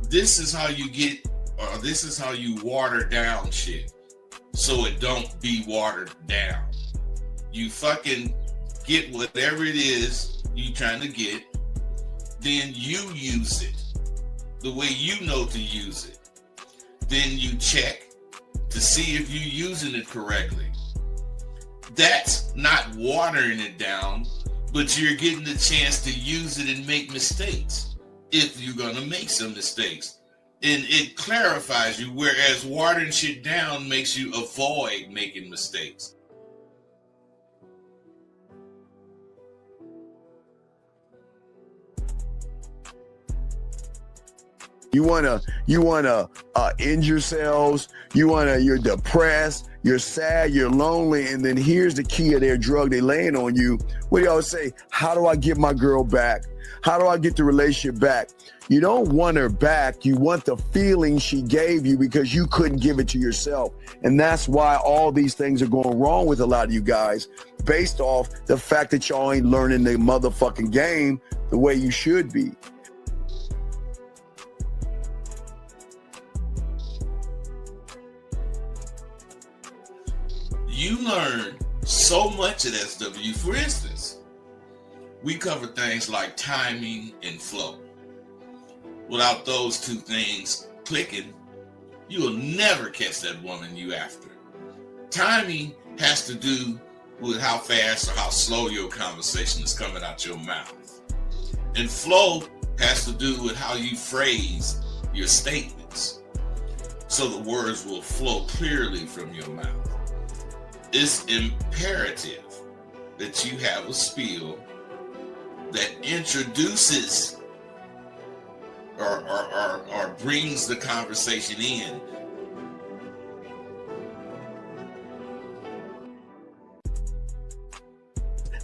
this is how you get, or this is how you water down shit so it don't be watered down. You fucking get whatever it is you trying to get, then you use it the way you know to use it. Then you check to see if you're using it correctly. That's not watering it down, but you're getting the chance to use it and make mistakes if you're going to make some mistakes. And it clarifies you, whereas watering shit down makes you avoid making mistakes. You wanna end yourselves. You're depressed, you're sad, you're lonely, and then here's the key of their drug they laying on you. What do y'all say? How do I get my girl back? How do I get the relationship back? You don't want her back. You want the feeling she gave you because you couldn't give it to yourself. And that's why all these things are going wrong with a lot of you guys, based off the fact that y'all ain't learning the motherfucking game the way you should be. You learn so much at SW. For instance, we cover things like timing and flow. Without those two things clicking, you will never catch that woman you after. Timing has to do with how fast or how slow your conversation is coming out your mouth. And flow has to do with how you phrase your statements, so the words will flow clearly from your mouth. It's imperative that you have a spiel that introduces or brings the conversation in.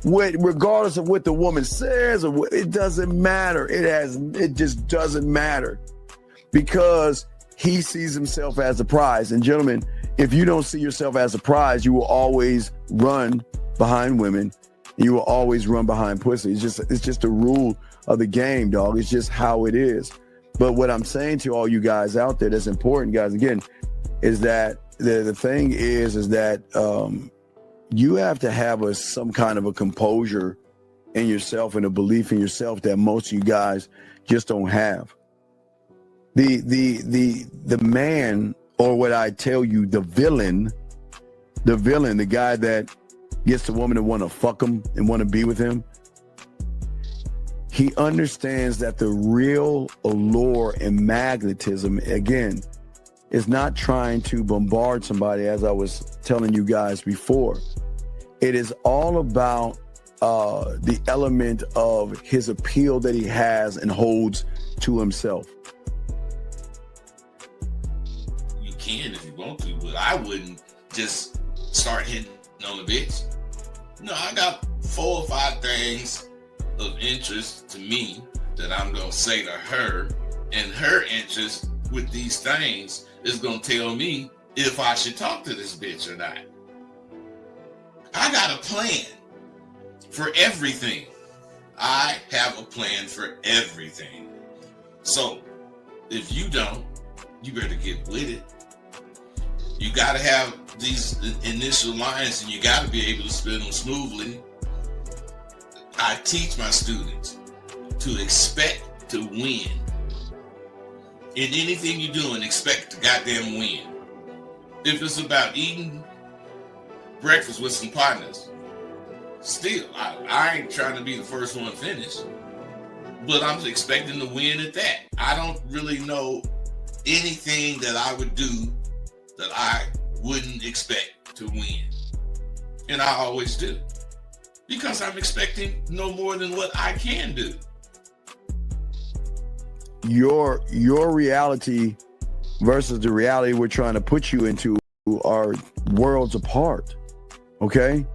Regardless of what the woman says, or what, it doesn't matter. It just doesn't matter, because he sees himself as a prize. And gentlemen, if you don't see yourself as a prize, you will always run behind women. You will always run behind pussy. It's just a rule of the game, dog. It's just how it is. But what I'm saying to all you guys out there that's important, guys, again, is that the thing is that you have to have some kind of a composure in yourself and a belief in yourself that most of you guys just don't have. The man, or what I tell you, the villain, the guy that gets the woman to want to fuck him and want to be with him, he understands that the real allure and magnetism, again, is not trying to bombard somebody, as I was telling you guys before. It is all about the element of his appeal that he has and holds to himself. You can if you want to, but I wouldn't just start hitting on the bitch. No, I got 4 or 5 things of interest to me that I'm going to say to her, and her interest with these things is going to tell me if I should talk to this bitch or not. I got a plan for everything. I have a plan for everything. So if you don't, you better get with it. You got to have these initial lines, and you got to be able to spin them smoothly. I teach my students to expect to win. In anything you're doing, expect to goddamn win. If it's about eating breakfast with some partners, still, I ain't trying to be the first one finished, but I'm expecting to win at that. I don't really know anything that I would do that I wouldn't expect to win. And I always do, because I'm expecting no more than what I can do. Your reality versus the reality we're trying to put you into are worlds apart. Okay?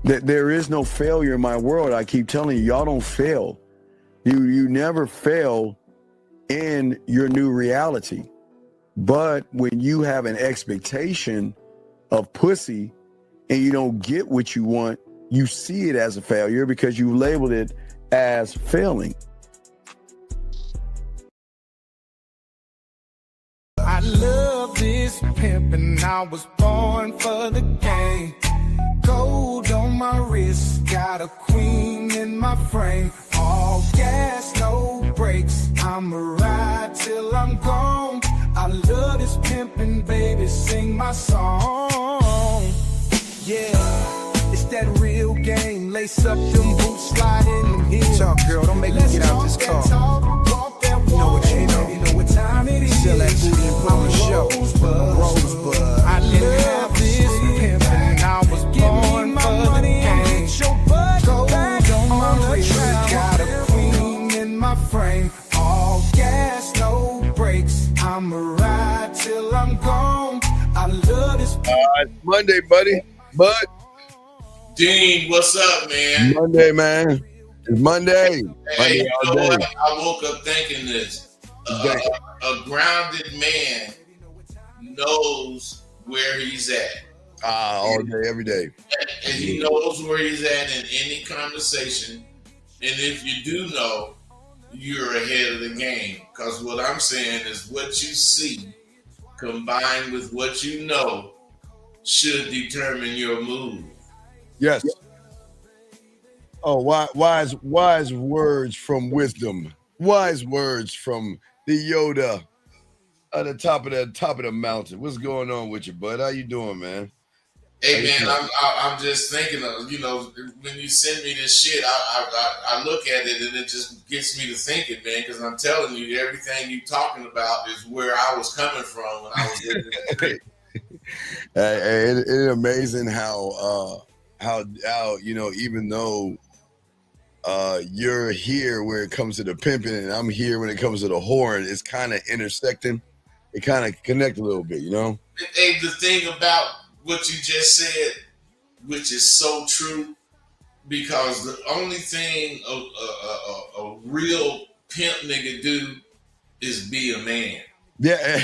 There is no failure in my world. I keep telling you, y'all don't fail. You never fail in your new reality. But when you have an expectation of pussy and you don't get what you want, you see it as a failure because you labeled it as failing. this pimpin', I was born for the game. Gold on my wrist, got a queen in my frame. All gas, no brakes, I'ma ride till I'm gone. I love this pimpin', baby, sing my song. Yeah, it's that real game. Lace up them boots, slide in them heels. Talk, girl, don't make me get out this car. You know what you know. You know what time it is. Sell that booty and put on a show. Rosebud. I didn't have this pimpin', I was born for the game. Gold on my wrist, got a queen in my frame. All gas, no brakes, I'ma ride till I'm gone. I love this. Monday, buddy. Bud. Dean, what's up, man? Monday, man. It's Monday. Hey, Monday all day. what? I woke up thinking this. A grounded man knows where he's at. All day, every day. And he knows where he's at in any conversation. And if you do know, you're ahead of the game. Because what I'm saying is what you see combined with what you know should determine your move. Yes. Oh, wise words from wisdom. Wise words from the Yoda at the top of the mountain. What's going on with you, bud? How you doing, man? Hey, man, I'm just thinking of, when you send me this shit, I look at it and it just gets me to thinking, man, because I'm telling you, everything you talking about is where I was coming from when I was living in the street. It's amazing how even though you're here when it comes to the pimping and I'm here when it comes to the whoring, it's kind of intersecting. It kind of connect a little bit, Hey, the thing about what you just said, which is so true, because the only thing a real pimp nigga do is be a man. Yeah.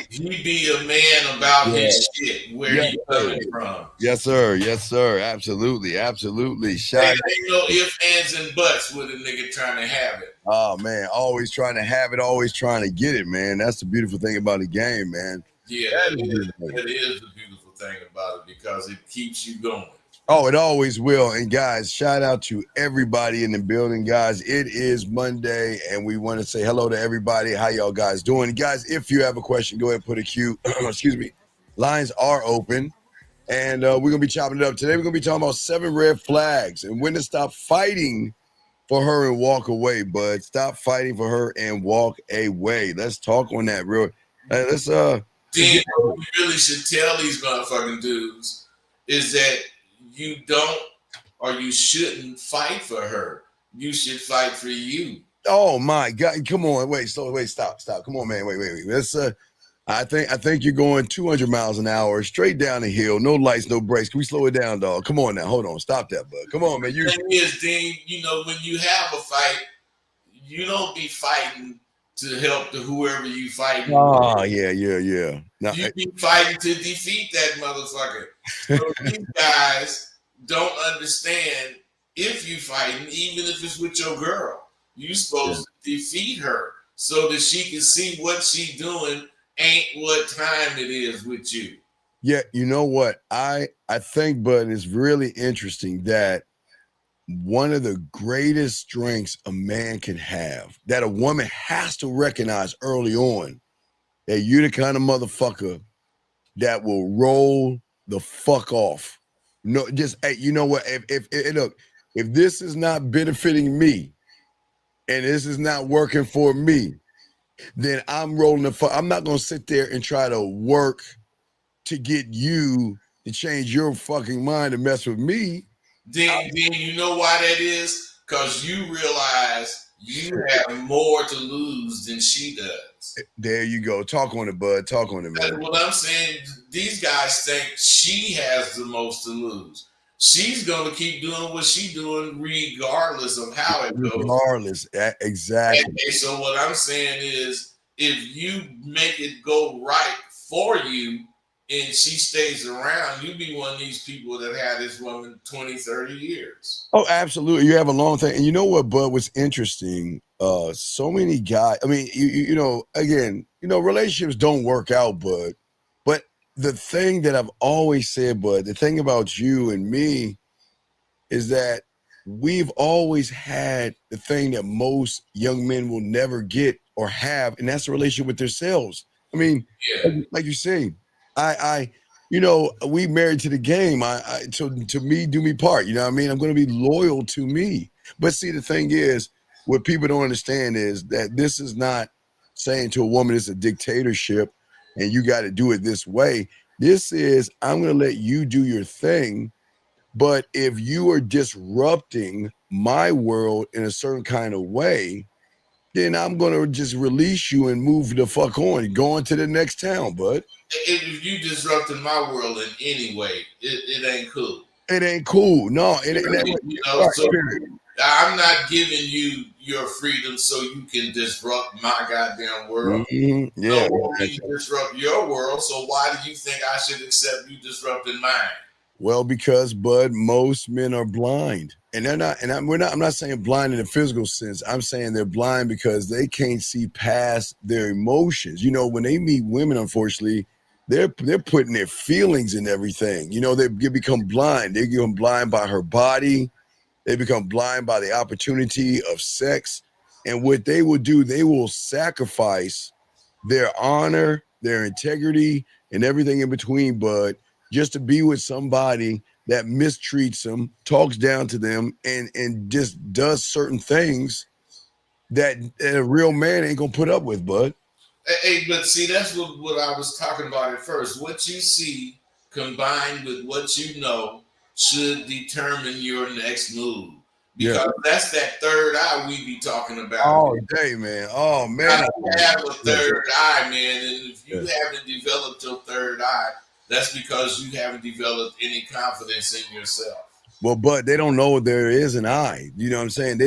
He be a man about his shit, where he coming from. Yes, sir. Yes, sir. Absolutely. Absolutely. Ain't no ifs, ands, and buts with a nigga trying to have it. Oh, man. Always trying to have it. Always trying to get it, man. That's the beautiful thing about the game, man. Yeah, that is the beautiful thing about it, because it keeps you going. Oh, it always will. And guys, shout out to everybody in the building, guys. It is Monday, and we want to say hello to everybody. How y'all guys doing? Guys, if you have a question, go ahead and put a Q. Excuse me. Lines are open, and we're going to be chopping it up. Today, we're going to be talking about 7 red flags and when to stop fighting for her and walk away, bud. Stop fighting for her and walk away. Let's talk on that real. Let's Dean, what we really should tell these motherfucking dudes is that you don't or you shouldn't fight for her. You should fight for you. Oh my God! Come on, stop. Come on, man, wait. Let's. I think you're going 200 miles an hour straight down the hill. No lights, no brakes. Can we slow it down, dog? Come on now, hold on, stop that, bud. Come on, man. The thing is, Dean, when you have a fight, you don't be fighting to help whoever you fighting. Oh, yeah. Now, you be fighting to defeat that motherfucker. So these guys don't understand, if you fighting, even if it's with your girl, you supposed to defeat her so that she can see what she doing ain't what time it is with you. Yeah, you know what? I think, Bud, it's really interesting that one of the greatest strengths a man can have, that a woman has to recognize early on, that you're the kind of motherfucker that will roll the fuck off. No, just, hey, you know what? If this is not benefiting me and this is not working for me, then I'm rolling the fuck. I'm not gonna sit there and try to work to get you to change your fucking mind and mess with me. Then you know why that is? Because you realize you have more to lose than she does. There you go. Talk on it, bud. Talk on it, man. That's what I'm saying. These guys think she has the most to lose. She's going to keep doing what she's doing regardless of how it goes. Regardless, exactly. And so what I'm saying is, if you make it go right for you and she stays around, you be one of these people that had this woman 20, 30 years. Oh, absolutely. You have a long thing. And you know what, Bud, what's interesting? So many guys, I mean, you know, again, you know, relationships don't work out, Bud. But the thing that I've always said, Bud, the thing about you and me is that we've always had the thing that most young men will never get or have, and that's a relationship with themselves. I mean, Yeah. like you say, you know, we married to the game. To me, do me part. You know what I mean? I'm going to be loyal to me. But see, the thing is, what people don't understand is that this is not saying to a woman it's a dictatorship and you got to do it this way. This is, I'm going to let you do your thing. But if you are disrupting my world in a certain kind of way, then I'm going to just release you and move the fuck on, go on to the next town, bud. If you disrupting my world in any way, it ain't cool. It ain't cool. No, it ain't. You know, so I'm not giving you your freedom so you can disrupt my goddamn world. Mm-hmm. Yeah. No, you disrupt your world, so why do you think I should accept you disrupting mine? Well, because, Bud, most men are blind. And they're not, and I'm not saying blind in a physical sense. I'm saying they're blind because they can't see past their emotions. You know, when they meet women, unfortunately, they're putting their feelings in everything. You know, they become blind. They become blind by her body. They become blind by the opportunity of sex. And what they will do, they will sacrifice their honor, their integrity, and everything in between, Bud, just to be with somebody that mistreats them, talks down to them, and just does certain things that a real man ain't gonna put up with, Bud. Hey, but see, that's what I was talking about at first. What you see combined with what you know should determine your next move. Because that's that third eye we be talking about. All day, man. Oh, man. You have a third eye, man. And if you haven't developed your third eye, that's because you haven't developed any confidence in yourself. Well, but they don't know there is an eye. You know what I'm saying?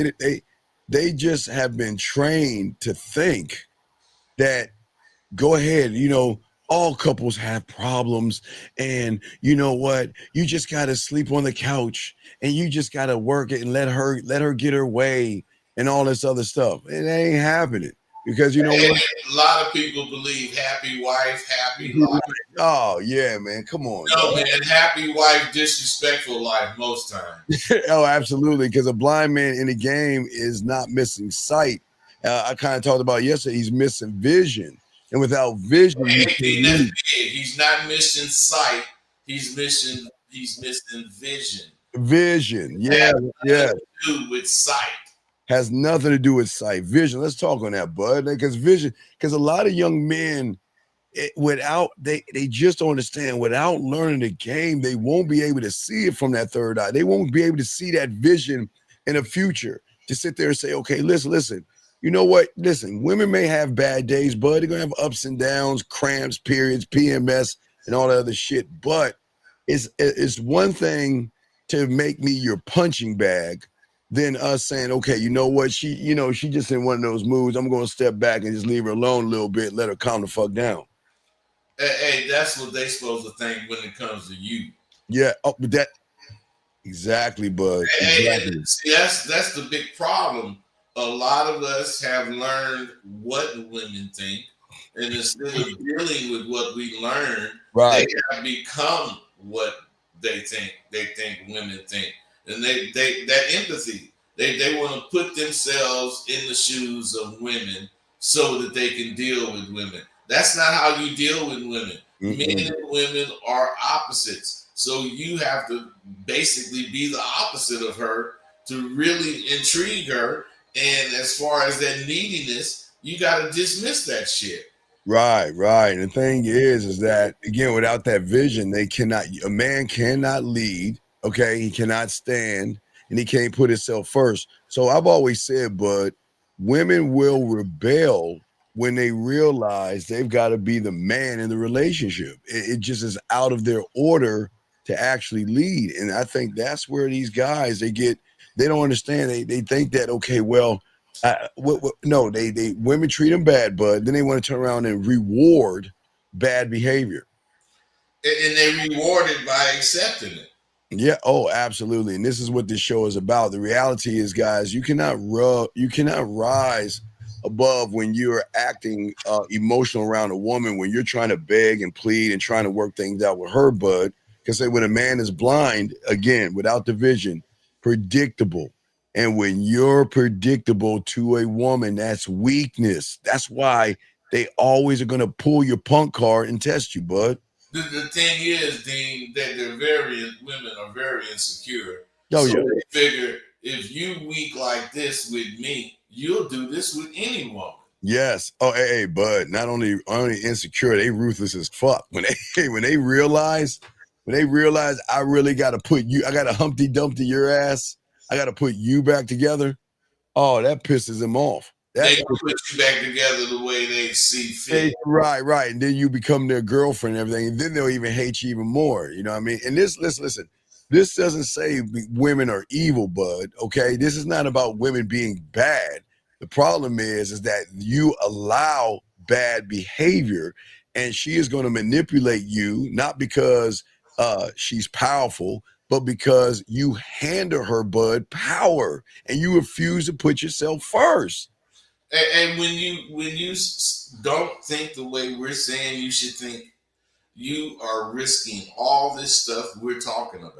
They just have been trained to think that, go ahead, you know, all couples have problems, and you know what? You just got to sleep on the couch, and you just got to work it and let her get her way and all this other stuff. It ain't happening. Because you know what? A lot of people believe happy wife, happy life. Oh, yeah, man. Come on. No, man. Happy wife, disrespectful life most times. Oh, absolutely. Because a blind man in the game is not missing sight. I kind of talked about yesterday, he's missing vision. And without vision, he's not missing sight. He's missing vision. Vision. Yeah. Yeah. Do with sight. Has nothing to do with sight. Vision. Let's talk on that, Bud. Because vision, because a lot of young men, they just don't understand. Without learning the game, they won't be able to see it from that third eye. They won't be able to see that vision in the future to sit there and say, okay, listen. You know what? Listen, women may have bad days, Bud. They're going to have ups and downs, cramps, periods, PMS, and all that other shit. But it's one thing to make me your punching bag than us saying, okay, you know what? She just in one of those moods. I'm going to step back and just leave her alone a little bit, let her calm the fuck down. Hey, that's what they supposed to think when it comes to you. Yeah, but that exactly, Bud. Exactly. See, that's the big problem. A lot of us have learned what women think, and instead of dealing with what we learned, right, they have become what they think women think. And they that empathy, they want to put themselves in the shoes of women so that they can deal with women. That's not how you deal with women. Mm-hmm. Men and women are opposites. So you have to basically be the opposite of her to really intrigue her. And as far as that neediness, you got to dismiss that shit. Right. And the thing is that, again, without that vision, a man cannot lead. Okay, he cannot stand, and he can't put himself first. So I've always said, Bud, women will rebel when they realize they've got to be the man in the relationship. It just is out of their order to actually lead. And I think that's where these guys, they don't understand. They think that, okay, well, no, they women treat them bad, Bud. Then they want to turn around and reward bad behavior. And they're rewarded by accepting it. Yeah. Oh, absolutely. And this is what this show is about. The reality is, guys, you cannot rise above when you're acting emotional around a woman, when you're trying to beg and plead and trying to work things out with her, bud. Because when a man is blind, again, without the vision, predictable. And when you're predictable to a woman, that's weakness. That's why they always are going to pull your punk card and test you, bud. The thing is, Dean, that women are very insecure. Oh, so yeah. they figure if you weak like this with me, you'll do this with any woman. Yes. Oh, hey, bud. Not only insecure, they ruthless as fuck. When they realize I really got to put you, I got to Humpty Dumpty your ass. I got to put you back together. Oh, that pisses them off. They can put you back together the way they see fit. Right. And then you become their girlfriend and everything. And then they'll even hate you even more. You know what I mean? And listen, this doesn't say women are evil, bud. Okay. This is not about women being bad. The problem is that you allow bad behavior, and she is going to manipulate you, not because she's powerful, but because you handle her, bud, power, and you refuse to put yourself first. And when you don't think the way we're saying you should think, you are risking all this stuff we're talking about.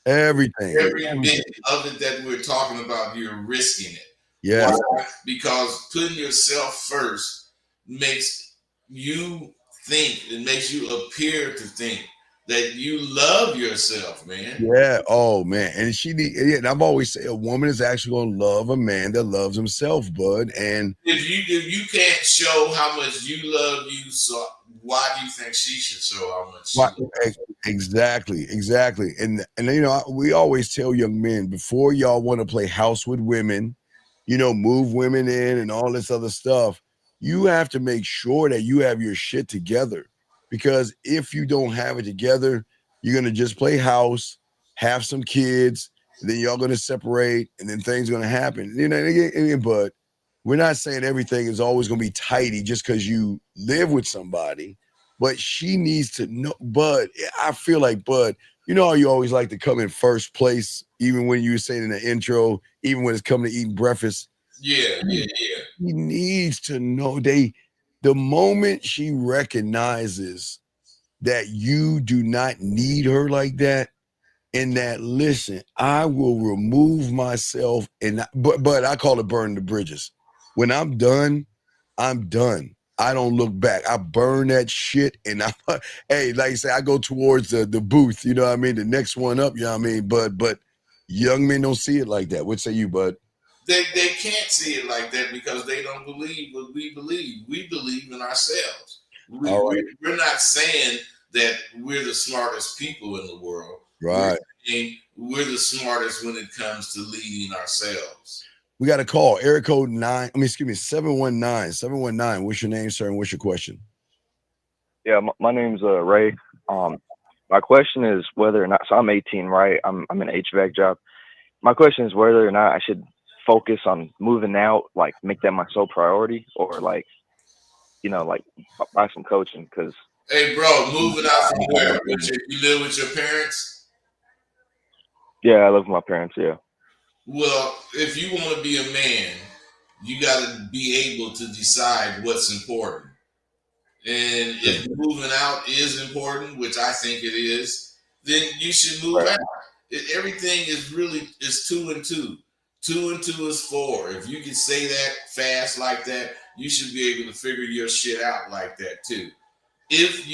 Everything. Every bit of it that we're talking about, you're risking it. Yeah. Why? Because putting yourself first makes you think, it makes you appear to think that you love yourself, man. Yeah. Oh, man. And and I've always said a woman is actually going to love a man that loves himself, bud. And if you can't show how much you love you, so why do you think she should show how much? Exactly. And you know, we always tell young men, before y'all want to play house with women, you know, move women in and all this other stuff, you have to make sure that you have your shit together. Because if you don't have it together, you're going to just play house, have some kids, and then y'all going to separate, and then things going to happen. You know, but we're not saying everything is always going to be tidy just because you live with somebody. But she needs to know, Bud, I feel like, Bud, you know how you always like to come in first place, even when you were saying in the intro, even when it's coming to eating breakfast. Yeah. He needs to know the moment she recognizes that you do not need her like that, and that, listen, I will remove myself, but I call it burn the bridges. When I'm done, I'm done. I don't look back. I burn that shit, and hey, like you say, I go towards the booth, you know what I mean? The next one up, you know what I mean? But young men don't see it like that. What say you, bud? They can't see it like that because they don't believe what we believe. We believe in ourselves. We're not saying that we're the smartest people in the world. Right. We're the smartest when it comes to leading ourselves. We got a call. Area code 719. 719. What's your name, sir, and what's your question? Yeah, my name's Ray. My question is whether or not, so I'm 18, right? I'm in an HVAC job. My question is whether or not I should focus on moving out, like make that my sole priority, or like, you know, like buy some coaching. Because hey, bro, moving out from where? You live with your parents? Yeah, I live with my parents. Yeah. Well, if you want to be a man, you got to be able to decide what's important. And if moving out is important, which I think it is, then you should move out. Everything is 2 and 2. 2 and 2 is 4. If you can say that fast like that, you should be able to figure your shit out like that too. It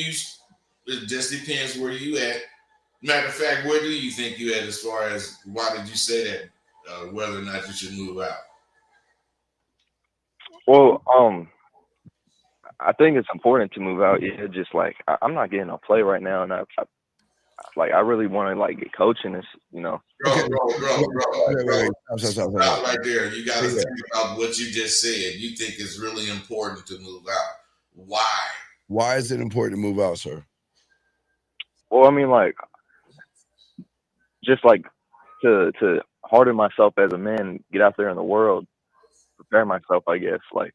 just depends where you at. Matter of fact, where do you think you at as far as why did you say that? Whether or not you should move out? Well, I think it's important to move out. Yeah, just like I'm not getting a play right now, and I really want to like get coaching this, you know. Bro. Stop right there. You got to think about what you just said. You think it's really important to move out. Why? Why is it important to move out, sir? Well, I mean, like, just like to harden myself as a man, get out there in the world, prepare myself, I guess, like.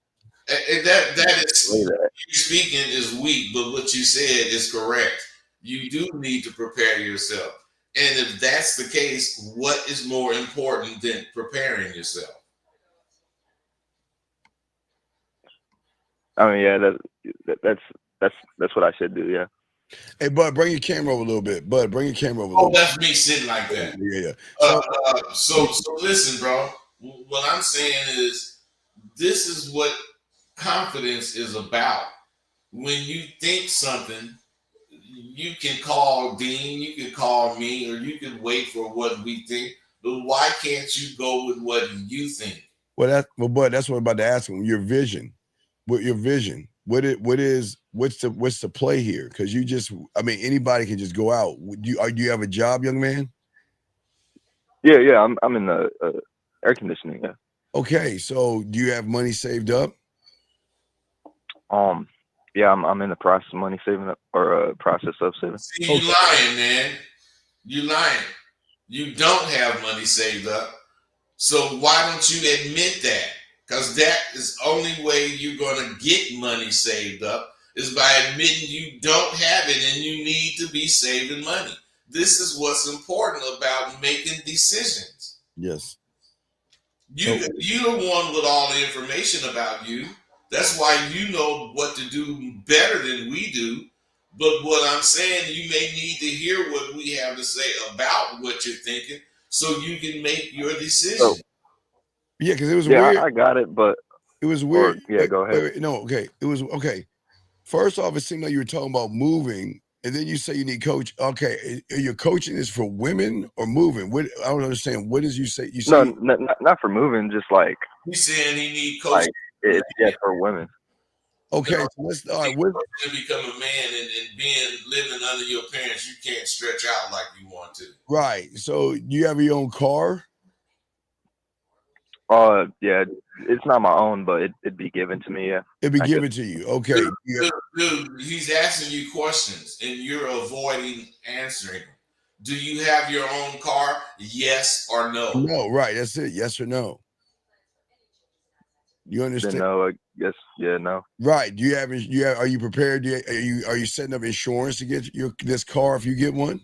And that is, you speaking is weak, but what you said is correct. you do need to prepare yourself. And if that's the case, what is more important than preparing yourself? I mean, yeah, that's what I should do. Yeah. Hey, Bud, bring your camera over a little bit. Bud, bring your camera over a Oh, little bit. that's me sitting like that. Yeah. So listen, bro. What I'm saying is, this is what confidence is about. When you think something, you can call Dean, you can call me, or you can wait for what we think. But why can't you go with what you think? Bud, that's what I'm about to ask him. Your vision. What your vision? What's the play here? Because anybody can just go out. Do you have a job, young man? Yeah. I'm in the air conditioning. Yeah. Okay, so do you have money saved up? Yeah, I'm in the process of money saving up, or process of saving. See, you lying, man. You lying. You don't have money saved up. So why don't you admit that? Because that is the only way you're going to get money saved up, is by admitting you don't have it and you need to be saving money. This is what's important about making decisions. Yes. You're the one with all the information about you. That's why you know what to do better than we do. But what I'm saying, you may need to hear what we have to say about what you're thinking so you can make your decision. Oh. Yeah, because it was weird. I got it, but it was weird. Go ahead. Wait, no, okay. It was okay. First off, it seemed like you were talking about moving, and then you say you need coach. Okay, are you coaching is for women or moving? What I don't understand. What did you say? You say not for moving. Just like he's saying he need coaching. It's for women. Okay, so let's all right. To become a man and living under your parents, you can't stretch out like you want to. Right. So you have your own car? Yeah, it's not my own, but it'd be given to me. Yeah, it'd be given to you. Okay, dude, he's asking you questions and you're avoiding answering. Do you have your own car? Yes or no? No, right. That's it. Yes or no. You understand? No, I guess. Yeah, no. Right. Are you prepared? Are you setting up insurance to get this car if you get one?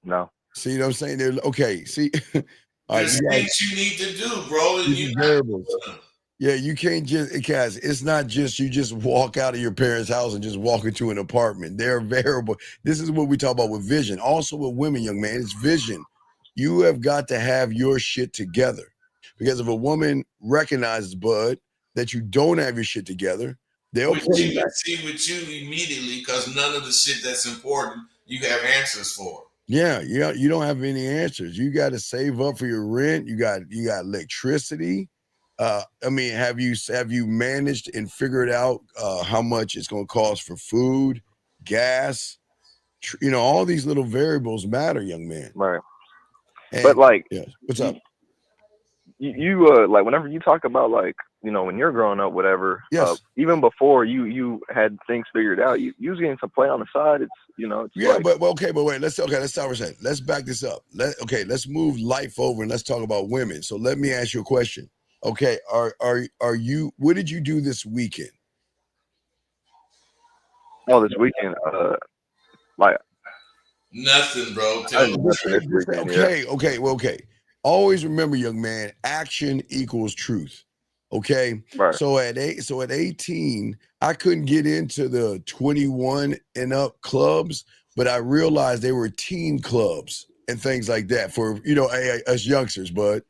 No. See what I'm saying? Okay. See. There's things you need to do, bro. And variables. Yeah, you can't guys, it's not just you just walk out of your parents' house and just walk into an apartment. They're variable. This is what we talk about with vision. Also with women, young man, it's vision. You have got to have your shit together. Because if a woman recognizes, Bud, that you don't have your shit together, they'll see with you immediately, because none of the shit that's important you have answers for. Yeah, you don't have any answers. You got to save up for your rent. You got electricity. Have you managed and figured out how much it's going to cost for food, gas? All these little variables matter, young man. Right. And, but what's up? You like whenever you talk about when you're growing up, whatever. Yes. Even before you had things figured out, you was getting some play on the side. But wait. Let's start for a second. Let's back this up. Let's move life over and let's talk about women. So let me ask you a question. Okay, are you? What did you do this weekend? Oh, this weekend, nothing, bro. Okay. Always remember, young man, action equals truth. Okay. Right. So at 18, I couldn't get into the 21 and up clubs, but I realized they were teen clubs and things like that for us youngsters. But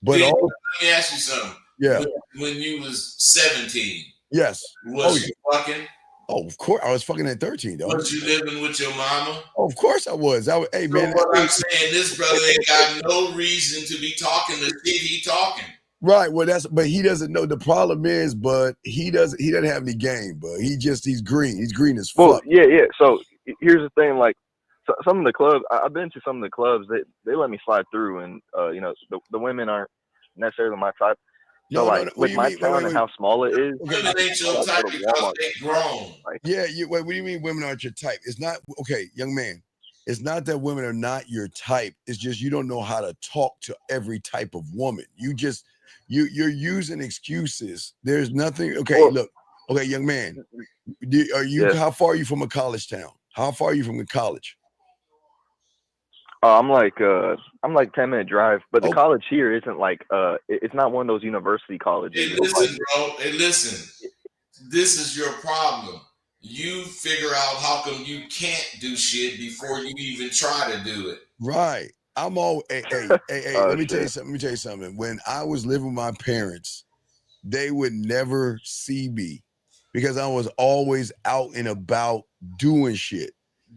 let me ask you something. Yeah. When you was 17. Yes. Was you fucking? Oh, of course. I was fucking at 13, though. Was you living with your mama? Oh, of course I was. Hey, man. What I'm saying, this brother ain't got no reason to be talking the shit he talking. Right. Well, but he doesn't know. The problem is, but he doesn't have any game, but he's green. He's green as fuck. Well, yeah. So here's the thing, some of the clubs, I've been to some of the clubs, they let me slide through, and the women aren't necessarily my type. So with my town and how small it is, women ain't your type because they grown. What do you mean women aren't your type? It's not young man. It's not that women are not your type. It's just you don't know how to talk to every type of woman. You're using excuses. There's nothing. Okay, look. Okay, young man. How far are you from a college town? How far are you from the college? I'm like 10-minute drive, but the Oh. college here isn't like it's not one of those university colleges. Hey, listen, bro. Hey, listen. This is your problem. You figure out how come you can't do shit before you even try to do it. Right. I'm all hey, Oh, let me tell you shit. something. Let me tell you something. When I was living with my parents, they would never see me because I was always out and about doing shit.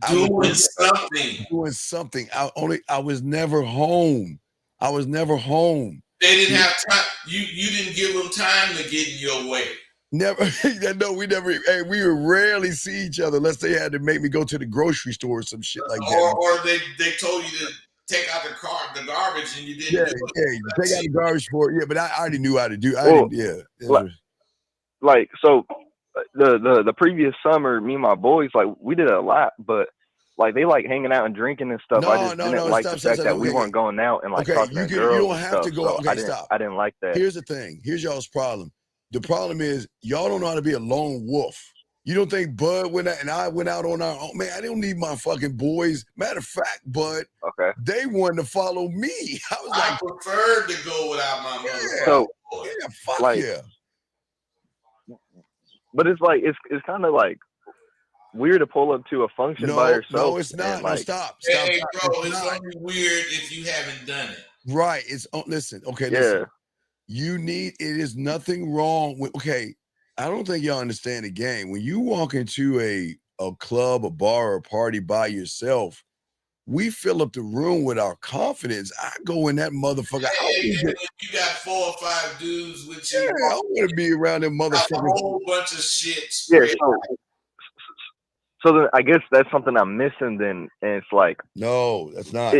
Doing something. Doing something. I was never home. I was never home. They didn't have time. You didn't give them time to get in your way. Never. No, we never. Hey, we would rarely see each other unless they had to make me go to the grocery store or some shit like that. Or they told you to take out the garbage and you didn't do it. Yeah, you take out the garbage for it. Yeah, but I already knew how to do. Like so, the previous summer, me and my boys we did it a lot, but like they like hanging out and drinking and stuff. I just didn't like the fact that we weren't going out and like talking to girls. You don't have to go. So Okay, stop. I didn't like that. Here's the thing. Here's y'all's problem. The problem is y'all don't know how to be a lone wolf. You don't think Bud went out and I went out on our own? Man, I don't need my fucking boys. Matter of fact, Bud, they wanted to follow me. I preferred to go without my motherfucking boy. Yeah, fuck yeah. But it's like it's kind of like weird to pull up to a function by yourself. No, it's not. Like, no, stop. Hey, bro, it's only weird if you haven't done it. Right. It's listen. Okay. Listen. It is nothing wrong with. Okay. I don't think y'all understand the game. When you walk into a club, a bar, or a party by yourself, we fill up the room with our confidence. I go in that motherfucker. You got 4 or 5 dudes with you. Yeah, I want to be around them motherfuckers. A whole bunch of shit. Yeah. So then I guess that's something I'm missing. Then, and it's like no, that's not.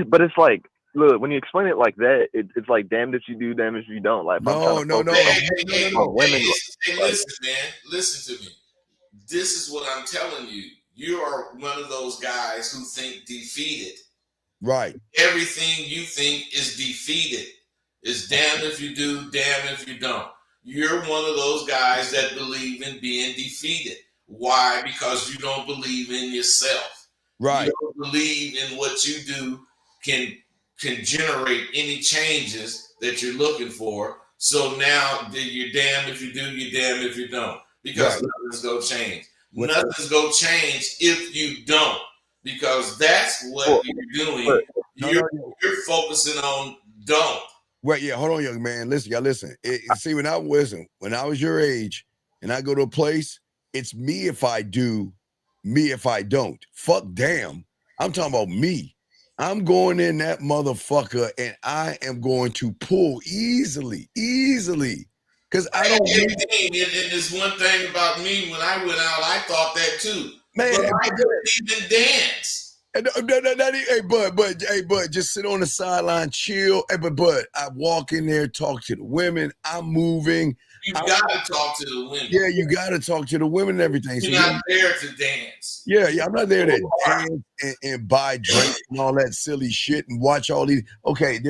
But it's like. Look, when you explain it like that, it's like damned if you do, damned if you don't. Like, no. Women. Hey, listen, man. Listen to me. This is what I'm telling you. You are one of those guys who think defeated. Right. Everything you think is defeated. It's damned if you do, damned if you don't. You're one of those guys that believe in being defeated. Why? Because you don't believe in yourself. Right. You don't believe in what you do can generate any changes that you're looking for. So now you're damned if you do, you're damned if you don't. Because nothing's going to change. Nothing's going to change if you don't. Because that's what you're doing. You're focusing on don't. Well, yeah, hold on, young man. Listen, y'all listen. See, when I was your age and I go to a place, it's me if I do, me if I don't. Fuck damn. I'm talking about me. I'm going in that motherfucker and I am going to pull easily. Because I don't and there's one thing about me, when I went out, I thought that too. Man, but I couldn't even dance. Hey, Bud, just sit on the sideline, chill. Hey, but I walk in there, talk to the women. I'm moving. You gotta talk to the women. Yeah, you gotta talk to the women and everything. You're not there to dance. Yeah, I'm not there to dance and buy drinks and all that silly shit and watch all these. Okay,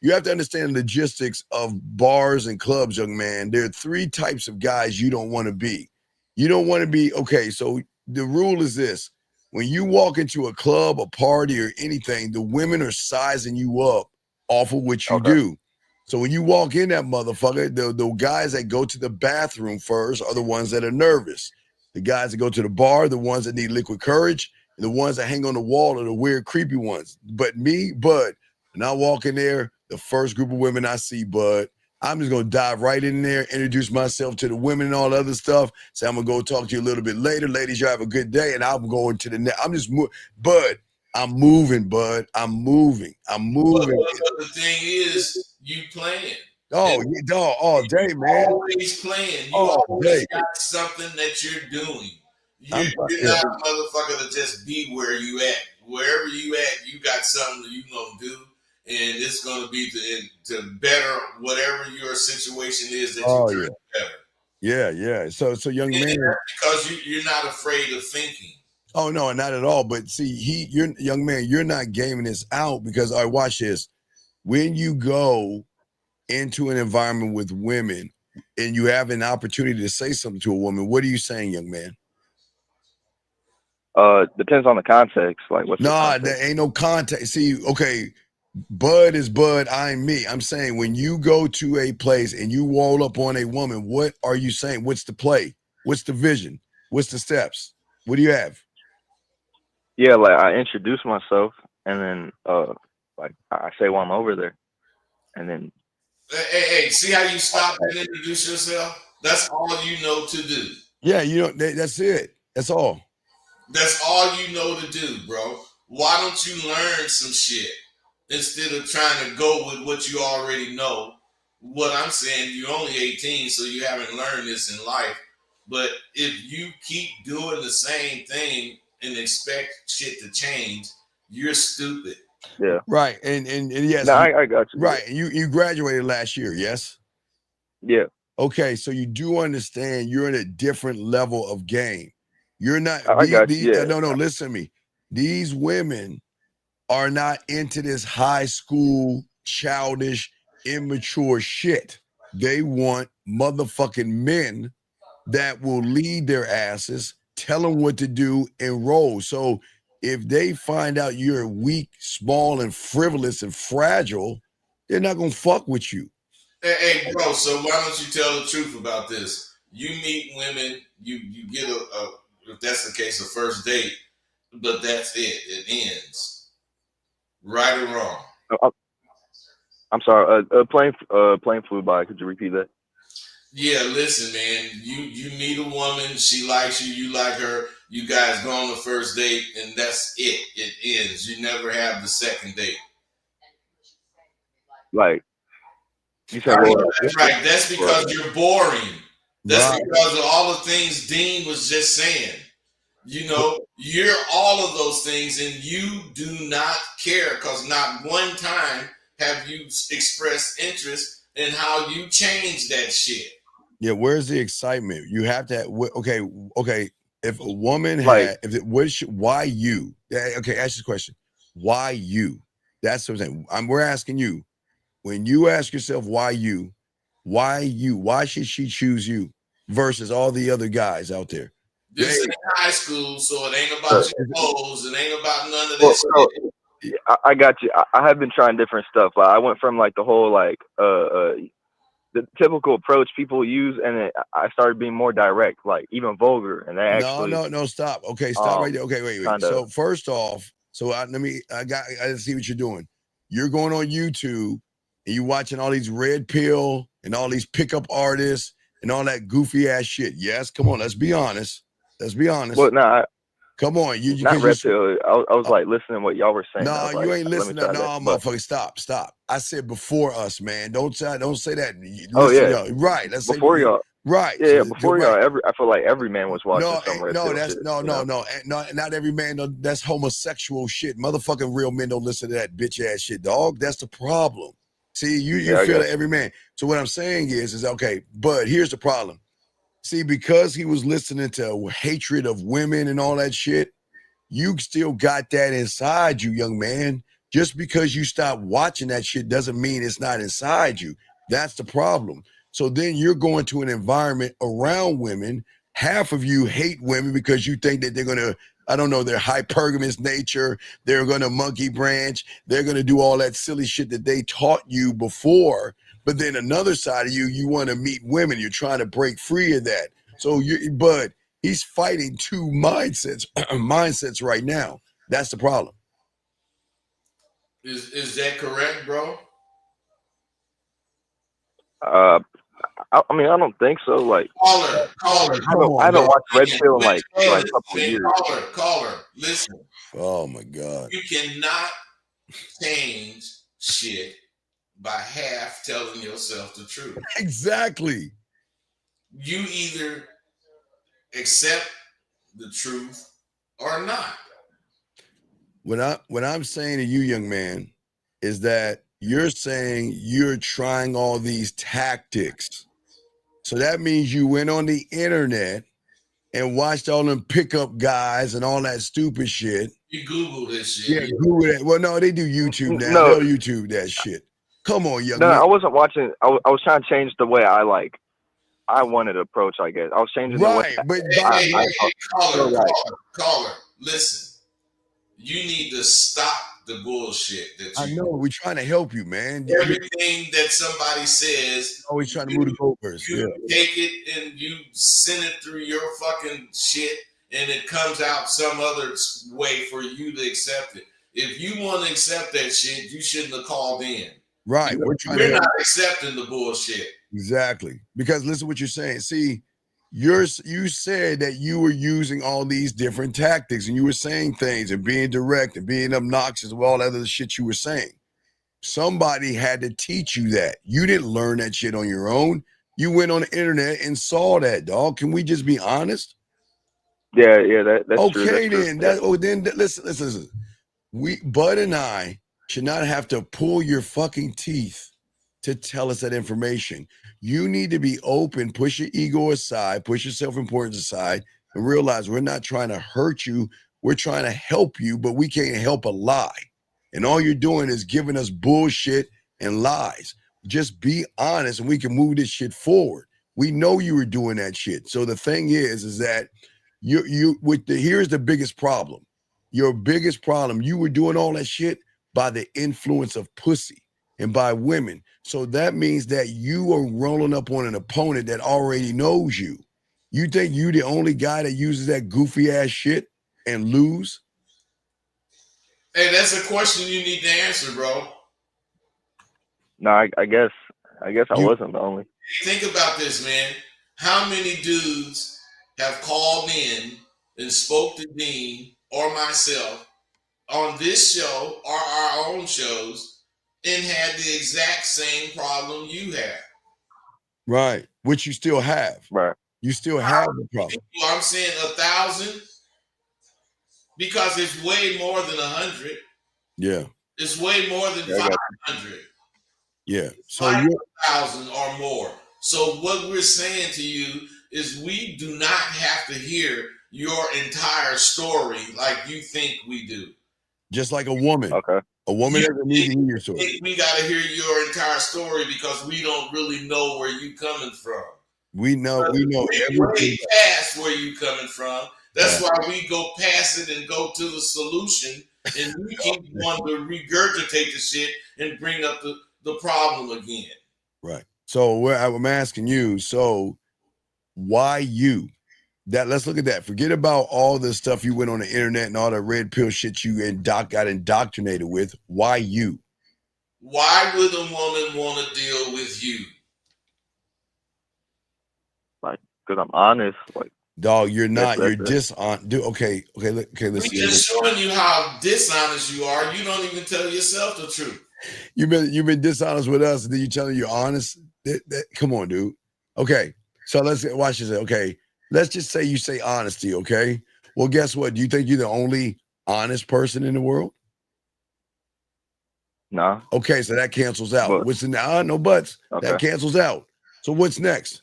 you have to understand the logistics of bars and clubs, young man. There are 3 types of guys you don't want to be. You don't want to be, so the rule is this. When you walk into a club, a party, or anything, the women are sizing you up off of what you do. So when you walk in that motherfucker, the guys that go to the bathroom first are the ones that are nervous. The guys that go to the bar, the ones that need liquid courage, and the ones that hang on the wall are the weird, creepy ones. But me, Bud, when I walk in there, the first group of women I see, Bud, I'm just going to dive right in there, introduce myself to the women and all the other stuff. Say, I'm going to go talk to you a little bit later. Ladies, you have a good day. And I'm going to the next. I'm just Bud, I'm moving, Bud. I'm moving. But the thing is, you playing. Oh, yeah, dog, all day, man. Always playing. You always got something that you're doing. You're not a motherfucker to just be where you at. Wherever you at, you got something that you gonna do, and it's gonna be to better whatever your situation is that you're doing better. Yeah. So young man, because you're not afraid of thinking. Oh no, not at all. But see, you're young man, you're not gaming this out because watch this. When you go into an environment with women and you have an opportunity to say something to a woman, what are you saying, young man? Depends on the context. Like, what's the Nah, context? there ain't no context. See, okay, Bud is Bud, I'm me. I'm saying when you go to a place and you roll up on a woman, what are you saying? What's the play? What's the vision? What's the steps? What do you have? Yeah, like I introduce myself, and then like I say while I'm over there, and then Hey, see how you stop and introduce yourself? That's all you know to do. Yeah, you know, that's it. That's all. That's all you know to do, bro. Why don't you learn some shit instead of trying to go with what you already know? What I'm saying, you're only 18, so you haven't learned this in life. But if you keep doing the same thing and expect shit to change, you're stupid. yeah. Right. And yes, No, I got you. right. And you graduated last year, yes? Yeah. Okay, so you do understand you're in a different level of game. You're not. I got you. Yeah. No, listen to me. These women are not into this high school, childish, immature shit. They want motherfucking men that will lead their asses, tell them what to do, and roll. So if they find out you're weak, small, and frivolous and fragile, they're not gonna fuck with you. Hey, bro, so why don't you tell the truth about this? You meet women, you get a if that's the case, a first date, but that's it. It ends. Right or wrong? I'm sorry. Plane flew by. Could you repeat that? Yeah, listen, man. You meet a woman, she likes you, you like her. You guys go on the first date, and that's it. It ends. You never have the second date. Like you said, right. That's because you're boring. That's Right. because of all the things Dean was just saying. You know, you're all of those things, and you do not care because not one time have you expressed interest in how you change that shit. Yeah, where's the excitement? You have to. Okay. If a woman Like- had, if it, why you? Yeah, okay, ask this question. Why you? That's what I'm saying. We're asking you. When you ask yourself why you? Why should she choose you versus all the other guys out there? This ain't high school, so it ain't about your clothes. It ain't about none of this shit. I got you. I have been trying different stuff. I went from like the whole like the typical approach people use, and then I started being more direct, like even vulgar. And that actually No, stop. Okay, stop right there. Okay, wait. kinda- So first off, I see what you're doing. You're going on YouTube and you watching all these red pill and all these pickup artists and all that goofy ass shit. Yes, come on, let's be honest. Well, no, Come on, you not can red pill. I was like listening to what y'all were saying. No, like, you ain't listening. No, but motherfucker, stop. I said before us, man. Don't say that. Oh, yeah. Y'all. Right. Let's before say, y'all. Right. Yeah, so, before right. y'all. I feel like every man was watching some red pill that's shit, not every man. That's homosexual shit. Motherfucking real men don't listen to that bitch ass shit, dog. That's the problem. See, you feel that every man. So what I'm saying is okay, but here's the problem. See, because he was listening to hatred of women and all that shit, you still got that inside you, young man. Just because you stop watching that shit doesn't mean it's not inside you. That's the problem. So then you're going to an environment around women. Half of you hate women because you think that they're going to, I don't know, their hypergamous nature. They're going to monkey branch. They're going to do all that silly shit that they taught you before. But then another side of you want to meet women. You're trying to break free of that. But he's fighting two mindsets right now. That's the problem. Is that correct, bro? I mean, I don't think so. Like, caller. I haven't watched red pill in like a couple of years. Caller, listen. Oh my God. You cannot change shit by half telling yourself the truth. Exactly. You either accept the truth or not. What I'm saying to you, young man, is that you're saying you're trying all these tactics. So that means you went on the internet and watched all them pickup guys and all that stupid shit. You Google this shit. Yeah, Google that. Well, no, they do YouTube now. No. They'll YouTube that shit. Come on, young No, man. I wasn't watching. I was trying to change the way I wanted to approach. I guess I was changing Right, the way. but Hey, caller. listen, you need to stop the bullshit that I you know we're trying to help you, man. everything that somebody says. Always trying to move the goalposts. You Yeah. take it and you send it through your fucking shit, and it comes out some other way for you to accept it. If you want to accept that shit, you shouldn't have called in. Right. We're not accepting the bullshit. Exactly. Because listen to what you're saying. See, you said that you were using all these different tactics and you were saying things and being direct and being obnoxious with all that other shit you were saying. Somebody had to teach you that. You didn't learn that shit on your own. You went on the internet and saw that, dog. Can we just be honest? Yeah, that's true. Okay, That's true. then listen. Bud and I should not have to pull your fucking teeth to tell us that information. You need to be open, push your ego aside, push your self-importance aside, and realize we're not trying to hurt you. We're trying to help you, but we can't help a lie. And all you're doing is giving us bullshit and lies. Just be honest and we can move this shit forward. We know you were doing that shit. So the thing is that here's the biggest problem. Your biggest problem, you were doing all that shit by the influence of pussy and by women. So that means that you are rolling up on an opponent that already knows you. You think you the only guy that uses that goofy ass shit and lose? Hey, that's a question you need to answer, bro. No, I guess I wasn't the only. Think about this, man. How many dudes have called in and spoke to Dean or myself on this show or our own shows and had the exact same problem you have? Right, which you still have. Right. You still have the problem. I'm saying 1,000 because it's way more than 100. Yeah. It's way more than 500. Yeah. So 5,000 or more. So what we're saying to you is we do not have to hear your entire story like you think we do. Just like a woman. Okay. A woman doesn't need to hear your story. We got to hear your entire story because we don't really know where you coming from. We know everything. Way past where you coming from. That's why we go past it and go to the solution, and we keep wanting to regurgitate the shit and bring up the problem again. Right. So I'm asking you, so why you? Let's look at that. Forget about all the stuff you went on the internet and all the red pill shit you got indoctrinated with. Why you? Why would a woman want to deal with you? Like, because I'm honest. Like, dog, you're not. You're dishonest. Okay. Listen. We just showing you how dishonest you are. You don't even tell yourself the truth. You've been dishonest with us, and then you telling you're honest. Come on, dude. Okay. So let's watch this. Okay. Let's just say you say honesty. Okay. Well, guess what? Do you think you're the only honest person in the world? No. Okay, so that cancels out. But, What's in the no buts? Okay. That cancels out. So what's next?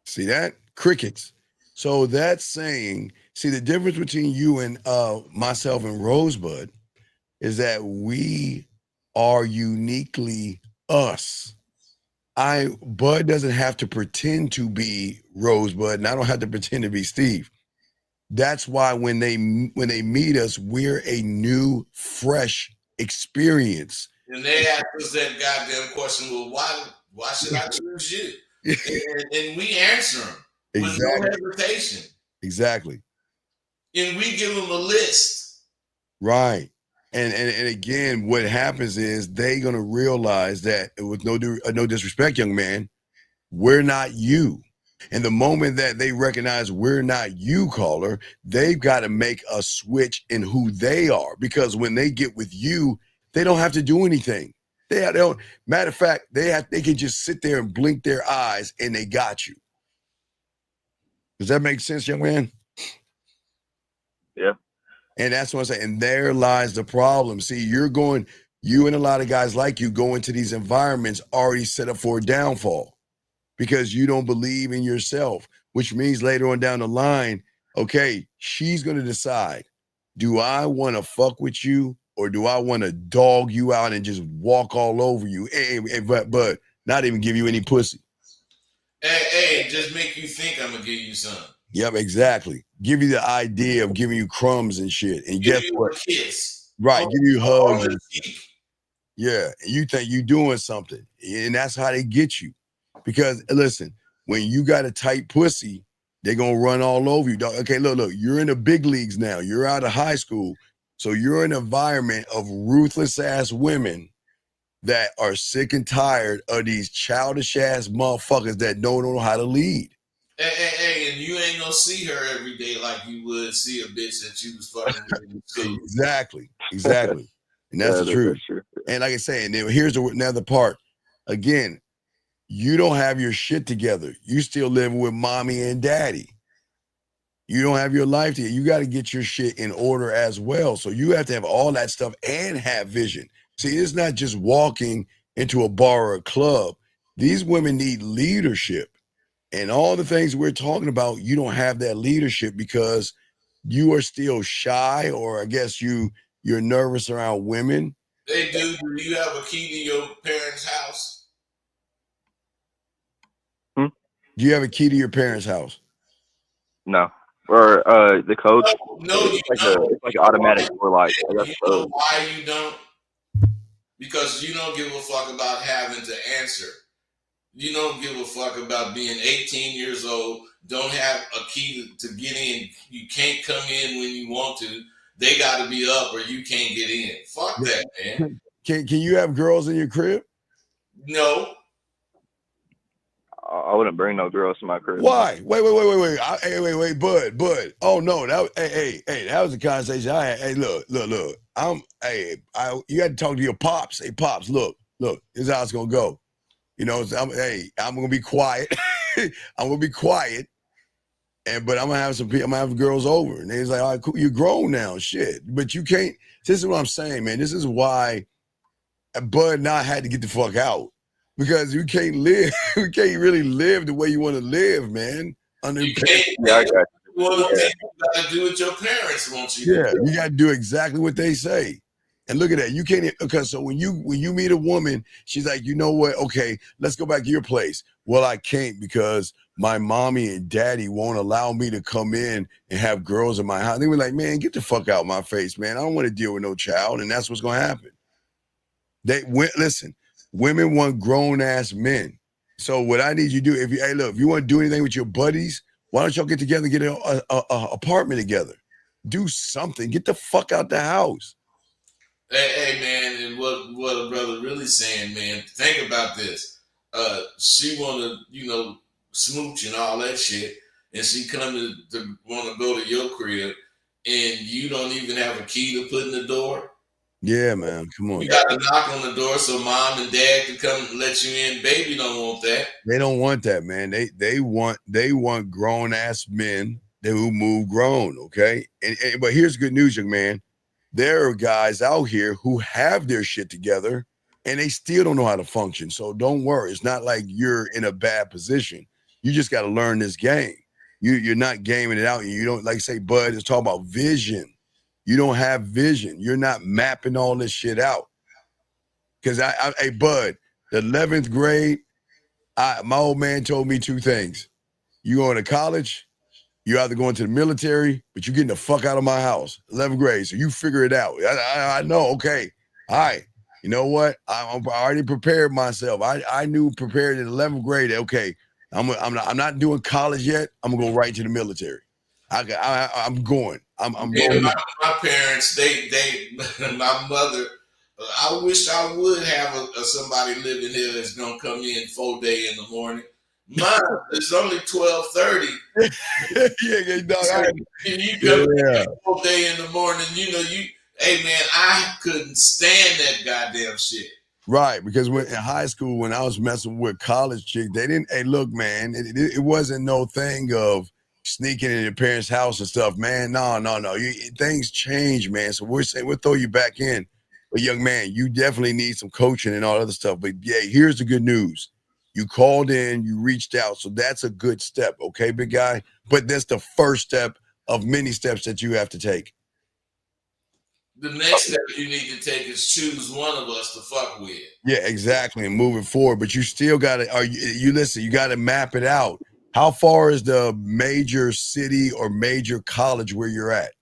See that? Crickets. So that's saying, see, the difference between you and myself and Rosebud is that we are uniquely us. Bud doesn't have to pretend to be Rosebud, and I don't have to pretend to be Steve. That's why when they meet us, we're a new, fresh experience. And they ask us that goddamn question, well, why should I choose you? and we answer them with no hesitation. Exactly. And we give them a list. Right. And again, what happens is they're gonna realize that, with no disrespect, young man, we're not you. And the moment that they recognize we're not you, caller, they've got to make a switch in who they are. Because when they get with you, they don't have to do anything. They don't. Matter of fact, they can just sit there and blink their eyes, and they got you. Does that make sense, young man? Yeah. And that's what I'm saying. And there lies the problem. See, you and a lot of guys like you go into these environments already set up for a downfall because you don't believe in yourself, which means later on down the line, okay, she's going to decide, do I want to fuck with you or do I want to dog you out and just walk all over you, but not even give you any pussy? Hey, just make you think I'm going to give you some. Yep, exactly. Give you the idea of giving you crumbs and shit. And guess Give you what? a kiss. Right, give you hugs. On And, the cheek. yeah, and you think you doing something. And that's how they get you. Because listen, when you got a tight pussy, they're gonna run all over you. Dog. Okay, look, you're in the big leagues now. You're out of high school. So you're in an environment of ruthless ass women that are sick and tired of these childish ass motherfuckers that don't know how to lead. Hey, and you ain't gonna see her every day like you would see a bitch that you was fucking with in school. Exactly. And that's the truth. That's true. And like I say, and then here's another part. Again, you don't have your shit together. You still living with mommy and daddy. You don't have your life together. You got to get your shit in order as well. So you have to have all that stuff and have vision. See, it's not just walking into a bar or a club. These women need leadership. And all the things we're talking about, you don't have that leadership because you are still shy, or I guess you're nervous around women. Hey, dude, do you have a key to your parents' house? Do you have a key to your parents' house? No. Or the code. No, you it's don't. It's like an automatic door lock. You know why you don't? Because you don't give a fuck about having to answer. You don't give a fuck about being 18 years old, don't have a key to get in. You can't come in when you want to. They got to be up or you can't get in. Fuck that, man. Can you have girls in your crib? No. I wouldn't bring no girls to my crib. Why? Wait, Bud. Oh no, that was a conversation I had. Hey, look. You had to talk to your pops. Hey, pops, look, this is how it's gonna go. You know, I'm gonna be quiet. I'm gonna be quiet, but I'm gonna have girls over, and they're like, all right, cool, you're grown now, shit. But you can't. This is what I'm saying, man. This is why Bud and I had to get the fuck out, because you can't live. You can't really live the way you want to live, man. You can't. Yeah, I got you. Well, you gotta do what your parents want you to do. You gotta do exactly what they say. And look at that. You can't, because so when you meet a woman, she's like, you know what? Okay, let's go back to your place. Well, I can't because my mommy and daddy won't allow me to come in and have girls in my house. They were like, man, get the fuck out of my face, man. I don't want to deal with no child. And that's what's going to happen. Listen, women want grown ass men. So what I need you to do, if you want to do anything with your buddies, why don't y'all get together and get an apartment together? Do something. Get the fuck out the house. Hey, man, and what a brother really saying, man, think about this. She want to, smooch and all that shit, and she come to want to go to your crib, and you don't even have a key to put in the door. Yeah, man, come on. You got to knock on the door so mom and dad can come and let you in. Baby don't want that. They don't want that, man. They want grown ass men who move grown, okay? But here's good news, young man. There are guys out here who have their shit together and they still don't know how to function. So don't worry. It's not like you're in a bad position. You just got to learn this game. You're not gaming it out. You don't, like say, Bud is talking about vision. You don't have vision. You're not mapping all this shit out. Because hey, Bud, the 11th grade, my old man told me two things. You going to college, you either going to the military, but you getting the fuck out of my house. 11th grade, so you figure it out. I know, okay. All right. You know what? I already prepared myself. I knew prepared in 11th grade. Okay, I'm not doing college yet. I'm gonna go right to the military. I'm going. I'm going. My parents, my mother. I wish I would have somebody living here that's gonna come in 4 day in the morning. Mine, it's only 12:30. Yeah, dog. You come 4 day in the morning. Hey man, I couldn't stand that goddamn shit. Right, because in high school, when I was messing with college chicks, they didn't. Hey, look, man, it wasn't no thing of sneaking in your parents' house and stuff, man. No. Things change, man. So we're saying we'll throw you back in. But young man, you definitely need some coaching and all other stuff. But yeah, here's the good news. You called in, you reached out. So that's a good step. Okay, big guy. But that's the first step of many steps that you have to take. The next step you need to take is choose one of us to fuck with. Yeah, exactly. And moving forward. But you still got to, you listen, you got to map it out. How far is the major city or major college where you're at?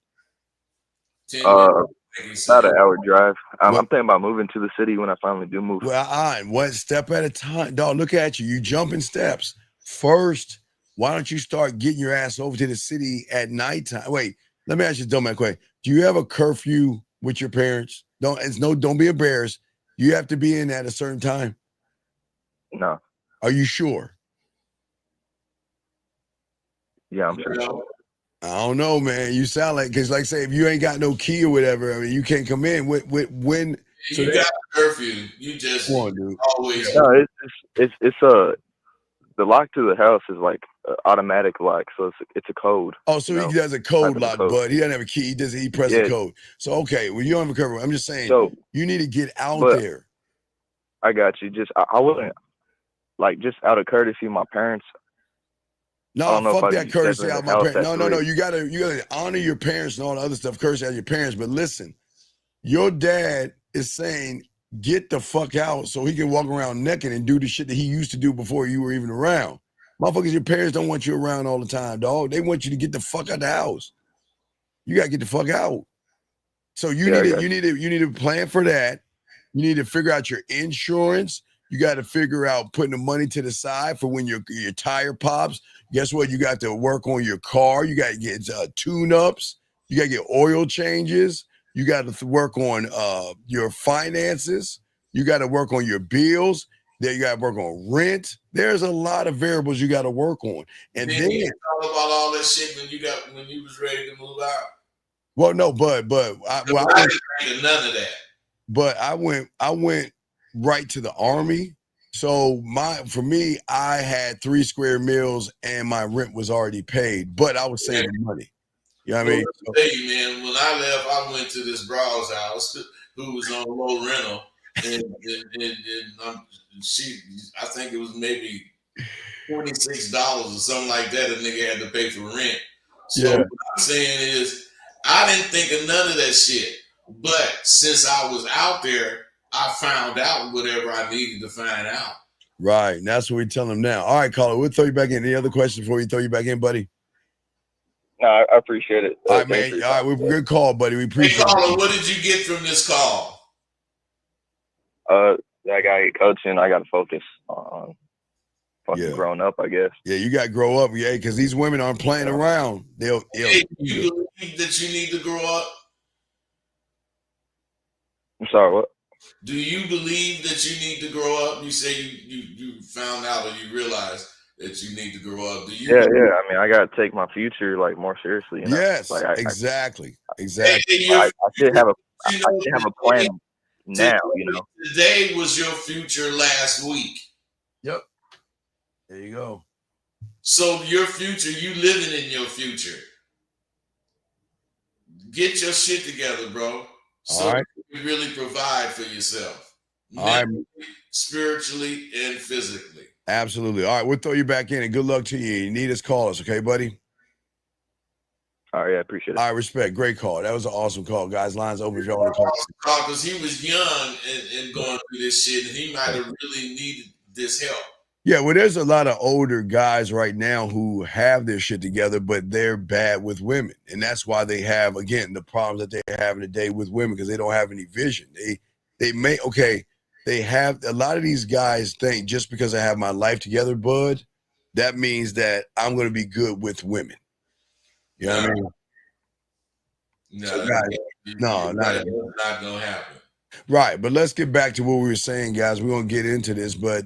10 minutes, like you About said. an hour drive. I'm What- thinking about moving to the city when I finally do move. Well, one step at a time. Dog, look at you. You jumping steps. First, why don't you start getting your ass over to the city at nighttime? Wait, let me ask you a dumb question. Do you have a curfew with your parents? Don't be embarrassed. You have to be in at a certain time. No. Are you sure? Yeah, I'm sure. You know, I don't know, man. You sound like, because like say, if you ain't got no key or whatever, I mean, you can't come in. When so you got a curfew. You just come on, dude. always. No, it's the lock to the house is like automatic lock, so it's a code. Oh, so you know, he does a code type of lock, code. but he doesn't have a key. He presses Yeah. a code. So okay, well, you don't have a cover. I'm just saying, So you need to get out But- there. I got you. Just I wouldn't like just out of courtesy, my parents. No, don't know if fuck I'd that be courtesy stepping in out the my house parents. at No. 3. You gotta honor your parents and all the other stuff. Courtesy out of your parents. But listen, your dad is saying get the fuck out so he can walk around naked and do the shit that he used to do before you were even around. Motherfuckers, your parents don't want you around all the time, dog. They want you to get the fuck out the house. You gotta get the fuck out. So you Yeah, I need got you need to plan for that. You need to figure out your insurance. You got to figure out putting the money to the side for when your tire pops. Guess what? You got to work on your car. You got to get tune-ups. You got to get oil changes. You got to work on your finances. You got to work on your bills. Then you got to work on rent. There's a lot of variables you got to work on. And Then then, you talk about all that shit when you was ready to move out. well, no, but I didn't think of none of that. but I went right to the army. So for me, I had 3 square meals and my rent was already paid, but I was saving money. You know what I mean? Well, let me tell you, man, when I left, I went to this brow's house who was on low rental, and I think it was maybe $26 or something like that. A nigga had to pay for rent. So Yeah. what I'm saying is, I didn't think of none of that shit. But since I was out there, I found out whatever I needed to find out. Right. And that's what we tell them now. All right, caller, we'll throw you back in. Any other questions before we throw you back in, buddy? No, I appreciate it. All right, Thanks man. for your All right, time. good call, buddy. We Hey, appreciate caller, it. what did you get from this call? I got coaching. I got to focus on fucking Yeah. growing up, I guess. Yeah, you got to grow up, yeah, because these women aren't playing around. They'll Hey, do you believe that you need to grow up? I'm sorry, what? Do you believe that you need to grow up? You say you found out or you realized that you need to grow up. Do you? Yeah. I mean, I got to take my future like more seriously. You know? Yes, Like, I exactly. Hey, I should have I you know, should have a plan now. You know. Today was your future last week. Yep. There you go. So your future, you living in your future. Get your shit together, bro. So All right. you can really provide for yourself. All right. Mentally, spiritually, and physically. Absolutely. All right, we'll throw you back in and good luck to you. You need us, call us, okay, buddy? All right, yeah, appreciate it. All right, respect. Great call. That was an awesome call, guys. Lines open if y'all want to call. Because he was young and going through this shit, and he might have really needed this help. Yeah, well, there's a lot of older guys right now who have their shit together, but they're bad with women. And that's why they have, again, the problems that they're having today with women, because they don't have any vision. They have a lot of these guys think just because I have my life together, bud, that means that I'm going to be good with women. You know what I mean? No, So, guys, not that's not gonna happen. right. But let's get back to what we were saying, guys. We're going to get into this. But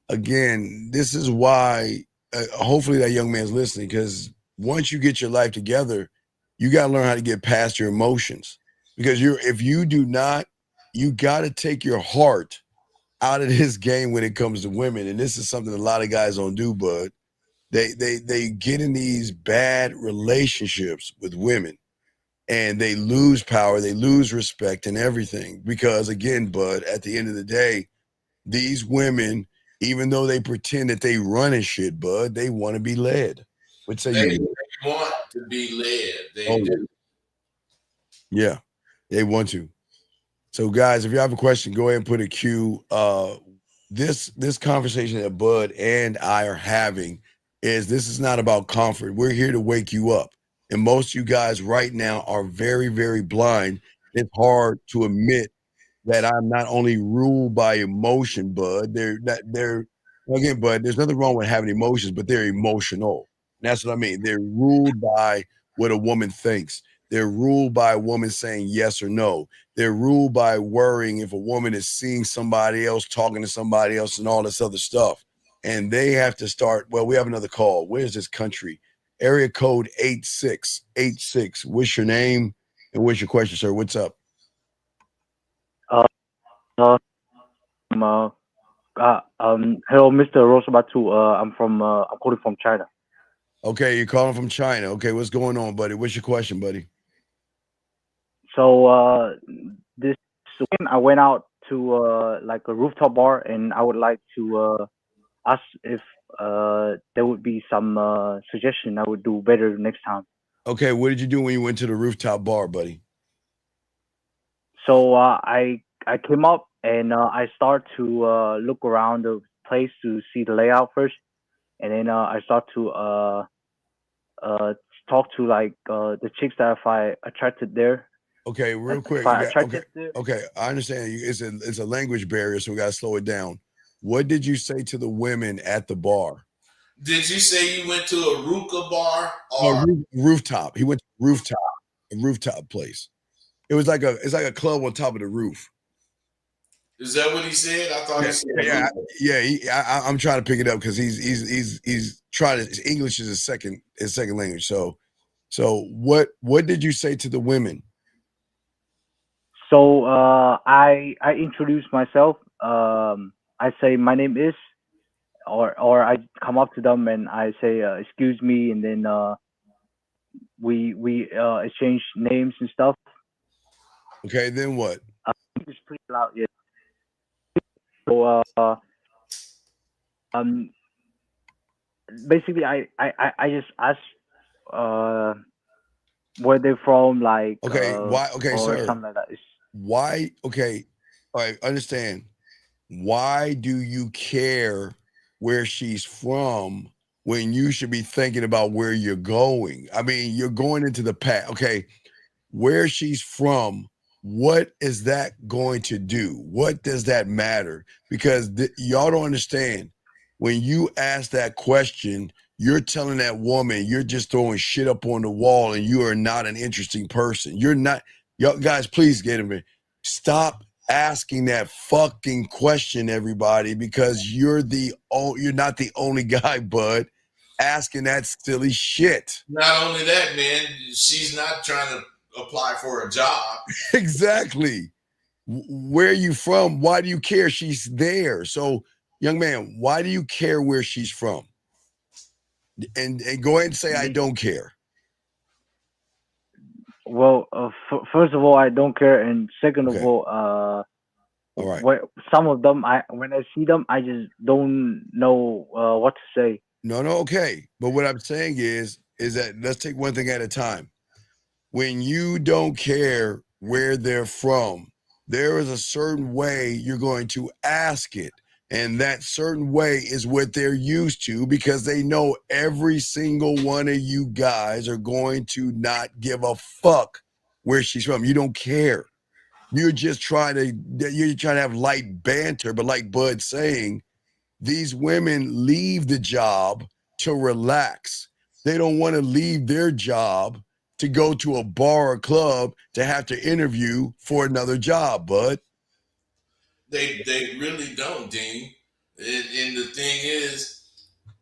again, this is why hopefully that young man's listening, because once you get your life together, you got to learn how to get past your emotions. Because if you do not, you got to take your heart out of this game when it comes to women. And this is something a lot of guys don't do, bud. They get in these bad relationships with women and they lose power, they lose respect and everything. Because again, bud, at the end of the day, these women, even though they pretend that they run and shit, bud, they want to be led. What say They you? want to be led. They do. Yeah, they want to. So, guys, if you have a question, go ahead and put a Q. This conversation that Bud and I are having is this is not about comfort. We're here to wake you up. And most of you guys right now are very, very blind. It's hard to admit that I'm not only ruled by emotion, bud. They're again, bud, there's nothing wrong with having emotions, but they're emotional. That's what I mean. They're ruled by what a woman thinks. They're ruled by a woman saying yes or no. They're ruled by worrying if a woman is seeing somebody else, talking to somebody else, and all this other stuff. And they have to start. Well, we have another call. Where's this country? Area code 8686. What's your name and what's your question, sir? What's up? Uh, uh, Hello, Mr. Rosabatu. I'm calling from China. Okay, you're calling from China. Okay, what's going on, buddy? What's your question, buddy? So this weekend I went out to like a rooftop bar, and I would like to ask if there would be some suggestion I would do better next time. Okay, what did you do when you went to the rooftop bar, buddy? So I came up and I start to look around the place to see the layout first, and then I start to uh talk to like the chicks that if I attracted there, Okay, real quick. if I Okay, attracted there. okay. I understand you. It's a language barrier, so we gotta slow it down. What did you say to the women at the bar? Did you say you went to a Ruka bar Oh, or rooftop. He went to a rooftop place. It's like a club on top of the roof. is that what he said? I thought he said Yeah, Ruka. yeah. I'm trying to pick it up because he's trying to. His English is his second language. So what did you say to the women? So I introduce myself. I say my name is, or I come up to them and I say excuse me, and then we exchange names and stuff. Okay, then what? It's pretty loud, yeah. So um basically I just ask uh where they're from, like Okay, why? Okay, or sir. something like that. Why? Okay, all right. Understand. Why do you care where she's from when you should be thinking about where you're going? I mean, you're going into the past. Okay, where she's from, what is that going to do? What does that matter? Because y'all don't understand. When you ask that question, you're telling that woman you're just throwing shit up on the wall and you are not an interesting person. You're not, y'all guys, please get him in. Stop asking that fucking question, everybody, because you're not the only guy, bud, asking that silly shit. Not only that, man, she's not trying to apply for a job. Exactly. Where are you from? Why do you care? She's there. So, young man, why do you care where she's from? And go ahead and say, I don't care. Well, first of all, I don't care, and second Okay. of all, All right. some of them, when I see them, I just don't know what to say. No, okay. But what I'm saying is that let's take one thing at a time. When you don't care where they're from, there is a certain way you're going to ask it. And that certain way is what they're used to because they know every single one of you guys are going to not give a fuck where she's from. You don't care. You're trying to have light banter, but like Bud's saying, these women leave the job to relax. They don't want to leave their job to go to a bar or club to have to interview for another job, Bud. They really don't, Dean. And the thing is,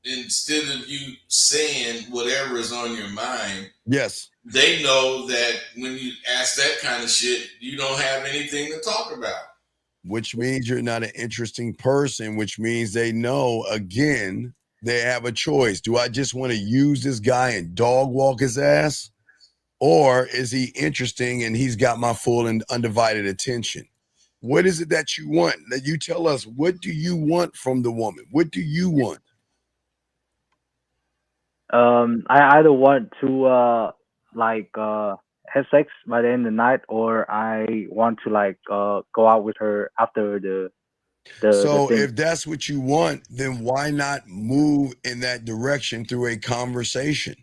instead of you saying whatever is on your mind, yes, they know that when you ask that kind of shit, you don't have anything to talk about. Which means you're not an interesting person, which means they know, again, they have a choice. Do I just want to use this guy and dog walk his ass? Or is he interesting and he's got my full and undivided attention? What is it that you want? That you tell us, what do you want from the woman? What do you want? I either want to have sex by the end of the night, or I want to go out with her after So thing. if that's what you want, then why not move in that direction through a conversation?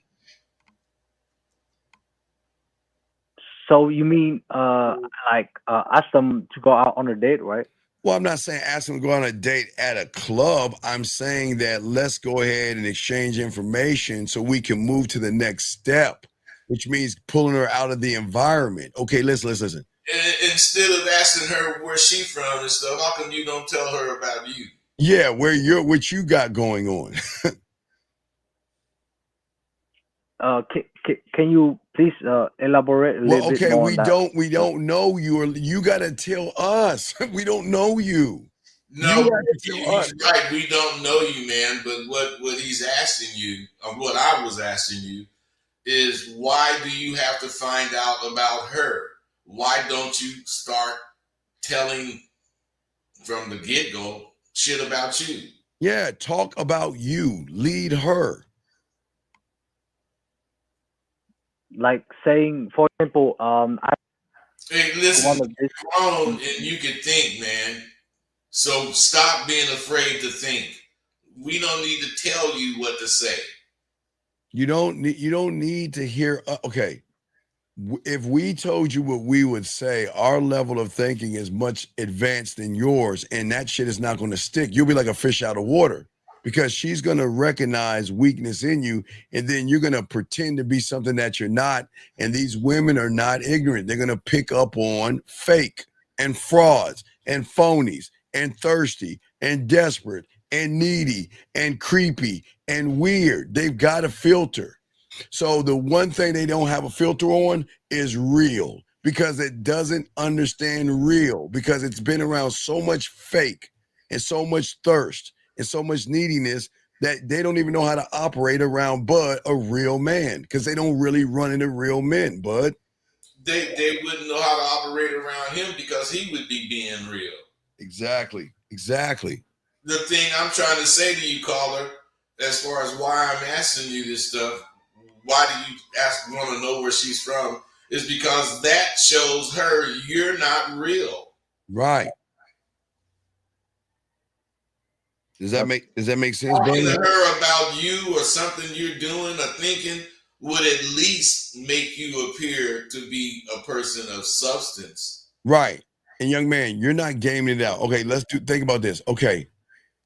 So you mean ask them to go out on a date, right? Well, I'm not saying ask them to go on a date at a club. I'm saying that let's go ahead and exchange information so we can move to the next step, which means pulling her out of the environment. Okay, listen. And instead of asking her where she from and stuff, how come you don't tell her about you? Yeah, what you got going on. Can you please elaborate a little bit more on that? We don't know you, or you got to tell us. We don't know you. No, he's right. We don't know you, man. But what he's asking you, or what I was asking you, is why do you have to find out about her? Why don't you start telling from the get-go shit about you? Yeah, talk about you. Lead her. Like saying, for example, Hey, listen, you're grown and you can think, man. So stop being afraid to think. We don't need to tell you what to say. You don't need to hear. Okay, if we told you what we would say, our level of thinking is much advanced than yours, and that shit is not going to stick. You'll be like a fish out of water because she's going to recognize weakness in you, and then you're going to pretend to be something that you're not. And these women are not ignorant. They're going to pick up on fake and frauds and phonies and thirsty and desperate and needy and creepy and weird. They've got a filter. So the one thing they don't have a filter on is real, because it doesn't understand real, because it's been around so much fake and so much thirst and so much neediness that they don't even know how to operate around Bud, a real man, because they don't really run into real men, Bud. They wouldn't know how to operate around him because he would be being real. Exactly. The thing I'm trying to say to you, caller, as far as why I'm asking you this stuff, why do you want to know where she's from, is because that shows her you're not real. Right. Does that make sense? Talking to her about you or something you're doing or thinking would at least make you appear to be a person of substance. Right. And young man, you're not gaming it out. Okay, think about this. Okay.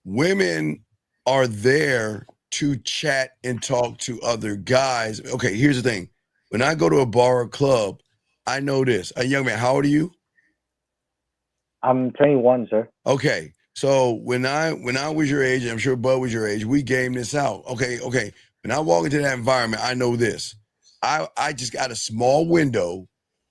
Women are there to chat and talk to other guys. Okay, here's the thing. When I go to a bar or club, I know this. A young man, how old are you? I'm 21, sir. Okay. So when I was your age, and I'm sure Bud was your age, we game this out. Okay. When I walk into that environment, I know this. I just got a small window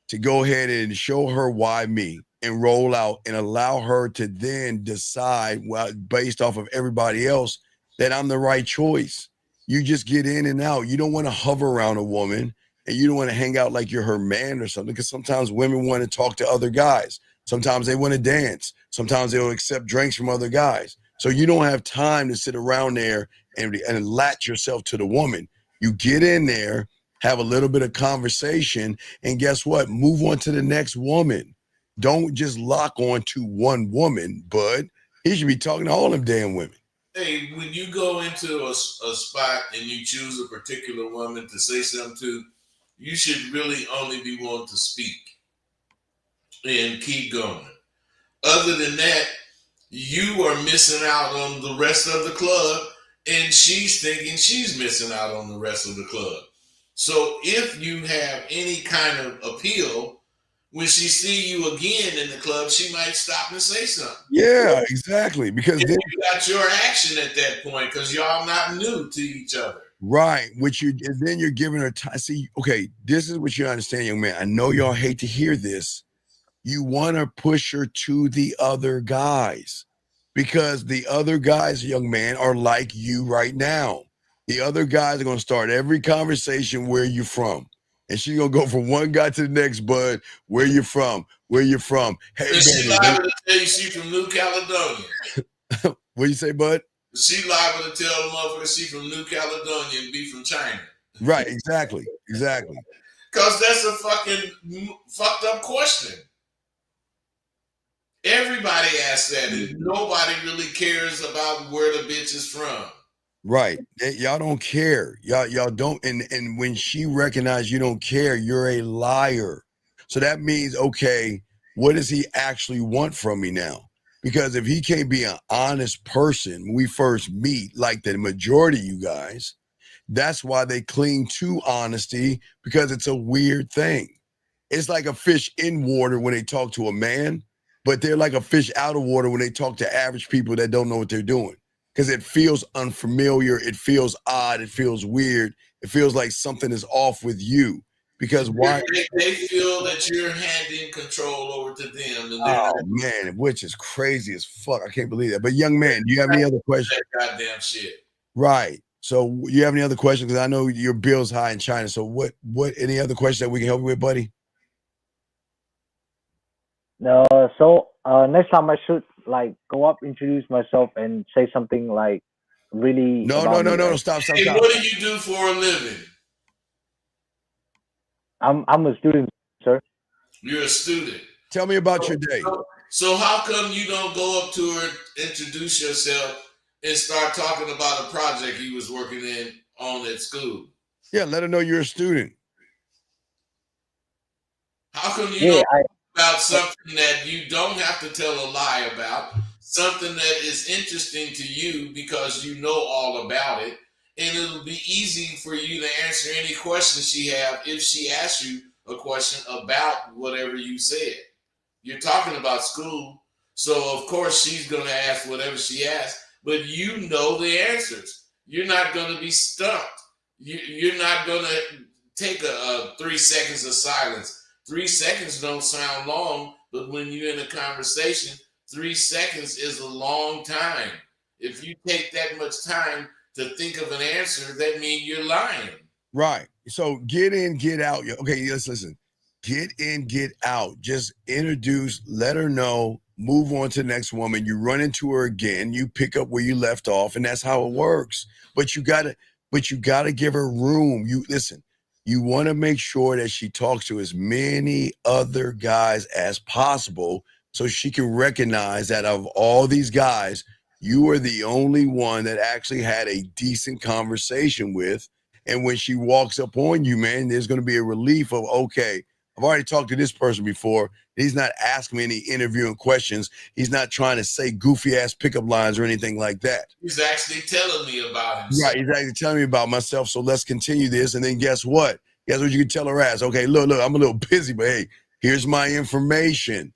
to go ahead and show her why me, and roll out and allow her to then decide, well, based off of everybody else, that I'm the right choice. You just get in and out. You don't want to hover around a woman, and you don't want to hang out like you're her man or something, because sometimes women want to talk to other guys. Sometimes they want to dance. Sometimes they'll accept drinks from other guys. So you don't have time to sit around there and latch yourself to the woman. You get in there, have a little bit of conversation, and guess what? Move on to the next woman. Don't just lock on to one woman, Bud. He should be talking to all them damn women. Hey, when you go into a spot and you choose a particular woman to say something to, you should really only be willing to speak and keep going. Other than that, you are missing out on the rest of the club, and she's thinking she's missing out on the rest of the club. So if you have any kind of appeal, when she see you again in the club, she might stop and say something. Yeah, exactly. Because then you got your action at that point, because y'all not new to each other. Right. And then you're giving her time. See, okay, this is what you understand, young man. I know y'all hate to hear this. You want to push her to the other guys, because the other guys, young man, are like you right now. The other guys are going to start every conversation, where you from? And she's going to go from one guy to the next, Bud. Where you from? Where you from? Hey, and she liable to tell you she from New Caledonia. What you say, Bud? She liable to tell the motherfucker she from New Caledonia and be from China. Right, exactly. Because that's a fucking fucked up question. Everybody asks that, and nobody really cares about where the bitch is from. Right. Y'all don't care. Y'all don't. And when she recognizes you don't care, you're a liar. So that means, okay, what does he actually want from me now? Because if he can't be an honest person when we first meet, like the majority of you guys, that's why they cling to honesty, because it's a weird thing. It's like a fish in water when they talk to a man, but they're like a fish out of water when they talk to average people that don't know what they're doing. Because it feels unfamiliar, it feels odd, it feels weird, it feels like something is off with you. Because why? They feel that you're handing control over to them. And Oh man, which is crazy as fuck. I can't believe that. But young man, do you have any other questions? That goddamn shit. Right. So you have any other questions? Because I know your bill's high in China. So what any other questions that we can help you with, buddy? No, so next time I should like go up, introduce myself, and say something like really. No, stop. Hey, what do you do for a living? I'm a student, sir. You're a student. Tell me about your day. So how come you don't go up to her, introduce yourself, and start talking about a project you was working on at school? Yeah, let her know you're a student. How come you don't talk about something that you don't have to tell a lie about, something that is interesting to you because you know all about it, and it'll be easy for you to answer any questions she have if she asks you a question about whatever you said. You're talking about school, so of course she's going to ask whatever she asks, but you know the answers. You're not going to be stumped. You're not going to take a 3 seconds of silence. 3 seconds don't sound long, but when you're in a conversation, 3 seconds is a long time. If you take that much time to think of an answer, that means you're lying. Right. So get in, get out. Okay, let's listen. Get in, get out. Just introduce, let her know, move on to the next woman. You run into her again, you pick up where you left off, and that's how it works. But you gotta give her room. You listen, you want to make sure that she talks to as many other guys as possible so she can recognize that of all these guys, you are the only one that actually had a decent conversation with. And when she walks up on you, man, there's going to be a relief of, okay, I've already talked to this person before. He's not asking me any interviewing questions. He's not trying to say goofy ass pickup lines or anything like that. He's actually telling me about himself. Right, he's actually telling me about myself. So let's continue this. And then guess what? Guess what you can tell her ass? Okay, look, I'm a little busy, but hey, here's my information.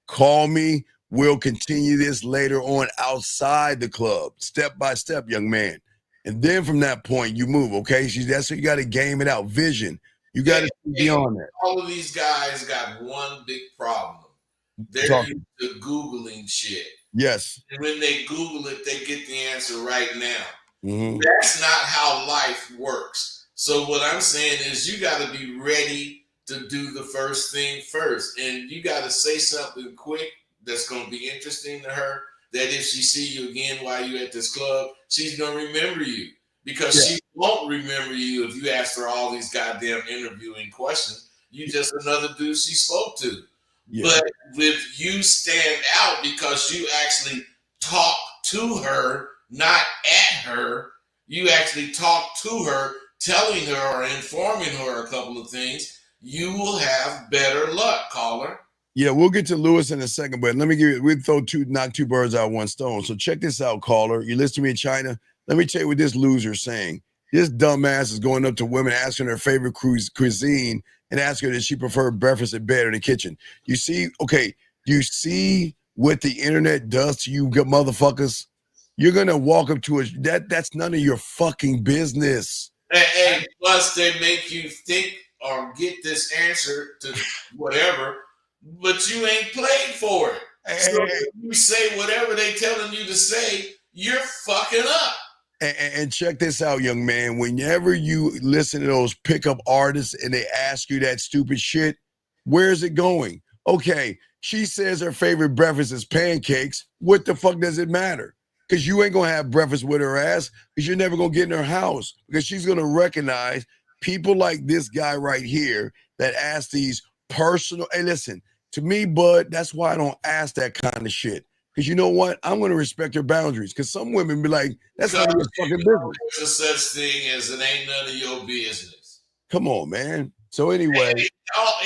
Call me. We'll continue this later on outside the club, step by step, young man. And then from that point, you move, okay? That's what you got to game it out. Vision. You got to be on that. All of these guys got one big problem. They're used to Googling shit. Yes. And when they Google it, they get the answer right now. Mm-hmm. That's not how life works. So what I'm saying is you got to be ready to do the first thing first. And you got to say something quick that's going to be interesting to her, that if she see you again while you're at this club, she's going to remember you. Because she won't remember you if you ask her all these goddamn interviewing questions. You just another dude she spoke to. Yeah. But if you stand out because you actually talk to her, not at her, you actually talk to her, telling her or informing her a couple of things, you will have better luck, caller. Yeah, we'll get to Lewis in a second, but let me knock two birds out with one stone. So check this out, caller. You listen to me in China. Let me tell you what this loser's saying. This dumbass is going up to women, asking her favorite cuisine, and asking her, does she prefer breakfast in bed or in the kitchen? You see, okay, you see what the internet does to you motherfuckers? You're going to walk up to that's none of your fucking business. And plus, they make you think or get this answer to whatever, but you ain't played for it. So if you say whatever they telling you to say, you're fucking up. And check this out, young man. Whenever you listen to those pickup artists and they ask you that stupid shit, where's it going? Okay, she says her favorite breakfast is pancakes. What the fuck does it matter? Because you ain't going to have breakfast with her ass because you're never going to get in her house because she's going to recognize people like this guy right here that ask these personal, hey, listen, To me, bud, that's why I don't ask that kind of shit. Because you know what? I'm going to respect your boundaries. Because some women be like, that's none of your fucking business. There's a such thing as it ain't none of your business. Come on, man. So anyway.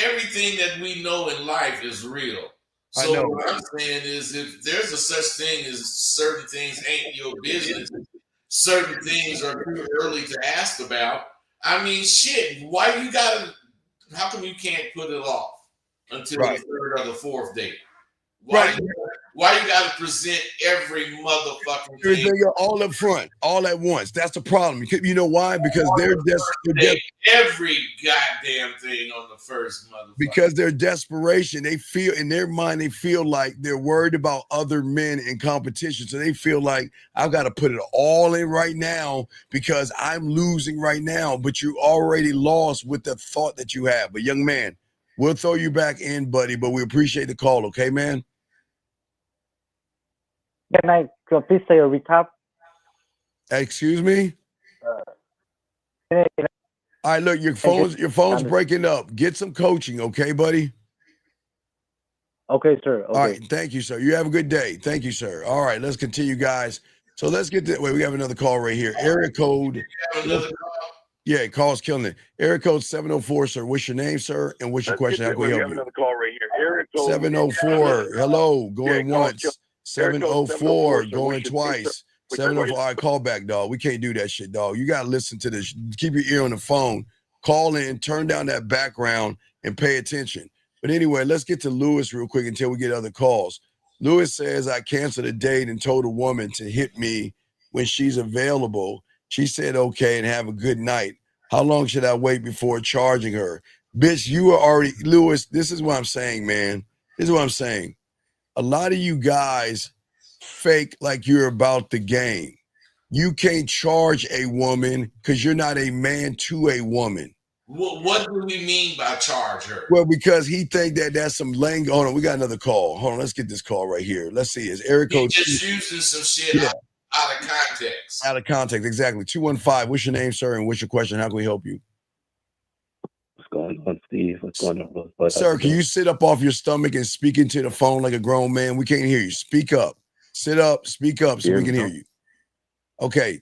Everything that we know in life is real. I So know. what I'm saying is if there's a such thing as certain things ain't your business, certain things are too early to ask about. I mean, shit, how come you can't put it off until the third or the fourth date? Why you gotta present every motherfucking thing? All up front, all at once. That's the problem. You know why? Because they're every goddamn thing on the first motherfucker. Because their desperation, they feel in their mind, they feel like they're worried about other men in competition. So they feel like I've got to put it all in right now because I'm losing right now. But you already lost with the thought that you have. But young man, we'll throw you back in, buddy. But we appreciate the call, okay, man? Can I please say a recap? Excuse me? All right, look, your phone's breaking up. Get some coaching, okay, buddy? Okay, sir. Okay. All right, thank you, sir. You have a good day. Thank you, sir. All right, let's continue, guys. So let's get to, we have another call right here. Area code. Yeah, call's killing it. Area code 704, sir. What's your name, sir? And what's your question? How can we help you? Another call right here. Area code 704. Hello, going once. 704, going twice. 704. All right, call back, dog. We can't do that shit, dog. You got to listen to this. Keep your ear on the phone. Call in, turn down that background, and pay attention. But anyway, let's get to Lewis real quick until we get other calls. Lewis says, I canceled a date and told a woman to hit me when she's available. She said, okay, and have a good night. How long should I wait before charging her? Bitch, you are already, Lewis, this is what I'm saying, man. This is what I'm saying. A lot of you guys fake like you're about the game. You can't charge a woman because you're not a man to a woman. What do we mean by charge her? Well, because he think that that's some language. Hold on, we got another call. Hold on, let's get this call right here. Let's see. Is Eric code just using some shit out of context? Out of context, exactly. 215. What's your name, sir, and what's your question? How can we help you? What's going on, Steve? What's going on, sir? Can you sit up off your stomach and speak into the phone like a grown man? We can't hear you. Speak up. Sit up. Speak up so we can hear you. Okay.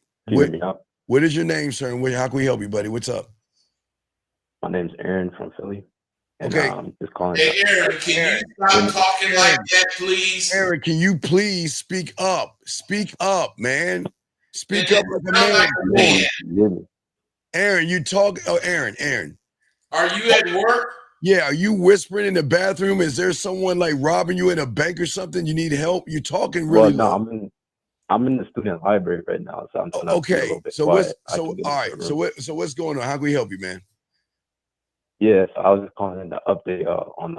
What is your name, sir? And how can we help you, buddy? What's up? My name's Aaron from Philly. And, okay. Just calling. Hey, Aaron, can you stop talking like that, please? Aaron, can you please speak up? Speak up, man. Speak up like a man. Aaron, you talk. Oh, Aaron. Are you at work? Yeah. Are you whispering in the bathroom? Is there someone like robbing you in a bank or something? You need help? You're talking really low. No, I'm in the student library right now, so I'm trying okay. To be so quiet. All right. So what's going on? How can we help you, man? Yes, I was just calling in the update on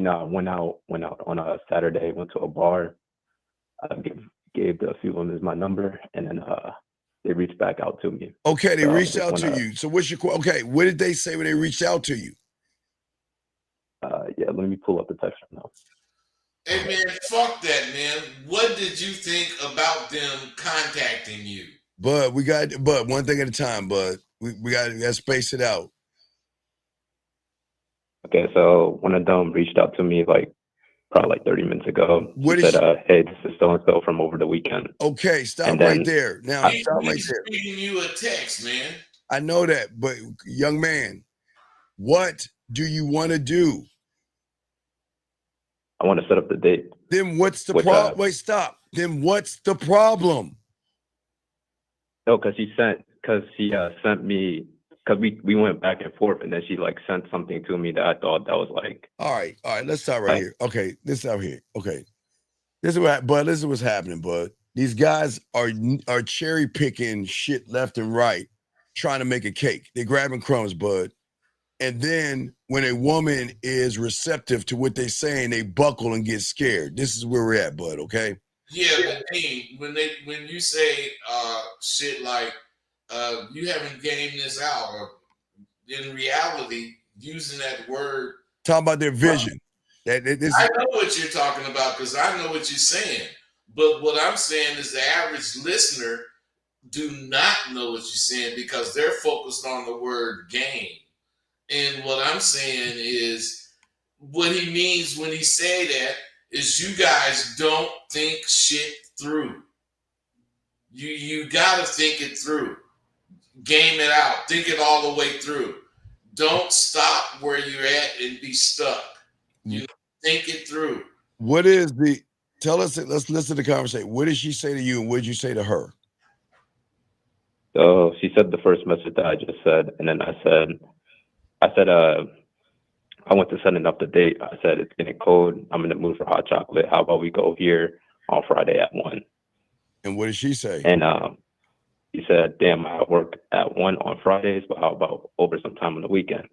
I went out on a Saturday, went to a bar, gave a few women my number, and then they reached back out to me. Okay, they reached out to you. So what's your what did they say when they reached out to you? Yeah, let me pull up the text right now. Hey man, fuck that, man. What did you think about them contacting you? But one thing at a time, bud. We got to space it out. Okay, so one of them reached out to me probably 30 minutes ago. Said, hey, this is so-and-so from over the weekend. Okay, stop right there. Now, stop right there. Reading you a text, man. I know that, but young man, what do you want to do? I want to set up the date. Then what's the problem? Wait, stop. Then what's the problem? No, because she sent me, because we went back and forth, and then she sent something to me that I thought that was all right, let's start right here. Okay, this out here. Okay, this is what's happening, bud. These guys are cherry picking shit left and right, trying to make a cake. They're grabbing crumbs, bud. And then when a woman is receptive to what they're saying, they buckle and get scared. This is where we're at, bud. Okay. Yeah, but when you say shit like you haven't gamed this out, or in reality, using that word, talking about their vision. I know what you're talking about because I know what you're saying. But what I'm saying is the average listener do not know what you're saying because they're focused on the word game. And what I'm saying is what he means when he say that is you guys don't think shit through. You gotta think it through. Game it out. Think it all the way through. Don't stop where you're at and be stuck. You think it through. What is the tell us? Let's listen to the conversation. What did she say to you, and what did you say to her? So she said the first message that I just said, and then I said, I went to setting up the date. I said, it's getting cold. I'm in the mood for hot chocolate. How about we go here on Friday at 1? And what did she say? And he said, damn, I work at 1 on Fridays, but how about over some time on the weekend?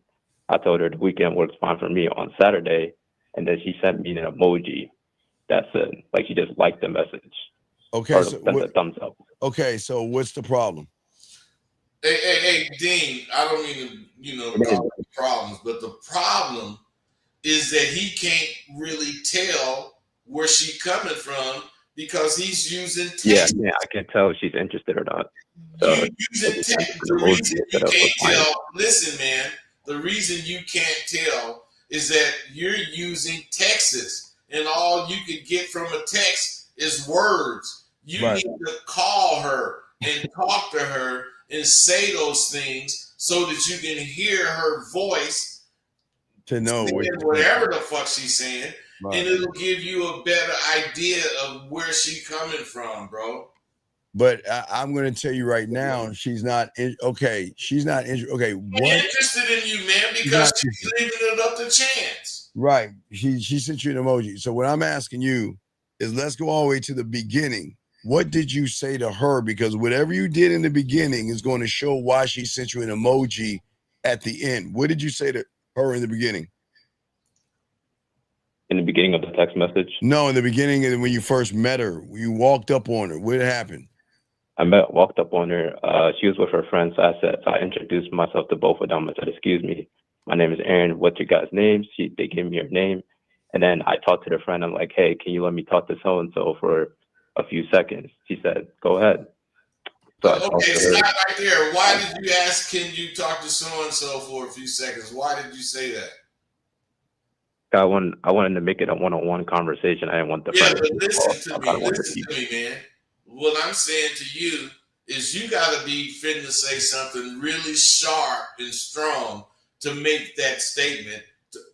I told her the weekend works fine for me on Saturday. And then she sent me an emoji that said, like, she just liked the message. Okay, so sent a thumbs up. Okay, so what's the problem? Hey, Dean, I don't mean to, cause problems, but the problem is that he can't really tell where she's coming from because he's using text. Yeah, I can't tell if she's interested or not. So you using text. The reason you can't tell, listen, man, the reason you can't tell is that you're using texts, and all you can get from a text is words. You need to call her and talk to her and say those things so that you can hear her voice to know whatever the fuck she's saying, and it'll give you a better idea of where she's coming from, bro. But I'm going to tell you right now, she's not okay. She's not interested. Okay, interested in you, man, because she's leaving it up to chance. Right. She sent you an emoji. So what I'm asking you is, let's go all the way to the beginning. What did you say to her? Because whatever you did in the beginning is going to show why she sent you an emoji at the end. What did you say to her in the beginning? In the beginning of the text message? No, in the beginning, and when you first met her, you walked up on her. What happened? Walked up on her. She was with her friends. So I introduced myself to both of them. I said, excuse me, my name is Aaron. What's your guys' names? They gave me her name. And then I talked to the friend. I'm like, hey, can you let me talk to so-and-so for a few seconds? She said, go ahead. So okay, stop right there. Why did you ask, can you talk to so-and-so for a few seconds? Why did you say that? I wanted to make it a one-on-one conversation. I didn't want the friend but listen to me, man. What I'm saying to you is you got to be fit to say something really sharp and strong to make that statement.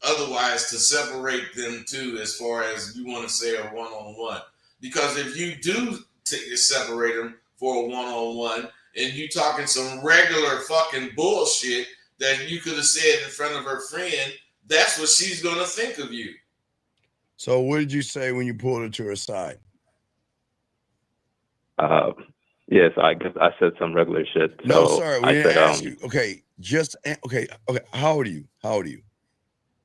Otherwise, to separate them two, as far as you want to say a one-on-one. Because if you do separate them for a one-on-one and you talking some regular fucking bullshit that you could have said in front of her friend, that's what she's going to think of you. So what did you say when you pulled her to her side? Yes, I guess I said some regular shit. No, so sorry, we didn't ask you. Okay, okay. How old are you?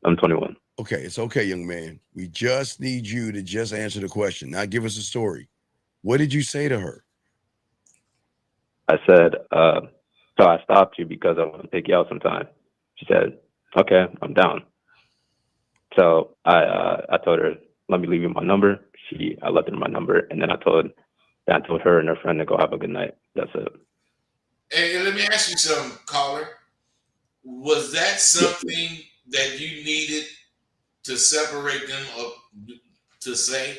I'm 21. Okay, it's okay, young man. We just need you to just answer the question. Now give us a story. What did you say to her? I said, so I stopped you because I want to take you out sometime. She said, okay, I'm down. So I told her, let me leave you my number. I left her my number, and then I told her and her friend to go have a good night. That's it. Hey, let me ask you something, caller. Was that something that you needed to separate them up to say?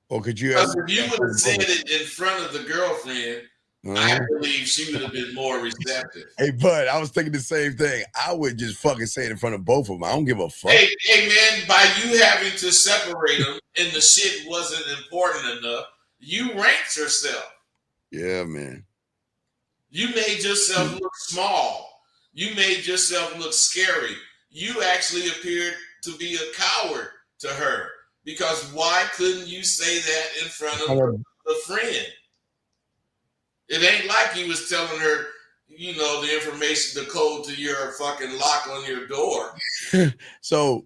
Or could you? Because if you would have said it in front of the girlfriend, I believe she would have been more receptive. Hey, bud, I was thinking the same thing. I would just fucking say it in front of both of them. I don't give a fuck. Hey, man, by you having to separate them and the shit wasn't important enough, you ranked yourself. Yeah, man. You made yourself look small. You made yourself look scary. You actually appeared to be a coward to her, because why couldn't you say that in front of the friend? It ain't like you was telling her, the information, the code to your fucking lock on your door. So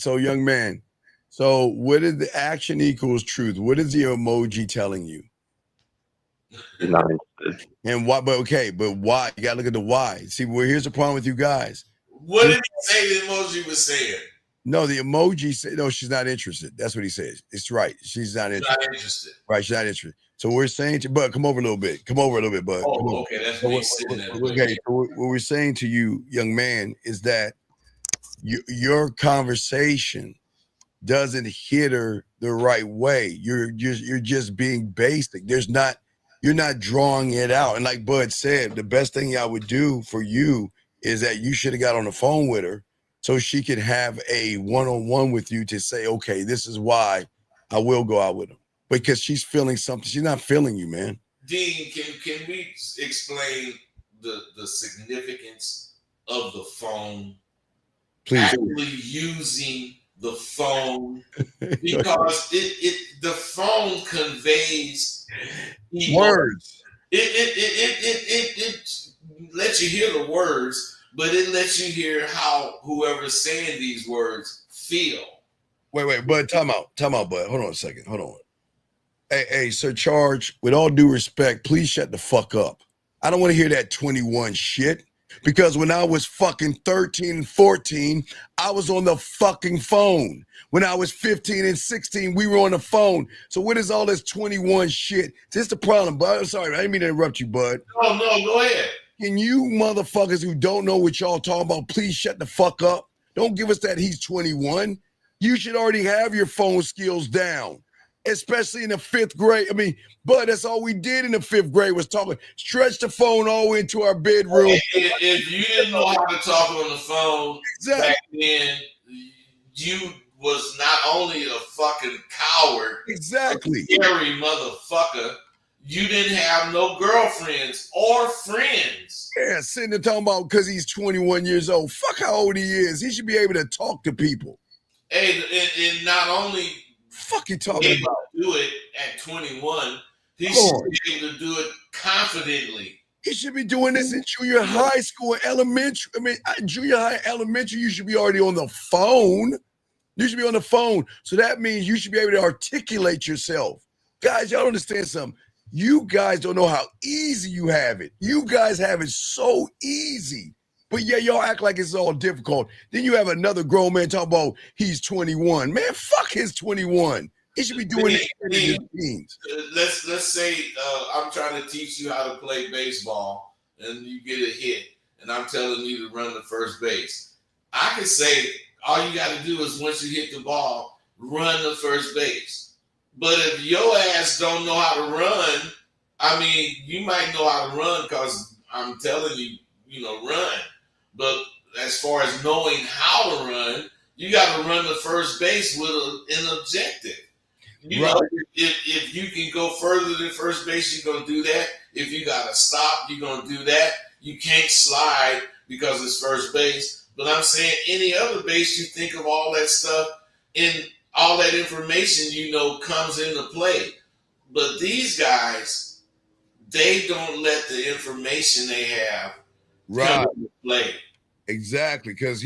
young man, so what is the action equals truth? What is the emoji telling you? And why? But why? You gotta look at the why. See, here's the problem with you guys. What did he say the emoji was saying? No, the emoji said, no, she's not interested. That's what he says. It's right. She's not interested. Right, she's not interested. So we're saying to Bud, come over a little bit. Bud. Okay, that's what he's saying. Okay, so what we're saying to you, young man, is that your conversation doesn't hit her the right way. You're just being basic. You're not drawing it out. And like Bud said, the best thing I would do for you is that you should have got on the phone with her so she could have a one-on-one with you to say, okay, this is why I will go out with him. Because she's feeling something. She's not feeling you, man. Dean, can we explain the significance of the phone? Please. Actually using the phone, because the phone conveys words. It lets you hear the words, but it lets you hear how whoever's saying these words feel. Wait, Bud, time out, Bud. Hold on a second. Hold on. Hey, Sir Charge, with all due respect, please shut the fuck up. I don't want to hear that 21 shit. Because when I was fucking 13 and 14, I was on the fucking phone. When I was 15 and 16, we were on the phone. So what is all this 21 shit? This is the problem, Bud. I'm sorry, I didn't mean to interrupt you, Bud. No, go ahead. Can you motherfuckers who don't know what y'all talking about, please shut the fuck up? Don't give us that he's 21. You should already have your phone skills down. Especially in the 5th grade. I mean, but that's all we did in the 5th grade was talking. Stretch the phone all the way into our bedroom. If you didn't know how to talk on the phone back then, you was not only a fucking coward, a scary motherfucker. You didn't have no girlfriends or friends. Yeah, sitting there talking about because he's 21 years old. Fuck how old he is. He should be able to talk to people. Hey, and not only fuck you talking about? Do it at 21. He should be able to do it confidently. He should be doing this in junior high school, elementary. I mean, junior high, elementary. You should be already on the phone. You should be on the phone. So that means you should be able to articulate yourself. Guys, y'all understand something. You guys don't know how easy you have it. You guys have it so easy. But yeah, y'all act like it's all difficult. Then you have another grown man talking about he's 21. Man, fuck his 21. He should be doing it. Let's say I'm trying to teach you how to play baseball and you get a hit and I'm telling you to run to first base. I could say all you got to do is once you hit the ball, run to first base. But if your ass don't know how to run, I mean, you might know how to run because I'm telling you, run. But as far as knowing how to run, you got to run to first base with an objective. You know, if you can go further than first base, you're going to do that. If you got to stop, you're going to do that. You can't slide because it's first base. But I'm saying any other base, you think of all that stuff and all that information, comes into play. But these guys, they don't let the information they have come into play. Exactly, because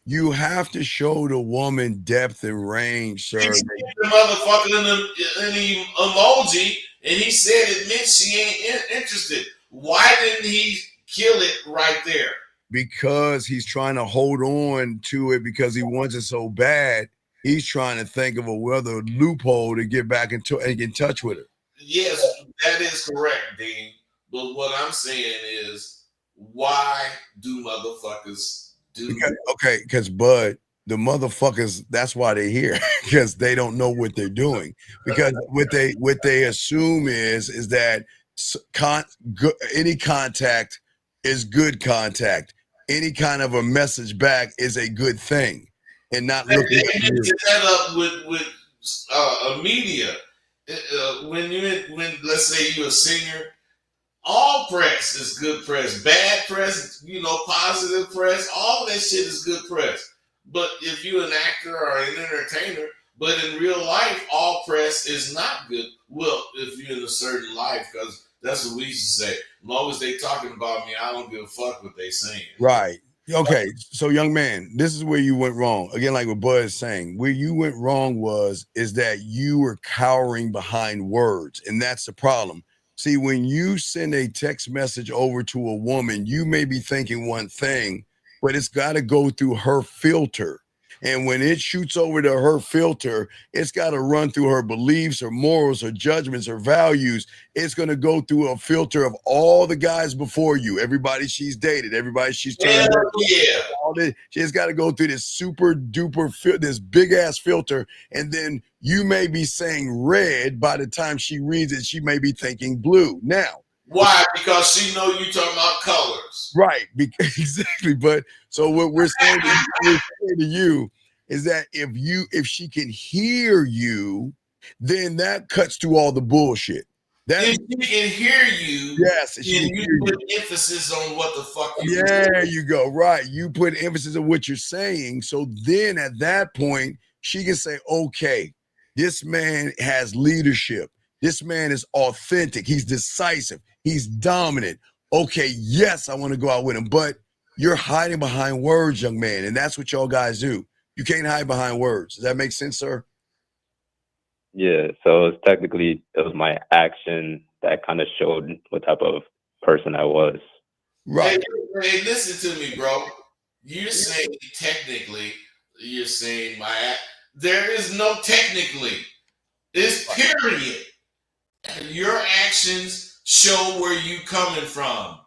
you have to show the woman depth and range, sir. He the motherfucker in the emoji, and he said it meant she ain't interested. Why didn't he kill it right there? Because he's trying to hold on to it because he wants it so bad. He's trying to think of another loophole to get back into and get in touch with her. Yes, that is correct, Dean. But what I'm saying is, why do motherfuckers do that? Okay, because Bud, the motherfuckers, that's why they're here, because they don't know what they're doing. Because what they assume is that any contact is good contact. Any kind of a message back is a good thing, and not looking at you. Get that up with a media. When let's say you're a singer. All press is good press. Bad press, positive press, all that shit is good press. But if you're an actor or an entertainer, but in real life, all press is not good. Well, if you're in a certain life, because that's what we used to say. As long as they talking about me, I don't give a fuck what they saying. Right. Okay. So, young man, this is where you went wrong. Again, like what Bud is saying, where you went wrong is that you were cowering behind words. And that's the problem. See, when you send a text message over to a woman, you may be thinking one thing, but it's got to go through her filter. And when it shoots over to her filter, it's got to run through her beliefs, her morals, her judgments, her values. It's going to go through a filter of all the guys before you, everybody she's dated, everybody she's turned. All this. She's got to go through this super duper, this big ass filter. And then you may be saying red by the time she reads it, she may be thinking blue. Now, why? Because she know you talking about colors. Right. Exactly. But so what we're saying to you is that if she can hear you, then that cuts through all the bullshit. If she can hear you, yes, then you put emphasis on what the fuck you There you go. Right. You put emphasis on what you're saying. So then at that point, she can say, okay, this man has leadership. This man is authentic. He's decisive. He's dominant. Okay, yes, I want to go out with him, but you're hiding behind words, young man, and that's what y'all guys do. You can't hide behind words. Does that make sense, sir? Yeah, so it was my action that kind of showed what type of person I was. Right. Hey, listen to me, bro. You're saying technically, you're saying there is no technically. It's period. Your actions show where you coming from.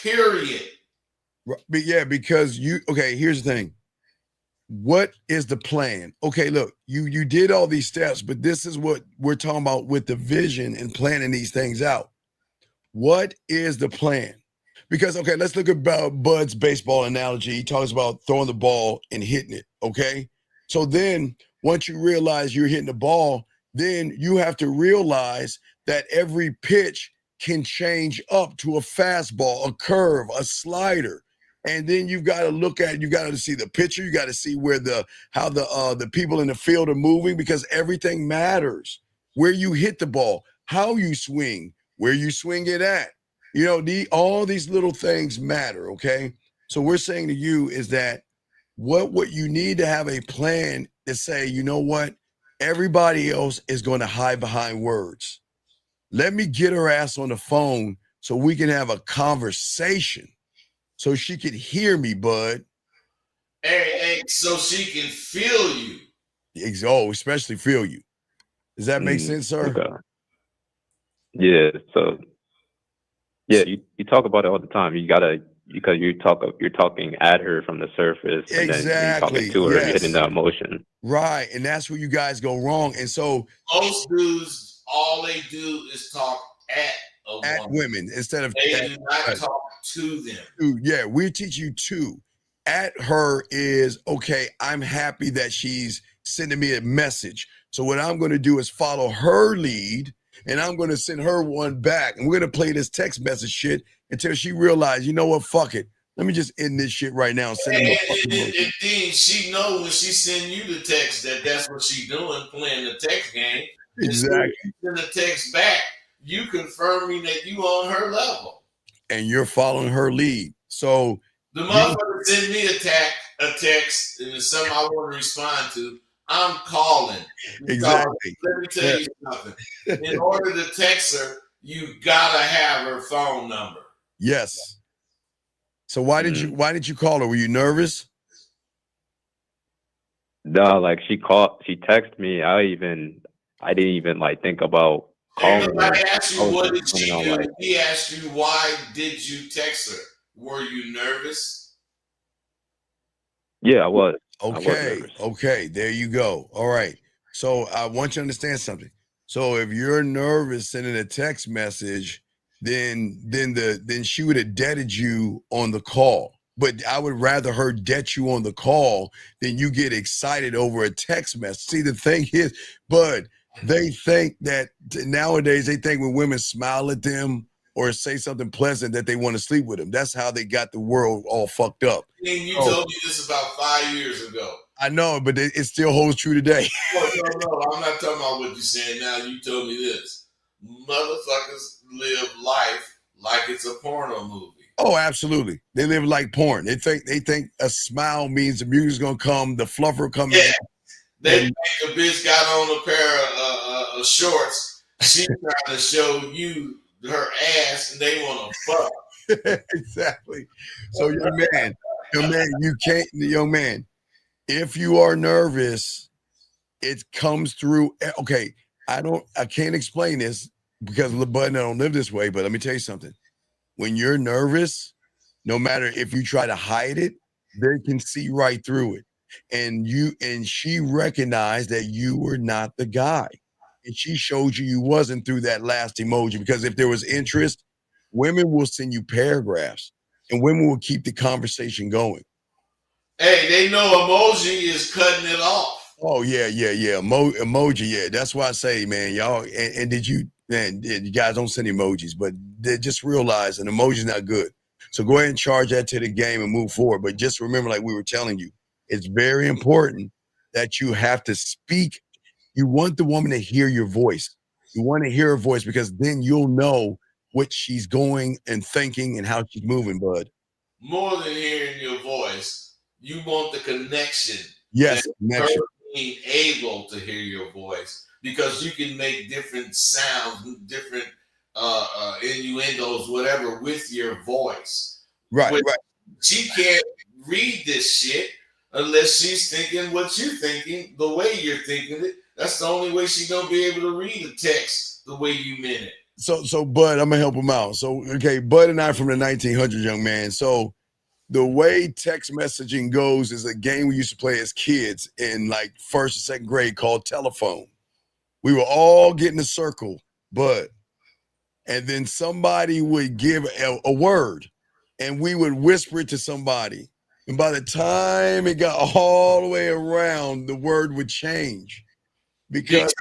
Period. But yeah, because here's the thing. What is the plan? Okay, look, you did all these steps, but this is what we're talking about with the vision and planning these things out. What is the plan? Because, okay, let's look at Bud's baseball analogy. He talks about throwing the ball and hitting it, okay? So then once you realize you're hitting the ball, then you have to realize that every pitch can change up to a fastball, a curve, a slider. And then you've got to you got to see the pitcher. You got to see how the people in the field are moving, because everything matters. Where you hit the ball, how you swing, where you swing it at. You know, all these little things matter, okay? So we're saying to you is that what you need to have a plan to say, you know what? Everybody else is going to hide behind words. Let me get her ass on the phone so we can have a conversation so she can hear me, Bud. Hey, so she can feel you. Oh, especially feel you. Does that make sense, sir? Okay. Yeah. So, yeah, you talk about it all the time. You gotta, because you're talking at her from the surface, and then you're talking to her, hitting the emotion. Right, and that's where you guys go wrong. And so most dudes, all they do is talk at women instead of they do not talk to them. Yeah, we teach you to. At her is, okay, I'm happy that she's sending me a message. So what I'm going to do is follow her lead, and I'm going to send her one back. And we're going to play this text message shit until she realizes, you know what, fuck it. Let me just end this shit right now. And then she know when she send you the text that's what she doing, playing the text game. Exactly. Send the text back, you confirming that you on her level. And you're following her lead. So the motherfucker send me a text, and it's something I want to respond to. I'm calling. Exactly. Let me tell you something. In order to text her, you gotta have her phone number. Yes. So why did you call her? Were you nervous? No, like she texted me. I didn't even like think about calling her. I asked you what did she do. He asked you why did you text her? Were you nervous? Yeah, I was. Okay, there you go. All right. So I want you to understand something. So if you're nervous sending a text message, then she would have deaded you on the call. But I would rather her debt you on the call than you get excited over a text message. See, the thing is, Bud, they think that nowadays they think when women smile at them or say something pleasant that they want to sleep with them. That's how they got the world all fucked up. And you told me this about 5 years ago. I know, but it still holds true today. No, I'm not talking about what you're saying now. You told me this. Motherfuckers live life like it's a porno movie. Oh, absolutely. They live like porn. They think a smile means the music's gonna come, the fluffer come in. They think a bitch got on a pair of shorts. She's trying to show you her ass, and they want to fuck. Exactly. So young man, you can't, young man, If you are nervous, it comes through. Okay, I can't explain this because Bud and I don't live this way, but let me tell you something. When you're nervous, no matter if you try to hide it, they can see right through it. And she recognized that you were not the guy. And she showed you wasn't through that last emoji, because if there was interest, women will send you paragraphs and women will keep the conversation going. Hey, they know emoji is cutting it off. Oh, yeah. Emoji, yeah. That's why I say, man, y'all, and did you, man, you guys don't send emojis, but they just realize an emoji's not good. So go ahead and charge that to the game and move forward. But just remember, like we were telling you, it's very important that you have to speak. You want the woman to hear your voice. You want to hear her voice, because then you'll know what she's going and thinking and how she's moving, bud. More than hearing your voice, you want the connection. Yes, connection. Being able to hear your voice, because you can make different sounds, different innuendos, whatever, with your voice. Right. She can't read this shit unless she's thinking what you're thinking, the way you're thinking it. That's the only way she's gonna be able to read a text the way you meant it. So Bud, I'm gonna help him out. So okay, Bud and I from the 1900s, young man. So the way text messaging goes is a game we used to play as kids in like first or second grade called telephone. We were all get in a circle, Bud, and then somebody would give a word, and we would whisper it to somebody. And by the time it got all the way around, the word would change. Because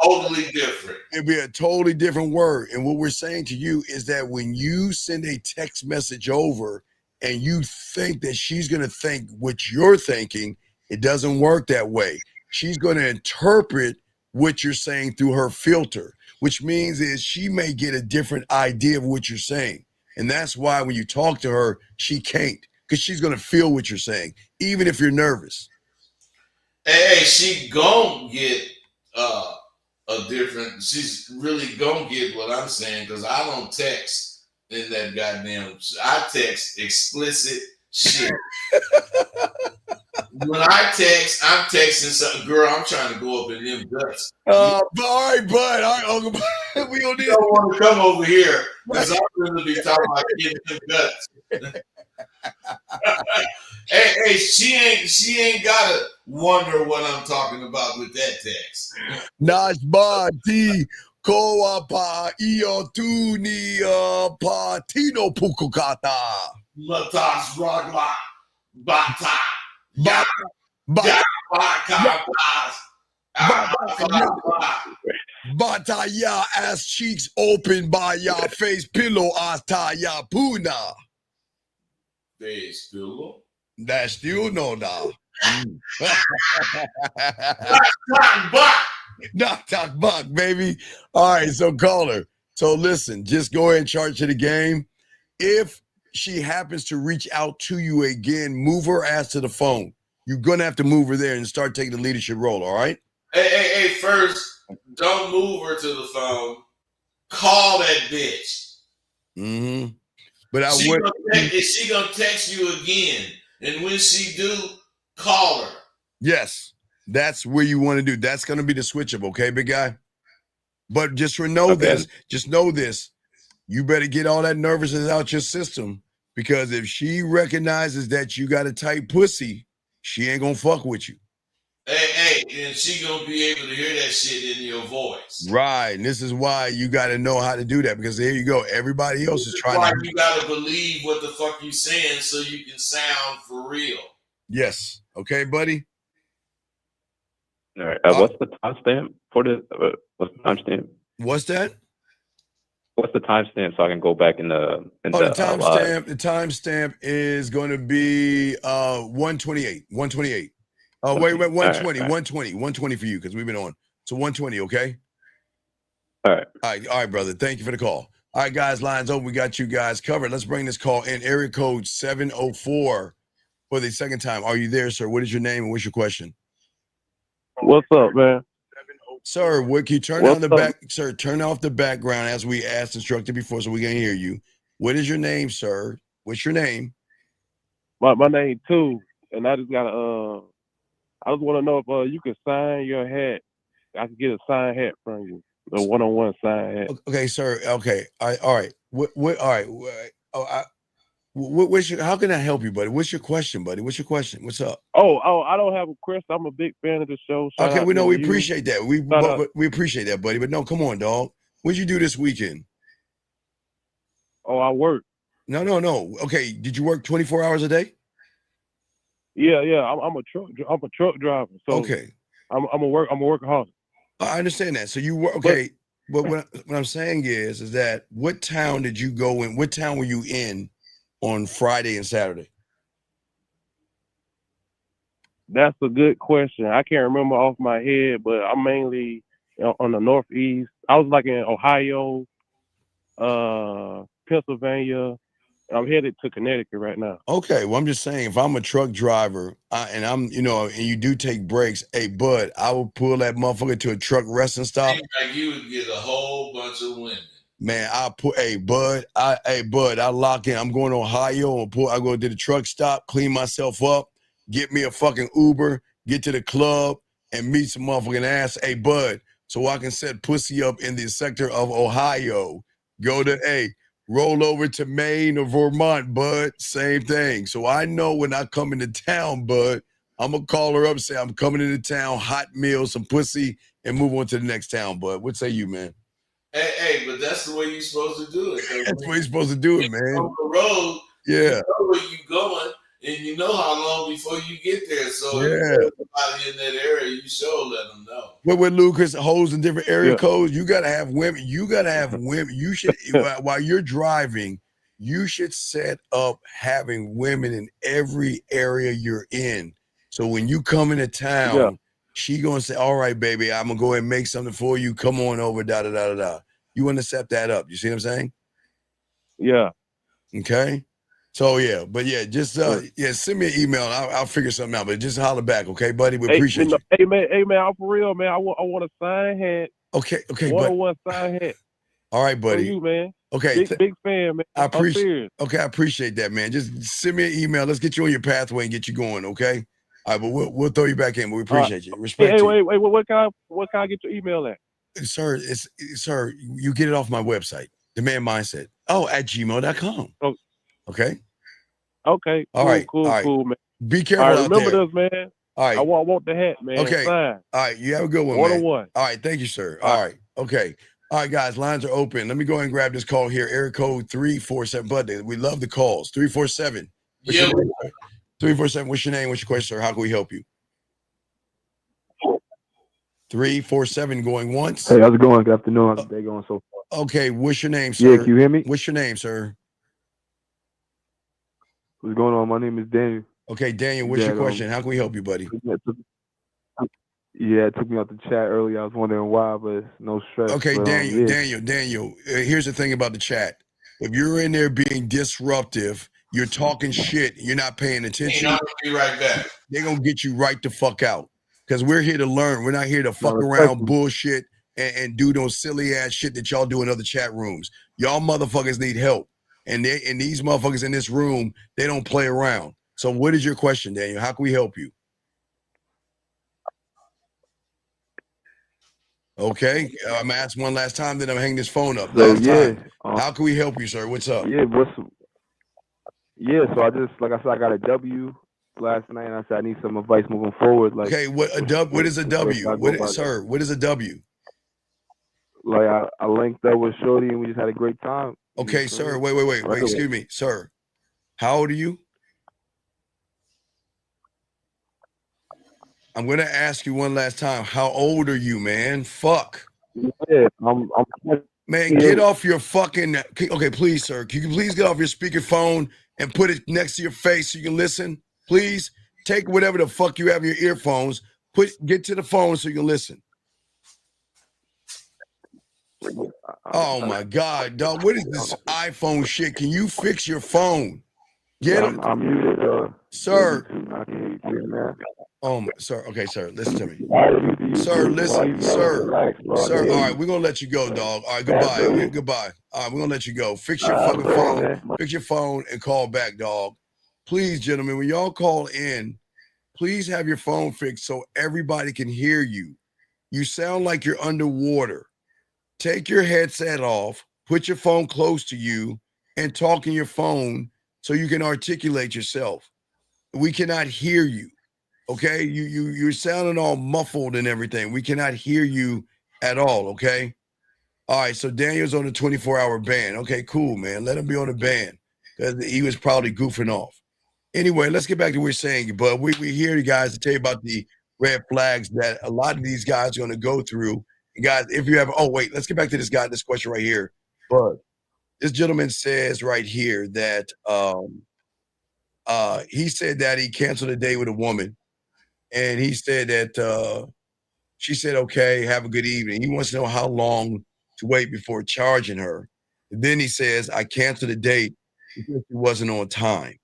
totally different. It'd be a totally different word. And what we're saying to you is that when you send a text message over and you think that she's going to think what you're thinking, it doesn't work that way. She's going to interpret what you're saying through her filter, which means is she may get a different idea of what you're saying. And that's why when you talk to her, she can't, because she's going to feel what you're saying, even if you're nervous. Hey, she gon' get a different, she's really gonna get what I'm saying, because I don't text in that goddamn, I text explicit shit. When I text, I'm texting something, girl, I'm trying to go up in them guts. All right, bud. All right, Uncle Bud. We don't want to come over here, because I'm going to be talking about getting them guts. Hey, she ain't gotta wonder what I'm talking about with that text. Nasbati koa pa iyo tu ni patino pukukata. Matas ragla bata bata ya ass cheeks open by ya face pillow asta ya puna. Face pillow. That's still no now. Not talk buck, baby. All right, so caller. So listen, just go ahead and charge to the game. If she happens to reach out to you again, move her ass to the phone. You're gonna have to move her there and start taking the leadership role. All right. Hey, first, don't move her to the phone. Call that bitch. Mm-hmm. But is she gonna text you again? And when she do, call her. Yes, that's where you want to do. That's going to be the switch up, okay, big guy? But just know this. Just know this. You better get all that nervousness out your system, because if she recognizes that you got a tight pussy, she ain't going to fuck with you. Hey, and she going to be able to hear that shit in your voice. Right, and this is why you got to know how to do that, because there you go. Everybody else is trying to. You got to believe what the fuck you saying so you can sound for real. Yes. Okay, buddy. All right. What's the timestamp for the? What's the timestamp? What's that? What's the timestamp so I can go back in the? The timestamp. The timestamp is going to be 128. 128. Oh, wait, 120, right. 120 for you, because we've been on. So 120, okay? All right, brother. Thank you for the call. All right, guys, lines open. We got you guys covered. Let's bring this call in. Area code 704 for the second time. Are you there, sir? What is your name and what's your question? What's up, man? Sir, can you turn on the back? Sir, turn off the background as we asked instructed before so we can hear you. What is your name, sir? What's your name? My name too, and I just got I just want to know if you can sign your hat. I can get a signed hat from you, a one-on-one signed hat. Okay, sir. Okay, all right. What? All right. What's your? How can I help you, buddy? What's your question, buddy? What's your question? What's up? Oh, I don't have a question. I'm a big fan of the show. Shout Okay, out we know to we you. appreciate that. We appreciate that, buddy. But no, come on, dog. What'd you do this weekend? Oh, I work. No. Okay, did you work 24 hours a day? Yeah. I'm a truck driver. So Okay, I'm a workaholic. I understand that. So you were okay. But what I'm saying is that what town did you go in? What town were you in on Friday and Saturday? That's a good question. I can't remember off my head, but I'm mainly on the Northeast. I was like in Ohio, Pennsylvania. I'm headed to Connecticut right now. Okay, well, I'm just saying, if I'm a truck driver and I'm, and you do take breaks, hey, bud, I will pull that motherfucker to a truck resting stop. Like you would get a whole bunch of women. Man, I lock in. I'm going to Ohio and I go to the truck stop, clean myself up, get me a fucking Uber, get to the club and meet some motherfucking ass. Hey, bud, so I can set pussy up in the sector of Ohio. Go to roll over to Maine or Vermont, bud. Same thing. So I know when I come into town, bud, I'm going to call her up and say, I'm coming into town, hot meal, some pussy, and move on to the next town, bud. What say you, man? Hey, but that's the way you're supposed to do it. That's the way you're supposed to do it, man. On the road, yeah. You know where you're going, and you know how long before you get there. So if somebody in that area, you sure let them know. But with Lucas, holes in different area codes, you got to have women. You got to have women. You should, while you're driving, you should set up having women in every area you're in. So when you come into town, she going to say, all right, baby, I'm going to go ahead and make something for you. Come on over, da-da-da-da-da. You want to set that up. You see what I'm saying? Yeah. Okay. So just send me an email. I'll figure something out. But just holler back, okay, buddy? We appreciate you. Hey man, I'm for real, man. I want a sign hat. Okay, one sign hat. All right, buddy. For you, man. Okay, big fan, man. I appreciate that, man. Just send me an email. Let's get you on your pathway and get you going, okay? All right, but we'll throw you back in. But we appreciate you. Respect. Wait. What can I get your email at? Sir, you get it off my website, The Man Mindset. at gmail.com. Oh. Okay. Okay. All right. Cool, man. Be careful. All right, remember this, man. All right. I want the hat, man. Okay. Sign. All right. You have a good one, man. All right. Thank you, ssir. All right. Okay. All right, guys. Lines are open. Let me go ahead and grab this call here. Area code 347. But we love the calls. 347. 347. What's your name? What's your question, sir? How can we help you? 347 going once. Hey, how's it going? Good afternoon. How's the day going so far? Okay. What's your name, sir? Yeah, can you hear me? What's your name, sir? What's going on? My name is Daniel. Okay, Daniel, what's your question? How can we help you, buddy? Yeah, it took me out the chat earlier. I was wondering why, but no stress. Okay, but, Daniel, here's the thing about the chat. If you're in there being disruptive, you're talking shit, you're not paying attention, I'll be right back. They're going to get you right the fuck out. Because we're here to learn. We're not here to fuck around bullshit and do those silly ass shit that y'all do in other chat rooms. Y'all motherfuckers need help. And these motherfuckers in this room, they don't play around. So what is your question, Daniel? How can we help you? Okay. I'm going to ask one last time, then I'm hang this phone up. How can we help you, sir? What's up? So I just, like I said, I got a W last night, and I said I need some advice moving forward. Like, okay, what is a W? What is a W? Like I linked up with Shorty, and we just had a great time. Okay, sir. Wait. Excuse me, sir. How old are you? I'm gonna ask you one last time. How old are you, man? Fuck. Yeah, I'm man, get off your fucking. Okay, please, sir. Can you please get off your speakerphone and put it next to your face so you can listen? Please take whatever the fuck you have in your earphones. Get to the phone so you can listen. Oh my God, dog! What is this iPhone shit? Can you fix your phone? Get it, I'm muted, sir. Oh my, sir. Okay, sir. Listen to me, sir. Listen, sir. Sir. All right, we're gonna let you go, dog. All right, goodbye. Goodbye. All right, we're gonna let you go. Fix your fucking phone. Fix your phone and call back, dog. Please, gentlemen, when y'all call in, please have your phone fixed so everybody can hear you. You sound like you're underwater. Take your headset off, put your phone close to you, and talk in your phone so you can articulate yourself. We cannot hear you. Okay, you're sounding all muffled and everything. We cannot hear you at all. Okay. All right, so Daniel's on a 24-hour ban. Okay, cool, man. Let him be on the ban because he was probably goofing off. Anyway, let's get back to what we're saying, but we're here, guys, to tell you about the red flags that a lot of these guys are going to go through. And guys, if you have, oh, wait, let's get back to this guy, this question right here. But this gentleman says right here that he said that he canceled a date with a woman. And he said that she said, okay, have a good evening. He wants to know how long to wait before charging her. And then he says, I canceled a date because she wasn't on time.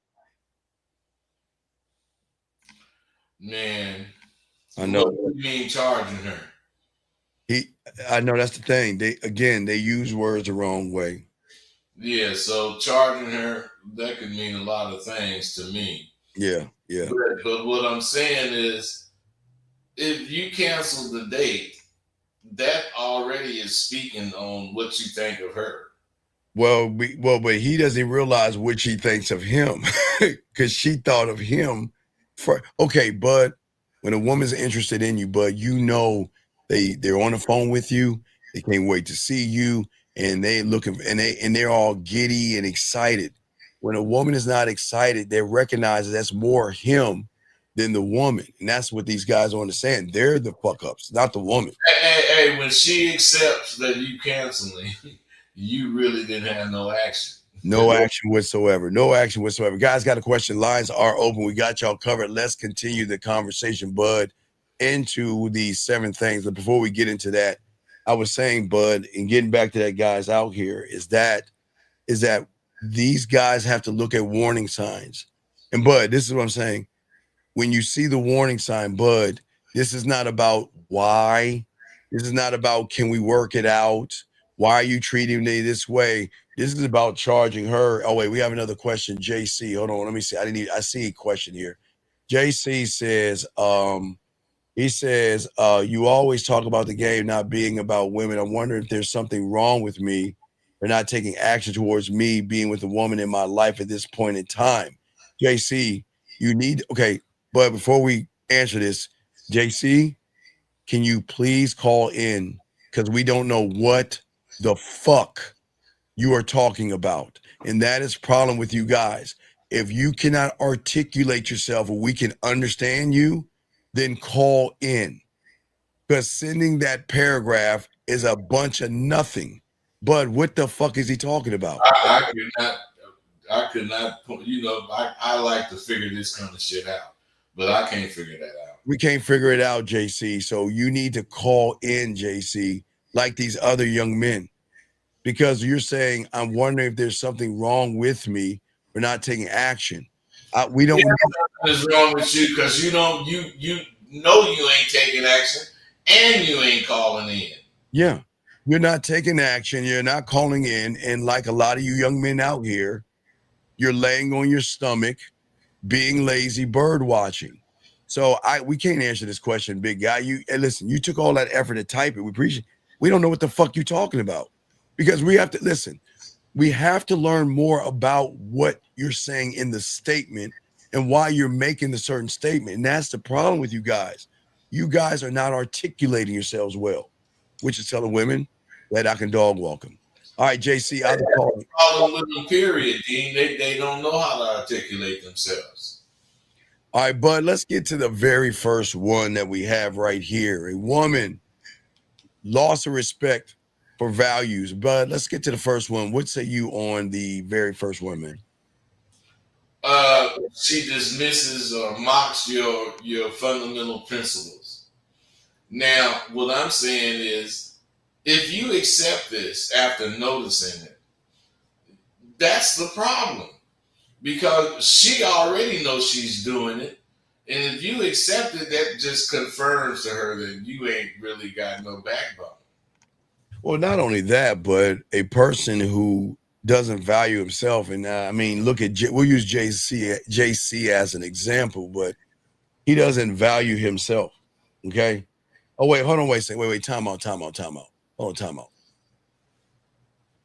Man, I know. What do you mean charging her? I know that's the thing. They use words the wrong way. Yeah, so charging her, that could mean a lot of things to me. Yeah. But what I'm saying is, if you cancel the date, that already is speaking on what you think of her. Well, but he doesn't realize what she thinks of him because she thought of him. Okay, Bud, when a woman's interested in you, Bud, you know they're on the phone with you. They can't wait to see you, and they're all giddy and excited. When a woman is not excited, they recognize that's more him than the woman, and that's what these guys don't understand. They're the fuck ups, not the woman. Hey, when she accepts that you canceling, you really didn't have no action. No action whatsoever. No action whatsoever. Guys, got a question. Lines are open. We got y'all covered. Let's continue the conversation, Bud, into the 7 things. But before we get into that, I was saying, Bud, and getting back to that guys out here, is that these guys have to look at warning signs. And Bud, this is what I'm saying. When you see the warning sign, Bud, this is not about why. This is not about can we work it out? Why are you treating me this way? This is about charging her. Oh, wait, we have another question. JC, hold on. Let me see. I see a question here. JC says, you always talk about the game not being about women. I'm wondering if there's something wrong with me for not taking action towards me being with a woman in my life at this point in time. JC, but before we answer this, JC, can you please call in? Because we don't know what the fuck you are talking about. And that is problem with you guys. If you cannot articulate yourself or we can understand you, then call in. Because sending that paragraph is a bunch of nothing. But what the fuck is he talking about? I could not, I like to figure this kind of shit out, but I can't figure that out. We can't figure it out, JC. So you need to call in, JC, like these other young men. Because you're saying, I'm wondering if there's something wrong with me for not taking action. We don't know what's wrong with you because you know you ain't taking action and you ain't calling in. Yeah, you're not taking action. You're not calling in. And like a lot of you young men out here, you're laying on your stomach, being lazy, bird watching. So we can't answer this question, big guy. Listen, you took all that effort to type it. We appreciate. We don't know what the fuck you're talking about. Because we have to listen, we have to learn more about what you're saying in the statement and why you're making the certain statement. And that's the problem with you guys. You guys are not articulating yourselves well, which is telling women that I can dog walk them. All right, JC, I'll call you. Problem with them, period, Dean. They don't know how to articulate themselves. All right, Bud, let's get to the very first one that we have right here. A woman loss of respect for values. But let's get to the first one. What say you on the very first one, man? She dismisses or mocks your fundamental principles. Now, what I'm saying is, if you accept this after noticing it, that's the problem. Because she already knows she's doing it. And if you accept it, that just confirms to her that you ain't really got no backbone. Well, not only that, but a person who doesn't value himself, and look at we'll use JC as an example, but He doesn't value himself. Okay. Oh, wait, hold on, wait a second. Wait, time out. Hold on, time out.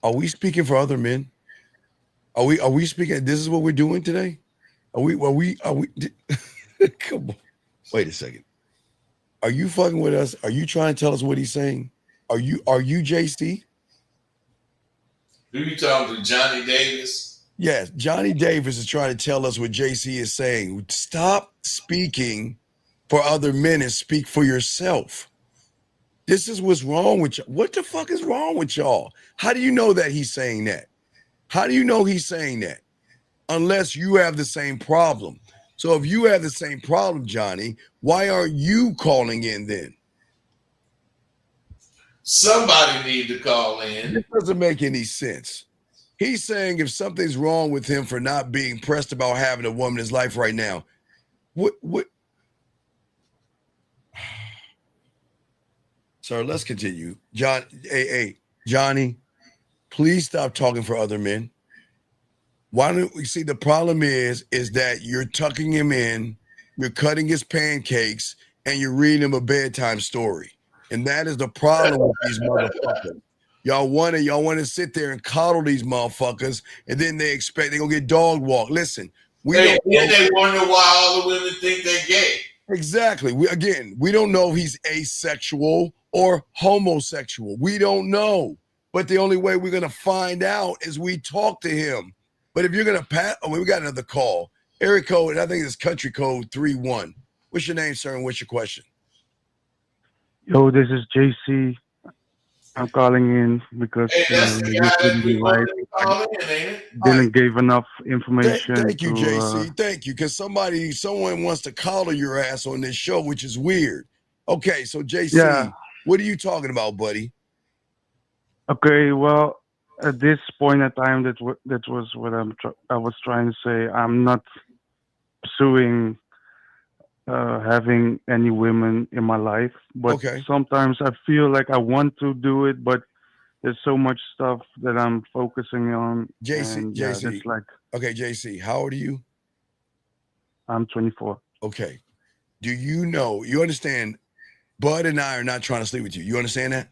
Are we speaking for other men? Are we speaking? This is what we're doing today? Are we come on. Wait a second. Are you fucking with us? Are you trying to tell us what he's saying? Are you JC? Who you talking to, Johnny Davis? Yes, Johnny Davis is trying to tell us what JC is saying. Stop speaking for other men and speak for yourself. This is what's wrong with you. What the fuck is wrong with y'all? How do you know that he's saying that? How do you know he's saying that? Unless you have the same problem. So if you have the same problem, Johnny, why aren't you calling in then? Somebody need to call in. It doesn't make any sense. He's saying if something's wrong with him for not being pressed about having a woman in his life right now, what? Sir, let's continue. Johnny, please stop talking for other men. Why don't we see the problem is that you're tucking him in, you're cutting his pancakes, and you're reading him a bedtime story. And that is the problem with these motherfuckers. Y'all want to sit there and coddle these motherfuckers, and then they expect they're gonna get dog walked. Listen, they wonder why all the women think they're gay. Exactly. We don't know if he's asexual or homosexual. We don't know. But the only way we're gonna find out is we talk to him. But if you're gonna we got another call. Area code, I think it's country code 31. What's your name, sir, and what's your question? Yo, this is JC. I'm calling in because Dylan gave enough information. Thank you, JC. Thank you, because someone wants to collar your ass on this show, which is weird. Okay, so JC, what are you talking about, buddy? Okay, well, at this point in time, that was what I was trying to say. I'm not pursuing having any women in my life, but sometimes I feel like I want to do it, but there's so much stuff that I'm focusing on. JC, how old are you? I'm 24. Okay. Do you understand, Bud and I are not trying to sleep with you. You understand that?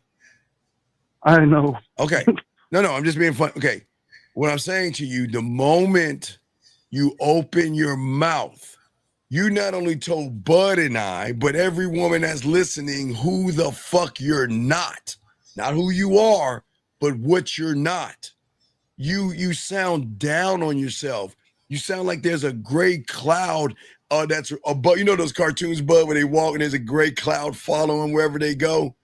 I know. Okay. No, I'm just being fun. Okay. What I'm saying to you, the moment you open your mouth, you not only told Bud and I, but every woman that's listening who the fuck you're not. Not who you are, but what you're not. You sound down on yourself. You sound like there's a gray cloud that's above. You know those cartoons, Bud, where they walk and there's a gray cloud following wherever they go?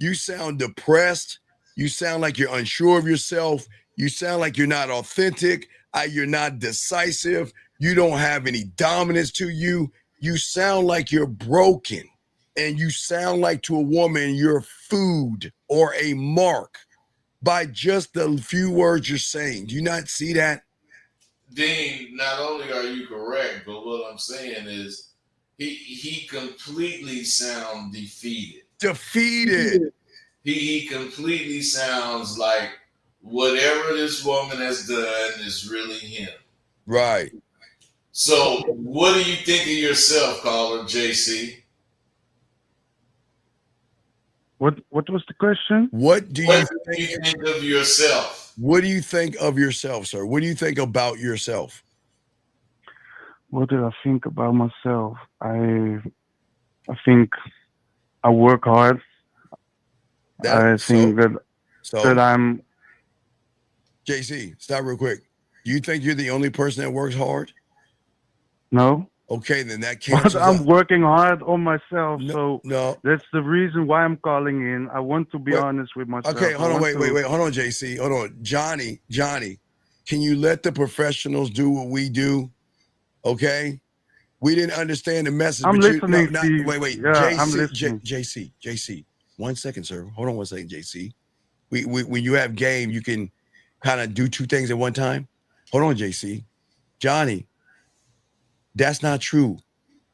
You sound depressed. You sound like you're unsure of yourself. You sound like you're not authentic. You're not decisive. You don't have any dominance to you. You sound like you're broken. And you sound like to a woman you're food or a mark by just the few words you're saying. Do you not see that? Dean, not only are you correct, but what I'm saying is he completely sounds defeated. He completely sounds like whatever this woman has done is really him. Right. So what do you think of yourself, caller JC? What was the question? What do you think of yourself? What do you think of yourself, sir? What do you think about yourself? What do I think about myself? I think I work hard. I think that I'm. JC, stop real quick. Do you think you're the only person that works hard? No. Okay, then that cancels I'm out. working hard on myself, no. That's the reason why I'm calling in. I want to be honest with myself. Okay, hold on, wait, hold on, JC, hold on, Johnny, can you let the professionals do what we do? Okay, we didn't understand the message. I'm listening. Wait, yeah, JC, 1 second, sir. Hold on 1 second, JC. When you have game, you can kind of do two things at one time. Hold on, JC, Johnny. That's not true.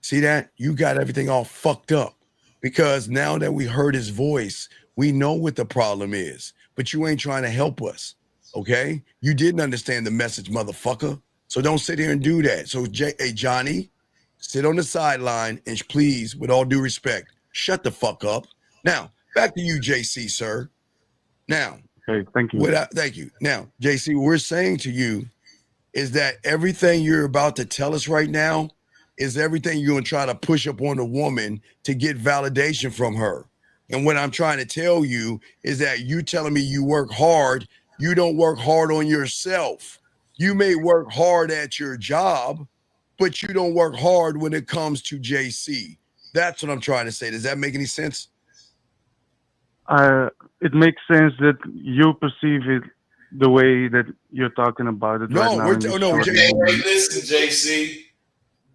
See that? You got everything all fucked up because now that we heard his voice, we know what the problem is, but you ain't trying to help us. Okay? You didn't understand the message, motherfucker. So don't sit here and do that. So, hey, Johnny, sit on the sideline, and please, with all due respect, shut the fuck up. Now, back to you, JC, sir. Now, okay, thank you. Thank you. Now, JC, what we're saying to you is that everything you're about to tell us right now is everything you're going to try to push up on a woman to get validation from her. And what I'm trying to tell you is that you telling me you work hard, you don't work hard on yourself. You may work hard at your job, but you don't work hard when it comes to JC. That's what I'm trying to say. Does that make any sense? It makes sense that you perceive it the way that you're talking about it right now. Listen, JC,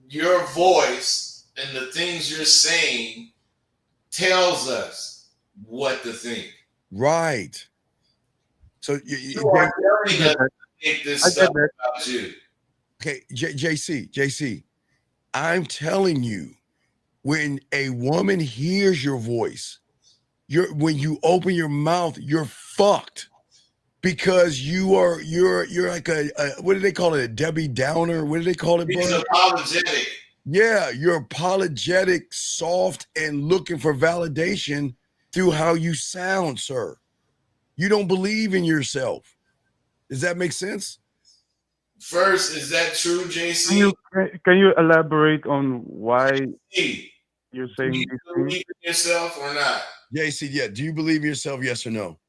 your voice and the things you're saying tells us what to think. Right. So you are telling us to think this stuff about you. Okay, JC, I'm telling you, when a woman hears your voice, when you open your mouth, you're fucked, because you're like a what do they call it? A Debbie Downer? What do they call it? He's apologetic. Yeah, you're apologetic, soft, and looking for validation through how you sound, sir. You don't believe in yourself. Does that make sense? First, is that true, JC? Can you elaborate on why you're saying do you believe in yourself or not? JC, yeah. Do you believe in yourself? Yes or no?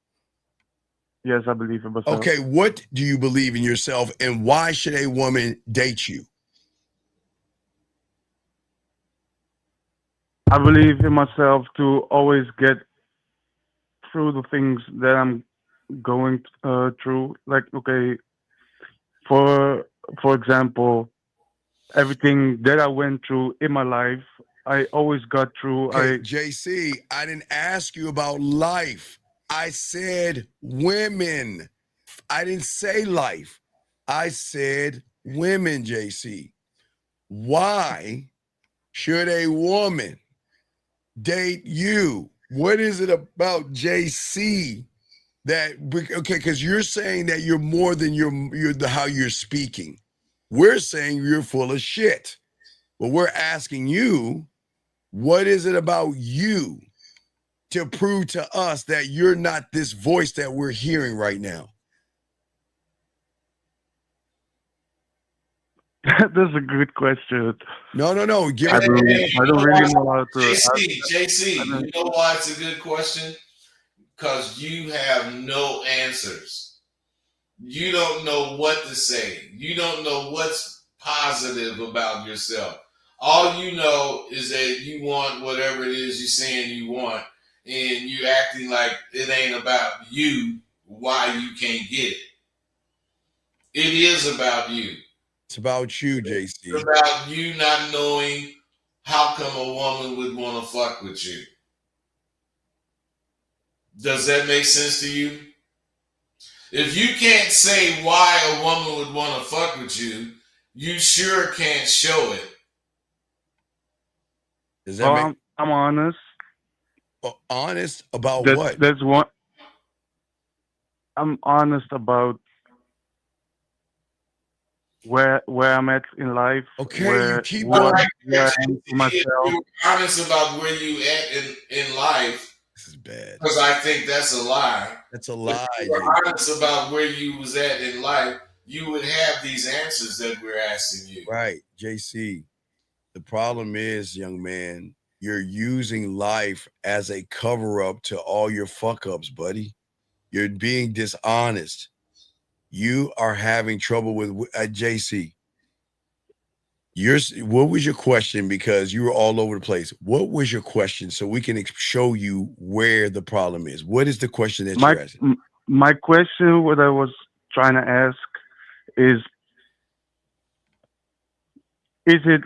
Yes, I believe in myself. Okay, what do you believe in yourself, and why should a woman date you? I believe in myself to always get through the things that I'm going through. Like, okay, for example, everything that I went through in my life, I always got through. Okay, JC, I didn't ask you about life. I said women. I didn't say life. I said women, JC. Why should a woman date you? What is it about JC that, okay, because you're saying that you're more than how you're speaking. We're saying you're full of shit. But we're asking you, what is it about you to prove to us that you're not this voice that we're hearing right now? That's a good question. No. I don't really know how to. JC, you know why it's a good question? Because you have no answers. You don't know what to say. You don't know what's positive about yourself. All you know is that you want whatever it is you're saying you want, and you acting like it ain't about you, why you can't get it. It is about you. It's about you, JC. It's about you not knowing how come a woman would want to fuck with you. Does that make sense to you? If you can't say why a woman would want to fuck with you, you sure can't show it. Does that I'm honest. Honest about what? That's one. I'm honest about where I'm at in life. Okay, where, you keep where on. I am to myself. If you're honest about where you at in life. This is bad. Because I think that's a lie. That's a lie. If you were honest about where you was at in life, you would have these answers that we're asking you. Right, JC. The problem is, young man, you're using life as a cover-up to all your fuck-ups, buddy. You're being dishonest. You are having trouble with JC. What was your question? Because you were all over the place. What was your question so we can show you where the problem is? What is the question that you're asking? My question, what I was trying to ask is it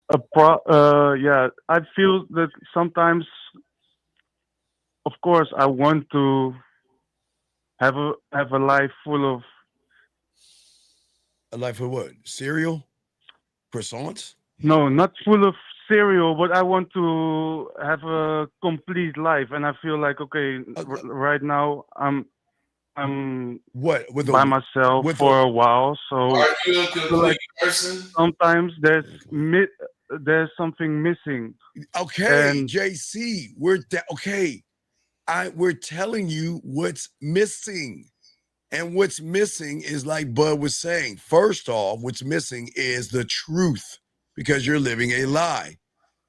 I feel that sometimes, of course, I want to have a life full of. A life of what? Cereal? Croissants? No, not full of cereal, but I want to have a complete life, and I feel like right now I'm I'm What with by myself with for a while, so Are you a I feel complete like person? sometimes there's something missing, okay, and JC, okay. We're telling you what's missing. And what's missing is like Bud was saying. First off, what's missing is the truth because you're living a lie.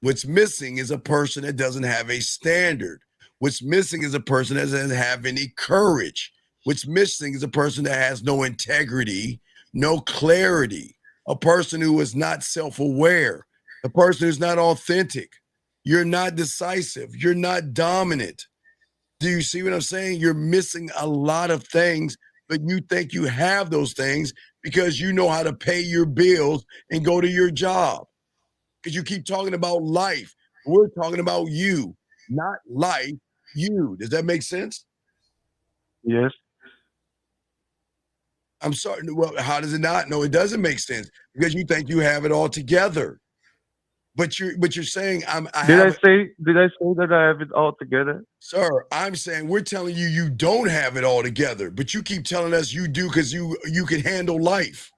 What's missing is a person that doesn't have a standard. What's missing is a person that doesn't have any courage. What's missing is a person that has no integrity, no clarity, a person who is not self-aware, a person who's not authentic. You're not decisive. You're not dominant. Do you see what I'm saying? You're missing a lot of things, but you think you have those things because you know how to pay your bills and go to your job. Because you keep talking about life. We're talking about you, not life, you. Does that make sense? yes, I'm sorry. Well, how does it not? No, it doesn't make sense because you think you have it all together. But you're saying did I say that I have it all together? Sir, I'm saying we're telling you you don't have it all together, but you keep telling us you do because you can handle life.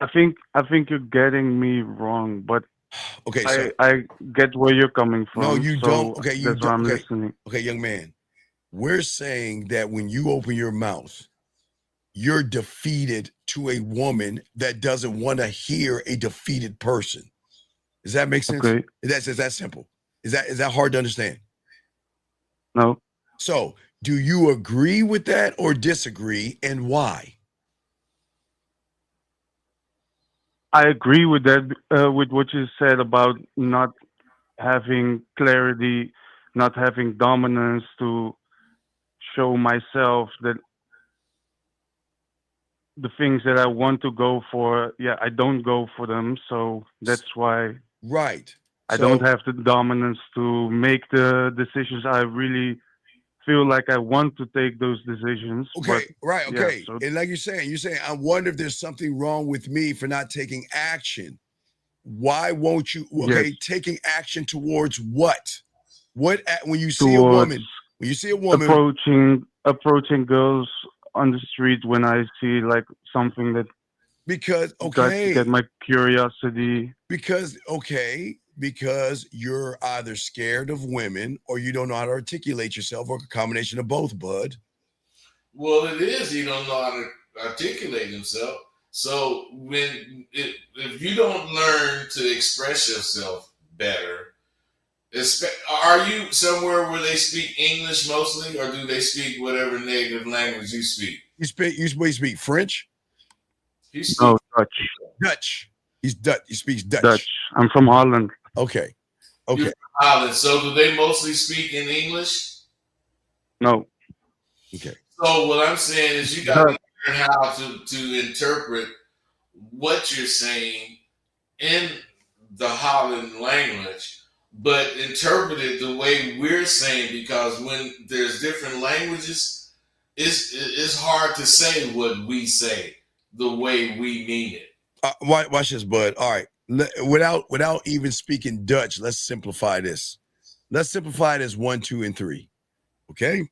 I think you're getting me wrong, but okay, so I get where you're coming from. No, you so don't. Okay, you that's why don't. I'm Okay. listening. Okay, young man, we're saying that when you open your mouth, you're defeated to a woman that doesn't want to hear a defeated person. Does that make sense? Okay. Is that simple? Is that hard to understand? No, So, do you agree with that or disagree, and why? I agree with that. With what you said about not having clarity, not having dominance to show myself that the things that I want to go for, yeah, I don't go for them. So that's why Right. I So- don't have the dominance to make the decisions I really feel like I want to take those decisions. Okay, but right, yeah, okay. so And like you're saying, I wonder if there's something wrong with me for not taking action. Why won't you? Okay, Yes. taking action towards what? When you see towards a woman, when you see a woman, approaching girls on the street when I see like something that because get my curiosity. because you're either scared of women or you don't know how to articulate yourself, or a combination of both, bud. Well, it is. He don't know how to articulate himself. So if you don't learn to express yourself better, are you somewhere where they speak English mostly, or do they speak whatever native language you speak? You speak French? He speaks No, Dutch. Dutch. He's Dutch. He speaks Dutch. Dutch. I'm from Holland. Okay. You're Okay. from Holland. So do they mostly speak in English? No. Okay. So what I'm saying is you got to learn how to interpret what you're saying in the Holland language, but interpret it the way we're saying, because when there's different languages, it's hard to say what we say the way we mean it. Watch this, bud. All right. Without even speaking Dutch, let's simplify this. Let's simplify this 1, 2, and 3. Okay.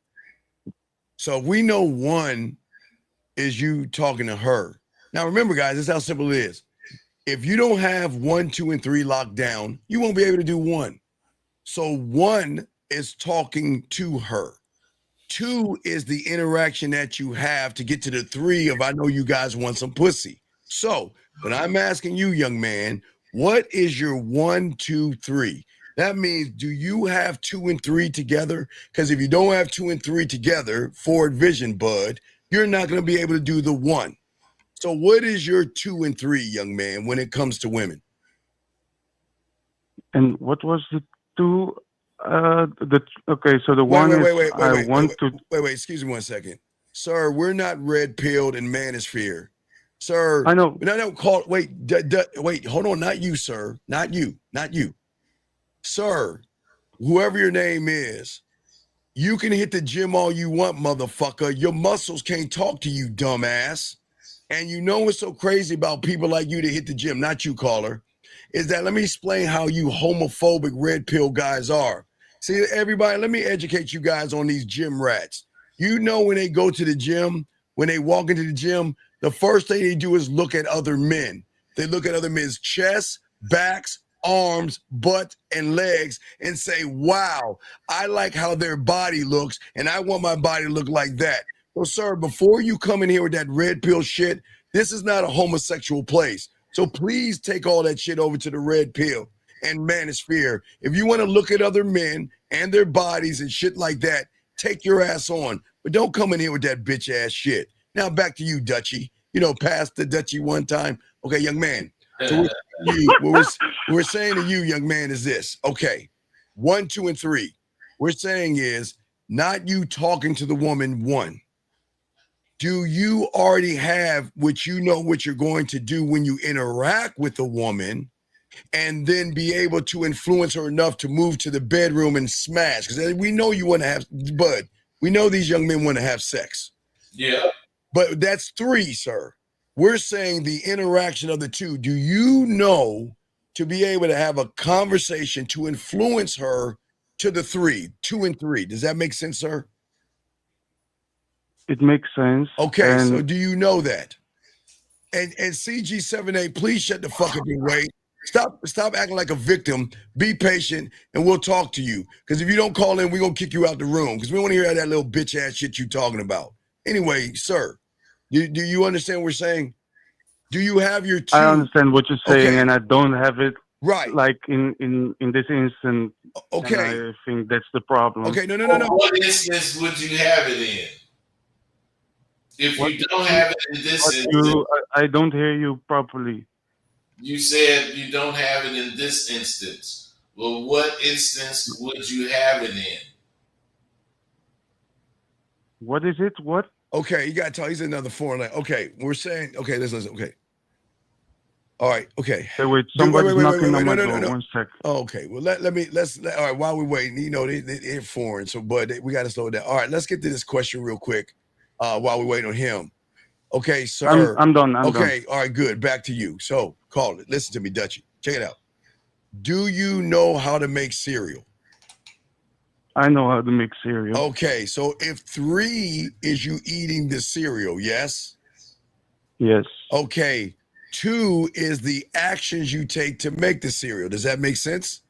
So we know 1 is you talking to her. Now remember, guys, this is how simple it is. If you don't have 1, 2, and 3 locked down, you won't be able to do 1. So 1 is talking to her. 2 is the interaction that you have to get to the 3 of I know you guys want some pussy. So, but I'm asking you, young man, what is your 1, 2, 3? That means, do you have 2 and 3 together? Because if you don't have 2 and 3 together, forward vision, bud, you're not going to be able to do the 1. So what is your 2 and 3, young man, when it comes to women? And what was the 2? Okay, so the Wait, 1 wait, is wait, I wait, want wait, to. wait, excuse me 1 second. Sir, we're not red-pilled in manosphere. Sir, I know. No, wait, wait, hold on, not you, sir. Not you. Sir, whoever your name is, you can hit the gym all you want, motherfucker. Your muscles can't talk to you, dumbass. And you know what's so crazy about people like you that hit the gym, not you, caller, is that let me explain how you homophobic red pill guys are. See, everybody, let me educate you guys on these gym rats. You know, when they go to the gym, when they walk into the gym, the first thing they do is look at other men. They look at other men's chests, backs, arms, butt, and legs and say, wow, I like how their body looks, and I want my body to look like that. So, sir, before you come in here with that red pill shit, this is not a homosexual place. So please take all that shit over to the red pill and manosphere. If you want to look at other men and their bodies and shit like that, take your ass on. But don't come in here with that bitch ass shit. Now back to you, Dutchie. You know, past the Dutchie one time. Okay, young man. So what we're saying to you, young man, is this. Okay, 1, 2, and 3. We're saying is not you talking to the woman, one. Do you already have what you know what you're going to do when you interact with a woman and then be able to influence her enough to move to the bedroom and smash? Because we know you want to have, Bud, we know these young men want to have sex. Yeah. But that's 3, sir. We're saying the interaction of the 2. Do you know to be able to have a conversation to influence her to the 3, 2 and 3? Does that make sense, sir? It makes sense. Okay, so do you know that? And CG78, please shut the fuck up and wait. Stop acting like a victim. Be patient, and we'll talk to you. Because if you don't call in, we're going to kick you out the room. Because we want to hear that little bitch-ass shit you talking about. Anyway, sir, do you understand what we're saying? Do you have your 2? I understand what you're saying, Okay. and I don't have it right like in this instant. Okay. And I think that's the problem. Okay, no. What instance would you have it in? If you don't have it in this instance, I don't hear you properly. you said you don't have it in this instance. Well, what instance would you have it in? What is it? What? Okay, you got to tell. He's another foreign language. Okay, we're saying. Okay, listen. Okay. All right. Okay. Hey, wait, somebody's knocking on my door. No. 1 sec. Oh, okay. Well, let's. All right. While we're waiting, you know, they're foreign, so but we got to slow it down. All right. Let's get to this question real quick. While we wait on him. Okay, sir. I'm done. I'm okay. done. All right. Good. Back to you. So call it. Listen to me, Dutchie. Check it out. Do you know how to make cereal? I know how to make cereal. Okay. So if 3 is you eating the cereal, yes? Yes. Okay. 2 is the actions you take to make the cereal. Does that make sense?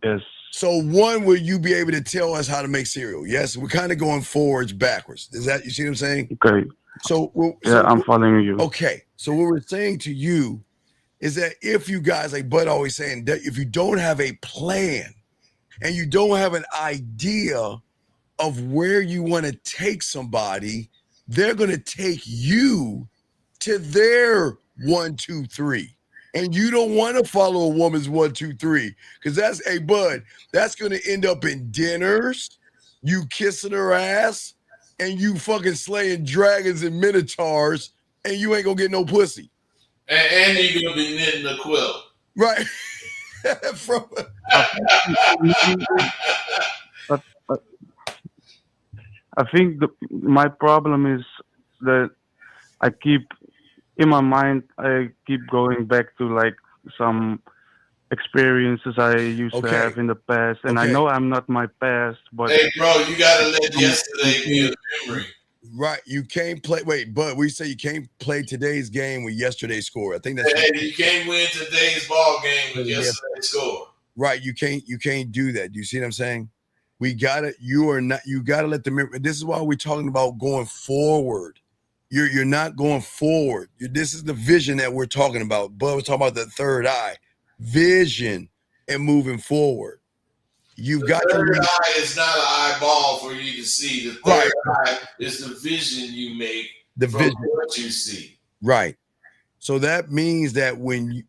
Yes. So 1, will you be able to tell us how to make cereal? Yes. We're kind of going forwards, backwards. Is that, you see what I'm saying? Okay. So, I'm following you. Okay. So what we're saying to you is that if you guys, like Bud always saying, that if you don't have a plan and you don't have an idea of where you want to take somebody, they're going to take you to their 1, 2, 3. And you don't want to follow a woman's 1, 2, 3. Because that's, hey, Bud, that's going to end up in dinners, you kissing her ass, and you fucking slaying dragons and minotaurs, and you ain't going to get no pussy. And you're going to be knitting a quilt. Right. I think my problem is that I keep in my mind. I keep going back to like some experiences I used to have in the past, and I know I'm not my past. But hey, bro, you gotta let yesterday be a memory. Right, you can't play. Wait, but we say you can't play today's game with yesterday's score. I think that's. Hey, you can't win today's ball game with yesterday's score. Right, you can't do that. You see what I'm saying? We gotta. You gotta let the memory. This is why we're talking about going forward. You're not going forward. This is the vision that we're talking about. But we're talking about the third eye, vision, and moving forward. You've got the third to. eye is not an eyeball for you to see. The third eye is the vision you make from what you see. Right. So that means that when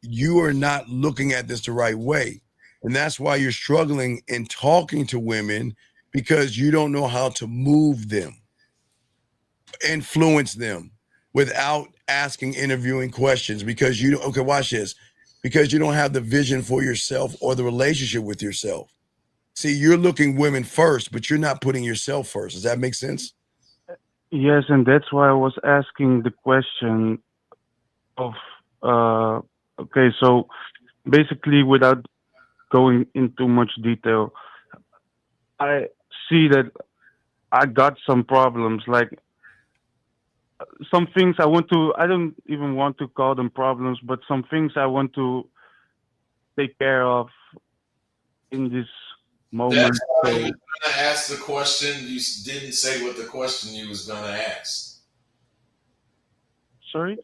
you are not looking at this the right way, and that's why you're struggling in talking to women, because you don't know how to move them, influence them without asking interviewing questions, because you don't. Okay, watch this. Because you don't have the vision for yourself or the relationship with yourself. See, you're looking women first, but you're not putting yourself first. Does that make sense? Yes, and that's why I was asking the question of, okay, so basically without going into much detail, I see that I got some problems. Like some things I don't even want to call them problems, but some things I want to take care of in this moment. That's why you So, were going to ask the question. You didn't say what the question you was going to ask. sorry?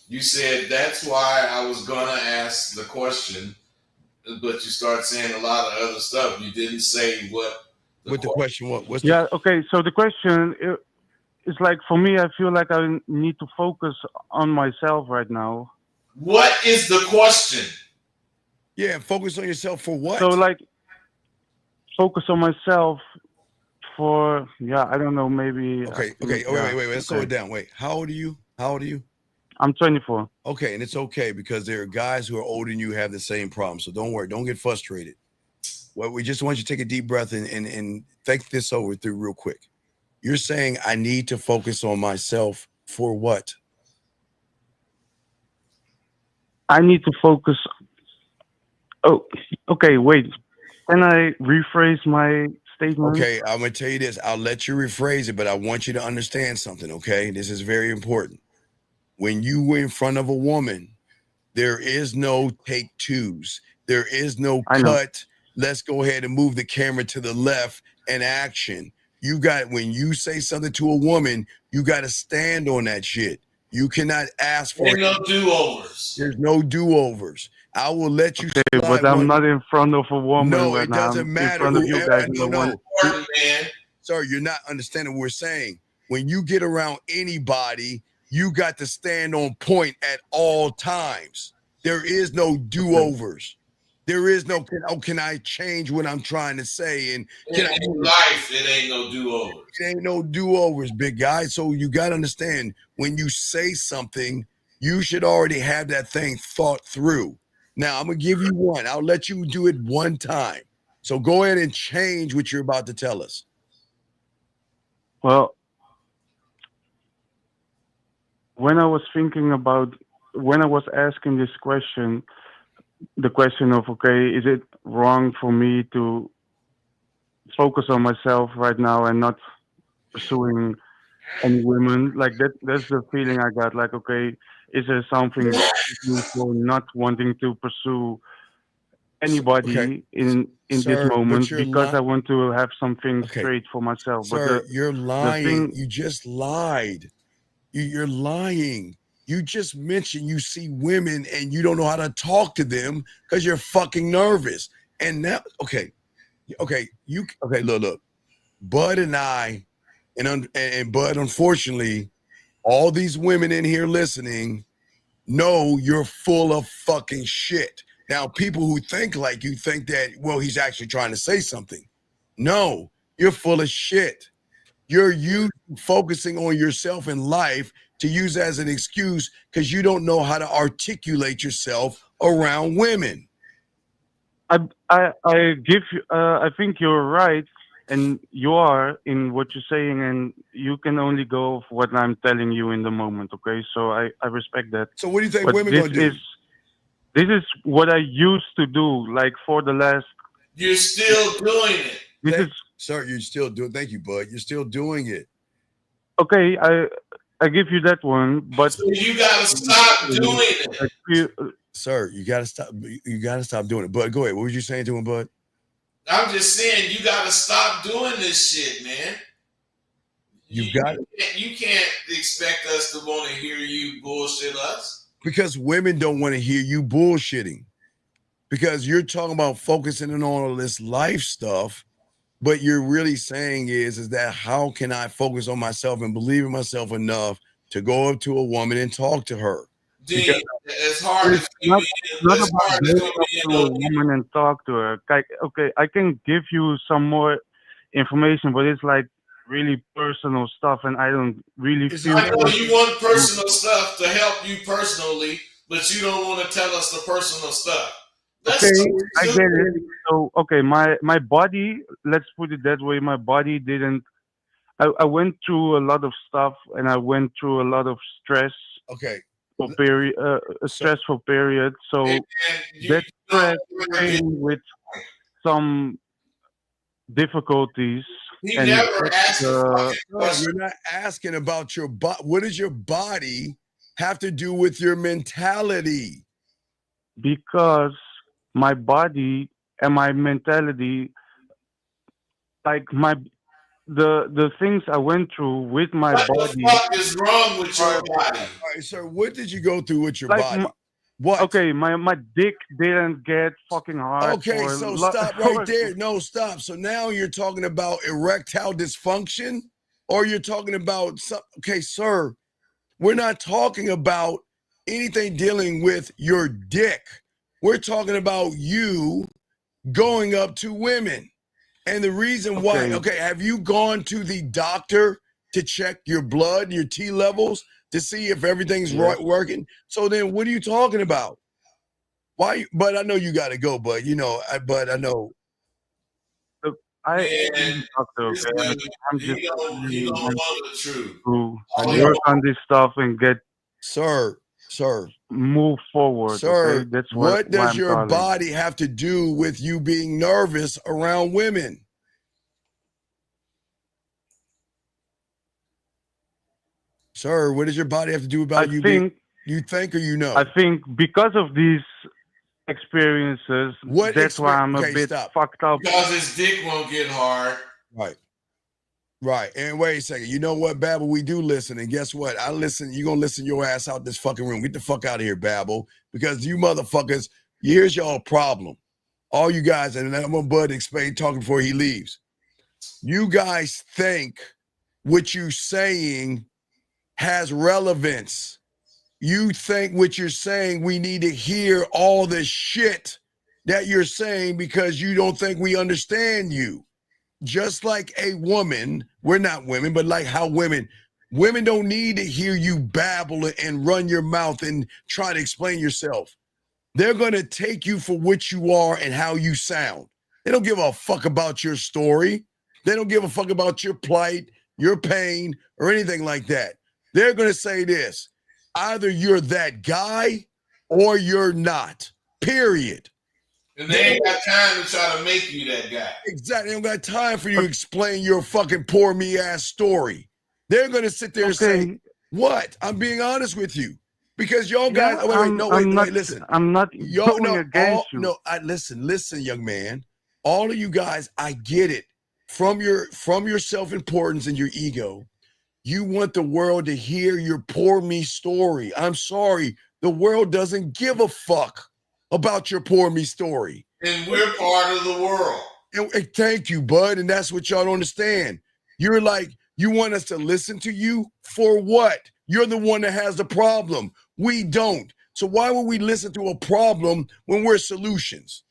You said that's why I was going to ask the question, but you start saying a lot of other stuff. You didn't say what the question was. What's Yeah, okay. So the question is like, for me, I feel like I need to focus on myself right now. What is the question? Yeah, focus on yourself for what? So like, focus on myself for, I don't know, maybe. Okay. Wait. Let's slow it down. Wait. How old are you? I'm 24. Okay, and it's okay because there are guys who are older than you have the same problem. So don't worry. Don't get frustrated. Well, we just want you to take a deep breath and think this over through real quick. You're saying I need to focus on myself for what? I need to focus. Oh, okay. Wait. Can I rephrase my statement? Okay, I'm going to tell you this. I'll let you rephrase it, but I want you to understand something, okay? This is very important. When you were in front of a woman, there is no take twos. There is no cut. Let's go ahead and move the camera to the left and action. When you say something to a woman, you got to stand on that shit. You cannot ask for no do-overs. There's no do-overs. I will let you slide, but I'm not in front of a woman. No, right it doesn't now. matter. In front of you guys. Sir, you're not understanding what we're saying. When you get around anybody, you got to stand on point at all times. There is no do-overs. There is no, can I change what I'm trying to say? And in life, it ain't no do-overs. It ain't no do-overs, big guy. So you got to understand, when you say something, you should already have that thing thought through. Now, I'm going to give you one. I'll let you do it one time. So go ahead and change what you're about to tell us. Well, when I was asking this question, the question of, okay, is it wrong for me to focus on myself right now and not pursuing any women? Like that's the feeling I got. Like, okay, is there something for not wanting to pursue anybody in this moment because I want to have something straight for myself? Sir, you're lying. You just lied. You're lying. You just mentioned you see women and you don't know how to talk to them because you're fucking nervous. And now, look. Bud and I, and Bud, unfortunately, all these women in here listening know you're full of fucking shit. Now, people who think like you think that, well, he's actually trying to say something. No, you're full of shit. You're focusing on yourself in life to use as an excuse because you don't know how to articulate yourself around women. I think you're right, and you are in what you're saying, and you can only go off what I'm telling you in the moment. Okay, so I respect that. So what do you think women gonna do? This is what I used to do, like for the last. You're still doing it. Sir, you're still doing. Thank you, Bud. You're still doing it. Okay, I give you that one, but so you gotta stop doing it. Sir, you gotta stop. You gotta stop doing it. Bud, go ahead. What were you saying to him, Bud? I'm just saying you gotta stop doing this shit, man. You can't expect us to want to hear you bullshit us. Because women don't want to hear you bullshitting. Because you're talking about focusing on all this life stuff. But you're really saying is that how can I focus on myself and believe in myself enough to go up to a woman and talk to her? It's hard. It's not about going up to a woman and talk to her. Like, okay, I can give you some more information, but it's like really personal stuff, and I don't really feel. I know you want personal stuff to help you personally, but you don't want to tell us the personal stuff. Okay, I get it. So, okay, my body, let's put it that way, my body didn't, I went through a lot of stuff and I went through a lot of stress. Okay. For stressful period. So that stress came with some difficulties. He and never asked a fucking No, question. you're not asking about your body. What does your body have to do with your mentality? because my body and my mentality, like the things I went through with my What body, the fuck is wrong with your body? All right, sir, what did you go through with your like body? my, What? okay, my dick didn't get fucking hard. Okay, for so lo- stop right there. No, stop. So now you're talking about erectile dysfunction, or you're talking about some. Okay, sir, we're not talking about anything dealing with your dick. We're talking about you going up to women. And the reason why, okay, have you gone to the doctor to check your blood, your T levels, to see if everything's right working? So then what are you talking about? Why? But I know you got to go, but you know, but I know. Man, doctor, this okay? dude, I'm he just don't know the truth. to All work y'all- on this stuff and get Sir, move forward. Sir, okay? That's what why does I'm your calling. body have to do with you being nervous around women? Sir, what does your body have to do about you being, you think or you know? I think because of these experiences, What that's why I'm a okay, bit stop. fucked up. Because his dick won't get hard. Right. Right. And wait a second. You know what, Babel? We do listen. And guess what? I listen. You're going to listen your ass out this fucking room. Get the fuck out of here, Babel. Because you motherfuckers, here's y'all problem. All you guys, and I'm going to Bud explain talking before he leaves. You guys think what you're saying has relevance. You think what you're saying, we need to hear all the shit that you're saying because you don't think we understand you. Just like a woman, we're not women, but like how women don't need to hear you babble and run your mouth and try to explain yourself. They're going to take you for what you are and how you sound. They don't give a fuck about your story. They don't give a fuck about your plight, your pain, or anything like that. They're going to say this: either you're that guy or you're not, period. And they ain't got time to try to make you that guy. Exactly. They don't got time for you to explain your fucking poor me ass story. They're going to sit there and say, what? I'm being honest with you. Because y'all guys, listen. I'm not Y'all going against you. No, listen, young man. All of you guys, I get it. From your self-importance and your ego, you want the world to hear your poor me story. I'm sorry. The world doesn't give a fuck about your poor me story. And we're part of the world. And thank you, bud. And that's what y'all don't understand. You're like, you want us to listen to you for what? You're the one that has the problem. We don't. So why would we listen to a problem when we're solutions?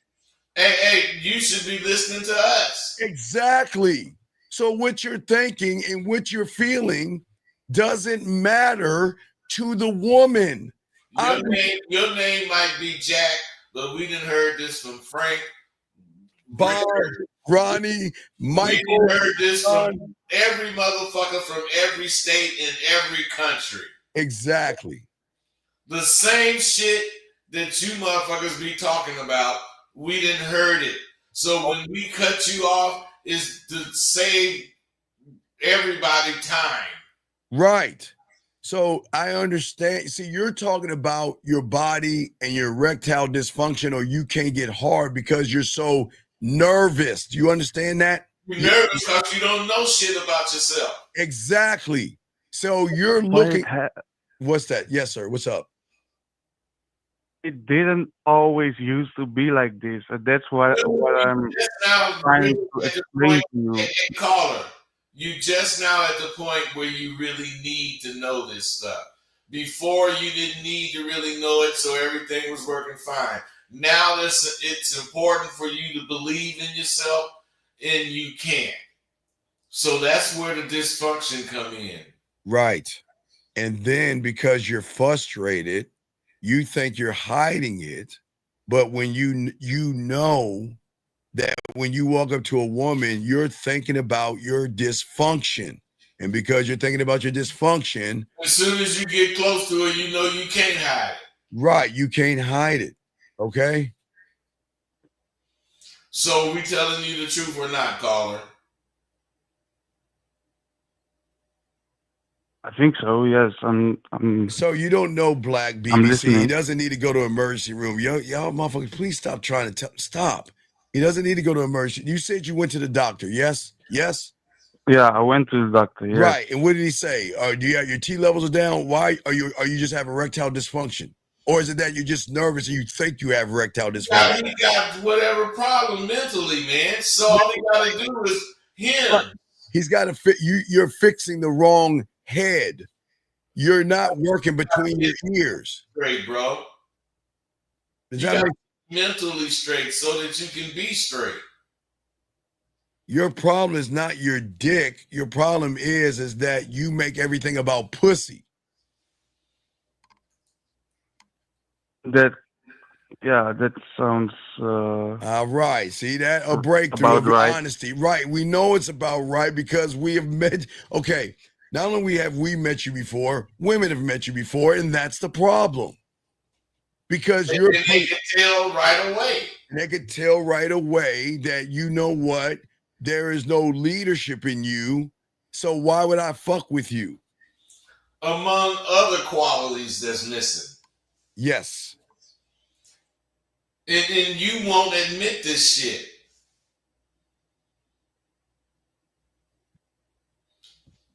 Hey, you should be listening to us. Exactly. So what you're thinking and what you're feeling doesn't matter to the woman. Your name might be Jack, but we done heard this from Frank, Bob, Ronnie, Michael. We done heard this from every motherfucker from every state in every country. Exactly. The same shit that you motherfuckers be talking about, we done heard it. So when we cut you off, is to save everybody time. Right. So I understand. See, you're talking about your body and your erectile dysfunction, or you can't get hard because you're so nervous. Do you understand that? You're nervous because you don't know shit about yourself. Exactly. So you're looking. What's that? Yes, sir. What's up? It didn't always used to be like this. That's what I'm trying to explain to you. Hey, caller, you just now at the point where you really need to know this stuff. Before you didn't need to really know it, so everything was working fine. Now it's important for you to believe in yourself, and you can't. So that's where the dysfunction come in. Right. And then because you're frustrated, you think you're hiding it, but when you know that when you walk up to a woman, you're thinking about your dysfunction. And because you're thinking about your dysfunction, as soon as you get close to it, you know you can't hide it. Right, you can't hide it. Okay? So we telling you the truth or not, caller? I think so. Yes, I'm. So you don't know Black I'm BBC. He listening. doesn't need to go to emergency room. Y'all motherfuckers, please stop trying to stop. He doesn't need to go to emergency. You said you went to the doctor. Yes. Yes. Yeah, I went to the doctor. Yes. Right. And what did he say? Do you have your T levels are down? Why are you just have erectile dysfunction? Or is it that you're just nervous and you think you have erectile dysfunction? He got whatever problem mentally, man. So all he got to do is him. He's got to fit you. You're fixing the wrong head. You're not working between your ears. Straight, bro. Does You that got make to be mentally straight so that you can be straight. Your problem is not your dick. Your problem is that you make everything about pussy. That sounds all right. See that? A breakthrough about of right. honesty. Right. We know it's about right because we have met. Okay. Not only have we met you before, women have met you before, and that's the problem. Because they can tell right away. They can tell right away that you know what? There is no leadership in you. So why would I fuck with you? Among other qualities that's missing. Yes. And you won't admit this shit.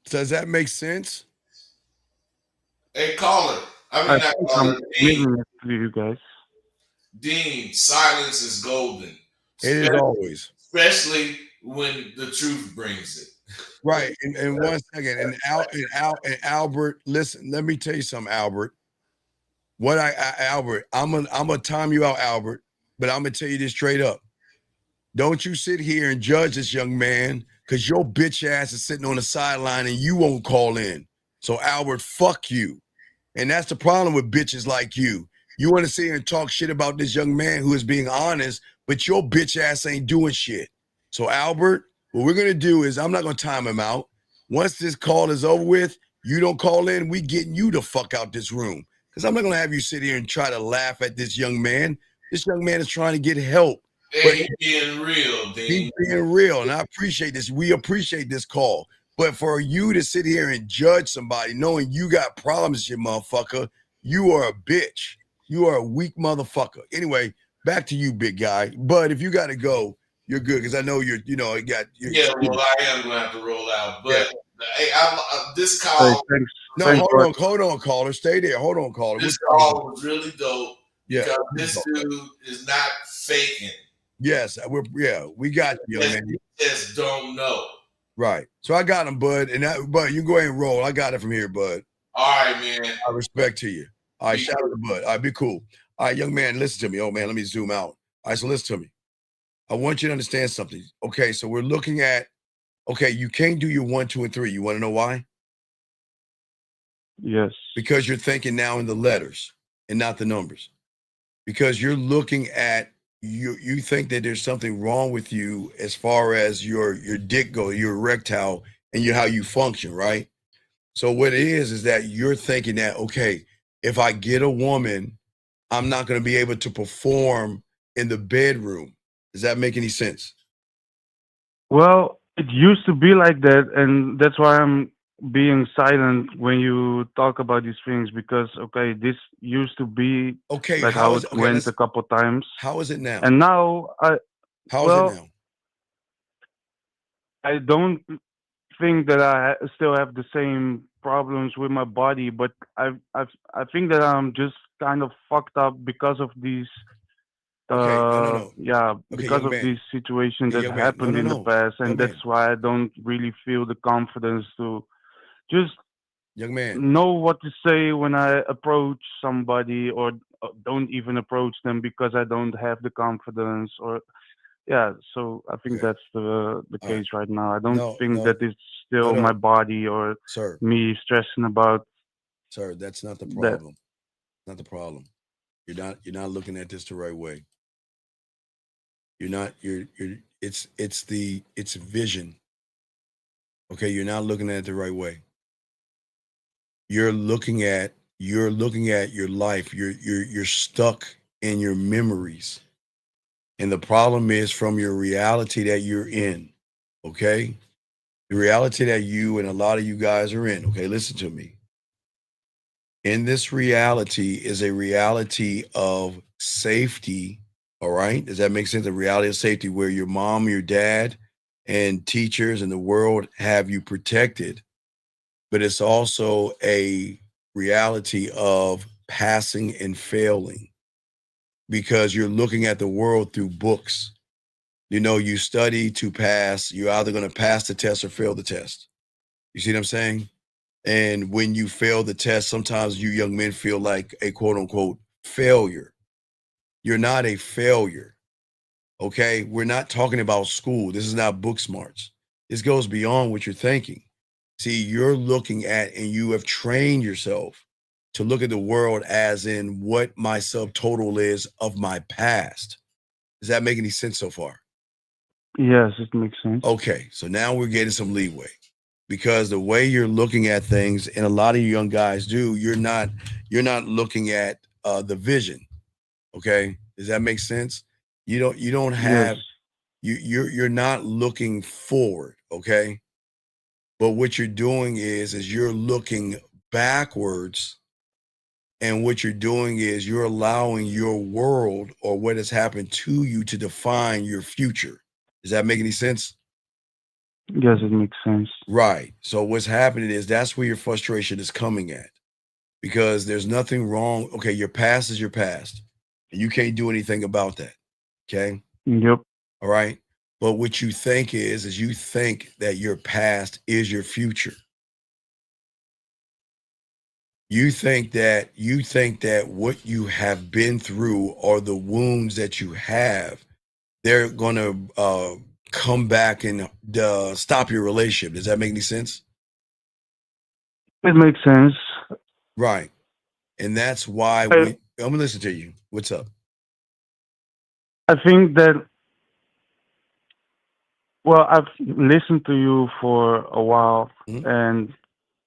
Does that make sense? Hey, caller. I mean, not caller. Dean. To you guys. Dean, silence is golden. It is always. Especially when the truth brings it. Right. And 1 second. And Albert, listen, let me tell you something, Albert. Albert, I'm gonna time you out, Albert, but I'm gonna tell you this straight up. Don't you sit here and judge this young man because your bitch ass is sitting on the sideline and you won't call in. So Albert, fuck you. And that's the problem with bitches like you. You want to sit here and talk shit about this young man who is being honest, but your bitch ass ain't doing shit. So Albert, what we're gonna do is I'm not gonna time him out. Once this call is over with, you don't call in, we getting you the fuck out this room. Because I'm not gonna have you sit here and try to laugh at this young man. This young man is trying to get help. Hey, he's being real, Dean. He's being real, and I appreciate this. We appreciate this call. But for you to sit here and judge somebody knowing you got problems, you motherfucker, you are a bitch. You are a weak motherfucker. Anyway, back to you, big guy. But if you got to go, you're good because I know you're. Yeah, well, I am going to have to roll out. But hey, this call. Hey, no, hold on, caller. Stay there. Hold on, caller. This call was really dope. Yeah, because this dude is not faking. Yes, we got you, man. You just don't know. Right. So I got him, bud. Bud, you go ahead and roll. I got it from here, bud. All right, man. I respect to you. All right, shout out to Bud. All right, be cool. All right, young man, listen to me. Oh man, let me zoom out. All right, so listen to me. I want you to understand something. Okay, so we're looking at. Okay, you can't do your 1, 2, and 3. You want to know why? Yes. Because you're thinking now in the letters and not the numbers. Because you're looking at. You think that there's something wrong with you as far as your dick goes, your erectile, and how you function, right? So what it is that you're thinking that, okay, if I get a woman, I'm not going to be able to perform in the bedroom. Does that make any sense? Well, it used to be like that, and that's why I'm being silent when you talk about these things, because okay, this used to be like how it went a couple times. How is it now? And now how is it now? I don't think that I still have the same problems with my body, but I think that I'm just kind of fucked up because of these because of these situations that happened in the past, and that's why I don't really feel the confidence to just young man know what to say when I approach somebody, or don't even approach them because I don't have the confidence. Or so I think that's the case right now. I don't think that it's still my body or me stressing about. Sir, that's not the problem. Not the problem. You're not looking at this the right way. It's vision. Okay, you're not looking at it the right way. You're looking at your life. You're stuck in your memories. And the problem is from your reality that you're in. Okay? The reality that you and a lot of you guys are in. Okay, listen to me. In this reality is a reality of safety. All right. Does that make sense? The reality of safety where your mom, your dad, and teachers and the world have you protected. But it's also a reality of passing and failing because you're looking at the world through books. You know, you study to pass. You're either going to pass the test or fail the test. You see what I'm saying? And when you fail the test, sometimes you young men feel like a quote unquote failure. You're not a failure. Okay. We're not talking about school. This is not book smarts. This goes beyond what you're thinking. See, you're looking at and you have trained yourself to look at the world as in what my subtotal is of my past. Does that make any sense so far? Yes, it makes sense. Okay. So now we're getting some leeway. Because the way you're looking at things, and a lot of you young guys do, you're not looking at the vision. Okay, does that make sense? You don't have you're not looking forward. Okay, but what you're doing is you're looking backwards, and what you're doing is you're allowing your world or what has happened to you to define your future. Does that make any sense? Yes, it makes sense. Right. So what's happening is that's where your frustration is coming at because there's nothing wrong. Okay, your past is your past and you can't do anything about that. Okay. Yep. All right. But what you think is you think that your past is your future. You think that what you have been through or the wounds that you have, they're going to come back and stop your relationship. Does that make any sense? It makes sense. Right. And that's why I'm gonna listen to you. What's up? I think that, well, I've listened to you for a while, and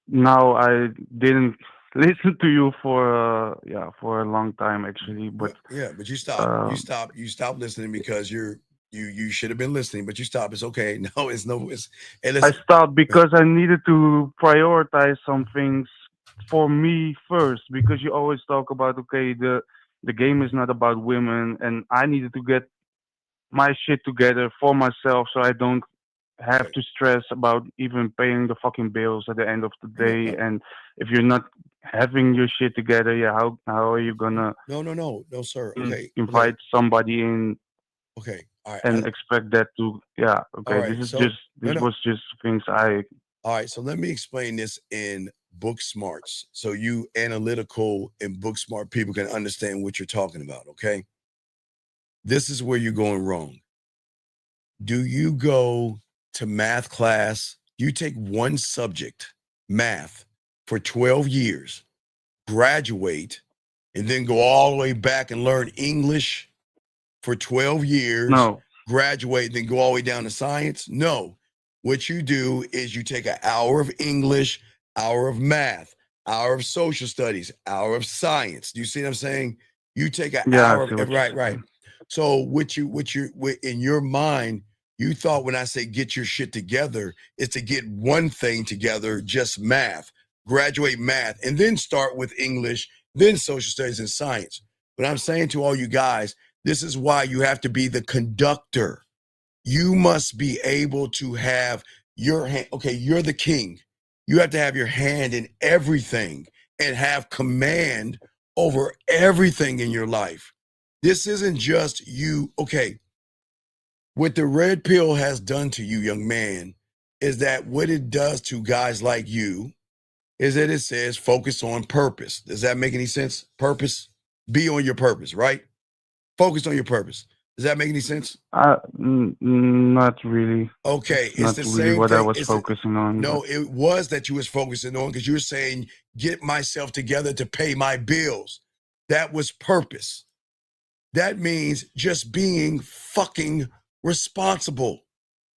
now I didn't listen to you for a long time actually. But but you stopped. You stopped listening because you should have been listening, but you stopped. It's okay. No, hey, listen. I stopped because I needed to prioritize some things for me first, because you always talk about, okay, the game is not about women, and I needed to get my shit together for myself so I don't have to stress about even paying the fucking bills at the end of the day. And if you're not having your shit together, how are you gonna No, sir. Okay. invite somebody in? Okay. All right. And expect that to, okay. Right, This was just things I. All right. So let me explain this in book smarts so you analytical and book smart people can understand what you're talking about. Okay. This is where you're going wrong. Do you go to math class? You take one subject, math, for 12 years, graduate, and then go all the way back and learn English for 12 years, no, graduate, then go all the way down to science? No. What you do is you take an hour of English, hour of math, hour of social studies, hour of science. Do you see what I'm saying? You take an hour of, right. So what in your mind, you thought when I say get your shit together, it's to get one thing together, just math, graduate math, and then start with English, then social studies and science. But I'm saying to all you guys, this is why you have to be the conductor. You must be able to have your hand. Okay, you're the king. You have to have your hand in everything and have command over everything in your life. This isn't just you. Okay, what the red pill has done to you, young man, is that what it does to guys like you is that it says focus on purpose. Does that make any sense? Purpose? Be on your purpose, right? Focus on your purpose. Does that make any sense? Not really. Okay, it's not the really same what thing. I was focusing on. No, it was that you was focusing on because you were saying, get myself together to pay my bills. That was purpose. That means just being fucking responsible.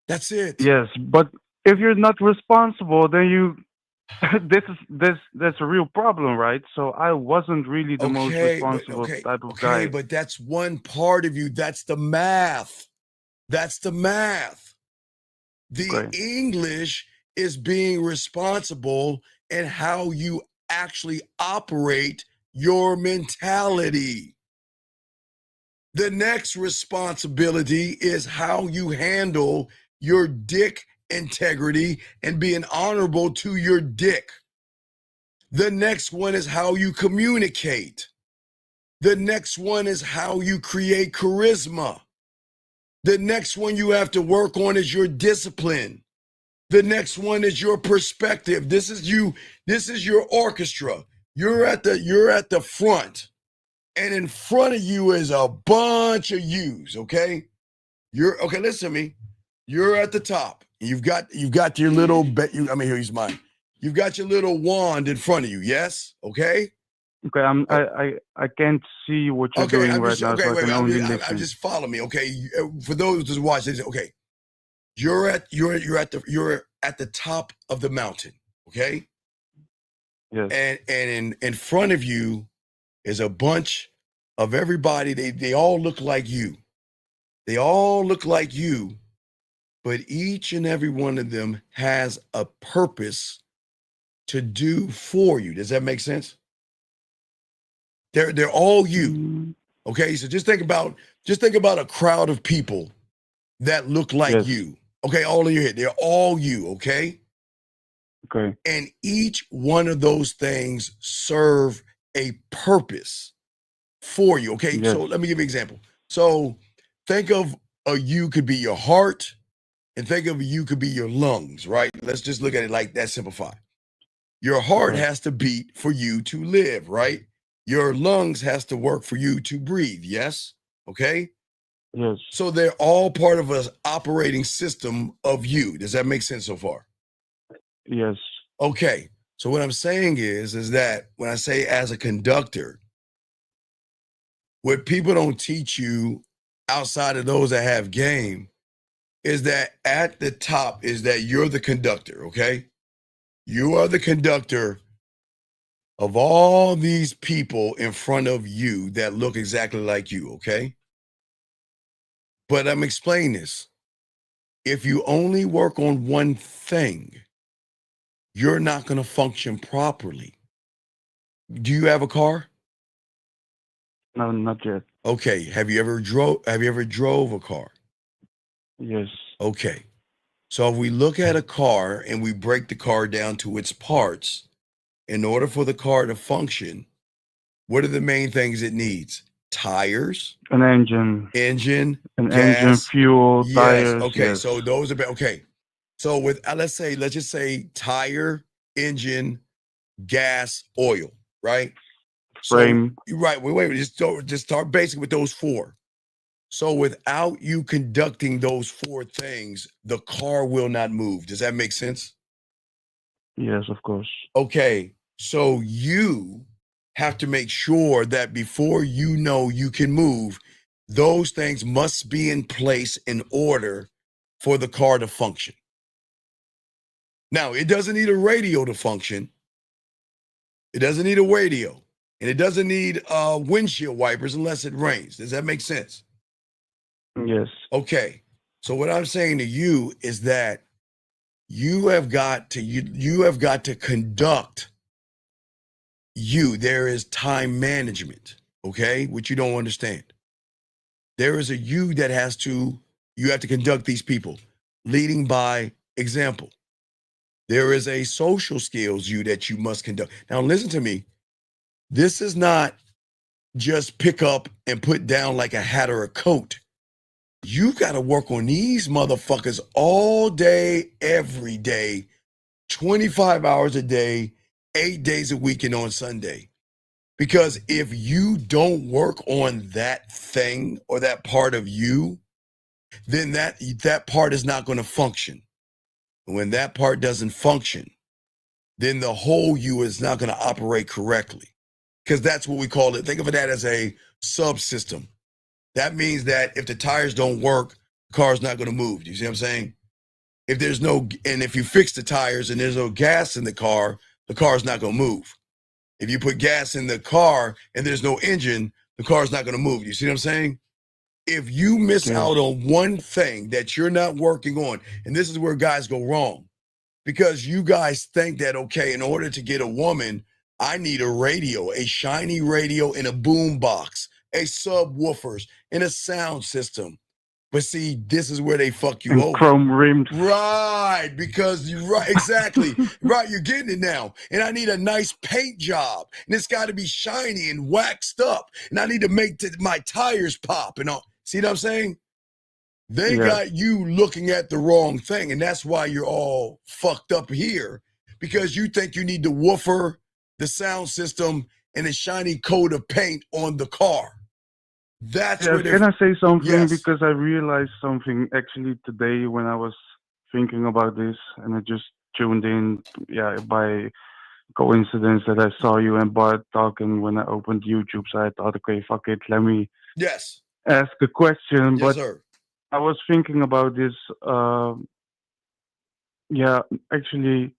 That's it. Yes, but if you're not responsible, then you that's a real problem, right? So I wasn't really the most responsible type of guy. But that's one part of you. That's the math. That's the math. The English is being responsible and how you actually operate your mentality. The next responsibility is how you handle your dick integrity and being honorable to your dick. The next one is how you communicate. The next one is how you create charisma. The next one you have to work on is your discipline. The next one is your perspective. This is you. This is your orchestra. You're at the front, and in front of you is a bunch of yous. Okay, listen to me. You're at the top. You've got your little here's mine. You've got your little wand in front of you. Yes. Okay. Okay. I can't see what you're doing right now, so I can only listen. Just follow me. Okay. For those who watch this, okay. You're at the top of the mountain. Okay. Yes. And in front of you is a bunch of everybody. They all look like you. They all look like you. But each and every one of them has a purpose to do for you. Does that make sense? They're all you. Okay, so just think about a crowd of people that look like you. Okay, all in your head. They're all you, okay? Okay. And each one of those things serve a purpose for you. Okay, so let me give you an example. So think of a you could be your heart. And think of you could be your lungs, right? Let's just look at it like that, simplified. Your heart has to beat for you to live, right? Your lungs has to work for you to breathe, yes? Okay? Yes. So they're all part of an operating system of you. Does that make sense so far? Yes. Okay. So what I'm saying is that when I say as a conductor, what people don't teach you outside of those that have game is that at the top is that you're the conductor, okay? You are the conductor of all these people in front of you that look exactly like you, okay? But I'm explaining this. If you only work on one thing, you're not going to function properly. Do you have a car? No, not yet. Okay. Have you ever drove a car? Yes. Okay. So if we look at a car and we break the car down to its parts, in order for the car to function, what are the main things it needs? Tires, an engine, gas, fuel, tires. Okay. Yes. So those are okay. So with let's just say tire, engine, gas, oil, right? Frame. So, right. Wait. Just start basic with those four. So without you conducting those four things, the car will not move. Does that make sense? Yes, of course. Okay. So you have to make sure that before you know you can move, those things must be in place in order for the car to function. Now, it doesn't need a radio to function. It doesn't need a radio. And it doesn't need windshield wipers unless it rains. Does that make sense? Yes. Okay. So what I'm saying to you is that you have got to conduct you. There is time management, okay, which you don't understand. There is a you that you have to conduct these people, leading by example. There is a social skills you that you must conduct. Now listen to me. This is not just pick up and put down like a hat or a coat. You got to work on these motherfuckers all day, every day, 25 hours a day, 8 days a week, and on Sunday. Because if you don't work on that thing or that part of you, then that part is not going to function. And when that part doesn't function, then the whole you is not going to operate correctly. Because that's what we call it. Think of that as a subsystem. That means that if the tires don't work, the car's not going to move. Do you see what I'm saying? if you fix the tires and there's no gas in the car's not going to move. If you put gas in the car and there's no engine, the car's not going to move. You see what I'm saying? If you miss out on one thing that you're not working on, and this is where guys go wrong, because you guys think that, okay, in order to get a woman, I need a radio, a shiny radio in a boom box, a subwoofers, and a sound system. But see, this is where they fuck you over. Chrome rims. Right, because you're right, exactly. Right, you're getting it now. And I need a nice paint job. And it's got to be shiny and waxed up. And I need to make my tires pop and all. See what I'm saying? They got you looking at the wrong thing. And that's why you're all fucked up here. Because you think you need the woofer, the sound system, and a shiny coat of paint on the car. That's where Can I say something? Because I realized something actually today when I was thinking about this, and I just tuned in, by coincidence that I saw you and Bart talking when I opened YouTube. So I thought, okay, fuck it, let me ask a question. Yes, but sir. I was thinking about this. Actually,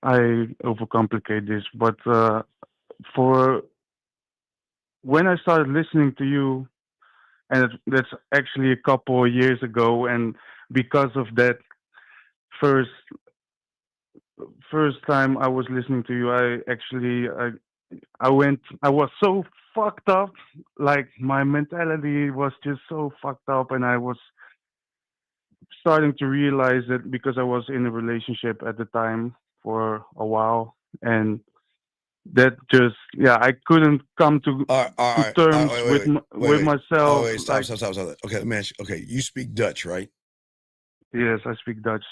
I overcomplicate this, but for when I started listening to you, and that's actually a couple of years ago, and because of that first time I was listening to you, I was so fucked up, like my mentality was just so fucked up, and I was starting to realize that because I was in a relationship at the time for a while, and that just I couldn't come to terms with myself. Stop. Okay, let me ask you. Okay, you speak Dutch, right? Yes, I speak Dutch.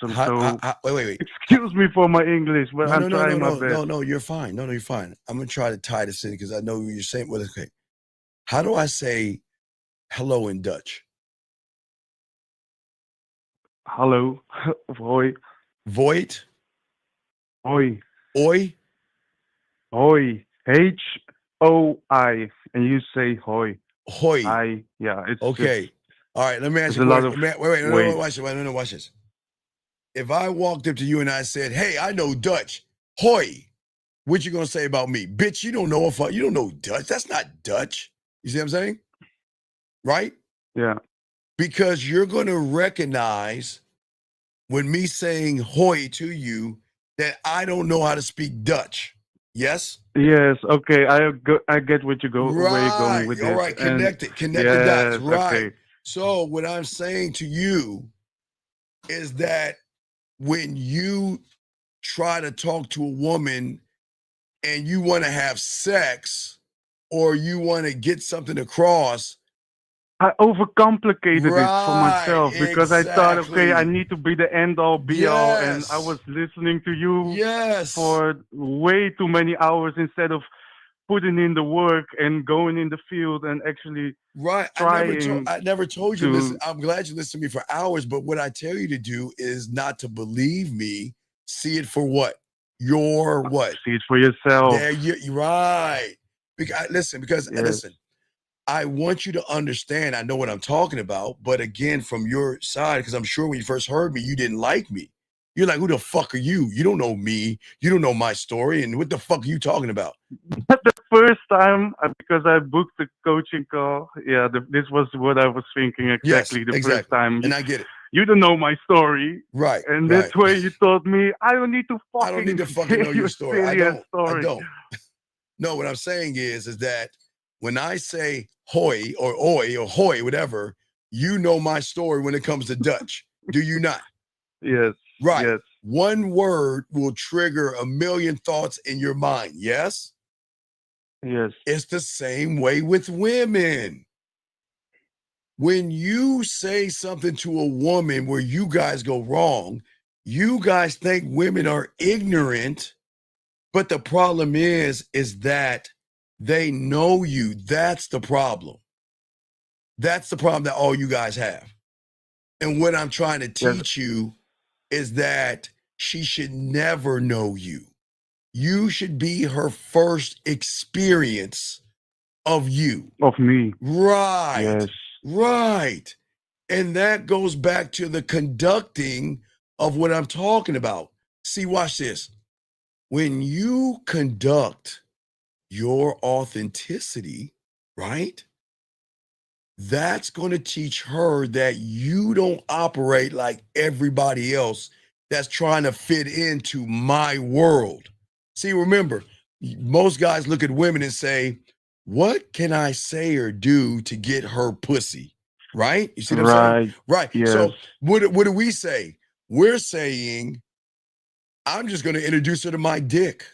Wait. Excuse me for my English, but I'm trying my best. No, you're fine. No, you're fine. I'm gonna try to tie this in because I know what you're saying. Well, okay. How do I say hello in Dutch? Hallo, hoi. Voit? Hoi. Oi? Hoi. H-O-I. And you say hoi. Hoi. It's okay. All right, let me ask you. Wait, watch this. If I walked up to you and I said, "Hey, I know Dutch," hoi, what you gonna say about me? Bitch, you don't know Dutch. That's not Dutch. You see what I'm saying? Right? Yeah. Because you're gonna recognize when me saying hoi to you that I don't know how to speak Dutch. Yes? Yes, okay. I get what you where you're going with this. All right, connect the dots. Right. Okay. So what I'm saying to you is that when you try to talk to a woman and you want to have sex or you want to get something across, I overcomplicated it for myself because I thought, okay, I need to be the end all be all, and I was listening to you for way too many hours instead of putting in the work and going in the field and actually trying. I never told you to listen. I'm glad you listened to me for hours, but what I tell you to do is not to believe me. See it for what? See it for yourself. Yeah, you're right. Listen. I want you to understand, I know what I'm talking about, but again, from your side, because I'm sure when you first heard me, you didn't like me. You're like, who the fuck are you? You don't know me. You don't know my story. And what the fuck are you talking about? The first time, because I booked the coaching call, this was what I was thinking exactly. First time. And I get it. You don't know my story. Right. And that's why you told me, I don't need to fucking know your story. I don't. No, what I'm saying is that when I say hoi or oi or hoi, whatever, you know my story when it comes to Dutch. Do you not? Yes. Right. Yes. One word will trigger a million thoughts in your mind. Yes? Yes. It's the same way with women. When you say something to a woman where you guys go wrong, you guys think women are ignorant, but the problem is that they know you. That's the problem. That's the problem that all you guys have. And what I'm trying to teach you is that she should never know you. You should be her first experience of you. Of me. Right. Yes. Right. And that goes back to the conducting of what I'm talking about. See, watch this. When you conduct your authenticity, right? That's going to teach her that you don't operate like everybody else that's trying to fit into my world. See, remember, most guys look at women and say, what can I say or do to get her pussy? Right? You see what I'm saying? Right. Yes. So what do we say? We're saying, I'm just going to introduce her to my dick.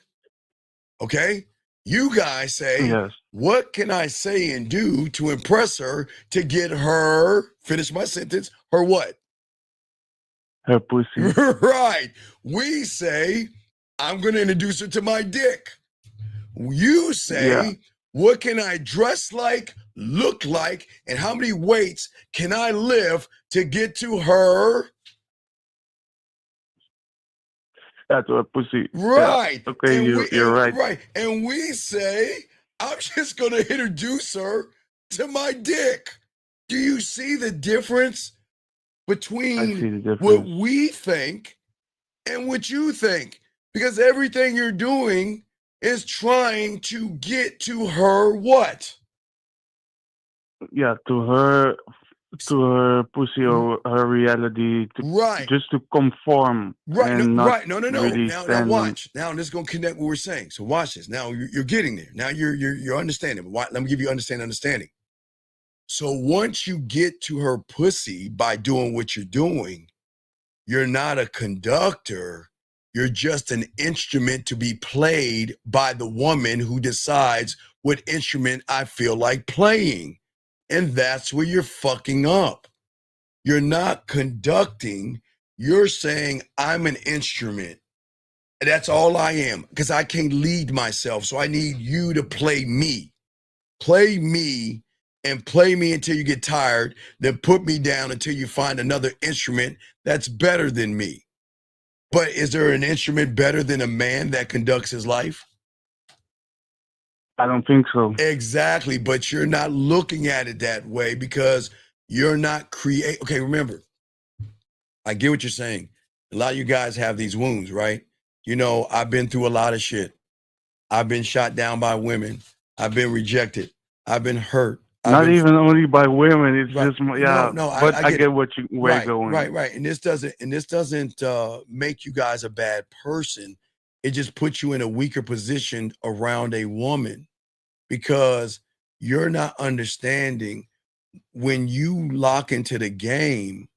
Okay? You guys say, Yes. what can I say and do to impress her to get her, finish my sentence, her what? Her pussy. Right. We say, I'm going to introduce her to my dick. You say, Yeah. what can I dress like, look like, and how many weights can I lift to get to her? That's her pussy. Right. Yeah. Okay, And you're right. Right. And we say, I'm just going to introduce her to my dick. Do you see the difference I between see the difference. what we think and what you think? Because everything you're doing is trying to get to her what? Yeah, to her pussy or her reality, Right. just to conform. Right. And No, not right. No. really Now stand on. watch. Now this is gonna connect what we're saying. So watch this. Now you're getting there. Now you're understanding. Let me give you understanding. So once you get to her pussy by doing what you're doing, you're not a conductor. You're just an instrument to be played by the woman who decides what instrument I feel like playing. And that's where you're fucking up. You're not conducting. You're saying I'm an instrument. And that's all I am, because I can't lead myself. So I need you to play me. Play me and play me until you get tired. Then put me down until you find another instrument that's better than me. But is there an instrument better than a man that conducts his life? I don't think so. Exactly. But you're not looking at it that way because you're not Okay, remember, I get what you're saying. A lot of you guys have these wounds, right? You know, I've been through a lot of shit. I've been shot down by women. I've been rejected. I've been hurt. Not even only by women. It's just yeah. No, but I get where you're going. Right. And this doesn't make you guys a bad person. It just puts you in a weaker position around a woman because you're not understanding when you lock into the game.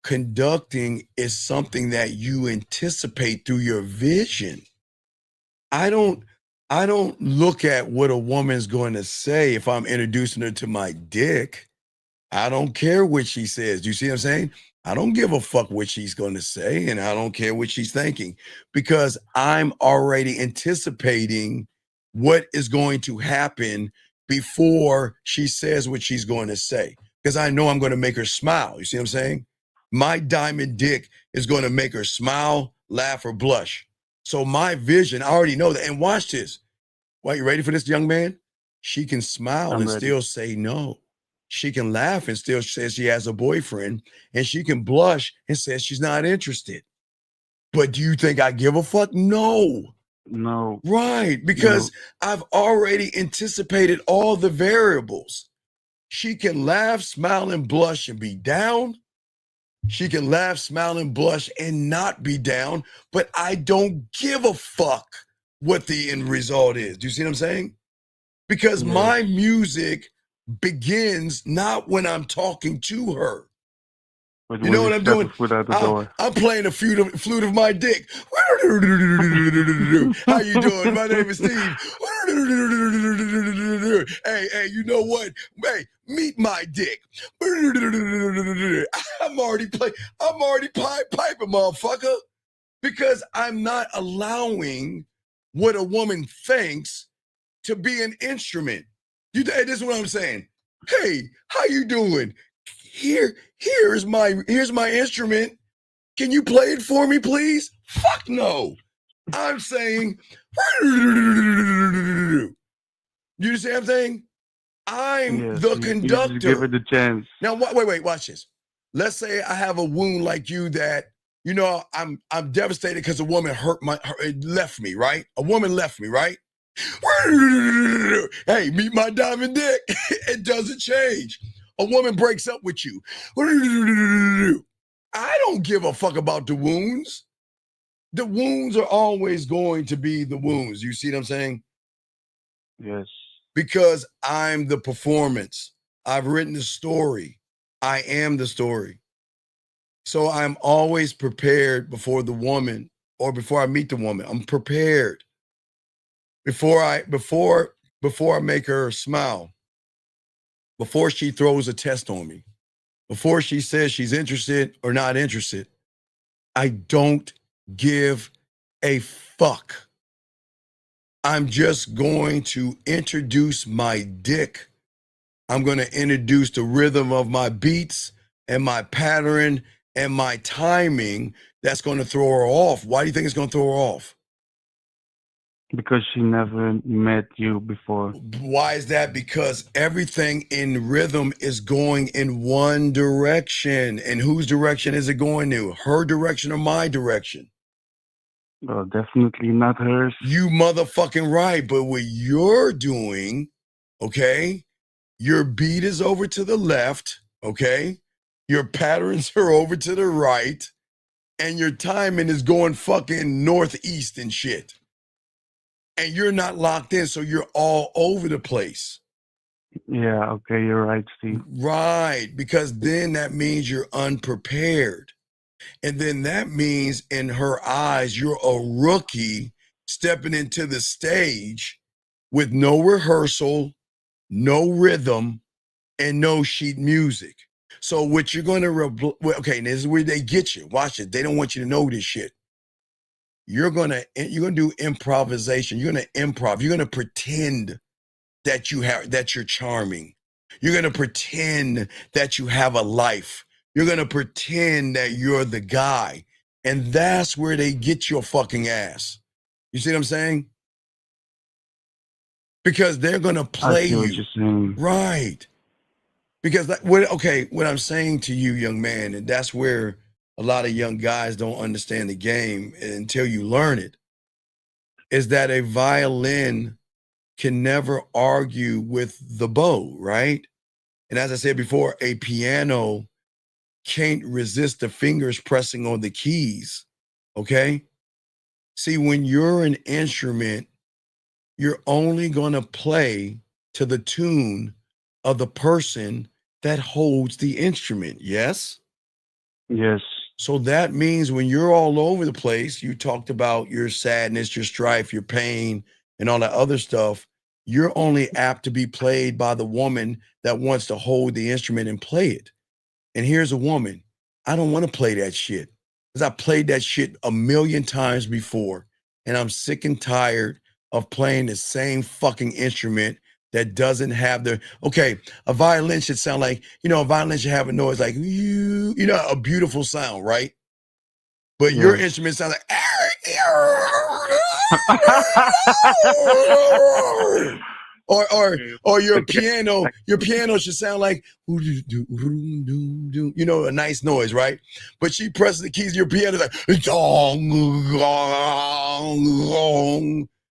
Conducting is something that you anticipate through your vision. I don't look at what a woman's going to say if I'm introducing her to my dick. I don't care what she says. Do you see what I'm saying? I don't give a fuck what she's going to say, and I don't care what she's thinking because I'm already anticipating what is going to happen before she says what she's going to say because I know I'm going to make her smile. You see what I'm saying? My diamond dick is going to make her smile, laugh, or blush. So my vision, I already know that. And watch this. Well, you ready for this, young man? She can smile and still say no. She can laugh and still say she has a boyfriend. And she can blush and say she's not interested. But do you think I give a fuck? No. No. Right. Because I've already anticipated all the variables. She can laugh, smile, and blush and be down. She can laugh, smile, and blush and not be down, but I don't give a fuck what the end result is. Do you see what I'm saying? Because my music begins not when I'm talking to her. But you know what I'm doing? I'm playing the flute of my dick. How you doing? My name is Steve. Hey, you know what? Hey, meet my dick. I'm already piping, motherfucker. Because I'm not allowing what a woman thinks to be an instrument. This is what I'm saying. Hey, how you doing? Here's my instrument. Can you play it for me, please? Fuck no. I'm saying, you see what I'm saying? I'm the conductor. Give it a chance. Now, wait, watch this. let's say I have a wound like you that, you know, I'm devastated because a woman left me, right? A woman left me, right? Hey, meet my diamond dick. It doesn't change. A woman breaks up with you. I don't give a fuck about the wounds. The wounds are always going to be the wounds. You see what I'm saying? Yes. Because I'm the performance. I've written the story. I am the story. So I'm always prepared before the woman or before I meet the woman. I'm prepared. Before I make her smile, before she throws a test on me, before she says she's interested or not interested, I don't give a fuck. I'm just going to introduce my dick. I'm going to introduce the rhythm of my beats and my pattern and my timing that's going to throw her off. Why do you think it's going to throw her off? Because she never met you before. Why is that? Because everything in rhythm is going in one direction. And whose direction is it going to? Her direction or my direction? Well, definitely not hers. You motherfucking right. But what you're doing, okay, your beat is over to the left, okay? Your patterns are over to the right. And your timing is going fucking northeast and shit. And you're not locked in, so you're all over the place. Yeah, okay, you're right, Steve. Right, because then that means you're unprepared. And then that means in her eyes, you're a rookie stepping into the stage with no rehearsal, no rhythm, and no sheet music. So what you're going to, okay, this is where they get you. Watch it. They don't want you to know this shit. You're gonna do improvisation. You're gonna improv. You're gonna pretend that you're charming. You're gonna pretend that you have a life. You're gonna pretend that you're the guy, and that's where they get your fucking ass. You see what I'm saying? Because they're gonna play you. What you're saying. Right? Because what I'm saying to you, young man, and that's where a lot of young guys don't understand the game until you learn it, is that a violin can never argue with the bow, right? And as I said before, a piano can't resist the fingers pressing on the keys, okay? See, when you're an instrument, you're only going to play to the tune of the person that holds the instrument, yes? Yes. So that means when you're all over the place, you talked about your sadness, your strife, your pain, and all that other stuff. You're only apt to be played by the woman that wants to hold the instrument and play it. And here's a woman. I don't want to play that shit because I played that shit a million times before. And I'm sick and tired of playing the same fucking instrument that doesn't have okay, a violin should sound like, a violin should have a noise like, a beautiful sound, right? But your instrument sounds like, or your piano should sound like, a nice noise, right? But she presses the keys, your piano is like,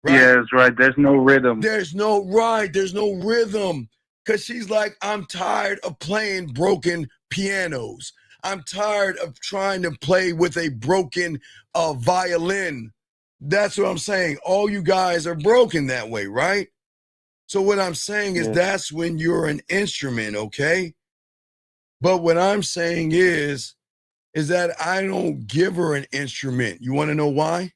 right? Yes, right. There's no rhythm. There's no rhythm. Because she's like, I'm tired of playing broken pianos. I'm tired of trying to play with a broken violin. That's what I'm saying. All you guys are broken that way, right? So what I'm saying is that's when you're an instrument, okay? But what I'm saying is that I don't give her an instrument. You want to know why?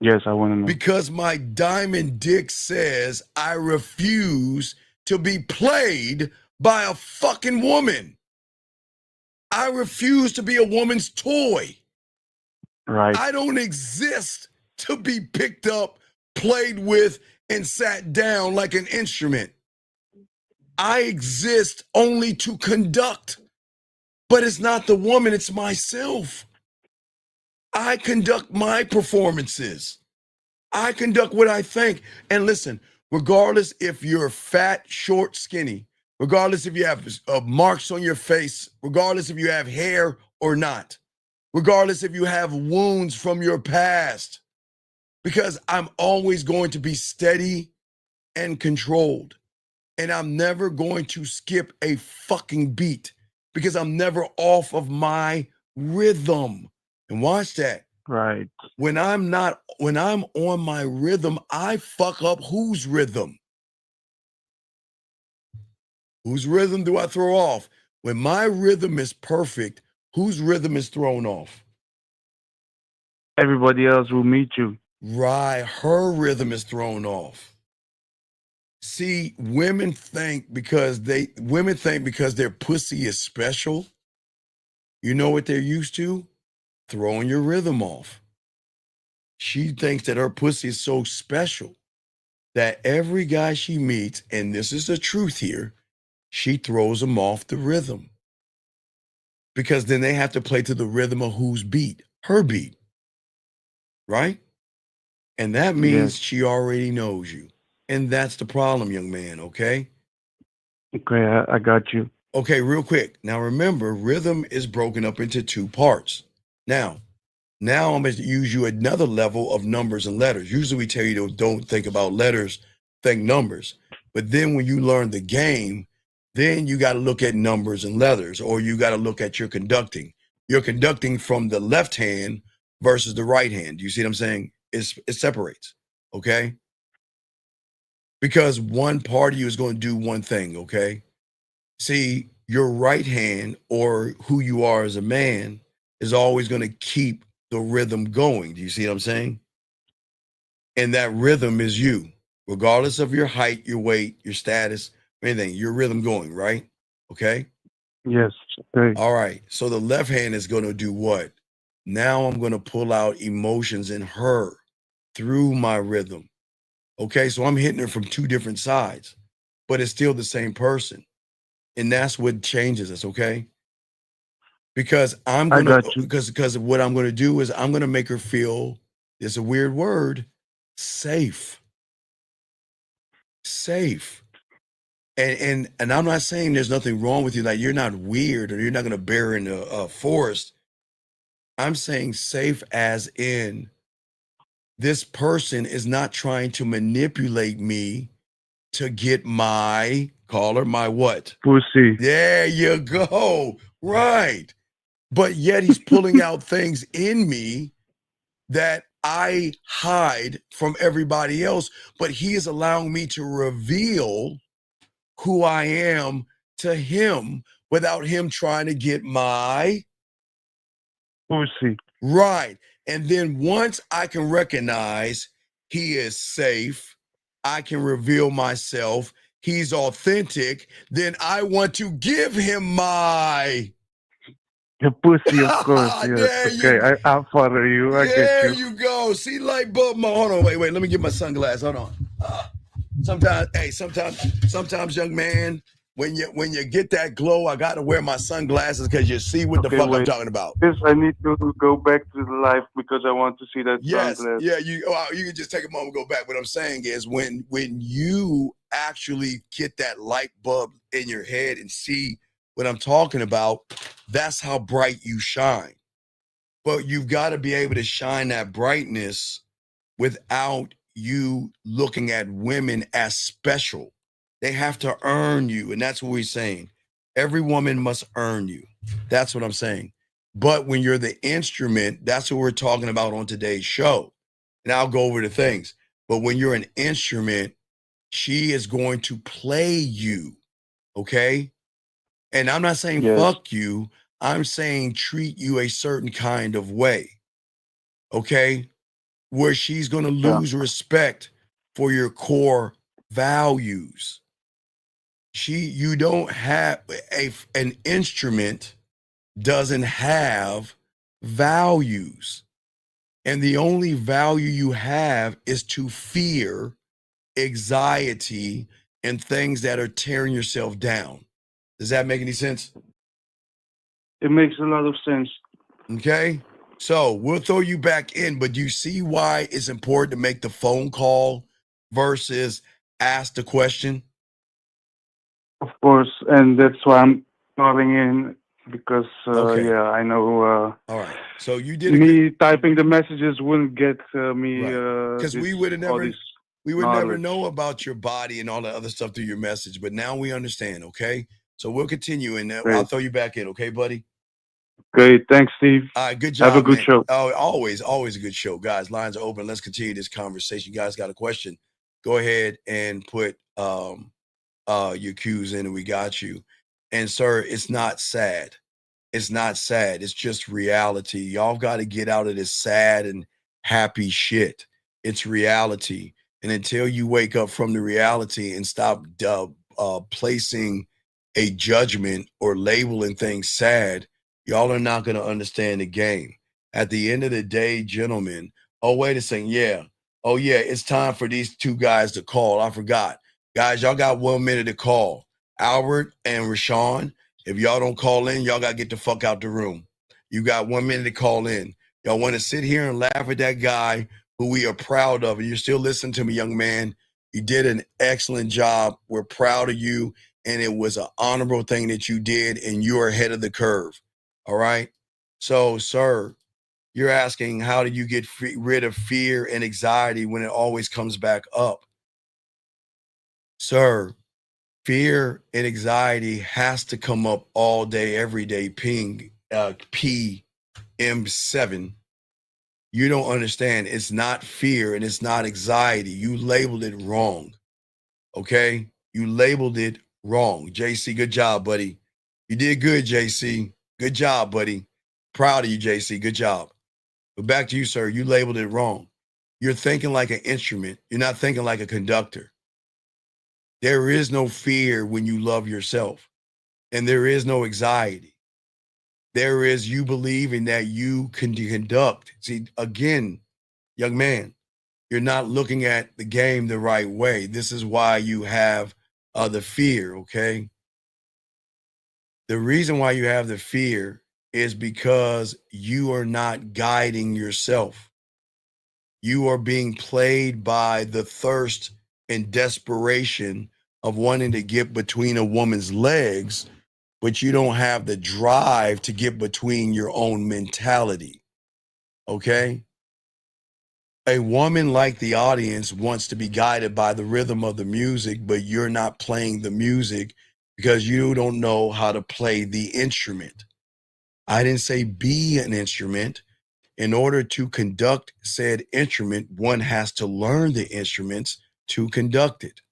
Yes, I want to know. Because my diamond dick says I refuse to be played by a fucking woman. I refuse to be a woman's toy. Right. I don't exist to be picked up, played with, and sat down like an instrument. I exist only to conduct. But it's not the woman, it's myself. I conduct my performances. I conduct what I think. And listen, regardless if you're fat, short, skinny, regardless if you have marks on your face, regardless if you have hair or not, regardless if you have wounds from your past, because I'm always going to be steady and controlled. And I'm never going to skip a fucking beat because I'm never off of my rhythm. And watch that. Right. When I'm on my rhythm, I fuck up whose rhythm? Whose rhythm do I throw off? When my rhythm is perfect, whose rhythm is thrown off? Everybody else will meet you. Right, her rhythm is thrown off. See, women think because their pussy is special, you know what they're used to? Throwing your rhythm off. She thinks that her pussy is so special that every guy she meets, and this is the truth here, she throws them off the rhythm. Because then they have to play to the rhythm of whose beat? Her beat. Right? And that means she already knows you. And that's the problem, young man, okay? Okay, I got you. Okay, real quick. Now remember, rhythm is broken up into two parts. Now I'm going to use you another level of numbers and letters. Usually we tell you don't think about letters, think numbers. But then when you learn the game, then you got to look at numbers and letters, or you got to look at your conducting. You're conducting from the left hand versus the right hand. Do you see what I'm saying? It separates, okay? Because one part of you is going to do one thing, okay? See, your right hand, or who you are as a man, is always going to keep the rhythm going. Do you see what I'm saying? And that rhythm is you, regardless of your height, your weight, your status, anything, your rhythm going, right? Okay? Yes. Okay. All right. So the left hand is going to do what? Now I'm going to pull out emotions in her through my rhythm. Okay, so I'm hitting her from two different sides, but it's still the same person. And that's what changes us, okay? Because because what I'm gonna do is I'm gonna make her feel, it's a weird word, safe. Safe. And I'm not saying there's nothing wrong with you, like you're not weird or you're not gonna bear in a forest. I'm saying safe as in this person is not trying to manipulate me to get my, call her my what? Pussy. There you go. Right. But yet he's pulling out things in me that I hide from everybody else, but he is allowing me to reveal who I am to him without him trying to get my pussy. Right. And then once I can recognize he is safe, I can reveal myself, he's authentic, then I want to give him my the pussy, of course. Yes. Okay, I'll follow you. I get you. There you go. See, light bulb. Hold on. Wait. Let me get my sunglasses. Hold on. Sometimes, young man, when you get that glow, I gotta wear my sunglasses because you see what the fuck I'm talking about. Yes, I need to go back to the live because I want to see that sunglasses. Yeah, you can just take a moment and go back. What I'm saying is when you actually get that light bulb in your head and see what I'm talking about, that's how bright you shine. But you've got to be able to shine that brightness without you looking at women as special. They have to earn you. And that's what we're saying. Every woman must earn you. That's what I'm saying. But when you're the instrument, that's what we're talking about on today's show. And I'll go over the things. But when you're an instrument, she is going to play you. Okay? And I'm not saying fuck you. I'm saying treat you a certain kind of way. Okay? Where she's going to lose respect for your core values. You don't have an instrument doesn't have values. And the only value you have is to fear, anxiety, and things that are tearing yourself down. Does that make any sense? It makes a lot of sense. Okay. So we'll throw you back in, but do you see why it's important to make the phone call versus ask the question? Of course, and that's why I'm calling in because Okay. yeah, I know All right. So you did a good. me typing the messages wouldn't get me Right. Because we would have all never, this we would never knowledge. know about your body and all the other stuff through your message. But now we understand. Okay. So we'll continue, and I'll Great. throw you back in. Okay, buddy. Great, thanks, Steve. All right. Good job. Have a good man. show. Oh, always a good show, guys. Lines are open. Let's continue this conversation. You guys got a question? Go ahead and put your cues in, and we got you. And sir, it's not sad. It's not sad. It's just reality. Y'all got to get out of this sad and happy shit. It's reality. And until you wake up from the reality and stop placing a judgment or labeling things sad, y'all are not going to understand the game. At the end of the day, gentlemen, oh, wait a second. Yeah. Oh, yeah. It's time for these two guys to call. I forgot. Guys, y'all got 1 minute to call. Albert and Rashawn, if y'all don't call in, y'all got to get the fuck out the room. You got 1 minute to call in. Y'all want to sit here and laugh at that guy who we are proud of. And you're still listening to me, young man. You did an excellent job. We're proud of you. And it was an honorable thing that you did. And you're ahead of the curve. All right. So, sir, you're asking, how do you get rid of fear and anxiety when it always comes back up? Sir, fear and anxiety has to come up all day, every day. Ping PM7. You don't understand. It's not fear and it's not anxiety. You labeled it wrong. Okay? You labeled it wrong. JC, good job, buddy. You did good, JC. Good job, buddy. Proud of you, JC. Good job. But back to you, sir. You labeled it wrong. You're thinking like an instrument. You're not thinking like a conductor. There is no fear when you love yourself, and there is no anxiety. There is you believing that you can conduct. See, again, young man, you're not looking at the game the right way. This is why you have the fear, okay? The reason why you have the fear is because you are not guiding yourself. You are being played by the thirst and desperation of wanting to get between a woman's legs, but you don't have the drive to get between your own mentality. Okay? A woman like the audience wants to be guided by the rhythm of the music, but you're not playing the music because you don't know how to play the instrument. I didn't say be an instrument. In order to conduct said instrument, one has to learn the instruments to conduct it.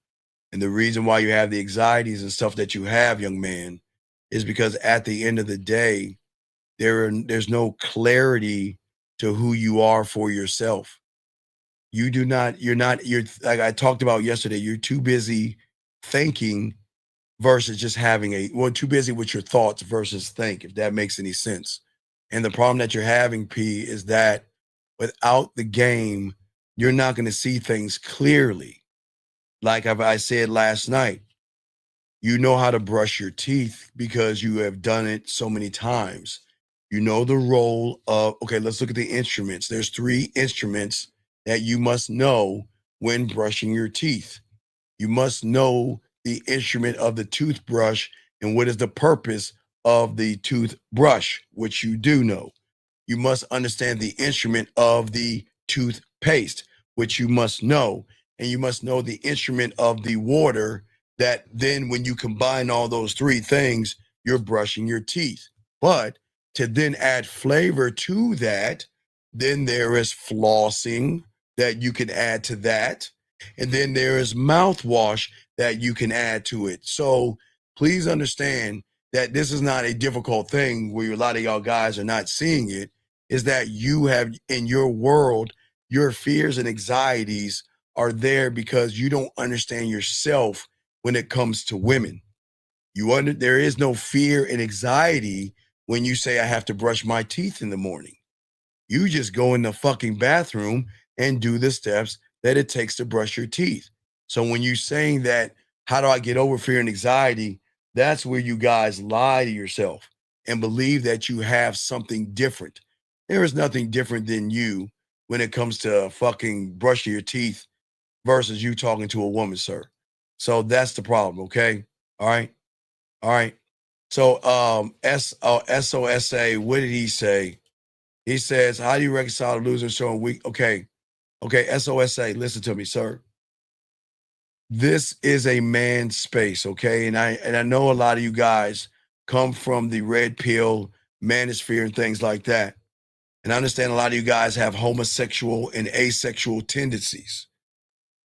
And the reason why you have the anxieties and stuff that you have, young man, is because at the end of the day, there's no clarity to who you are for yourself. You're like I talked about yesterday, you're too busy thinking versus just having too busy with your thoughts versus think, if that makes any sense. And the problem that you're having, P, is that without the game, you're not going to see things clearly. Like I said last night, you know how to brush your teeth because you have done it so many times. You know the role of, okay, let's look at the instruments. There's 3 instruments that you must know when brushing your teeth. You must know the instrument of the toothbrush and what is the purpose of the toothbrush, which you do know. You must understand the instrument of the toothpaste, which you must know. And you must know the instrument of the water that then when you combine all those 3 things, you're brushing your teeth. But to then add flavor to that, then there is flossing that you can add to that. And then there is mouthwash that you can add to it. So please understand that this is not a difficult thing where a lot of y'all guys are not seeing it, is that you have in your world, your fears and anxieties are there because you don't understand yourself when it comes to women. There is no fear and anxiety when you say, I have to brush my teeth in the morning. You just go in the fucking bathroom and do the steps that it takes to brush your teeth. So when you're saying that, how do I get over fear and anxiety? That's where you guys lie to yourself and believe that you have something different. There is nothing different than you when it comes to fucking brushing your teeth versus you talking to a woman, sir. So that's the problem, okay? All right? All right. So SOSA, what did he say? He says, how do you reconcile losing showing weak? Okay. SOSA, listen to me, sir. This is a man's space, okay? And I know a lot of you guys come from the red pill manosphere and things like that. And I understand a lot of you guys have homosexual and asexual tendencies.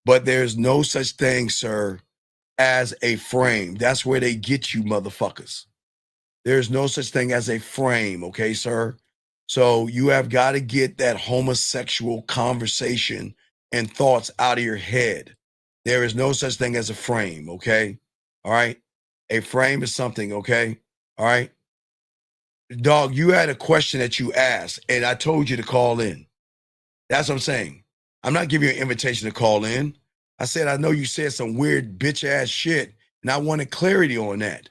But there's no such thing, sir, as a frame. That's where they get you, motherfuckers. There's no such thing as a frame, okay, sir? So you have got to get that homosexual conversation and thoughts out of your head. There is no such thing as a frame, okay? All right? A frame is something, okay? All right? Dog, you had a question that you asked, and I told you to call in. That's what I'm saying. I'm not giving you an invitation to call in. I said, I know you said some weird bitch-ass shit, and I wanted clarity on that.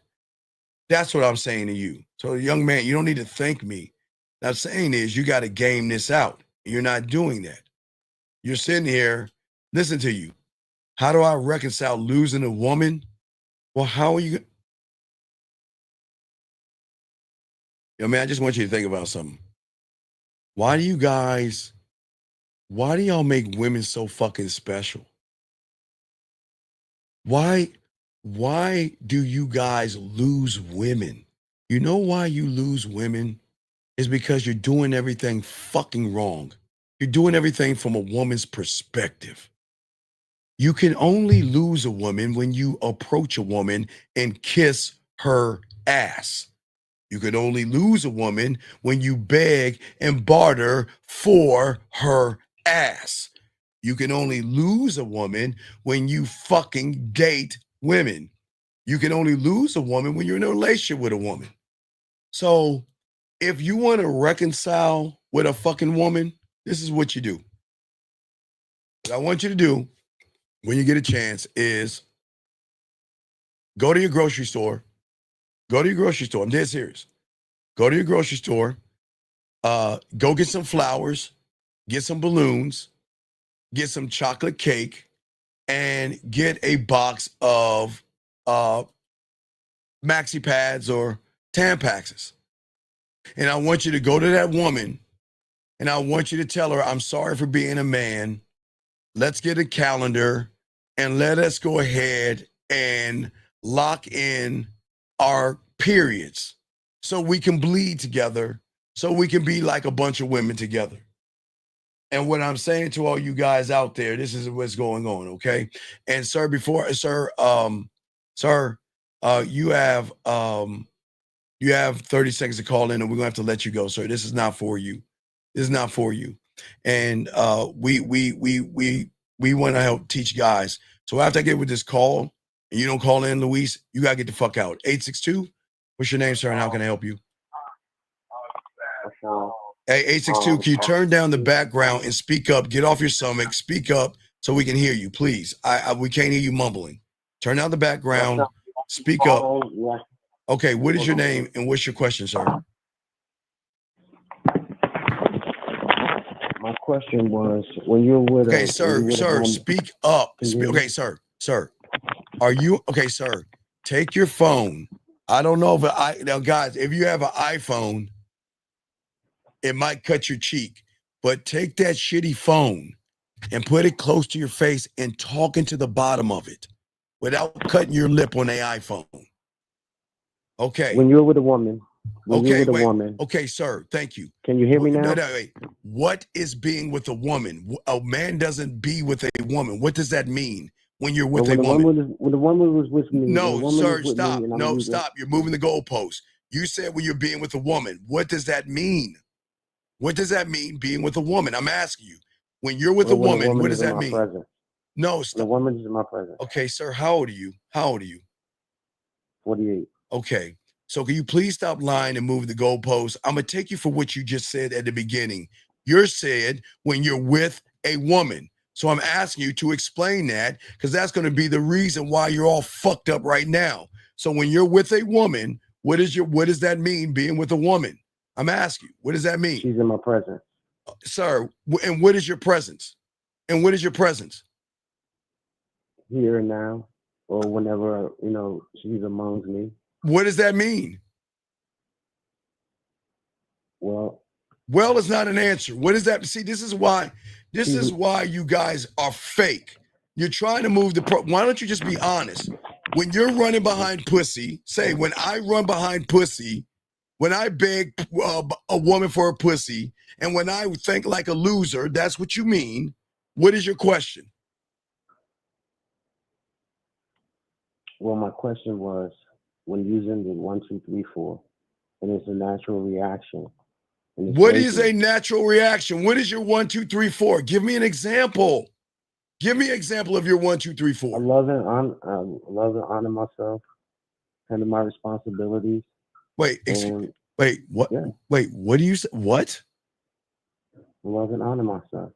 That's what I'm saying to you. So, young man, you don't need to thank me. What I'm saying is you got to game this out. You're not doing that. You're sitting here, listen to you. How do I reconcile losing a woman? Well, how are you? Yo, man, I just want you to think about something. Why do y'all make women so fucking special? Why do you guys lose women? You know why you lose women? Is because you're doing everything fucking wrong. You're doing everything from a woman's perspective. You can only lose a woman when you approach a woman and kiss her ass. You can only lose a woman when you beg and barter for her ass. You can only lose a woman when you fucking date women. You can only lose a woman when you're in a relationship with a woman. So if you want to reconcile with a fucking woman, this is what you do. What I want you to do when you get a chance is go to your grocery store. Go to your grocery store. I'm dead serious. Go to your grocery store. Go get some flowers, get some balloons, get some chocolate cake, and get a box of maxi pads or Tampaxes. And I want you to go to that woman and I want you to tell her, I'm sorry for being a man. Let's get a calendar and let us go ahead and lock in our periods so we can bleed together, so we can be like a bunch of women together. And what I'm saying to all you guys out there, this is what's going on, okay? And sir, you have 30 seconds to call in, and we're gonna have to let you go, sir. This is not for you. This is not for you. And we want to help teach guys. So after I get with this call, and you don't call in, Luis, you gotta get the fuck out. 862. What's your name, sir? And how can I help you? Hey, 862, can you turn down the background and speak up? Get off your stomach, speak up so we can hear you, please. We can't hear you mumbling. Turn down the background, speak up. Okay, what is your name and what's your question, sir? My question was, when you're with okay, sir, speak up. Okay, sir. Are you okay, sir? Take your phone. I don't know now, guys, if you have an iPhone, it might cut your cheek, but take that shitty phone and put it close to your face and talk into the bottom of it without cutting your lip on the iPhone. Okay. When you're with a woman. Okay, sir. Thank you. Can you hear me now? No, wait. What is being with a woman? A man doesn't be with a woman. What does that mean when you're with a woman? When the woman was with me. No, sir, stop. No, stop. You're moving the goalpost. You said when you're being with a woman. What does that mean? What does that mean, being with a woman? I'm asking you. When you're with a woman, what does that mean? No, stop. The woman is in my presence. Okay, sir, how old are you? 48. Okay. So can you please stop lying and move the goalposts? I'm going to take you for what you just said at the beginning. You said when you're with a woman. So I'm asking you to explain that because that's going to be the reason why you're all fucked up right now. So when you're with a woman, what does that mean, being with a woman? I'm asking you, what does that mean? She's in my presence. Sir, and what is your presence? And what is your presence? Here and now, or whenever, she's amongst me. What does that mean? Well, is not an answer. What is that? See, this is why you guys are fake. You're trying to move why don't you just be honest? When you're running behind pussy, say, when I run behind pussy, when I beg a woman for a pussy, and when I think like a loser, that's what you mean. What is your question? well, my question was, when using the 1, 2, 3, 4, and it's a natural reaction. What is a natural reaction? What is your 1, 2, 3, 4? Give me an example. Give me an example of your 1, 2, 3, 4. I love and honor myself, handle my responsibilities. Wait, what? Yeah. Wait, what do you say? What? Love and honor myself.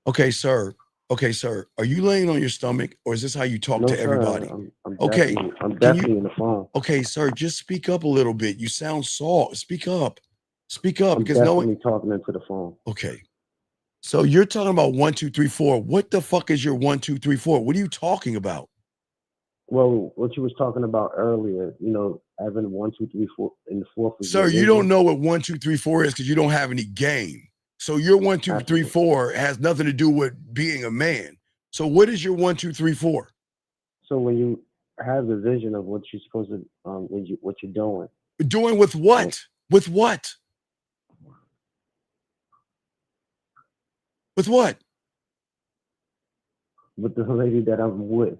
Okay, sir. Are you laying on your stomach, or is this how you talk to everybody? I'm okay. definitely in the phone. Okay, sir, just speak up a little bit. You sound soft. Speak up. Speak up, I'm because definitely talking into the phone. Okay. So you're talking about 1, 2, 3, 4. What the fuck is your 1, 2, 3, 4? What are you talking about? Well, what you was talking about earlier, having 1, 2, 3, 4 in the fourth. Sir, you don't know what 1, 2, 3, 4 is because you don't have any game. So your 1, 2, 3, 4 has nothing to do with being a man. So what is your 1, 2, 3, 4? So when you have the vision of what you're supposed to, what you're doing. Doing with what? With what? With what? With the lady that I'm with.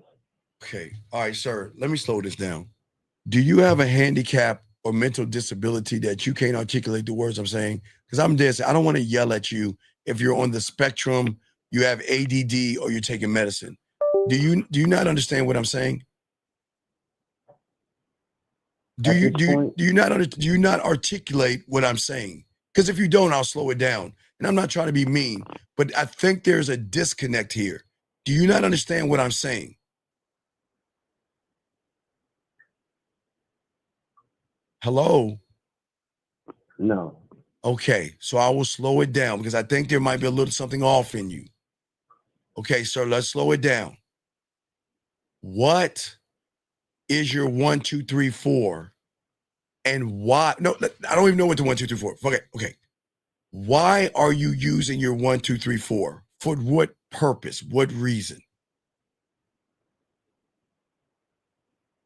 Okay. All right, sir. Let me slow this down. Do you have a handicap or mental disability that you can't articulate the words I'm saying? Because I'm this. I don't want to yell at you if you're on the spectrum, you have ADD, or you're taking medicine. Do you not understand what I'm saying? Do you not articulate what I'm saying? Because if you don't, I'll slow it down. And I'm not trying to be mean, but I think there's a disconnect here. Do you not understand what I'm saying? Hello? No. Okay, so I will slow it down because I think there might be a little something off in you. Okay, sir, let's slow it down. What is your 1, 2, 3, 4? And why? No, I don't even know what the 1, 2, 3, 4. Okay. Why are you using your 1, 2, 3, 4? For what purpose? What reason?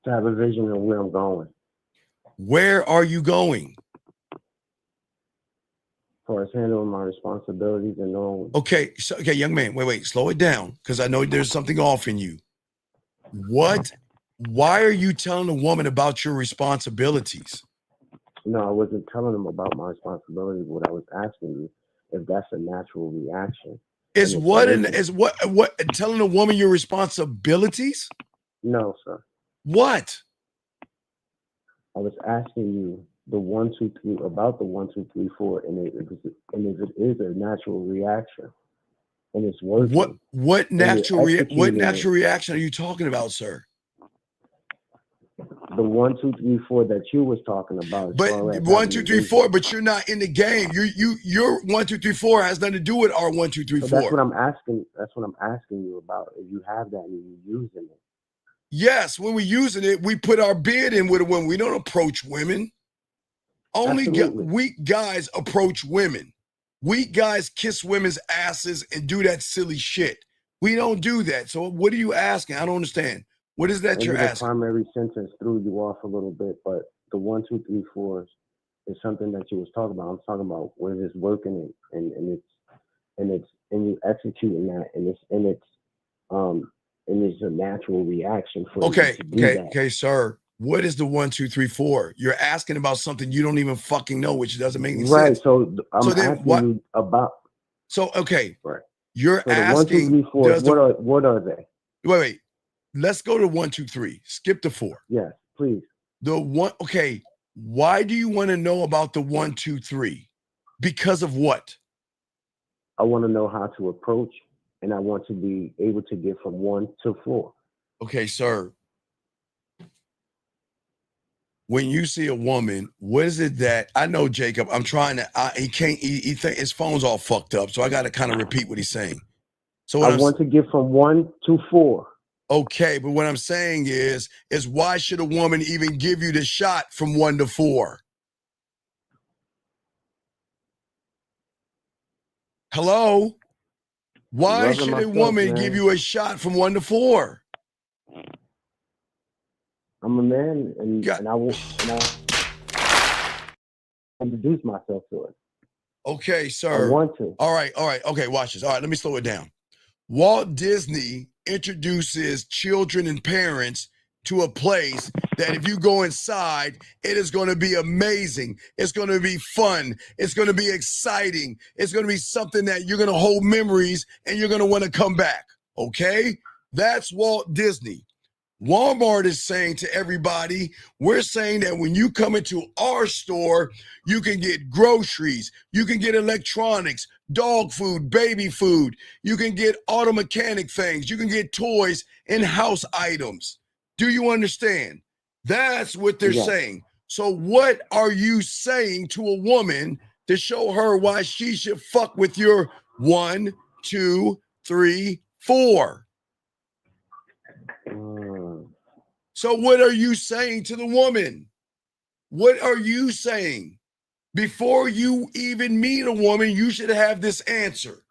To have a vision of where I'm going. Where are you going? For handling my responsibilities and knowing. Okay, young man, wait, slow it down because I know there's something off in you. Why are you telling a woman about your responsibilities? No, I wasn't telling them about my responsibilities. What I was asking you, if that's a natural reaction. Is what telling a woman your responsibilities? No, sir. What? I was asking you the 1, 2, 3 about the 1, 2, 3, 4, and if it is a natural reaction, and it's working. What natural reaction are you talking about, sir? The 1, 2, 3, 4 that you was talking about. But 1, 2, 3, 4. But you're not in the game. Your 1, 2, 3, 4 has nothing to do with our 1, 2, 3, 4. That's what I'm asking. That's what I'm asking you about. If you have that and you're using it. Yes, when we're using it, we put our bid in with a woman. We don't approach women. Only weak guys approach women. Weak guys kiss women's asses and do that silly shit. We don't do that. So what are you asking? I don't understand. What is that you're asking? The primary sentence threw you off a little bit, but the 1, 2, 3, 4 is something that you was talking about. I'm talking about when it's working and you executing that and it's a natural reaction for Okay, sir. What is the 1, 2, 3, 4? You're asking about something you don't even fucking know, which doesn't make any sense. Right. So I'm asking you about. So okay. Right. You're so asking. 1, 2, 3, 4. What are they? Wait. Let's go to 1, 2, 3. Skip the 4. Yes, please. The 1. Okay. Why do you want to know about the 1, 2, 3? Because of what? I want to know how to approach, and I want to be able to get from 1 to 4. Okay, sir. When you see a woman, what is it that I know, Jacob? I'm trying to. He can't. He think his phone's all fucked up, so I got to kind of repeat what he's saying. So I want to get from 1 to 4. Okay, but what I'm saying is why should a woman even give you the shot from 1 to 4? Hello? Why Loving should a myself, woman give man. you a shot from 1 to 4? I'm a man, and I introduce myself to it. Okay, I sir. want to. All right. Okay, watch this. All right, let me slow it down. Walt Disney introduces children and parents to a place that if you go inside, it is going to be amazing. It's going to be fun. It's going to be exciting. It's going to be something that you're going to hold memories and you're going to want to come back. Okay? That's Walt Disney. Walmart is saying to everybody, we're saying that when you come into our store, you can get groceries, you can get electronics, dog food, baby food, you can get auto mechanic things, you can get toys and house items. Do you understand? That's what they're saying. So what are you saying to a woman to show her why she should fuck with your 1, 2, 3, 4? So what are you saying to the woman? What are you saying? Before you even meet a woman, you should have this answer.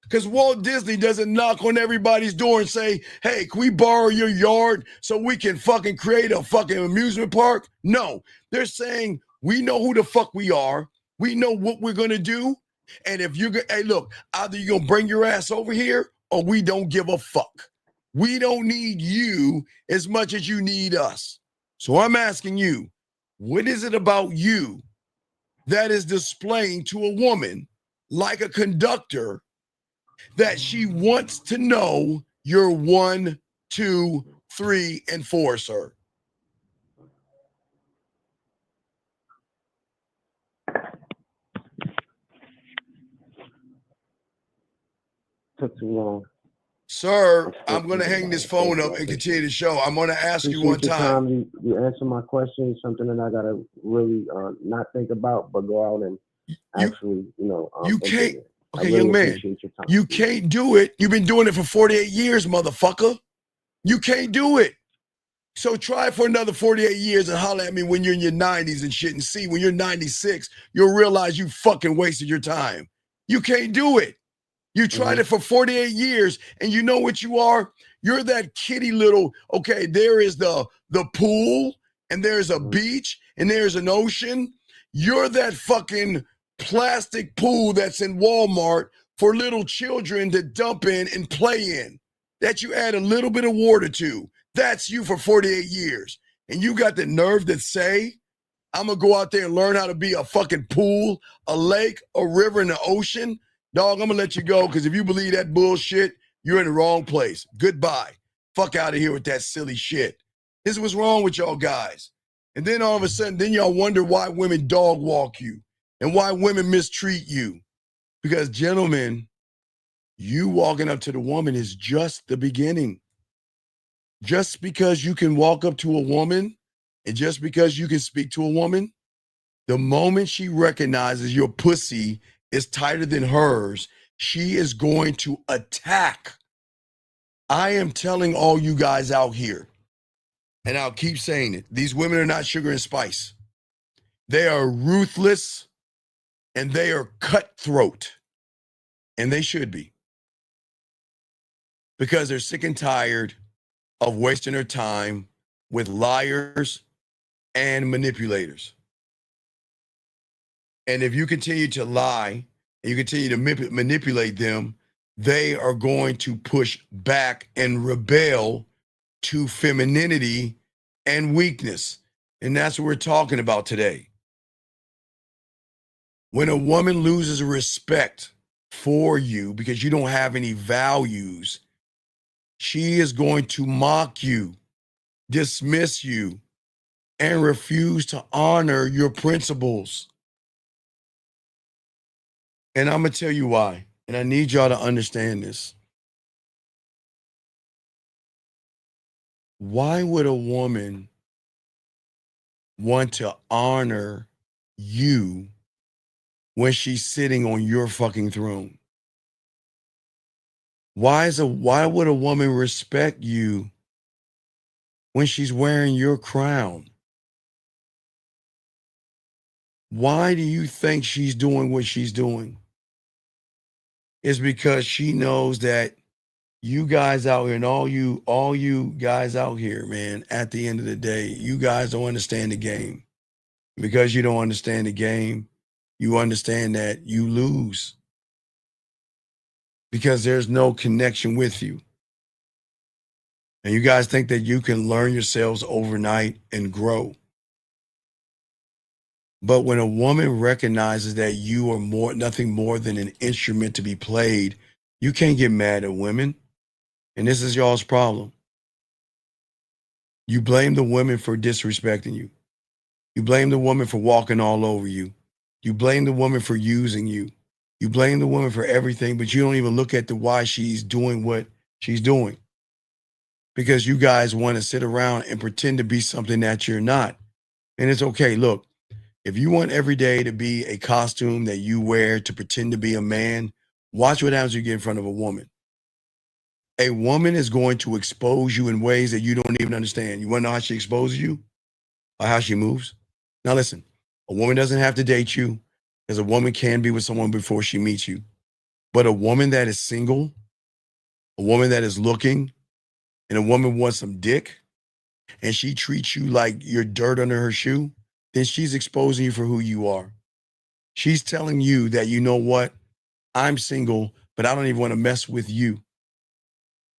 Because Walt Disney doesn't knock on everybody's door and say, hey, can we borrow your yard so we can fucking create a fucking amusement park? No, they're saying, we know who the fuck we are. We know what we're going to do. And if you're going to, hey, look, either you're going to bring your ass over here or we don't give a fuck. We don't need you as much as you need us. So I'm asking you, what is it about you that is displaying to a woman like a conductor that she wants to know your 1, 2, 3, and 4, sir? Took too long. Sir, I'm going to hang this phone up and continue the show. I'm going to ask you one time. You answer my question, something that I got to really not think about, but go out and actually, you can't. Okay, young man, you can't do it. You've been doing it for 48 years, motherfucker. You can't do it. So try it for another 48 years and holler at me when you're in your 90s and shit and see when you're 96, you'll realize you fucking wasted your time. You can't do it. You tried it for 48 years and you know what you are? You're that kitty little, okay, there is the pool and there's a beach and there's an ocean. You're that fucking plastic pool that's in Walmart for little children to dump in and play in, that you add a little bit of water to. That's you for 48 years. And you got the nerve to say, I'm going to go out there and learn how to be a fucking pool, a lake, a river, and an ocean? Dog, I'm going to let you go because if you believe that bullshit, you're in the wrong place. Goodbye. Fuck out of here with that silly shit. This is what's wrong with y'all guys. And then all of a sudden, then y'all wonder why women dog walk you and why women mistreat you. Because, gentlemen, you walking up to the woman is just the beginning. Just because you can walk up to a woman and just because you can speak to a woman, the moment she recognizes your pussy is tighter than hers, she is going to attack. I am telling all you guys out here, and I'll keep saying it, these women are not sugar and spice. They are ruthless and they are cutthroat, and they should be, because they're sick and tired of wasting their time with liars and manipulators. And if you continue to lie and you continue to manipulate them, they are going to push back and rebel to femininity and weakness. And that's what we're talking about today. When a woman loses respect for you because you don't have any values, she is going to mock you, dismiss you, and refuse to honor your principles. And I'm going to tell you why. And I need y'all to understand this. Why would a woman want to honor you when she's sitting on your fucking throne? Why would a woman respect you when she's wearing your crown? Why do you think she's doing what she's doing? It's because she knows that you guys out here and all you guys out here, man, at the end of the day, you guys don't understand the game. Because you don't understand the game, you understand that you lose. Because there's no connection with you. And you guys think that you can learn yourselves overnight and grow. But when a woman recognizes that you are nothing more than an instrument to be played, you can't get mad at women. And this is y'all's problem. You blame the women for disrespecting you. You blame the woman for walking all over you. You blame the woman for using you. You blame the woman for everything, but you don't even look at why she's doing what she's doing. Because you guys want to sit around and pretend to be something that you're not. And it's okay. Look, if you want every day to be a costume that you wear to pretend to be a man, watch what happens when you get in front of a woman. A woman is going to expose you in ways that you don't even understand. You want to know how she exposes you? Or how she moves? Now listen, a woman doesn't have to date you, because a woman can be with someone before she meets you. But a woman that is single, a woman that is looking, and a woman wants some dick, and she treats you like you're dirt under her shoe, then she's exposing you for who you are. She's telling you that, you know what? I'm single, but I don't even want to mess with you.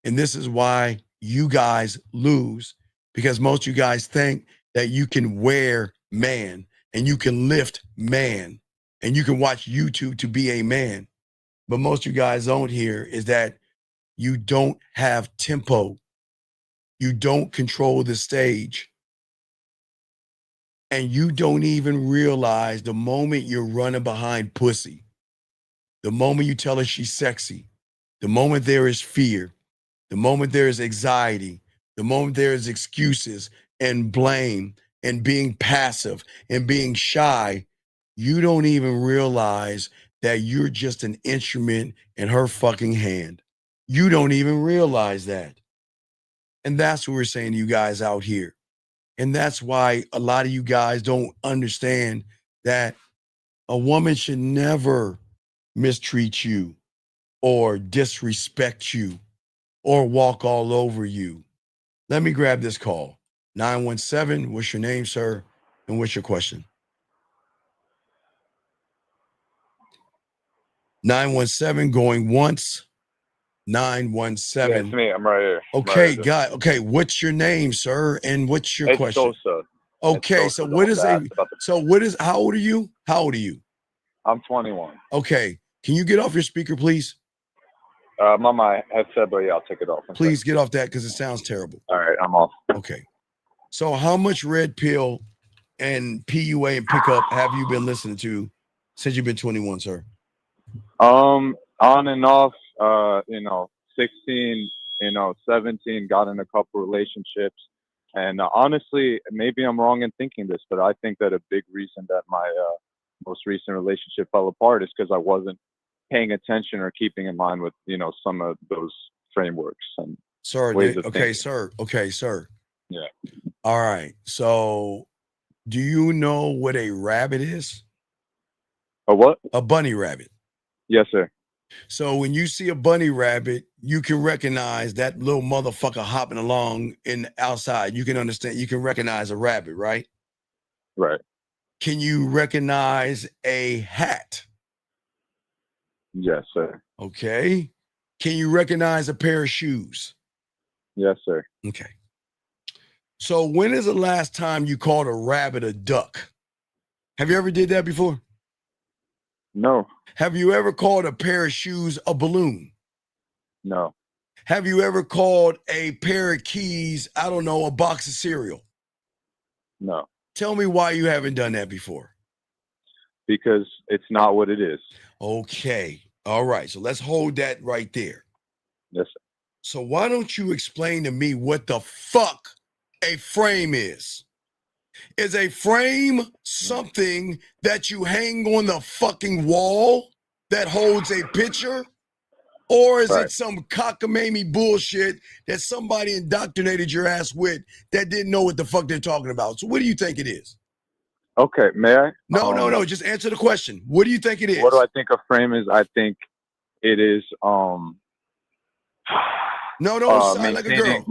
And this is why you guys lose, because most of you guys think that you can wear man and you can lift man and you can watch YouTube to be a man. But most of you guys don't hear is that you don't have tempo. You don't control the stage. And you don't even realize the moment you're running behind pussy, the moment you tell her she's sexy, the moment there is fear, the moment there is anxiety, the moment there is excuses and blame and being passive and being shy, you don't even realize that you're just an instrument in her fucking hand. You don't even realize that. And that's what we're saying to you guys out here. And that's why a lot of you guys don't understand that a woman should never mistreat you or disrespect you or walk all over you. Let me grab this call. 917, what's your name, sir? And what's your question? 917 going once. 917. Yeah, it's me. I'm right here. Okay, guy. Okay, what's your name, sir? And what's your question? Sosa. Okay, It's so Sosa. what is how old are you? How old are you? I'm 21. Okay, can you get off your speaker, please? I'm on my headset, but yeah, I'll take it off. Please get off that because it sounds terrible. All right, I'm off. Okay. So how much Red Pill and PUA and Pickup have you been listening to since you've been 21, sir? On and off, 16, 17, got in a couple relationships. And honestly, maybe I'm wrong in thinking this, but I think that a big reason that my most recent relationship fell apart is because I wasn't paying attention or keeping in mind with, some of those frameworks and ways of thinking. Okay, sir. Yeah. All right. So do you know what a rabbit is? A what? A bunny rabbit. Yes, sir. So when you see a bunny rabbit, you can recognize that little motherfucker hopping along outside. You can understand, you can recognize a rabbit, right? Right. Can you recognize a hat? Yes, sir. Okay. Can you recognize a pair of shoes? Yes, sir. Okay. So when is the last time you called a rabbit a duck? Have you ever did that before? No. Have you ever called a pair of shoes a balloon? No. Have you ever called a pair of keys, I don't know, a box of cereal? No. Tell me why you haven't done that before. Because it's not what it is. Okay. All right. So let's hold that right there. Yes, sir. So why don't you explain to me what the fuck a frame is? Is a frame something that you hang on the fucking wall that holds a picture? Or is Right. it some cockamamie bullshit that somebody indoctrinated your ass with that didn't know what the fuck they're talking about? So what do you think it is? Okay, may I? No. Just answer the question. What do you think it is? What do I think a frame is? I think it is No, don't sound like a girl.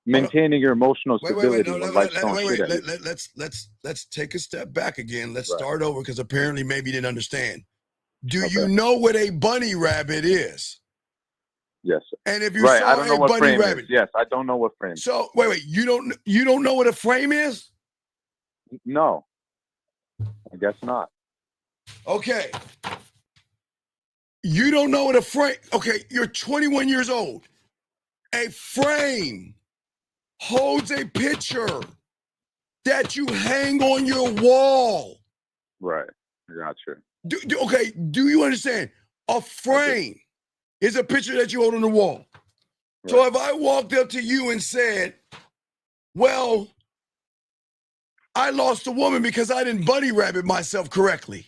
Maintaining your emotional Wait, stability no, when life's throwing shit at you. Let's take a step back again. Let's Right. start over because apparently maybe you didn't understand. Do Okay. you know what a bunny rabbit is? Yes. Sir. And if you Right, saw I don't know a what bunny frame rabbit, is. Yes, I don't know what frame. so wait, you don't know what a frame is? No, I guess not. Okay. You don't know what a frame. Okay, you're 21 years old. A frame holds a picture that you hang on your wall. Right, gotcha. Okay, do you understand? A frame is a picture that you hold on the wall. Right. So if I walked up to you and said, well, I lost a woman because I didn't bunny rabbit myself correctly.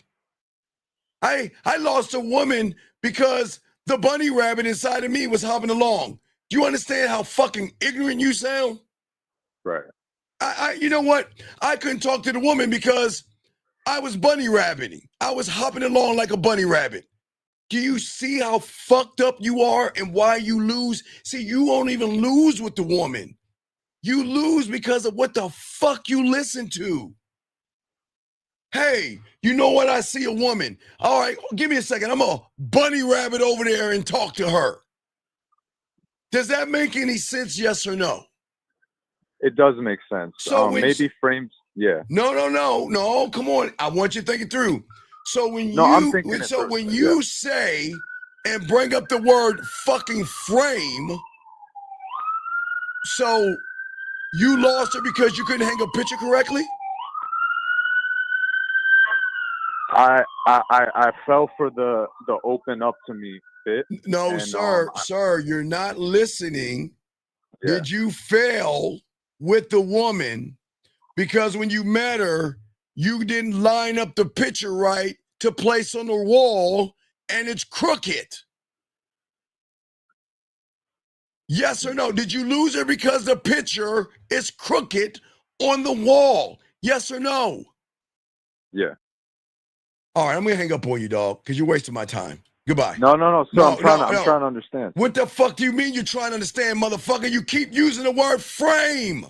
I lost a woman because the bunny rabbit inside of me was hopping along. Do you understand how fucking ignorant you sound? Right. You know what? I couldn't talk to the woman because I was bunny rabbiting. I was hopping along like a bunny rabbit. Do you see how fucked up you are and why you lose? See, you won't even lose with the woman. You lose because of what the fuck you listen to. Hey, you know what? I see a woman. All right, give me a second. I'm a bunny rabbit over there and talk to her. Does that make any sense, yes or no? It does make sense. So maybe frames, yeah. No, come on. I want you to think it through. So when you say and bring up the word fucking frame, so you lost her because you couldn't hang a picture correctly? I fell for the open up to me bit. No, and, sir, you're not listening. Yeah. Did you fail with the woman because when you met her, you didn't line up the picture right to place on the wall and it's crooked? Yes or no? Did you lose her because the picture is crooked on the wall? Yes or no? Yeah. All right, I'm gonna hang up on you, dog, because you're wasting my time. Goodbye. No. So I'm trying to understand. What the fuck do you mean you're trying to understand, motherfucker? You keep using the word frame.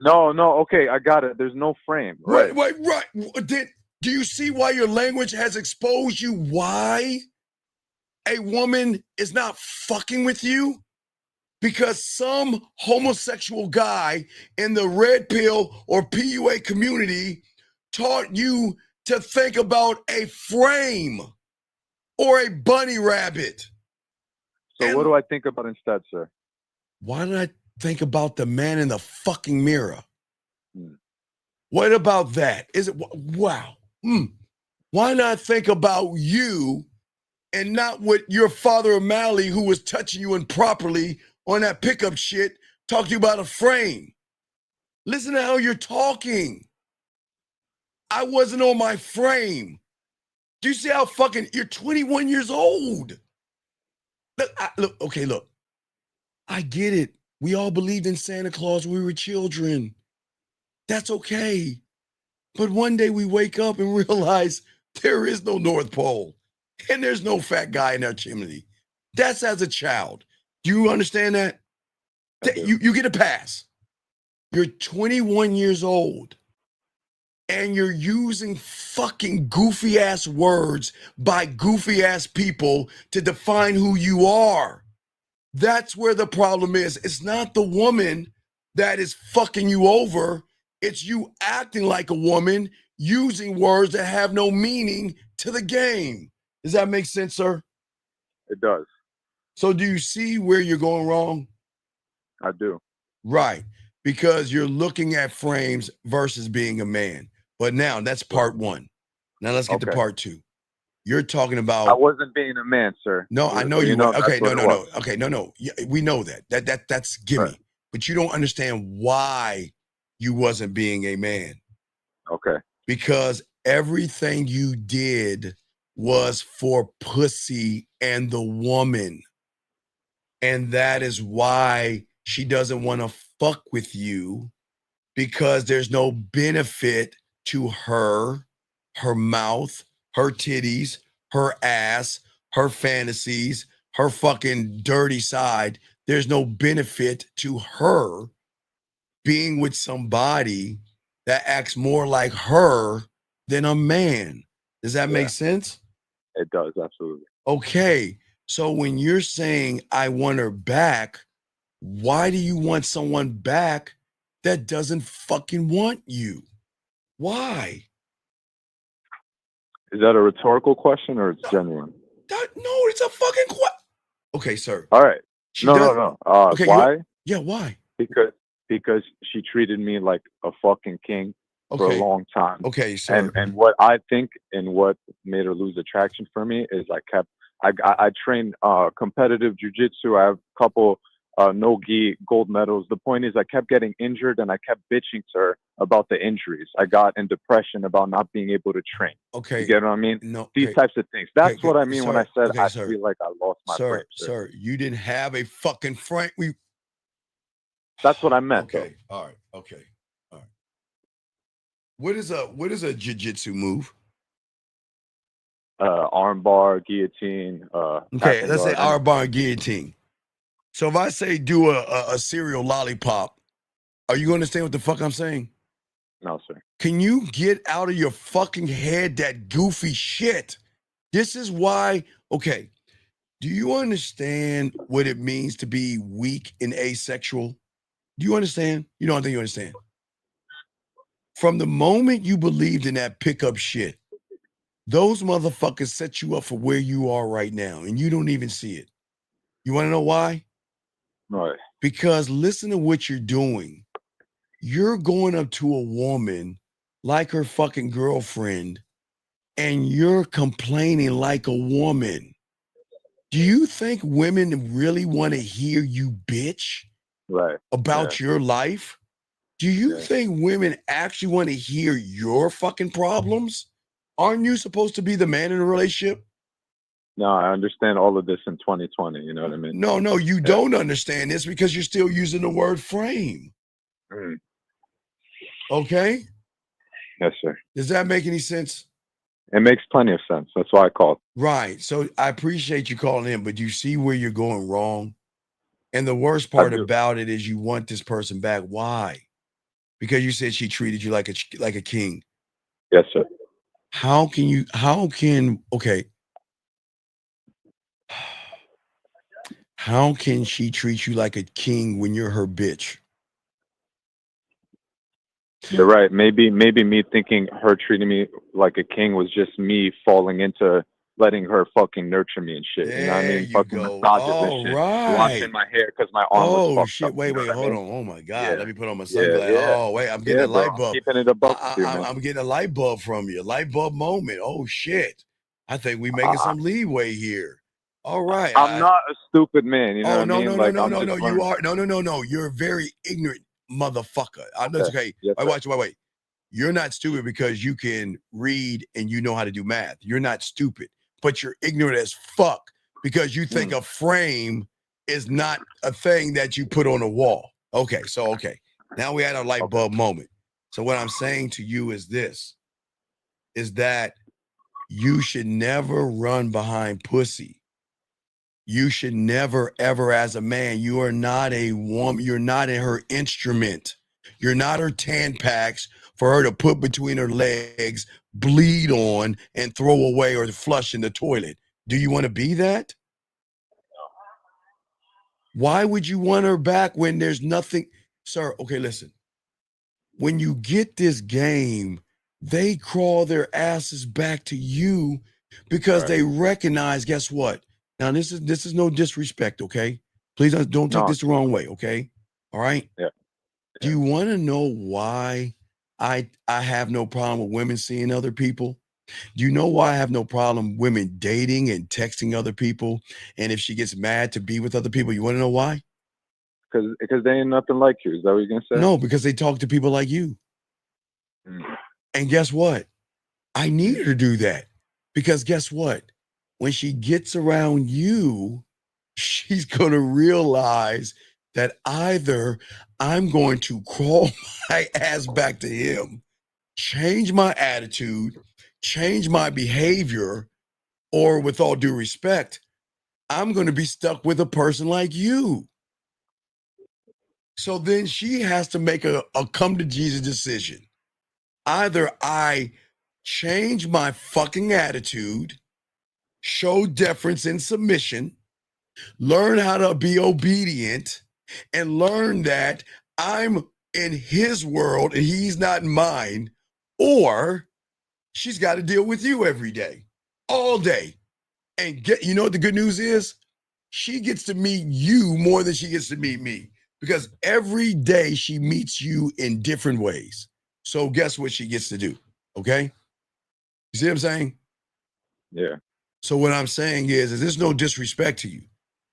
No. Okay, I got it. There's no frame. Right. Right. Do you see why your language has exposed you? Why a woman is not fucking with you? Because some homosexual guy in the red pill or PUA community taught you to think about a frame or a bunny rabbit. So what do I think about instead, sir? Why did I think about the man in the fucking mirror? What about that? Is it wow? Why not think about you and not what your father O'Malley, who was touching you improperly on that pickup shit, talked to you about a frame? Listen to how you're talking. I wasn't on my frame. Do you see how fucking you're 21 years old? Look. I get it. We all believed in Santa Claus when we were children. That's okay. But one day we wake up and realize there is no North Pole and there's no fat guy in our chimney. That's as a child. Do you understand that? You get a pass. You're 21 years old and you're using fucking goofy ass words by goofy ass people to define who you are. That's where the problem is. It's not the woman that is fucking you over. It's you acting like a woman, using words that have no meaning to the game. Does that make sense, sir? It does. So do you see where you're going wrong? I do. Right. Because you're looking at frames versus being a man. But now that's part one. Now let's get to part two. You're talking about. I wasn't being a man, sir. No, I know you were. Okay, no. Okay, no. Yeah, we know that. That's gimme. Right. But you don't understand why you wasn't being a man. Okay. Because everything you did was for pussy and the woman. And that is why she doesn't want to fuck with you, because there's no benefit to her mouth, her titties, her ass, her fantasies, her fucking dirty side. There's no benefit to her being with somebody that acts more like her than a man. Does that make sense? It does, absolutely. Okay. So when you're saying I want her back, why do you want someone back that doesn't fucking want you? Why? Is that a rhetorical question or it's genuine? No, it's a fucking question. Okay, sir. All right. She No. does- Okay, why? Yeah, why? Because she treated me like a fucking king for Okay. a long time. Okay, sir. And what I think and what made her lose attraction for me is I trained competitive jujitsu. I have a couple no-gi gold medals. The point is I kept getting injured and I kept bitching to her about the injuries. I got in depression about not being able to train. Okay. You get what I mean? No. These okay. types of things. That's Okay, what I mean when I sir. said Okay, I sir. feel like I lost my frame. Sir, you didn't have a fucking frame. That's what I meant. Okay. All right. Okay. All right. What is a jiu-jitsu move? Armbar, guillotine. Okay, let's say armbar. armbar and guillotine. So if I say do a cereal lollipop, are you understand what the fuck I'm saying? No, sir. Can you get out of your fucking head that goofy shit? This is why, okay, do you understand what it means to be weak and asexual? Do you understand? You don't think you understand. From the moment you believed in that pickup shit, those motherfuckers set you up for where you are right now, and you don't even see it. You want to know why? Right. Because listen to what you're doing. You're going up to a woman like her fucking girlfriend, and you're complaining like a woman. Do you think women really want to hear you bitch about your life? Do you think women actually want to hear your fucking problems? Aren't you supposed to be the man in a relationship? No, I understand all of this in 2020. You know what I mean? No, you don't understand this because you're still using the word frame. Mm. Okay? Yes, sir. Does that make any sense? It makes plenty of sense. That's why I called. Right. So I appreciate you calling in, but you see where you're going wrong. And the worst part about it is you want this person back. Why? Because you said she treated you like a king. Yes, sir. How can how can she treat you like a king when you're her bitch? You're right. Maybe me thinking her treating me like a king was just me falling into letting her fucking nurture me and shit. You know what I mean? Fucking massages and shit. Washing my hair because my arm was fucked shit. up. Wait, You know what I hold mean? on. Oh my God. Yeah. Let me put on my Yeah, sunglasses. yeah. Oh, wait, I'm getting a bro, light I'm bulb. keeping it a buck with you, man. I'm getting a light bulb from you. Light bulb moment. Oh shit. I think we making some leeway here. All right. I'm not a stupid man. You know what I mean? No. You are no. You're a very ignorant motherfucker. I know it's okay. Yes, Wait. You're not stupid because you can read and you know how to do math. You're not stupid, but you're ignorant as fuck because you think a frame is not a thing that you put on a wall. Okay. Now we had a light bulb moment. So what I'm saying to you is this, is that you should never run behind pussy. You should never, ever, as a man, you are not a woman. You're not in her instrument. You're not her Tampax for her to put between her legs, bleed on, and throw away or flush in the toilet. Do you want to be that? Why would you want her back when there's nothing? Sir, okay, listen. When you get this game, they crawl their asses back to you because they recognize, guess what? Now, this is no disrespect, okay? Please don't take this the wrong way, okay? All right? Yeah. Do you want to know why I have no problem with women seeing other people? Do you know why I have no problem women dating and texting other people? And if she gets mad to be with other people, you want to know why? Because they ain't nothing like you. Is that what you're gonna say? No, because they talk to people like you. And guess what? I need her to do that because guess what? When she gets around you, she's going to realize that either I'm going to crawl my ass back to him, change my attitude, change my behavior, or with all due respect, I'm going to be stuck with a person like you. So then she has to make a come to Jesus decision. Either I change my fucking attitude, show deference and submission, learn how to be obedient, and learn that I'm in his world and he's not in mine, or she's got to deal with you every day, all day. And you know what the good news is? She gets to meet you more than she gets to meet me, because every day she meets you in different ways. So guess what she gets to do? Okay? You see what I'm saying? Yeah. So what I'm saying is there's no disrespect to you.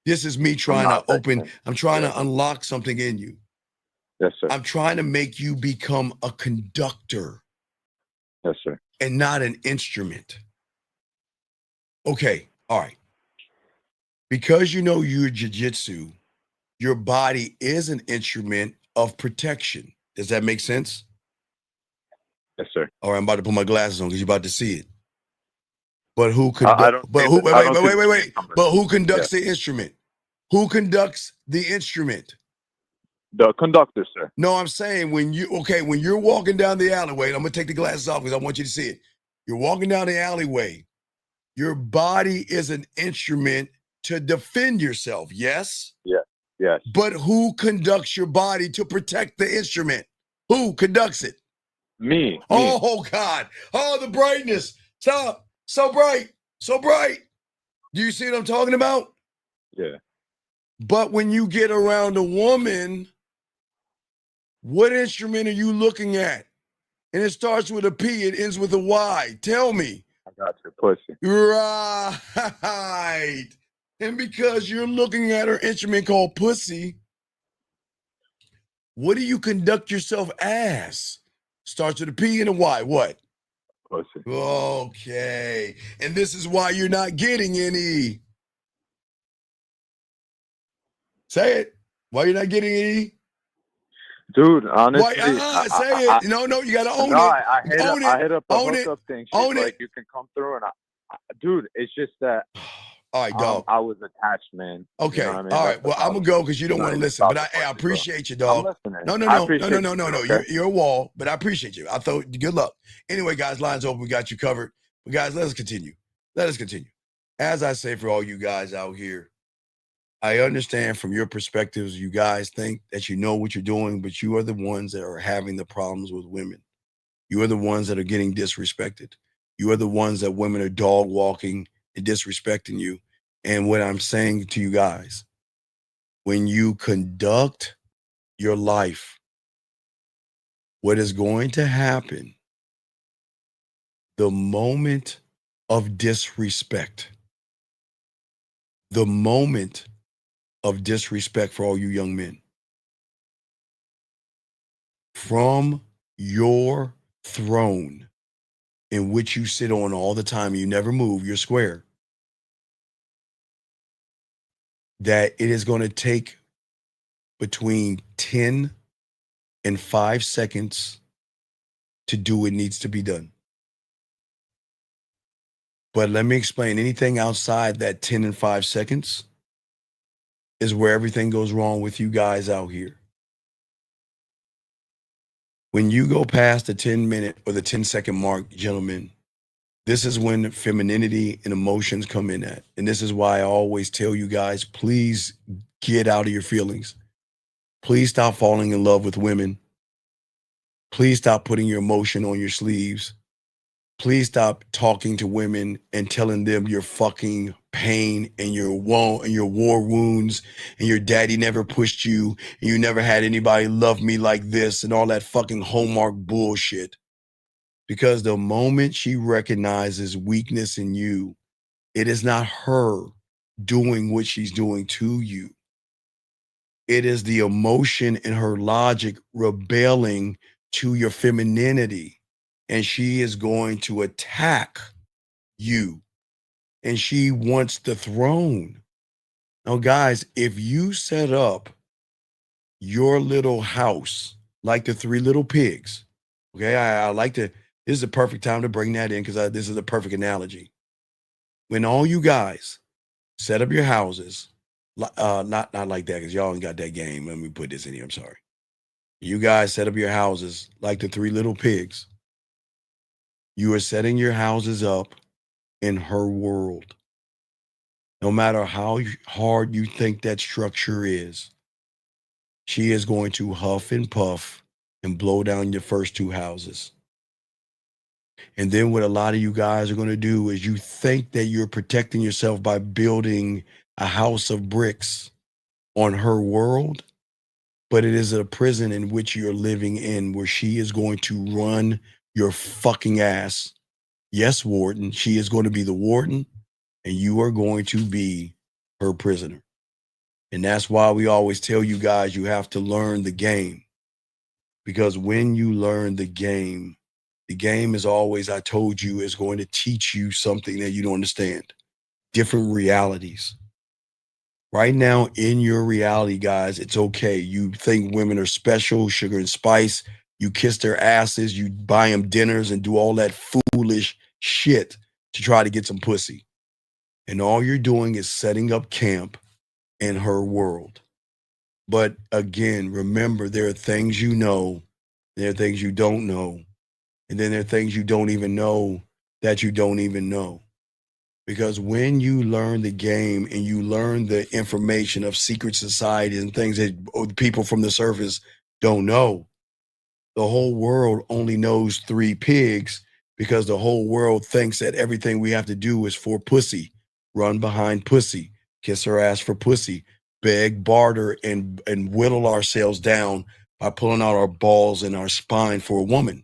This is me trying to open, I'm trying to unlock something in you. Yes, sir. I'm trying to make you become a conductor. Yes, sir. And not an instrument. Okay, all right. Because you know you're jiu-jitsu, your body is an instrument of protection. Does that make sense? Yes, sir. All right, I'm about to put my glasses on because you're about to see it. But who could? I don't But see who? the- I don't see the Wait. something. But who conducts the instrument? Who conducts the instrument? The conductor, sir. No, I'm saying when you're walking down the alleyway, and I'm gonna take the glasses off because I want you to see it. You're walking down the alleyway. Your body is an instrument to defend yourself. Yes. Yes. Yes. But who conducts your body to protect the instrument? Who conducts it? Me. Oh God. Oh, the brightness. Stop. So bright. So bright. Do you see what I'm talking about? Yeah. But when you get around a woman, what instrument are you looking at? And it starts with a P, it ends with a Y. Tell me. I got your pussy. Right. And because you're looking at her instrument called pussy, what do you conduct yourself as? Starts with a P and a Y. What? Pussy. Okay. And this is why you're not getting any. Say it. Why you're not getting any? Dude, honestly. Why, say it. No, you gotta own it. I hit Own up, it. I hit up a Own it. hookup thing. She's Own like, it. you can come through, and dude, it's just that. All right, dog. I was attached, man. Okay. You know what I mean? All That's right. the Well, I'm gonna problem. go because you don't Not want to even listen. But about the I pussy, bro. appreciate you, dog. I'm listening. No. I appreciate you, okay? You're a wall, but I appreciate you. I thought good luck. Anyway, guys, lines open. We got you covered. But guys, let us continue. As I say for all you guys out here, I understand from your perspectives, you guys think that you know what you're doing, but you are the ones that are having the problems with women. You are the ones that are getting disrespected. You are the ones that women are dog walking and disrespecting you. And what I'm saying to you guys, when you conduct your life, what is going to happen the moment of disrespect, for all you young men, from your throne in which you sit on all the time, you never move, you're square, that it is going to take between 10 and 5 seconds to do what needs to be done. But let me explain, anything outside that 10 and 5 seconds is where everything goes wrong with you guys out here. When you go past the 10-minute or the 10-second mark, gentlemen, this is when femininity and emotions come in at. And this is why I always tell you guys, please get out of your feelings. Please stop falling in love with women. Please stop putting your emotion on your sleeves. Please stop talking to women and telling them your fucking pain and your war wounds and your daddy never pushed you and you never had anybody love me like this and all that fucking Hallmark bullshit. Because the moment she recognizes weakness in you, it is not her doing what she's doing to you. It is the emotion and her logic rebelling to your femininity. And she is going to attack you. And she wants the throne. Now, guys, if you set up your little house like the Three Little Pigs, okay, I like to, this is the perfect time to bring that in because this is a perfect analogy. When all you guys set up your houses, not like that because y'all ain't got that game. Let me put this in here. I'm sorry. You guys set up your houses like the Three Little Pigs. You are setting your houses up in her world. No matter how hard you think that structure is, she is going to huff and puff and blow down your first two houses. And then what a lot of you guys are going to do is you think that you're protecting yourself by building a house of bricks on her world, but it is a prison in which you're living in where she is going to run your fucking ass. Yes, warden, she is going to be the warden and you are going to be her prisoner. And that's why we always tell you guys you have to learn the game. Because when you learn the game is always, I told you, is going to teach you something that you don't understand. Different realities. Right now in your reality, guys, it's okay. You think women are special, sugar and spice. You kiss their asses, you buy them dinners and do all that foolish shit to try to get some pussy. And all you're doing is setting up camp in her world. But again, remember, there are things you know, there are things you don't know, and then there are things you don't even know that you don't even know. Because when you learn the game and you learn the information of secret societies and things that people from the surface don't know, the whole world only knows three pigs because the whole world thinks that everything we have to do is for pussy. Run behind pussy, kiss her ass for pussy, beg, barter, and whittle ourselves down by pulling out our balls and our spine for a woman.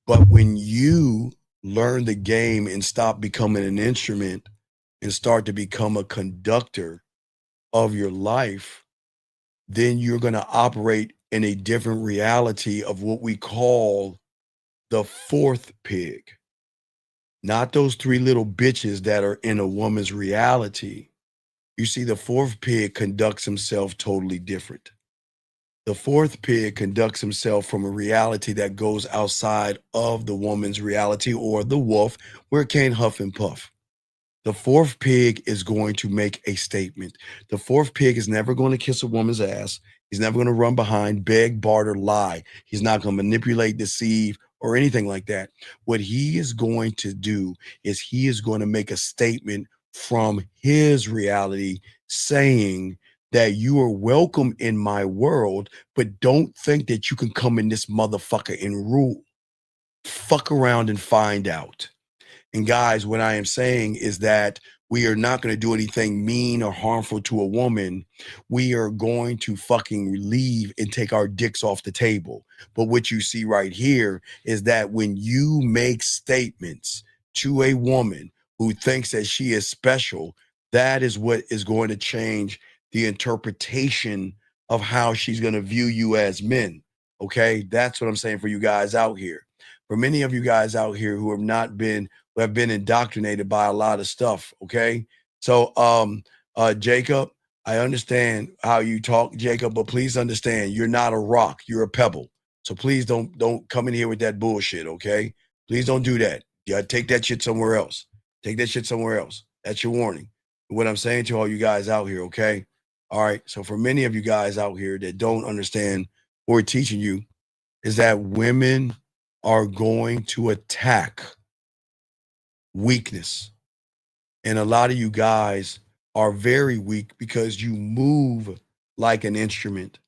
But when you learn the game and stop becoming an instrument and start to become a conductor of your life, then you're going to operate in a different reality of what we call the fourth pig. Not those three little bitches that are in a woman's reality. You see, the fourth pig conducts himself totally different. The fourth pig conducts himself from a reality that goes outside of the woman's reality or the wolf, where it can't huff and puff. The fourth pig is going to make a statement. The fourth pig is never going to kiss a woman's ass. He's never going to run behind, beg, barter, lie. He's not going to manipulate, deceive, or anything like that. What he is going to do is he is going to make a statement from his reality saying that you are welcome in my world, but don't think that you can come in this motherfucker and rule. Fuck around and find out. And guys, what I am saying is that we are not going to do anything mean or harmful to a woman. We are going to fucking leave and take our dicks off the table. But what you see right here is that when you make statements to a woman who thinks that she is special, that is what is going to change the interpretation of how she's going to view you as men. Okay, that's what I'm saying for you guys out here. For many of you guys out here who have been indoctrinated by a lot of stuff. Okay, so Jacob, I understand how you talk, Jacob, but please understand you're not a rock, you're a pebble. So please don't come in here with that bullshit. Okay, please don't do that. Yeah, take that shit somewhere else. Take that shit somewhere else. That's your warning. What I'm saying to all you guys out here. Okay. All right. So for many of you guys out here that don't understand what we're teaching you is that women are going to attack weakness. And a lot of you guys are very weak because you move like an instrument.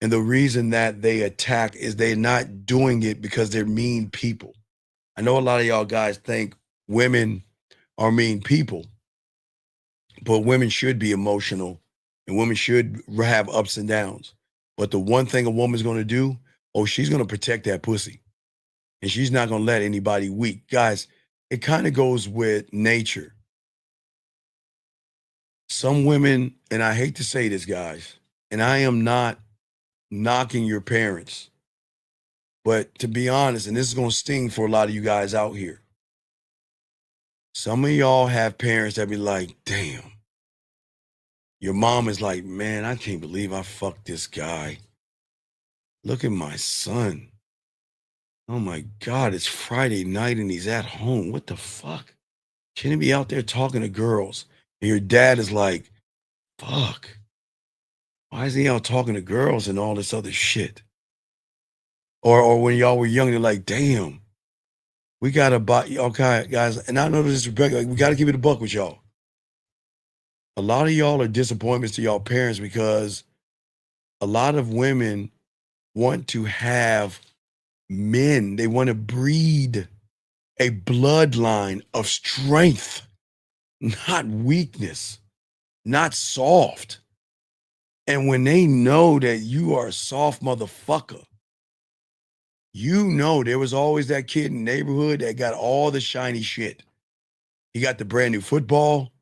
And the reason that they attack is they're not doing it because they're mean people. I know a lot of y'all guys think women are mean people, but women should be emotional and women should have ups and downs. But the one thing a woman's going to do, she's going to protect that pussy. And she's not going to let anybody weak. Guys, it kind of goes with nature. Some women, and I hate to say this, guys, and I am not knocking your parents, but to be honest, and this is going to sting for a lot of you guys out here. Some of y'all have parents that be like, damn, Your mom is like, man, I can't believe I fucked this guy. Look at my son. Oh my God, it's Friday night and he's at home. What the fuck? Shouldn't he be out there talking to girls? And your dad is like, fuck. Why is he out talking to girls and all this other shit? Or when y'all were young, you're like, damn, we gotta buy, okay, guys, and I know this is like, we gotta keep it a buck with y'all. A lot of y'all are disappointments to y'all parents because a lot of women want to have men, they want to breed a bloodline of strength, not weakness, not soft. And when they know that you are a soft motherfucker, you know there was always that kid in the neighborhood that got all the shiny shit. He got the brand new football,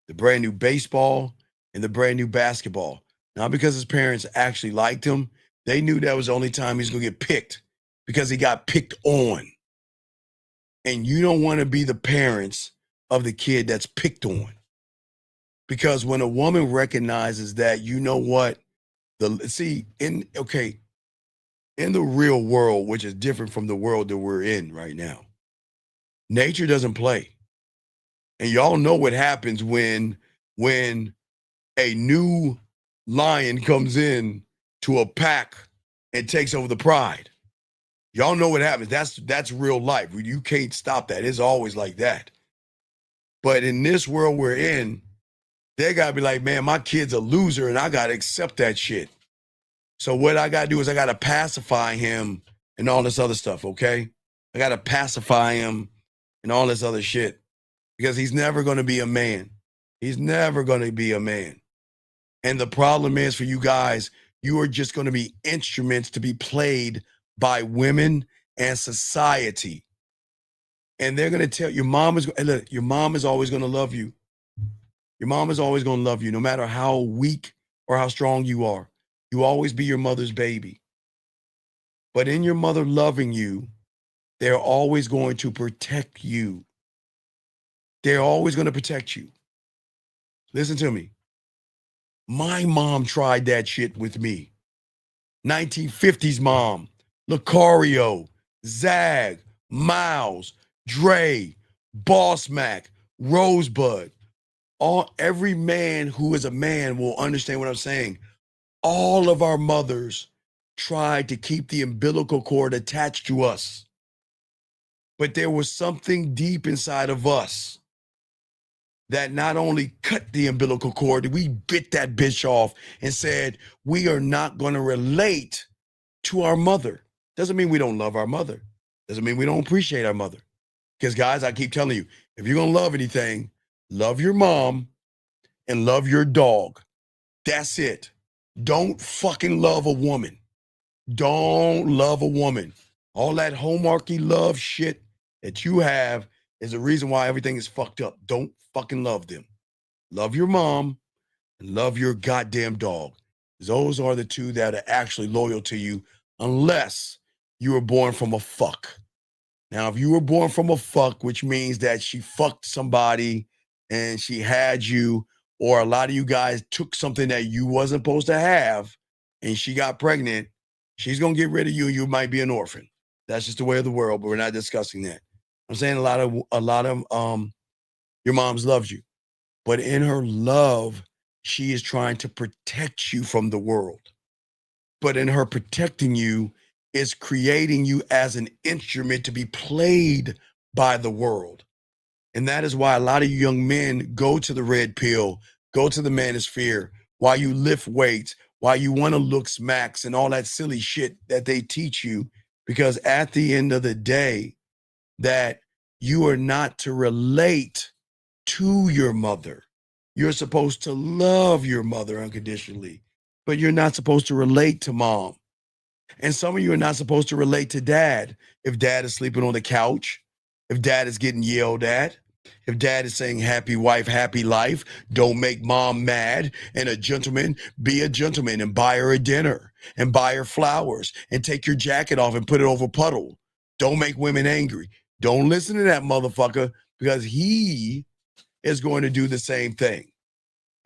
the brand new baseball, and the brand new basketball. Not because his parents actually liked him. They knew that was the only time he was going to get picked because he got picked on. And you don't want to be the parents of the kid that's picked on. Because when a woman recognizes that, you know what? In the real world, which is different from the world that we're in right now, nature doesn't play. And y'all know what happens when a new lion comes in to a pack and takes over the pride. Y'all know what happens. That's real life. You can't stop that. It's always like that. But in this world we're in, they got to be like, man, my kid's a loser and I got to accept that shit. So what I got to do is I got to pacify him and all this other stuff, okay? I got to pacify him and all this other shit because he's never going to be a man. He's never going to be a man. And the problem is for you guys, you are just going to be instruments to be played by women and society. And they're going to tell your mom is always going to love you. Your mom is always going to love you no matter how weak or how strong you are. You always be your mother's baby. But in your mother loving you, they're always going to protect you. They're always going to protect you. Listen to me. My mom tried that shit with me. 1950s mom, Lucario, Zag, Miles, Dre, Boss Mac, Rosebud. Every man who is a man will understand what I'm saying. All of our mothers tried to keep the umbilical cord attached to us. But there was something deep inside of us that not only cut the umbilical cord, we bit that bitch off and said, we are not going to relate to our mother. Doesn't mean we don't love our mother. Doesn't mean we don't appreciate our mother. Because guys, I keep telling you, if you're going to love anything, love your mom and love your dog. That's it. Don't fucking love a woman. Don't love a woman. All that homeworky love shit that you have is the reason why everything is fucked up. Don't fucking love them. Love your mom and love your goddamn dog. Those are the two that are actually loyal to you unless you were born from a fuck. Now, if you were born from a fuck, which means that she fucked somebody and she had you, or a lot of you guys took something that you wasn't supposed to have and she got pregnant, she's going to get rid of you. You might be an orphan. That's just the way of the world, but we're not discussing that. I'm saying a lot of your moms loves you, but in her love, she is trying to protect you from the world. But in her protecting you is creating you as an instrument to be played by the world. And that is why a lot of you young men go to the red pill, go to the manosphere, why you lift weights, why you want to look smacks and all that silly shit that they teach you. Because at the end of the day, that you are not to relate to your mother. You're supposed to love your mother unconditionally, but you're not supposed to relate to mom. And some of you are not supposed to relate to dad. If dad is sleeping on the couch, if dad is getting yelled at, if dad is saying happy wife, happy life, don't make mom mad, and a gentleman, be a gentleman and buy her a dinner and buy her flowers and take your jacket off and put it over a puddle. Don't make women angry. Don't listen to that motherfucker because he is going to do the same thing.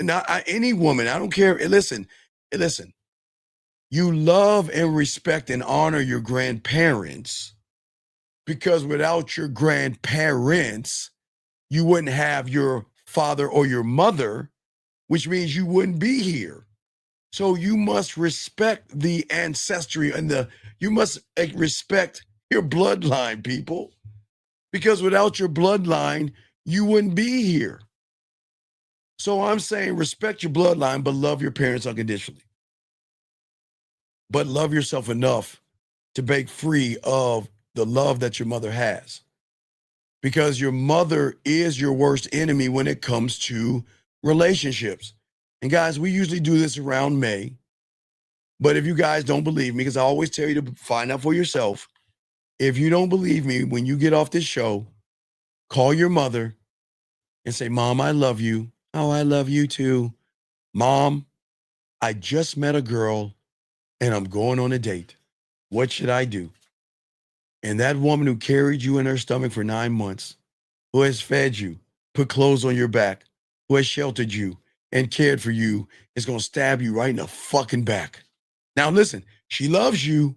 any woman, I don't care. Listen. You love and respect and honor your grandparents, because without your grandparents, you wouldn't have your father or your mother, which means you wouldn't be here. So you must respect the ancestry and you must respect your bloodline, people, because without your bloodline, you wouldn't be here. So I'm saying respect your bloodline, but love your parents unconditionally. But love yourself enough to break free of the love that your mother has. Because your mother is your worst enemy when it comes to relationships. And guys, we usually do this around May. But if you guys don't believe me, because I always tell you to find out for yourself, if you don't believe me, when you get off this show, call your mother and say, Mom, I love you. Oh, I love you too. Mom, I just met a girl and I'm going on a date. What should I do? And that woman who carried you in her stomach for 9 months, who has fed you, put clothes on your back, who has sheltered you and cared for you, is going to stab you right in the fucking back. Now, listen, she loves you,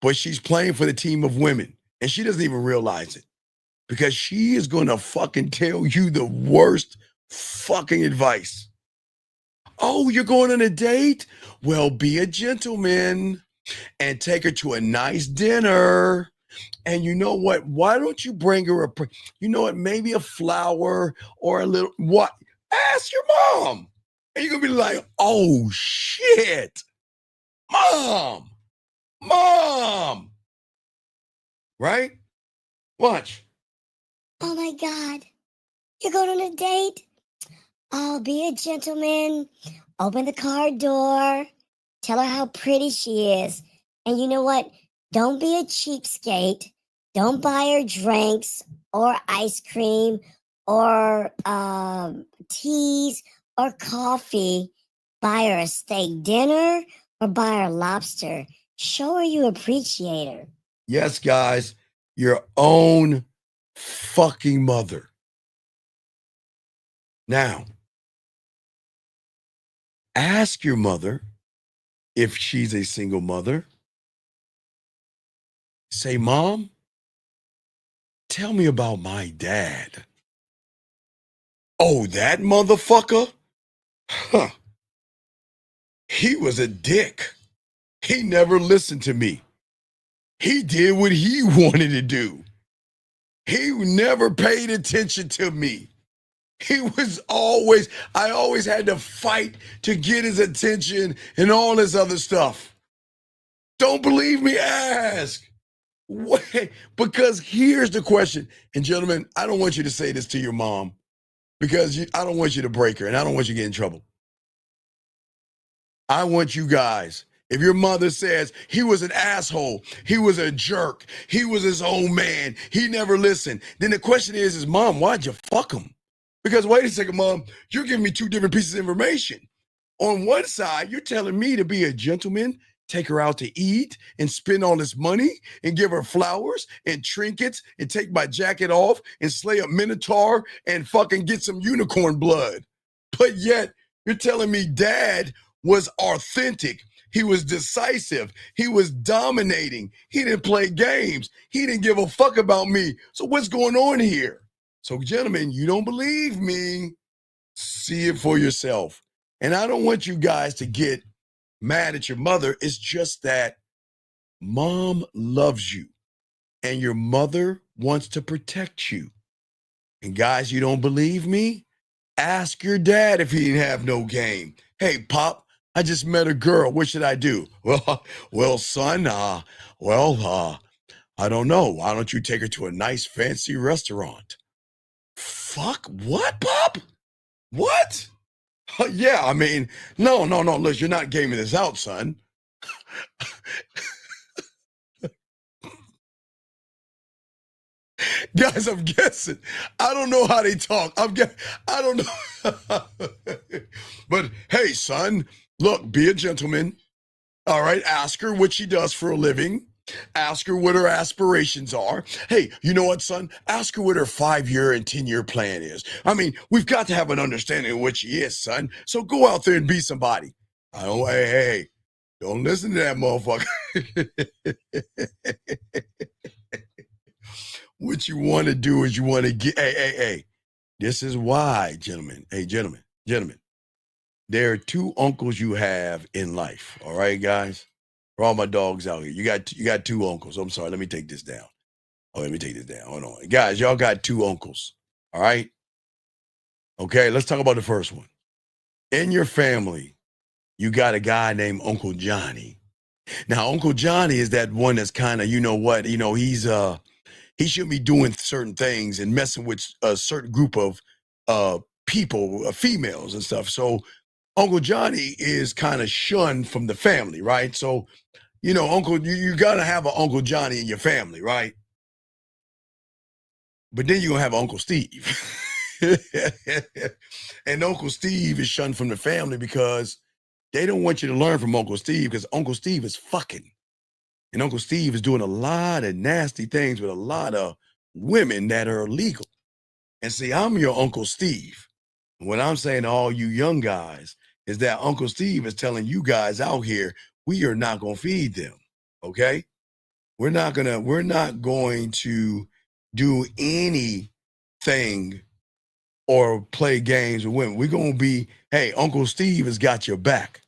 but she's playing for the team of women, and she doesn't even realize it, because she is going to fucking tell you the worst fucking advice. Oh, you're going on a date? Well, be a gentleman and take her to a nice dinner. And you know what? Why don't you bring her maybe a flower or a little, what? Ask your mom. And you're going to be like, oh, shit. Mom. Right? Watch. Oh, my God. You're going on a date? Oh, be a gentleman. Open the car door. Tell her how pretty she is. And you know what? Don't be a cheapskate. Don't buy her drinks or ice cream or teas or coffee. Buy her a steak dinner or buy her lobster. Show her you appreciate her. Yes, guys, your own fucking mother. Now, ask your mother if she's a single mother. Say, Mom, tell me about my dad. Oh, that motherfucker? Huh. He was a dick. He never listened to me. He did what he wanted to do. He never paid attention to me. I always had to fight to get his attention and all this other stuff. Don't believe me? Ask. Wait, because here's the question. And gentlemen, I don't want you to say this to your mom, because I don't want you to break her and I don't want you to get in trouble. I want you guys, if your mother says he was an asshole, he was a jerk, he was his own man, he never listened, then the question is Mom, why'd you fuck him? Because wait a second, Mom, you're giving me two different pieces of information. On one side, you're telling me to be a gentleman, take her out to eat and spend all this money and give her flowers and trinkets and take my jacket off and slay a minotaur and fucking get some unicorn blood. But yet you're telling me Dad was authentic. He was decisive. He was dominating. He didn't play games. He didn't give a fuck about me. So what's going on here? So gentlemen, you don't believe me, see it for yourself. And I don't want you guys to get mad at your mother. It's just that Mom loves you and your mother wants to protect you. And guys, you don't believe me? Ask your dad if he didn't have no game. Hey, Pop, I just met a girl. What should I do? Well, son, I don't know. Why don't you take her to a nice fancy restaurant? Fuck, what, Pop? What? Yeah, I mean, no, look, you're not gaming this out, son. Guys, I'm guessing. I don't know how they talk. I don't know. But hey, son, look, be a gentleman. All right, ask her what she does for a living. Ask her what her aspirations are. Hey, you know what, son? Ask her what her 5-year and 10-year plan is. I mean, we've got to have an understanding of what she is, son. So go out there and be somebody. Hey, don't listen to that motherfucker. What you want to do is you want to get, hey. This is why, gentlemen. Hey, gentlemen. There are 2 uncles you have in life. All right, guys? For all my dogs out here, you got 2 uncles. I'm sorry. Let me take this down. Hold on. Guys, y'all got 2 uncles. All right? Okay, let's talk about the first one. In your family, you got a guy named Uncle Johnny. Now, Uncle Johnny is that one that's kind of, he shouldn't be doing certain things and messing with a certain group of people, females and stuff. So Uncle Johnny is kind of shunned from the family, right? So, Uncle, you got to have an Uncle Johnny in your family, right? But then you're going to have Uncle Steve. And Uncle Steve is shunned from the family because they don't want you to learn from Uncle Steve because Uncle Steve is fucking. And Uncle Steve is doing a lot of nasty things with a lot of women that are illegal. And see, I'm your Uncle Steve. What I'm saying to all you young guys is that Uncle Steve is telling you guys out here, we are not going to feed them, okay? We're not going to do anything or play games with women. We're going to be, hey, Uncle Steve has got your back.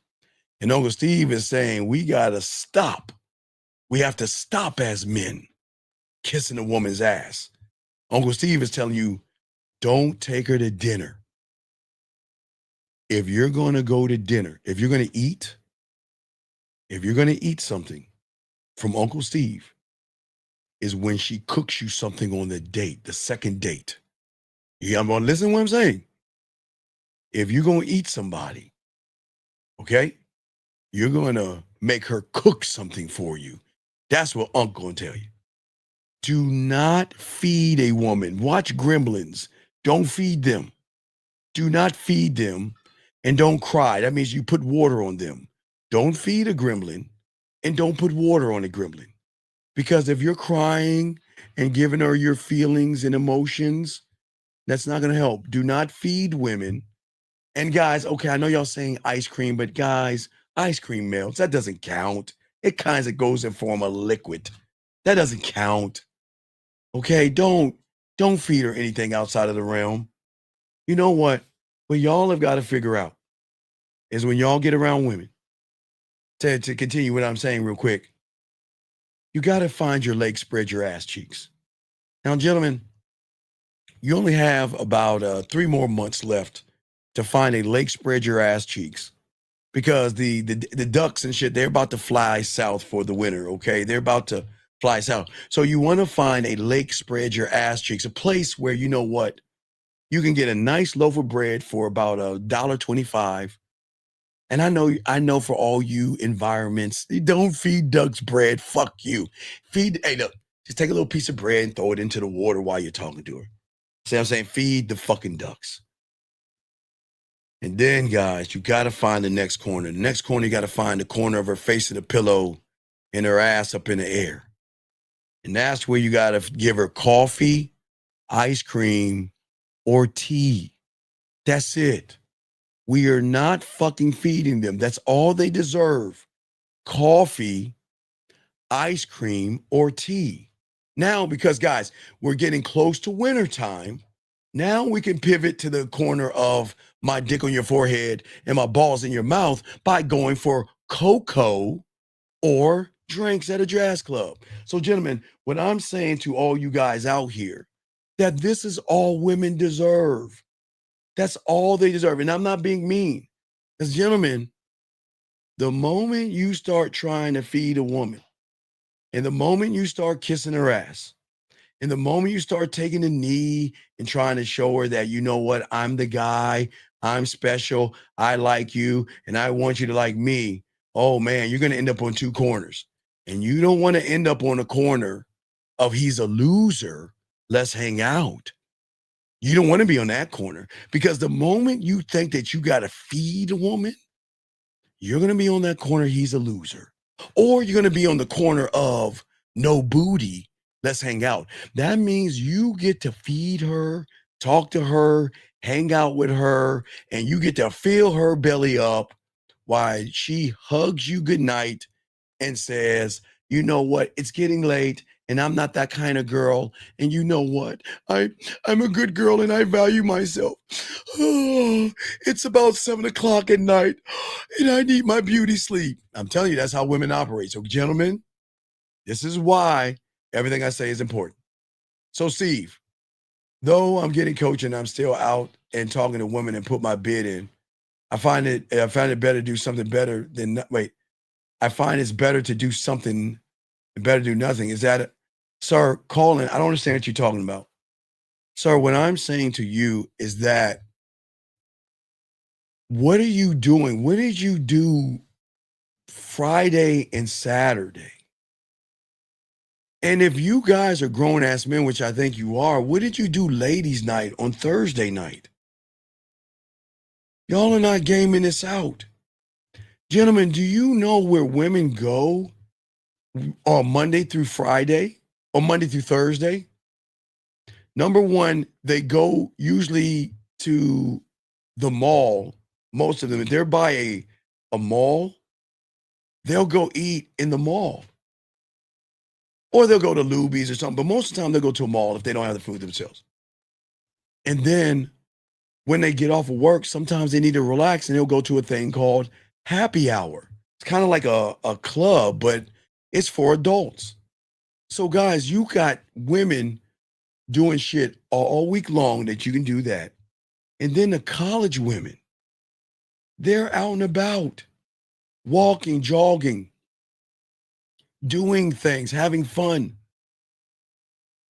And Uncle Steve is saying, we got to stop. We have to stop as men kissing a woman's ass. Uncle Steve is telling you, don't take her to dinner. If you're going to go to dinner, if you're going to eat something from Uncle Steve, is when she cooks you something on the date, the second date. I'm going to listen to what I'm saying. If you're going to eat somebody, okay, you're going to make her cook something for you. That's what Uncle going to tell you. Do not feed a woman. Watch Gremlins. Don't feed them. Do not feed them and don't cry. That means you put water on them. Don't feed a gremlin and don't put water on a gremlin. Because if you're crying and giving her your feelings and emotions, that's not going to help. Do not feed women. And guys, okay, I know y'all saying ice cream, but guys, ice cream melts. That doesn't count. It kind of goes in form of liquid. That doesn't count. Okay, don't feed her anything outside of the realm. You know what? What y'all have got to figure out is when y'all get around women, to continue what I'm saying real quick, you got to find your legs, spread your ass cheeks. Now, gentlemen, you only have about 3 more months left to find a leg, spread your ass cheeks, because the ducks and shit, they're about to fly south for the winter, okay? They're about to fly south. So you want to find a lake, spread your ass cheeks, a place where, you know what, you can get a nice loaf of bread for about $1.25. And I know for all you environments, don't feed ducks bread. Fuck you. Hey, look, just take a little piece of bread and throw it into the water while you're talking to her. See what I'm saying? Feed the fucking ducks. And then, guys, you got to find the next corner. The next corner, you got to find the corner of her face in the pillow and her ass up in the air. And that's where you got to give her coffee, ice cream, or tea. That's it. We are not fucking feeding them. That's all they deserve. Coffee, ice cream, or tea. Now, because, guys, we're getting close to wintertime, now we can pivot to the corner of my dick on your forehead and my balls in your mouth by going for cocoa or drinks at a jazz club. So, gentlemen, what I'm saying to all you guys out here, that this is all women deserve. That's all they deserve. And I'm not being mean. Because, gentlemen, the moment you start trying to feed a woman, and the moment you start kissing her ass, and the moment you start taking a knee and trying to show her that, you know what, I'm the guy, I'm special, I like you, and I want you to like me, oh man, you're going to end up on 2 corners. And you don't want to end up on a corner of he's a loser, let's hang out. You don't want to be on that corner, because the moment you think that you got to feed a woman, you're going to be on that corner, he's a loser. Or you're going to be on the corner of no booty, let's hang out. That means you get to feed her, talk to her, hang out with her, and you get to fill her belly up while she hugs you goodnight and says, you know what, it's getting late and I'm not that kind of girl. And you know what, I'm a good girl and I value myself. It's about 7 o'clock at night and I need my beauty sleep. I'm telling you, that's how women operate. So gentlemen, this is why everything I say is important. So Steve, though I'm getting coaching, I'm still out and talking to women and put my bid in. I find it better to do something better than I find it's better to do something and better to do nothing. Is that it? Sir, Colin, I don't understand what you're talking about. Sir, what I'm saying to you is that what are you doing? What did you do Friday and Saturday? And if you guys are grown-ass men, which I think you are, what did you do ladies' night on Thursday night? Y'all are not gaming this out. Gentlemen, do you know where women go on Monday through Friday or Monday through Thursday? Number one, they go usually to the mall. Most of them, if they're by a mall, they'll go eat in the mall. Or they'll go to Luby's or something. But most of the time, they'll go to a mall if they don't have the food themselves. And then when they get off of work, sometimes they need to relax and they'll go to a thing called happy hour. It's kind of like a club, but it's for adults. So guys, you got women doing shit all week long that you can do that. And then the college women, they're out and about, walking, jogging, doing things, having fun.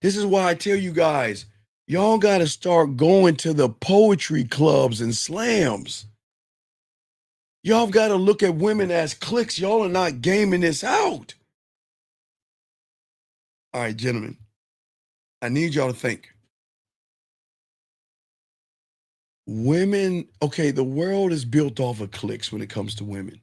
This is why I tell you guys, y'all got to start going to the poetry clubs and slams. Y'all got to look at women as cliques. Y'all are not gaming this out. All right, gentlemen, I need y'all to think. Women, okay, the world is built off of cliques when it comes to women.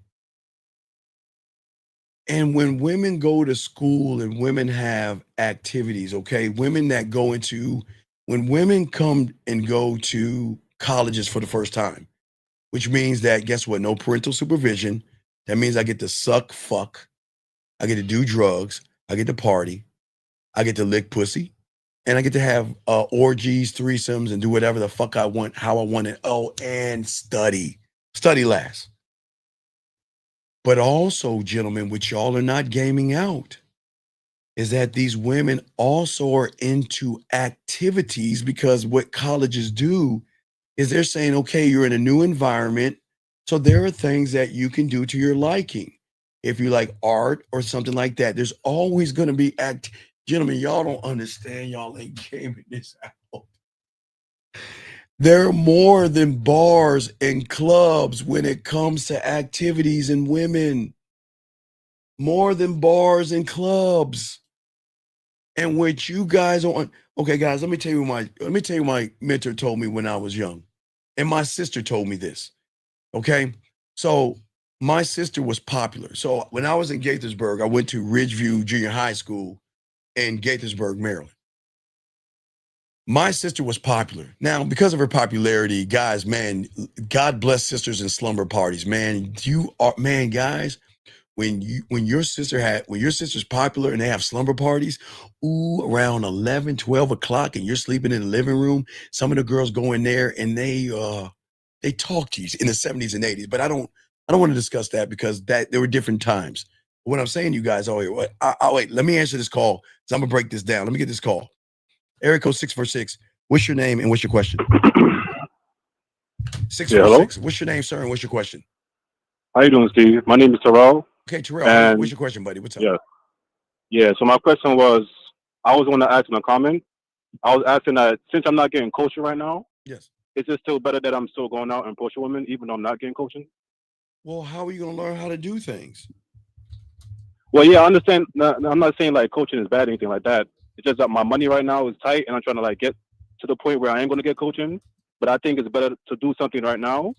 And when women go to school and women have activities, okay, women that go into, when women come and go to colleges for the first time, which means that, guess what, no parental supervision. That means I get to suck, fuck, I get to do drugs, I get to party, I get to lick pussy, and I get to have orgies, threesomes, and do whatever the fuck I want, how I want it. Oh, and study last. But also, gentlemen, which y'all are not gaming out, is that these women also are into activities, because what colleges do is they're saying, okay, you're in a new environment, so there are things that you can do to your liking. If you like art or something like that, there's always going to be Gentlemen, y'all don't understand. Y'all ain't gaming this out. There are more than bars and clubs when it comes to activities and women. More than bars and clubs. And what you guys on, okay, guys, let me tell you what my mentor told me when I was young. And my sister told me this. Okay. So my sister was popular. So when I was in Gaithersburg, I went to Ridgeview Junior High School in Gaithersburg, Maryland. My sister was popular. Now, because of her popularity, guys, man, God bless sisters in slumber parties, man. Guys, when your sister's popular and they have slumber parties, around 11, 12 o'clock, and you're sleeping in the living room, some of the girls go in there and they talk to you in the 70s and 80s. But I don't want to discuss that, because there were different times. What I'm saying to you guys, wait, let me answer this call, because I'm gonna break this down. Let me get this call. Area code 646. What's your name and what's your question? 646. What's your name, sir, and what's your question? How you doing, Steve? My name is Terrell. Okay, Terrell, what's your question, buddy? What's up? Yeah. So my question was, I was going to ask in a comment. I was asking that since I'm not getting coaching right now, yes, is it still better that I'm still going out and approaching women even though I'm not getting coaching? Well, how are you going to learn how to do things? Well, yeah, I understand. I'm not saying like coaching is bad or anything like that. It's just that my money right now is tight, and I'm trying to like get to the point where I am going to get coaching. But I think it's better to do something right now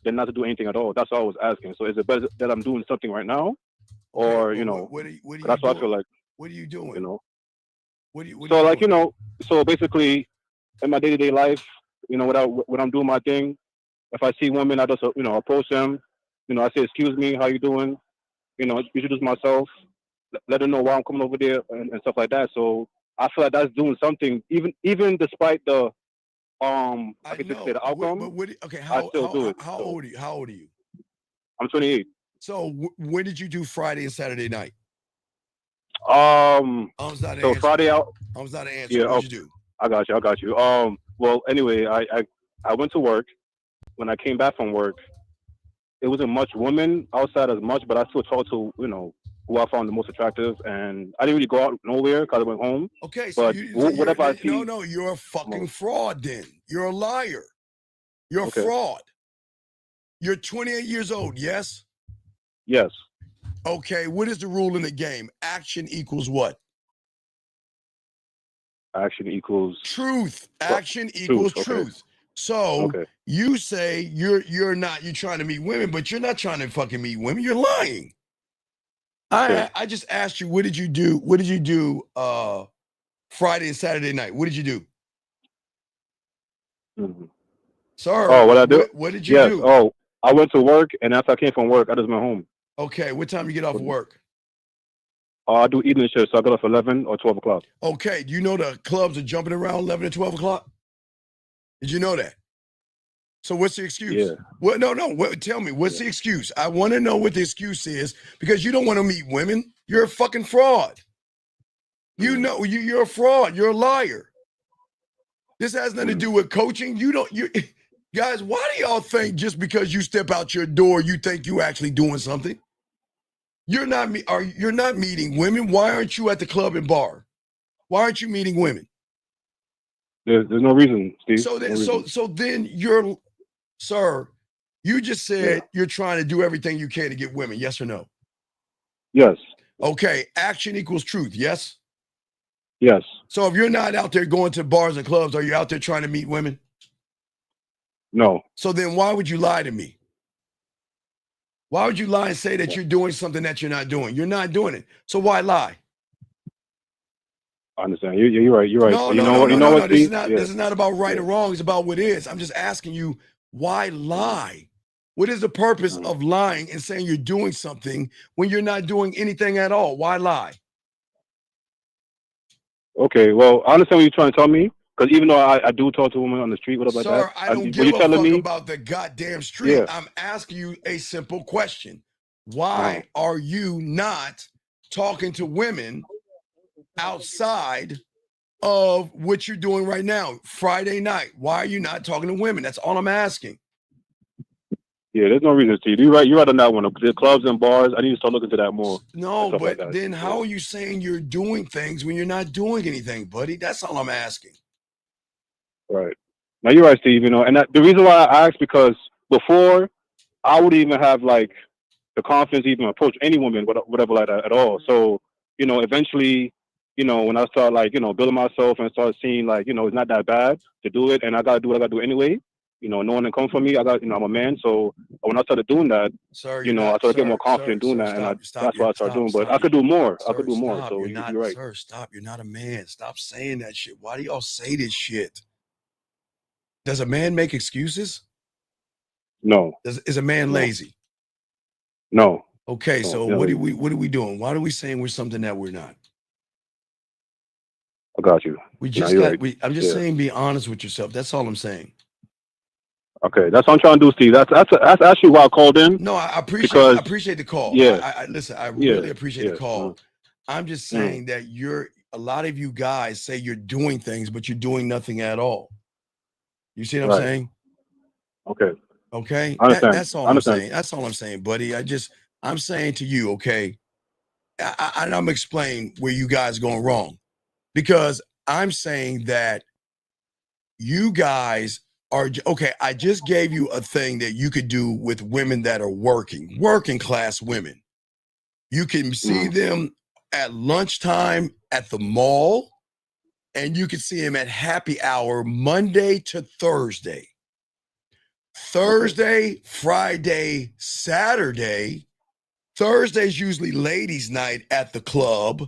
than not to do anything at all. That's all I was asking. So is it better that I'm doing something right now, or what are you that's what I feel like. What are you doing? You know. What are you So like, doing? you know, so basically in my day-to-day life, you know, when I'm doing my thing, if I see women, I just, you know, approach them. You know, I say, excuse me, how you doing? You know, introduce myself, let them know why I'm coming over there and stuff like that. So I feel like that's doing something, even despite the I could just say the outcome. But okay, I still do it. How So old are you? How old are you? I'm 28. So when did you do Friday and Saturday night? So answer. Friday out. I was not an answer. Yeah. What'd you do? I got you. Well, anyway, I went to work. When I came back from work, it wasn't much women outside as much, but I still talked to, you know, who I found the most attractive, and I didn't really go out nowhere because I went home. Okay, so but whatever I see, no, you're a fucking fraud. Then you're a liar. You're Okay. a fraud. You're 28 years old. Yes. Yes. Okay. What is the rule in the game? Action equals what? Action equals truth. Action equals Okay. truth. So Okay. you say you're trying to meet women, but you're not trying to fucking meet women. You're lying. I just asked you, what did you do? What did you do Friday and Saturday night? What did you do? Mhm. Sir, Oh, what I do? what did you Yes. do? Oh, I went to work, and after I came from work, I just went home. Okay, what time you get off of work? I do evening shift, so I get off 11 or 12 o'clock. Okay, do you know the clubs are jumping around 11 and 12 o'clock? Did you know that? So what's the excuse? Yeah. Well, no. Tell me, what's the excuse? I want to know what the excuse is because you don't want to meet women. You're a fucking fraud. You know, you're a fraud. You're a liar. This has nothing to do with coaching. You guys, why do y'all think just because you step out your door, you think you actually doing something? You're not meeting women. Why aren't you at the club and bar? Why aren't you meeting women? There's no reason, Steve. So then, No reason. so then sir, you just said you're trying to do everything you can to get women. Yes or no? Yes. Okay. Action equals truth. Yes. Yes. So if you're not out there going to bars and clubs, are you out there trying to meet women? No. So then why would you lie to me? Why would you lie and say that you're doing something that you're not doing? You're not doing it. So why lie? I understand. You're right. You're right. No, You no, know no, what? no, You know no, what, no. This is Steve? not. Yeah. This is not about right or wrong. It's about what is. I'm just asking you, why lie? What is the purpose of lying and saying you're doing something when you're not doing anything at all? Why lie? Okay. Well, I understand what you're trying to tell me, because even though I do talk to women on the street, whatever like Sir, that. I don't what give you're a telling fuck me, about the goddamn street. Yeah. I'm asking you a simple question. Why are you not talking to women outside of what you're doing right now, Friday night? Why are you not talking to women? That's all I'm asking. Yeah, there's no reason, Steve. You're right. You're right on that one. The clubs and bars, I need to start looking into that more. No, stuff but like that. then how are you saying you're doing things when you're not doing anything, buddy? That's all I'm asking. Right. Now you're right, Steve. You know, and the reason why I asked, because before I would even have like the confidence to even approach any woman, whatever like that at all. So, you know, eventually, you know, when I start like, you know, building myself and start seeing like, you know, it's not that bad to do it, and I gotta do what I gotta do anyway. You know, no one can come for me. I'm a man. So when I started doing that, Sir, you know, I started getting more confident doing that, and that's what I started doing. But I could do more. I could do more. Stop. So You're you're not, right. sir, stop. You're not a man. Stop saying that shit. Why do y'all say this shit? Does a man make excuses? No. Is a man No. lazy? No. Okay, No, so no. what are we doing? Why are we saying we're something that we're not? I got you. We No, just you're got. right. I'm just Yeah. saying, be honest with yourself. That's all I'm saying. Okay, that's what I'm trying to do, Steve. That's actually why I called in. No, I because, appreciate the call. Yeah. I listen. I Yeah, really appreciate the call. I'm just saying that a lot of you guys say you're doing things, but you're doing nothing at all. You see what I'm Right. saying? Okay. Okay. I understand. That's all I I'm understand. saying. That's all I'm saying, buddy. I'm saying to you, okay. I'm explaining where you guys going wrong, because I'm saying that you guys are okay. I just gave you a thing that you could do with women that are working class women. You can see them at lunchtime at the mall, and you can see them at happy hour Monday to Thursday. Thursday, Friday, Saturday. Thursday's usually ladies' night at the club,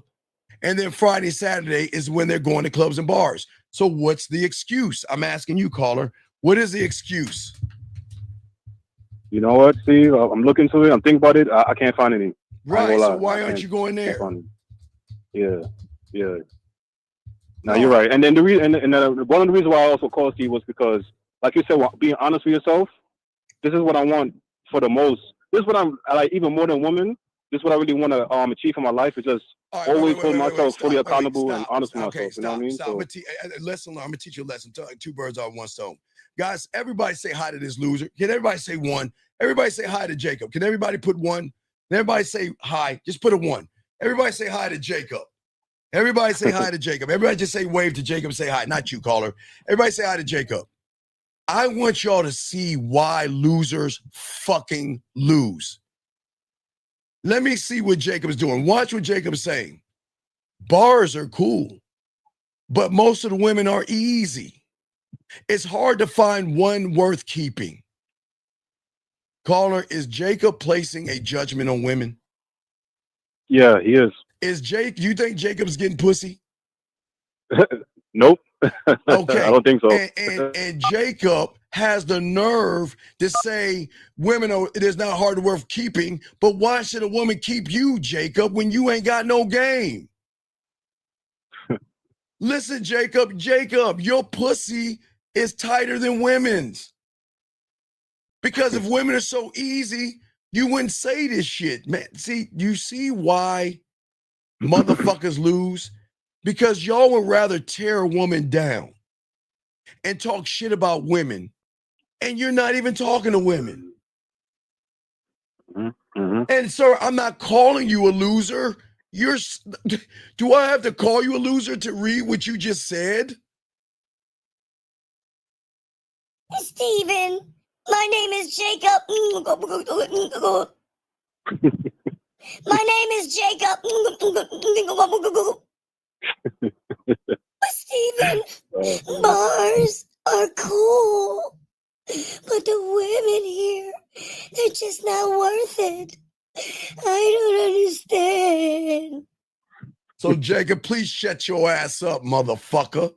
And then Friday, Saturday is when they're going to clubs and bars. So what's the excuse? I'm asking you, caller. What is the excuse? You know what, Steve? I'm looking into it. I'm thinking about it. I can't find any. Right. So why aren't you going there? Yeah. No, you're right. And then the reason, one of the reasons why I also called Steve was because, like you said, being honest with yourself. This is what I want for the most. This is what I'm like, even more than women. This is what I really want to achieve for my life. Is just always hold myself fully accountable and honest with myself. You know what I mean? Stop. Listen, I'm gonna teach you a lesson. Two birds on one stone. Guys, everybody say hi to this loser. Can everybody say one? Everybody say hi to Jacob. Can everybody put one? Can everybody say hi? Just put a one. Everybody say hi to Jacob. Everybody say hi to Jacob. Everybody just say wave to Jacob. Say hi. Not you, caller. Everybody say hi to Jacob. I want y'all to see why losers fucking lose. Let me see what Jacob's doing. Watch what Jacob's saying. Bars are cool, but most of the women are easy. It's hard to find one worth keeping. Caller, is Jacob placing a judgment on women? Yeah, he is. You think Jacob's getting pussy? Nope. Okay. I don't think so. And Jacob has the nerve to say it is not hard to worth keeping, but why should a woman keep you, Jacob, when you ain't got no game? Listen, Jacob, your pussy is tighter than women's. Because if women are so easy, you wouldn't say this shit, man. See, you see why motherfuckers lose? Because y'all would rather tear a woman down and talk shit about women, and you're not even talking to women. Mm-hmm. And sir, I'm not calling you a loser. Do I have to call you a loser to read what you just said? Steven, my name is Jacob. My name is Jacob. Steven, bars are cool, but the women here, they're just not worth it. I don't understand. So, Jacob, please shut your ass up, motherfucker.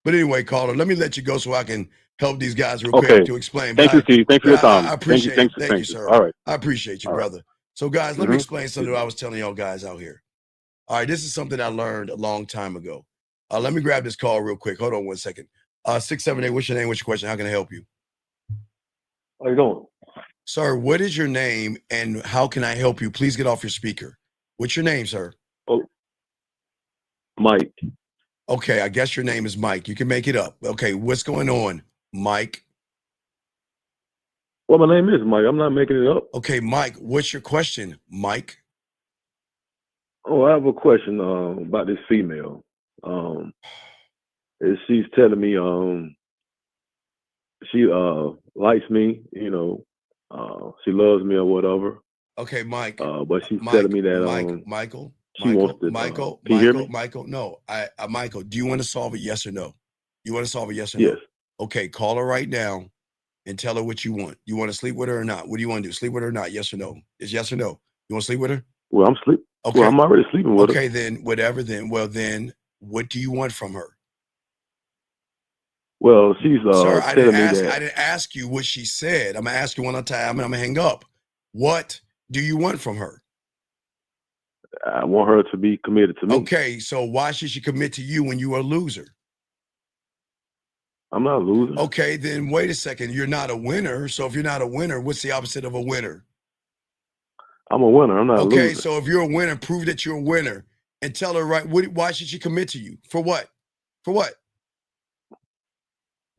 But anyway, caller, let me let you go so I can help these guys real quick to explain. Thank you, Steve. Thanks for your time. I appreciate it. Thank you, sir. All right. I appreciate you, brother. So, guys, let me explain something I was telling y'all guys out here. All right, this is something I learned a long time ago. Let me grab this call real quick. Hold on 1 second. 678, what's your name? What's your question? How can I help you? How you doing? Sir, what is your name and how can I help you? Please get off your speaker. What's your name, sir? Oh, Mike. Okay, I guess your name is Mike. You can make it up. Okay, what's going on, Mike? Well, my name is Mike. I'm not making it up. Okay, Mike, what's your question, Mike? Oh, I have a question about this female. She's telling me she likes me, she loves me or whatever. Okay, Mike. But she's telling me that Michael. She wants to. Michael. Can you hear me? Michael. No, Michael. Do you want to solve it? Yes or no? You want to solve it? Yes or no? Yes. Okay, call her right now and tell her what you want. You want to sleep with her or not? What do you want to do? Sleep with her or not? Yes or no? It's yes or no. You want to sleep with her? Well, I'm sleep. Okay. Well, I'm already sleeping with her. Okay, then whatever. Then what do you want from her? Well, she's Sir, I telling didn't me that. I didn't ask you what she said. I'm gonna ask you one more time, and I'm gonna hang up. What do you want from her? I want her to be committed to me. Okay, so why should she commit to you when you are a loser? I'm not a loser. Okay, then wait a second. You're not a winner. So if you're not a winner, what's the opposite of a winner? I'm a winner. I'm not a loser. Okay, so if you're a winner, prove that you're a winner and tell her why should she commit to you? For what? For what?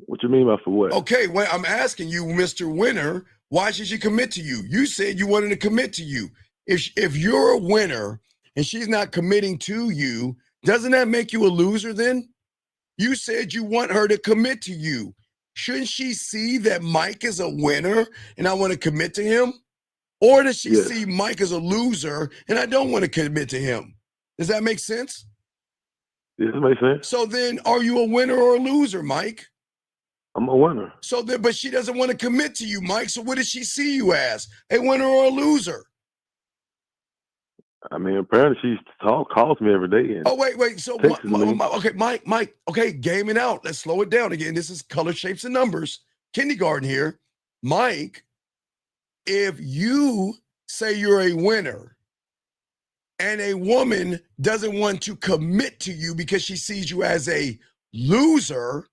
What you mean by for what? Okay, well, I'm asking you, Mr. Winner, why should she commit to you? You said you wanted to commit to you. If you're a winner and she's not committing to you, doesn't that make you a loser then? You said you want her to commit to you. Shouldn't she see that Mike is a winner and I want to commit to him? Or does she see Mike as a loser and I don't want to commit to him? Does that make sense? Yes, it makes sense. So then are you a winner or a loser, Mike? I'm a winner. So then, but she doesn't want to commit to you, Mike. So what does she see you as? A winner or a loser? I mean, apparently she calls me every day. And Oh, wait. So, texts me. okay, Mike. Okay, gaming out. Let's slow it down again. This is color, shapes, and numbers. Kindergarten here. Mike, if you say you're a winner and a woman doesn't want to commit to you because she sees you as a loser,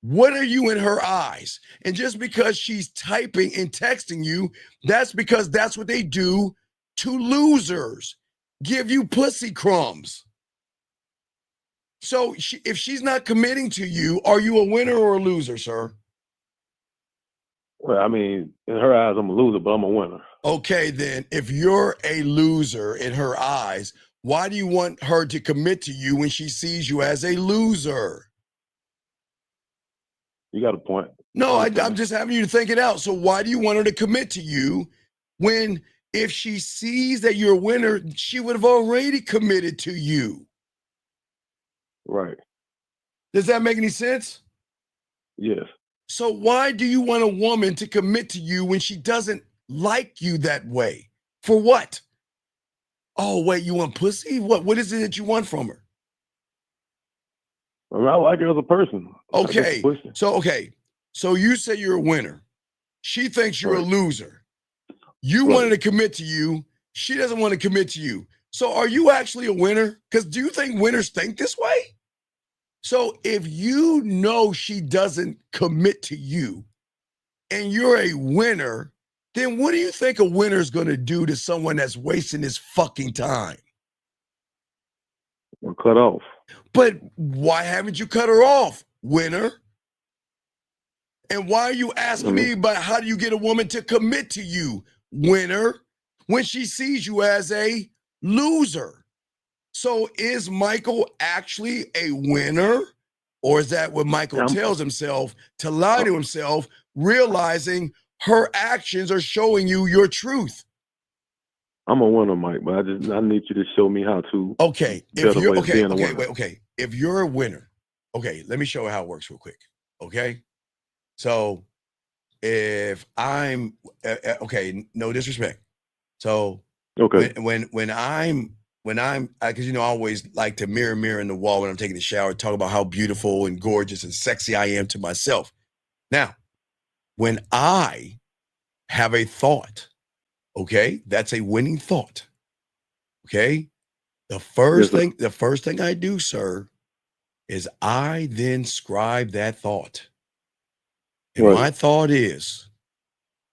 what are you in her eyes? And just because she's typing and texting you, that's because that's what they do to losers. Give you pussy crumbs. So if she's not committing to you, are you a winner or a loser, sir? Well, I mean, in her eyes, I'm a loser, but I'm a winner. Okay, then, if you're a loser in her eyes, why do you want her to commit to you when she sees you as a loser? You got a point. No, I'm just having you to think it out. So why do you want her to commit to you when, if she sees that you're a winner, she would have already committed to you? Right. Does that make any sense? Yes. So why do you want a woman to commit to you when she doesn't like you that way? For what? Oh, wait, you want pussy? What is it that you want from her? I mean, I like her as a person. Okay. So you say you're a winner. She thinks you're a loser. You wanted to commit to you. She doesn't want to commit to you. So are you actually a winner? Because do you think winners think this way? So if you know she doesn't commit to you and you're a winner, then what do you think a winner is going to do to someone that's wasting his fucking time? Or cut off. But why haven't you cut her off, winner? And why are you asking me about how do you get a woman to commit to you, winner, when she sees you as a loser? So is Michael actually a winner? Or is that what Michael tells himself to lie to himself, realizing her actions are showing you your truth? I'm a winner, Mike, but I need you to show me how to. Okay. If you're if you're a winner, okay, let me show you how it works real quick. Okay. So if I'm okay, no disrespect. So when I'm because I always like to mirror in the wall when I'm taking a shower, talk about how beautiful and gorgeous and sexy I am to myself. Now, when I have a thought, okay, that's a winning thought. Okay. The first thing I do, sir, is I then scribe that thought. And my thought is,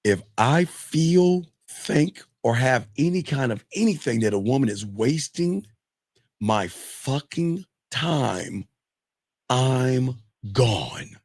if I feel, think, or have any kind of anything that a woman is wasting my fucking time, I'm gone.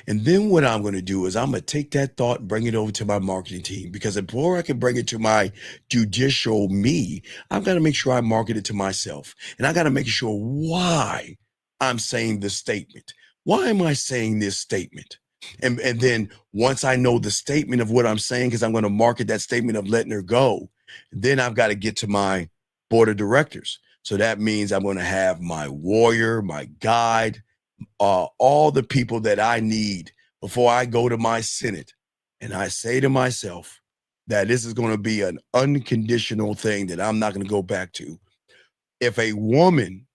And then what I'm going to do is I'm going to take that thought and bring it over to my marketing team, because before I can bring it to my judicial me, I've got to make sure I market it to myself. And I got to make sure why I'm saying this statement. Why am I saying this statement? And then once I know the statement of what I'm saying, because I'm going to market that statement of letting her go, then I've got to get to my board of directors. So that means I'm going to have my warrior, my guide, all the people that I need before I go to my Senate. And I say to myself that this is going to be an unconditional thing that I'm not going to go back to. If a woman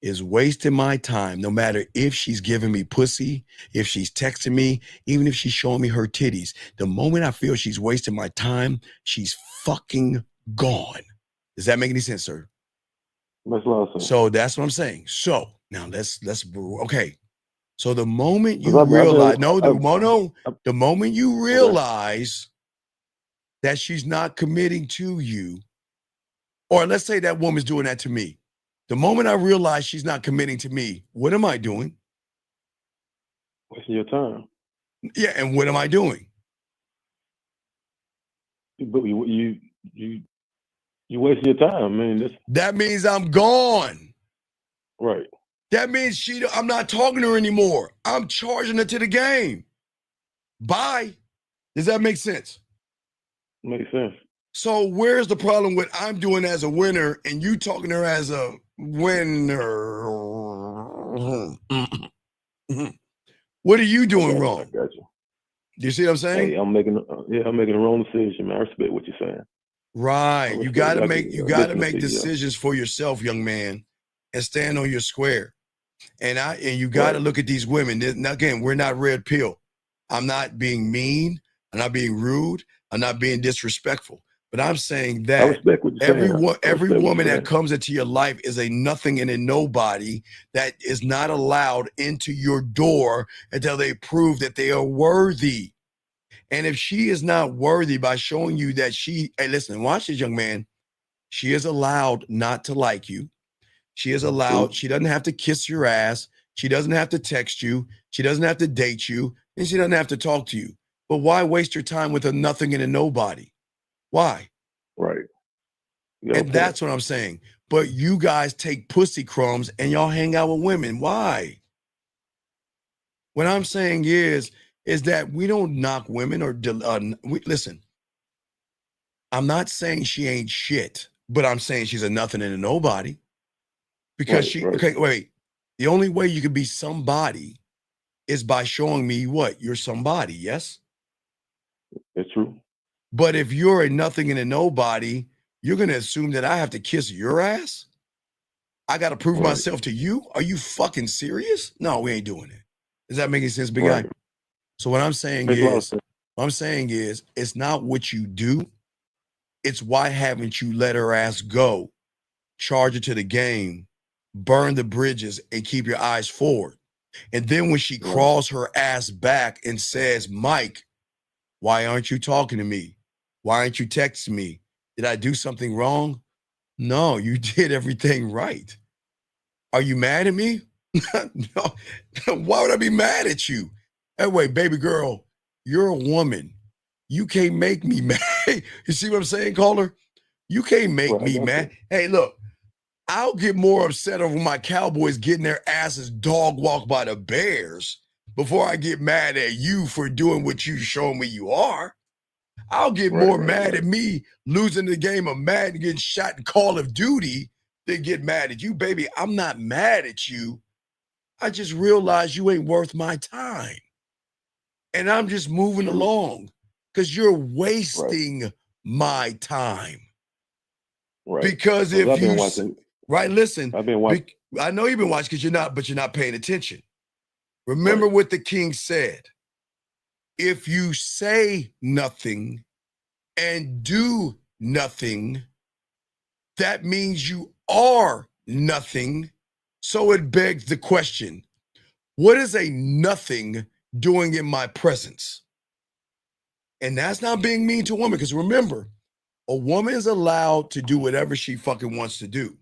is wasting my time, no matter if she's giving me pussy, if she's texting me, even if she's showing me her titties, the moment I feel she's wasting my time, she's fucking gone. Does that make any sense, sir? Makes a lot of sense. So that's what I'm saying. So now let's okay. So the moment you realize, the moment you realize that she's not committing to you, or let's say that woman's doing that to me. The moment I realize she's not committing to me, what am I doing? Wasting your time. Yeah, and what am I doing? But you wasting your time. I mean, that means I'm gone. Right. That means I'm not talking to her anymore. I'm charging her to the game. Bye. Does that make sense? Makes sense. So where's the problem with I'm doing as a winner and you talking to her as a winner? What are you doing wrong? I got you. Do you see what I'm saying? Hey, I'm making the wrong decision, man. I respect what you're saying. Right. You got to make listening to you. decisions for yourself, young man, and stand on your square. And you got to look at these women. Now, again, we're not red pill. I'm not being mean. I'm not being rude. I'm not being disrespectful. But I'm saying I that respect what you're saying. I every respect what woman you're that comes into your life is a nothing and a nobody that is not allowed into your door until they prove that they are worthy. And if she is not worthy by showing you that hey, listen, watch this, young man. She is allowed not to like you. She is allowed, she doesn't have to kiss your ass. She doesn't have to text you. She doesn't have to date you. And she doesn't have to talk to you. But why waste your time with a nothing and a nobody? Why? Right. And that's what I'm saying. But you guys take pussy crumbs and y'all hang out with women. Why? What I'm saying is that we don't knock women or listen. I'm not saying she ain't shit, but I'm saying she's a nothing and a nobody. Because okay, wait. The only way you can be somebody is by showing me what? You're somebody, yes? It's true. But if you're a nothing and a nobody, you're going to assume that I have to kiss your ass? I got to prove myself to you? Are you fucking serious? No, we ain't doing it. Does that make any sense, big guy? So what I'm saying is, it's not what you do. It's why haven't you let her ass go, charge her to the game, burn the bridges, and keep your eyes forward. And then when she crawls her ass back and says, Mike, why aren't you talking to me? Why aren't you texting me? Did I do something wrong? No, you did everything right. Are you mad at me? No. Why would I be mad at you? Anyway, baby girl, you're a woman. You can't make me mad. You see what I'm saying, caller? You can't make me mad. Hey, look, I'll get more upset over my Cowboys getting their asses dog walked by the Bears before I get mad at you for doing what you show me you are. I'll get more mad at me losing the game of Madden, getting shot in Call of Duty than get mad at you, baby. I'm not mad at you. I just realized you ain't worth my time. And I'm just moving along because you're wasting my time. Right. Because if you listen, I've been watching. I know you've been watching because you're not paying attention. Remember what the king said. If you say nothing and do nothing, that means you are nothing. So it begs the question, what is a nothing doing in my presence? And that's not being mean to a woman, because remember, a woman is allowed to do whatever she fucking wants to do.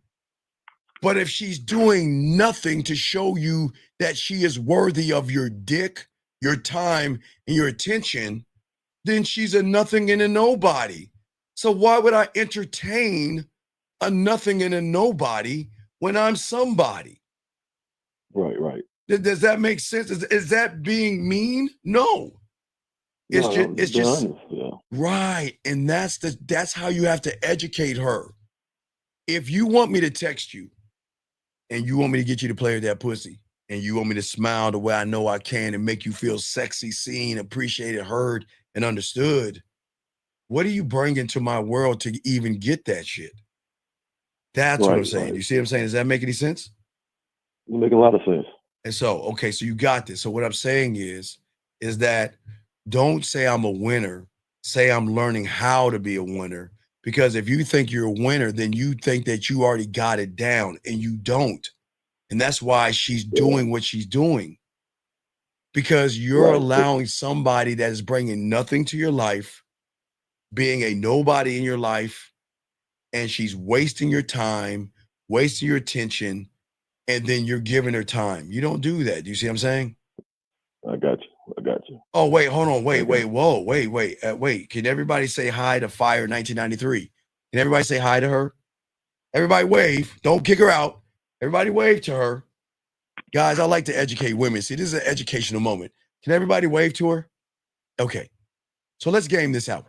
But if she's doing nothing to show you that she is worthy of your dick, your time, and your attention, then she's a nothing and a nobody. So why would I entertain a nothing and a nobody when I'm somebody? Right. Does that make sense? Is that being mean? No. It's just right. And that's how you have to educate her. If you want me to text you and you want me to get you to play with that pussy and you want me to smile the way I know I can and make you feel sexy, seen, appreciated, heard, and understood, what are you bringing to my world to even get that shit? That's what I'm saying. You see what I'm saying? Does that make any sense? You make a lot of sense. And so, okay, so you got this. So what I'm saying is that don't say I'm a winner. Say I'm learning how to be a winner. Because if you think you're a winner, then you think that you already got it down, and you don't. And that's why she's doing what she's doing. Because you're allowing somebody that is bringing nothing to your life, being a nobody in your life, and she's wasting your time, wasting your attention, and then you're giving her time. You don't do that. Do you see what I'm saying? I got you. Oh, wait, hold on. Wait. Whoa, wait. Can everybody say hi to Fire 1993? Can everybody say hi to her? Everybody wave. Don't kick her out. Everybody wave to her. Guys, I like to educate women. See, this is an educational moment. Can everybody wave to her? Okay. So let's game this out.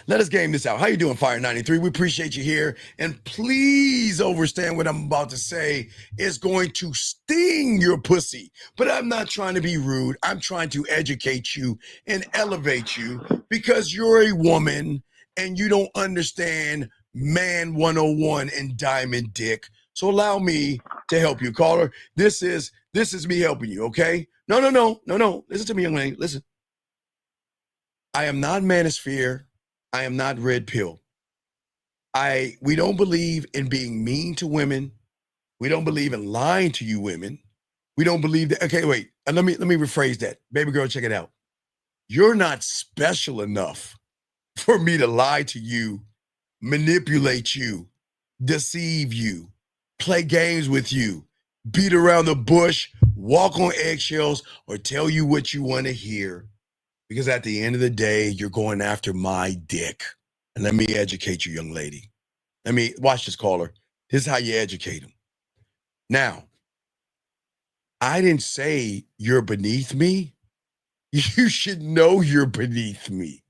Let us game this out. How you doing, Fire 93? We appreciate you here. And please understand what I'm about to say is going to sting your pussy. But I'm not trying to be rude. I'm trying to educate you and elevate you because you're a woman and you don't understand man 101 and diamond dick. So allow me to help you, caller. This is me helping you, okay? No. Listen to me, young lady. Listen. I am not manosphere. I am not red pill. We don't believe in being mean to women. We don't believe in lying to you women. We don't believe that. Okay, wait. Let me rephrase that. Baby girl, check it out. You're not special enough for me to lie to you, manipulate you, deceive you, play games with you, beat around the bush, walk on eggshells, or tell you what you want to hear. Because at the end of the day, you're going after my dick. And let me educate you, young lady. Let me watch this, caller. This is how you educate them. Now, I didn't say you're beneath me. You should know you're beneath me.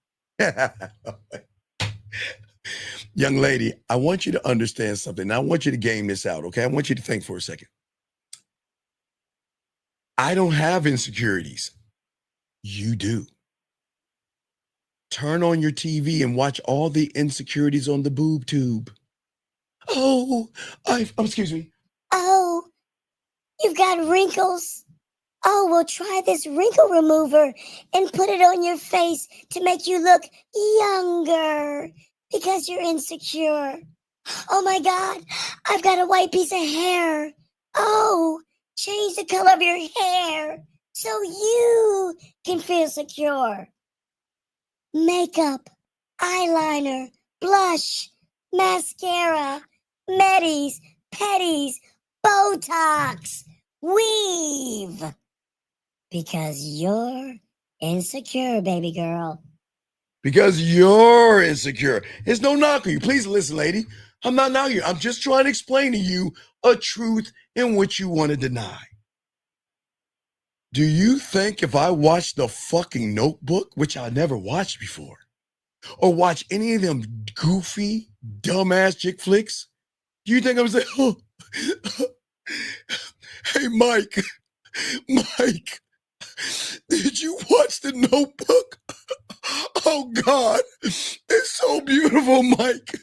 Young lady, I want you to understand something. I want you to game this out, okay? I want you to think for a second. I don't have insecurities. You do. Turn on your TV and watch all the insecurities on the boob tube. Oh, excuse me. Oh, you've got wrinkles. Oh, well, try this wrinkle remover and put it on your face to make you look younger because you're insecure. Oh my God, I've got a white piece of hair. Oh, change the color of your hair so you can feel secure. Makeup, eyeliner, blush, mascara, Medis, petties, Botox, weave. Because you're insecure, baby girl. Because you're insecure. There's no knock on you. Please listen, lady. I'm not knocking you. I'm just trying to explain to you a truth in which you want to deny. Do you think if I watched the fucking Notebook, which I never watched before, or watch any of them goofy, dumbass chick flicks, do you think I'm saying, oh, hey, Mike, did you watch the Notebook? Oh, God, it's so beautiful, Mike.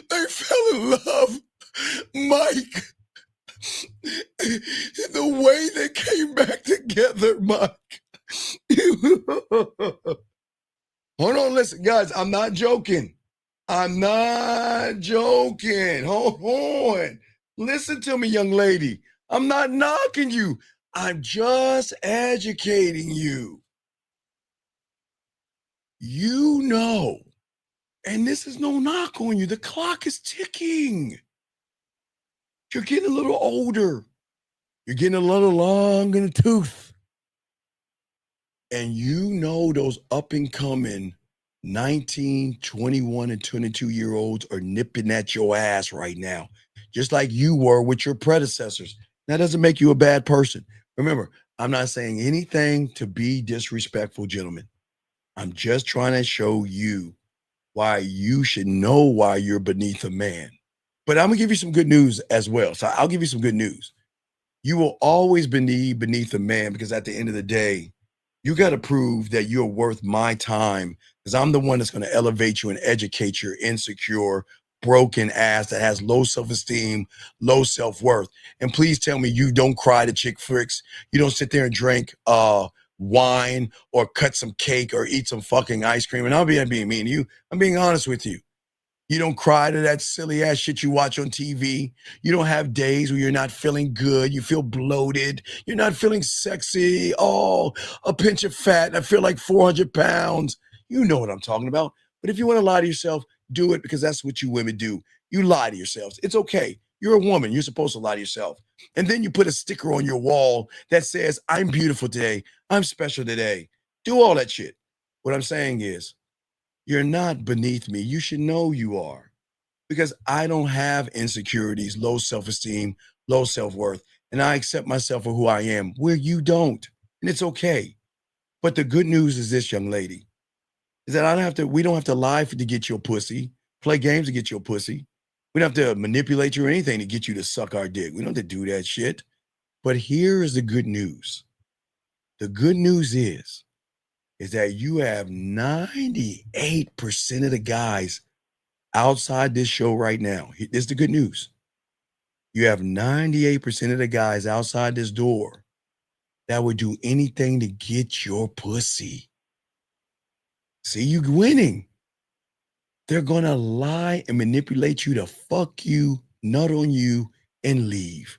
They fell in love, Mike. The way they came back together, Mike. Hold on, listen, guys, I'm not joking. I'm not joking. Hold on. Listen to me, young lady. I'm not knocking you. I'm just educating you. You know, and this is no knock on you. The clock is ticking. You're getting a little older. You're getting a little long in the tooth. And you know those up and coming 19, 21, and 22-year-olds are nipping at your ass right now, just like you were with your predecessors. That doesn't make you a bad person. Remember, I'm not saying anything to be disrespectful, gentlemen. I'm just trying to show you why you should know why you're beneath a man. But I'm going to give you some good news as well. So I'll give you some good news. You will always be beneath a man because at the end of the day, you got to prove that you're worth my time because I'm the one that's going to elevate you and educate your insecure, broken ass that has low self-esteem, low self-worth. And please tell me you don't cry to chick flicks. You don't sit there and drink wine or cut some cake or eat some fucking ice cream. And I'm being mean to you. I'm being honest with you. You don't cry to that silly ass shit you watch on TV. You don't have days where you're not feeling good. You feel bloated. You're not feeling sexy. Oh, a pinch of fat. I feel like 400 pounds. You know what I'm talking about. But if you want to lie to yourself, do it because that's what you women do. You lie to yourselves. It's okay. You're a woman. You're supposed to lie to yourself. And then you put a sticker on your wall that says, I'm beautiful today. I'm special today. Do all that shit. What I'm saying is, you're not beneath me. You should know you are because I don't have insecurities, low self-esteem, low self-worth, and I accept myself for who I am where you don't, and it's okay. But the good news is this, young lady, is that we don't have to lie to get your pussy, play games to get your pussy. We don't have to manipulate you or anything to get you to suck our dick. We don't have to do that shit. But here is the good news. The good news is is that you have 98% of the guys outside this show right now. This is the good news. You have 98% of the guys outside this door that would do anything to get your pussy. See, you winning. They're going to lie and manipulate you to fuck you, nut on you, and leave.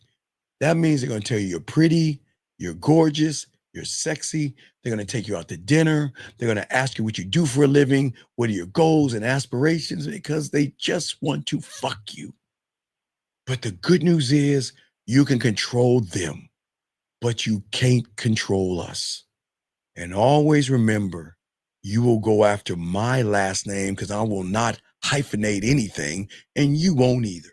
That means they're going to tell you you're pretty, you're gorgeous, you're sexy. They're going to take you out to dinner. They're going to ask you what you do for a living, what are your goals and aspirations, because they just want to fuck you. But the good news is you can control them, but you can't control us. And always remember, you will go after my last name because I will not hyphenate anything, and you won't either.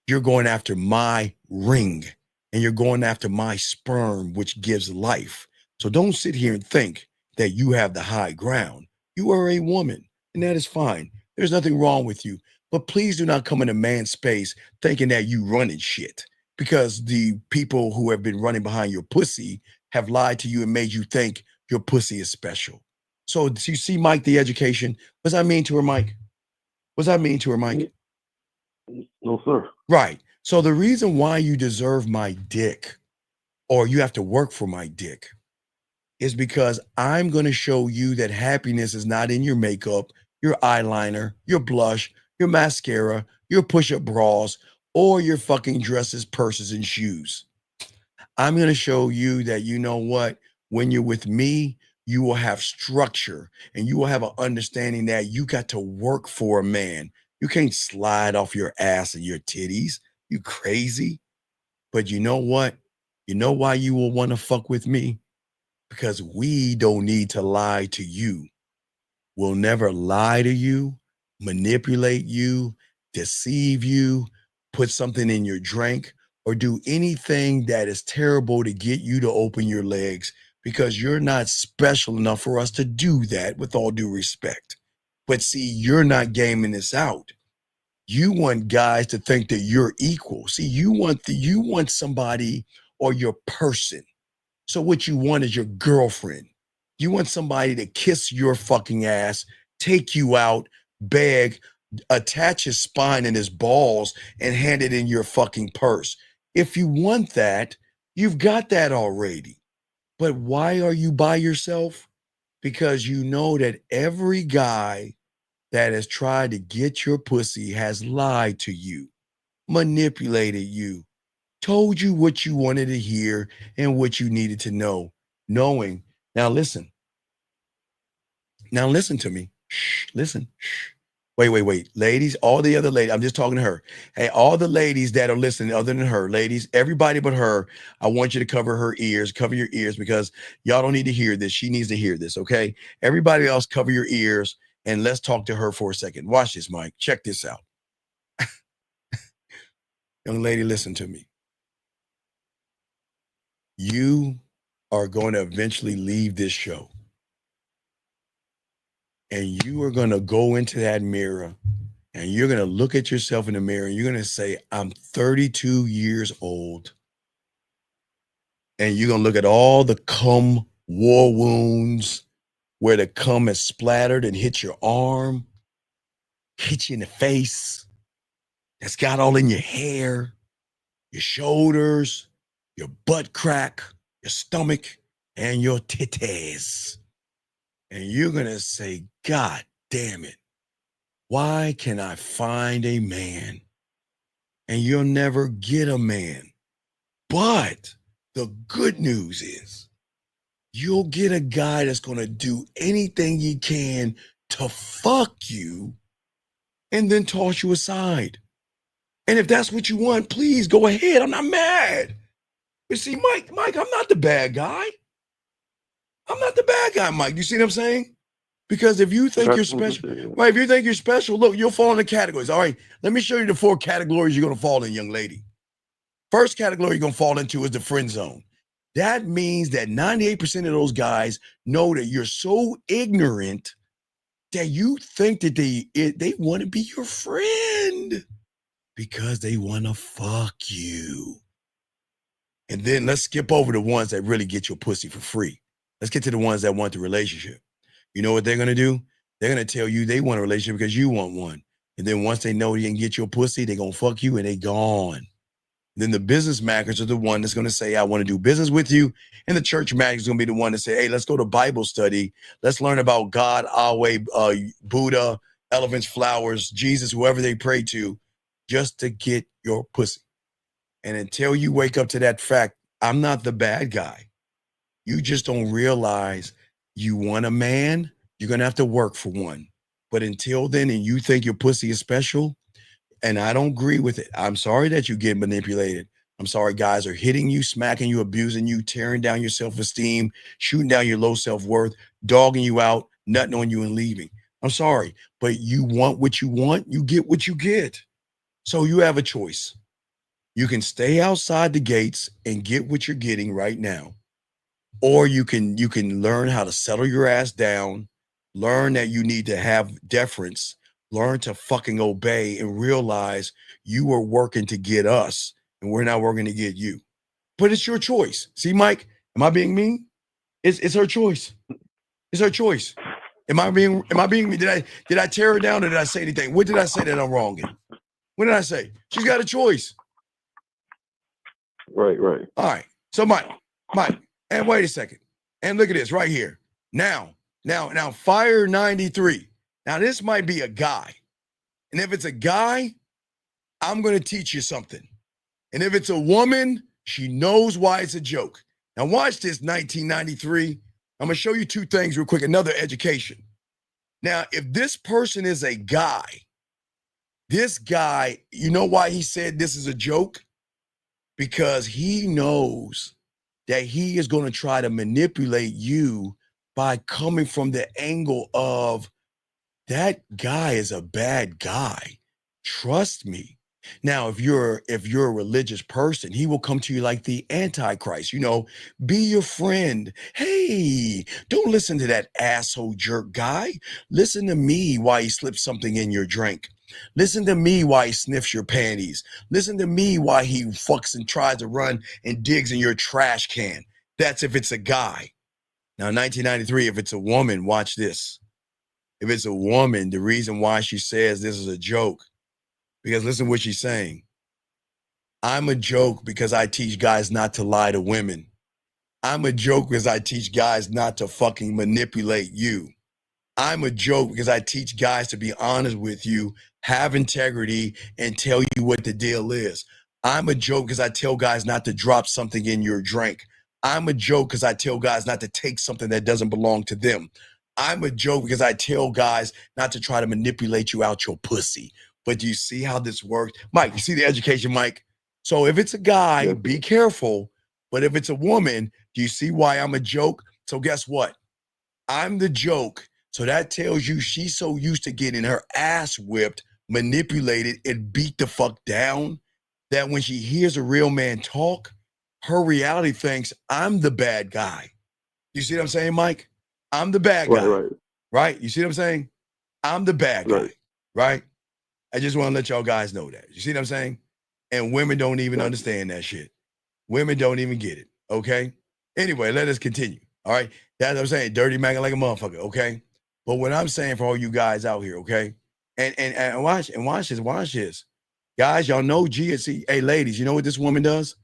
You're going after my ring, and you're going after my sperm, which gives life. So don't sit here and think that you have the high ground. You are a woman, and that is fine. There's nothing wrong with you. But please do not come into man's space thinking that you running shit, because the people who have been running behind your pussy have lied to you and made you think your pussy is special. So do you see, Mike, the education? What does that mean to her, Mike? What does that mean to her, Mike? No, sir. Right. So the reason why you deserve my dick, or you have to work for my dick, is because I'm going to show you that happiness is not in your makeup, your eyeliner, your blush, your mascara, your push-up bras, or your fucking dresses, purses, and shoes. I'm going to show you that, you know what, when you're with me, you will have structure, and you will have an understanding that you got to work for a man. You can't slide off your ass and your titties. You crazy? But you know what? You know why you will want to fuck with me? Because we don't need to lie to you. We'll never lie to you, manipulate you, deceive you, put something in your drink, or do anything that is terrible to get you to open your legs, because you're not special enough for us to do that, with all due respect. But see, you're not gaming this out. You want guys to think that you're equal. See, you want somebody, or your person. So what you want is your girlfriend. You want somebody to kiss your fucking ass, take you out, beg, attach his spine and his balls, and hand it in your fucking purse. If you want that, you've got that already. But why are you by yourself? Because you know that every guy that has tried to get your pussy has lied to you, manipulated you, told you what you wanted to hear and what you needed to know, knowing. Now listen to me. Shh, listen. Shh. Wait. Ladies, all the other ladies, I'm just talking to her. Hey, all the ladies that are listening other than her, ladies, everybody but her, I want you to cover your ears, because y'all don't need to hear this. She needs to hear this, okay? Everybody else, cover your ears, and let's talk to her for a second. Watch this, Mike. Check this out. Young lady, listen to me. You are going to eventually leave this show. And you are going to go into that mirror, and you're going to look at yourself in the mirror, and you're going to say, I'm 32 years old. And you're going to look at all the cum war wounds where the cum is splattered and hit your arm, hit you in the face, that's got all in your hair, your shoulders, your butt crack, your stomach, and your titties. And you're going to say, God damn it, why can I find a man? And you'll never get a man. But the good news is you'll get a guy that's going to do anything he can to fuck you and then toss you aside. And if that's what you want, please go ahead. I'm not mad. But see, Mike, I'm not the bad guy. I'm not the bad guy, Mike. You see what I'm saying? Because if you think you're special, right? If you think you're special, look, you'll fall into categories. All right, let me show you the 4 categories you're going to fall in, young lady. First category you're going to fall into is the friend zone. That means that 98% of those guys know that you're so ignorant that you think that they want to be your friend because they want to fuck you. And then let's skip over the ones that really get your pussy for free. Let's get to the ones that want the relationship. You know what they're going to do? They're going to tell you they want a relationship because you want one. And then once they know you can get your pussy, they're going to fuck you and they gone. Then the business maggers are the one that's going to say, I want to do business with you. And the church maggers is going to be the one to say, hey, let's go to Bible study. Let's learn about God, Yahweh, Buddha, elephants, flowers, Jesus, whoever they pray to, just to get your pussy. And until you wake up to that fact, I'm not the bad guy. You just don't realize you want a man, you're going to have to work for one. But until then, and you think your pussy is special, and I don't agree with it. I'm sorry that you get manipulated. I'm sorry guys are hitting you, smacking you, abusing you, tearing down your self-esteem, shooting down your low self-worth, dogging you out, nutting on you and leaving. I'm sorry, but you want what you want, you get what you get. So you have a choice. You can stay outside the gates and get what you're getting right now. Or you can learn how to settle your ass down, learn that you need to have deference, learn to fucking obey and realize you were working to get us and we're not working to get you. But it's your choice. See, Mike, am I being mean? It's her choice. It's her choice. Am I being mean? Did I tear her down or did I say anything? What did I say that I'm wrong in? What did I say? She's got a choice. Right. All right. So Mike, and wait a second. And look at this right here. Now, Fire 93. Now, this might be a guy. And if it's a guy, I'm going to teach you something. And if it's a woman, she knows why it's a joke. Now, watch this 1993. I'm going to show you two things real quick, another education. Now, if this person is a guy, this guy, you know why he said this is a joke? Because he knows that he is going to try to manipulate you by coming from the angle of, that guy is a bad guy. Trust me. Now, if you're a religious person, he will come to you like the Antichrist, be your friend. Hey, don't listen to that asshole jerk guy. Listen to me while he slips something in your drink. Listen to me while he sniffs your panties. Listen to me while he fucks and tries to run and digs in your trash can. That's if it's a guy. Now, 1993, if it's a woman, watch this. If it's a woman, the reason why she says this is a joke, because listen what she's saying. I'm a joke because I teach guys not to lie to women. I'm a joke because I teach guys not to fucking manipulate you. I'm a joke because I teach guys to be honest with you, have integrity, and tell you what the deal is. I'm a joke because I tell guys not to drop something in your drink. I'm a joke because I tell guys not to take something that doesn't belong to them. I'm a joke because I tell guys not to try to manipulate you out your pussy. But do you see how this works? Mike, you see the education, Mike? So if it's a guy, be careful. But if it's a woman, do you see why I'm a joke? So guess what? I'm the joke. So that tells you she's so used to getting her ass whipped, manipulated, and beat the fuck down that when she hears a real man talk, her reality thinks I'm the bad guy. You see what I'm saying, Mike? I'm the bad guy, right? You see what I'm saying? I'm the bad guy, right? I just want to let y'all guys know that. You see what I'm saying? And women don't even understand that shit. Women don't even get it, okay? Anyway, let us continue, all right? That's what I'm saying, dirty macking like a motherfucker, okay? But what I'm saying for all you guys out here, okay? And watch this. Guys, y'all know GSC. Hey, ladies, you know what this woman does?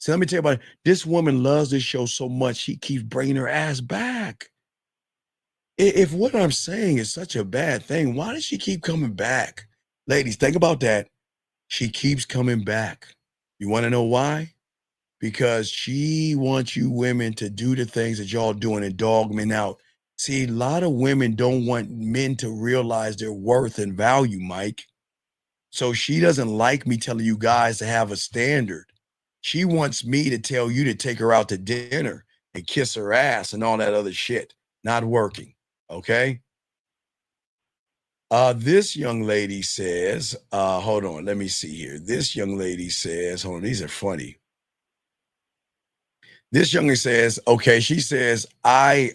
So let me tell you about it. This woman loves this show so much, she keeps bringing her ass back. If what I'm saying is such a bad thing, why does she keep coming back? Ladies, think about that. She keeps coming back. You want to know why? Because she wants you women to do the things that y'all doing and dog men out. See, a lot of women don't want men to realize their worth and value, Mike. So she doesn't like me telling you guys to have a standard. She wants me to tell you to take her out to dinner and kiss her ass and all that other shit. Not working. Okay. This young lady says, hold on, let me see here. This young lady says, hold on, these are funny. This young lady says, okay, she says, I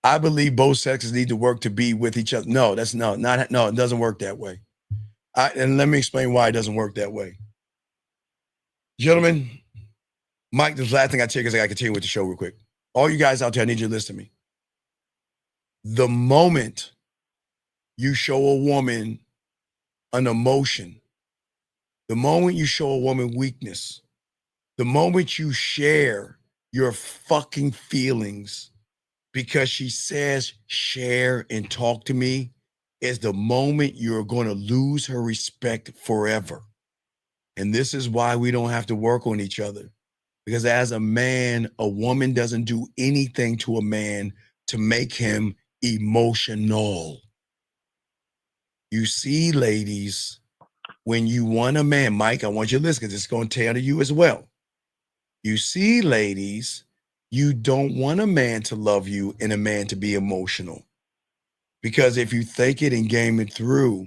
believe both sexes need to work to be with each other. No, that's no, it doesn't work that way. And let me explain why it doesn't work that way. Gentlemen, Mike, this last thing I check is I got to continue with the show real quick. All you guys out there, I need you to listen to me. The moment you show a woman an emotion, the moment you show a woman weakness, the moment you share your fucking feelings because she says share and talk to me, is the moment you're going to lose her respect forever. And this is why we don't have to work on each other. Because as a man, a woman doesn't do anything to a man to make him emotional. You see, ladies, when you want a man, Mike, I want you to listen because it's going to tell to you as well. You see, ladies, you don't want a man to love you and a man to be emotional. Because if you think it and game it through,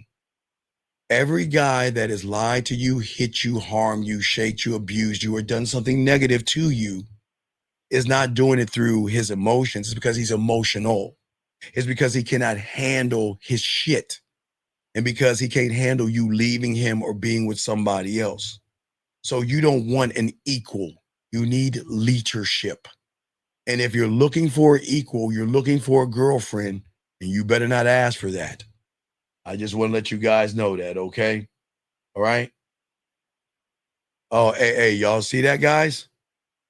every guy that has lied to you, hit you, harmed you, shaked you, abused you, or done something negative to you is not doing it through his emotions. It's because he's emotional. It's because he cannot handle his shit. And because he can't handle you leaving him or being with somebody else. So you don't want an equal. You need leadership. And if you're looking for an equal, you're looking for a girlfriend, and you better not ask for that. I just want to let you guys know that, okay? All right? Oh, hey, y'all see that, guys?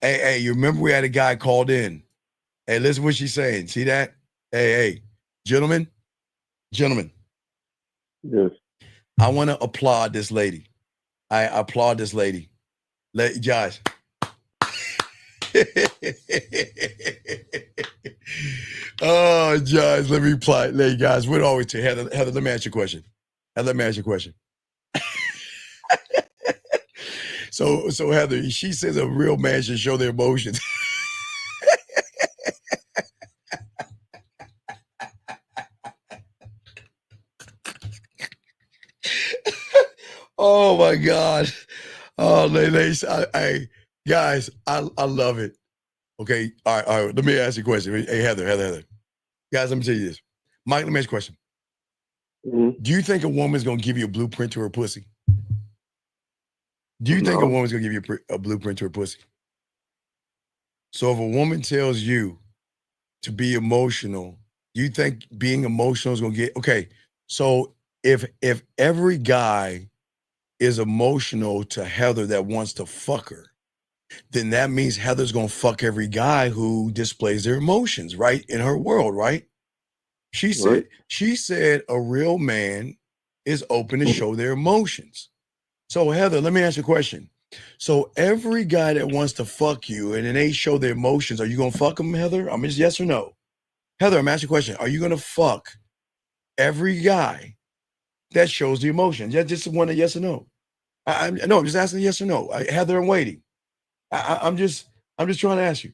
Hey, you remember we had a guy called in. Hey, listen what she's saying. See that? Hey, gentlemen. Yes. I want to applaud this lady. I applaud this lady. Josh. Oh, Josh, let me reply. Hey, guys, what always to Heather, let me ask you a question. So Heather, she says a real man should show their emotions. Oh my God. Oh, ladies, guys, I love it. Okay, all right. Let me ask you a question. Hey, Heather. Guys, let me tell you this. Mike, let me ask you a question. Mm-hmm. Do you think a woman's gonna give you a blueprint to her pussy? Do you think a woman's gonna give you a blueprint to her pussy? So if a woman tells you to be emotional, do you think being emotional is gonna get okay? So if every guy is emotional to Heather that wants to fuck her, then that means Heather's gonna fuck every guy who displays their emotions, right? In her world, right? She said a real man is open to show their emotions. So Heather, let me ask you a question. So every guy that wants to fuck you and then they show their emotions, are you gonna fuck them, Heather? I mean, yes or no? Heather, I'm asking you a question. Are you gonna fuck every guy that shows the emotions? Yeah, just want a yes or no. I'm just asking yes or no. Heather, I'm waiting. I'm just trying to ask you,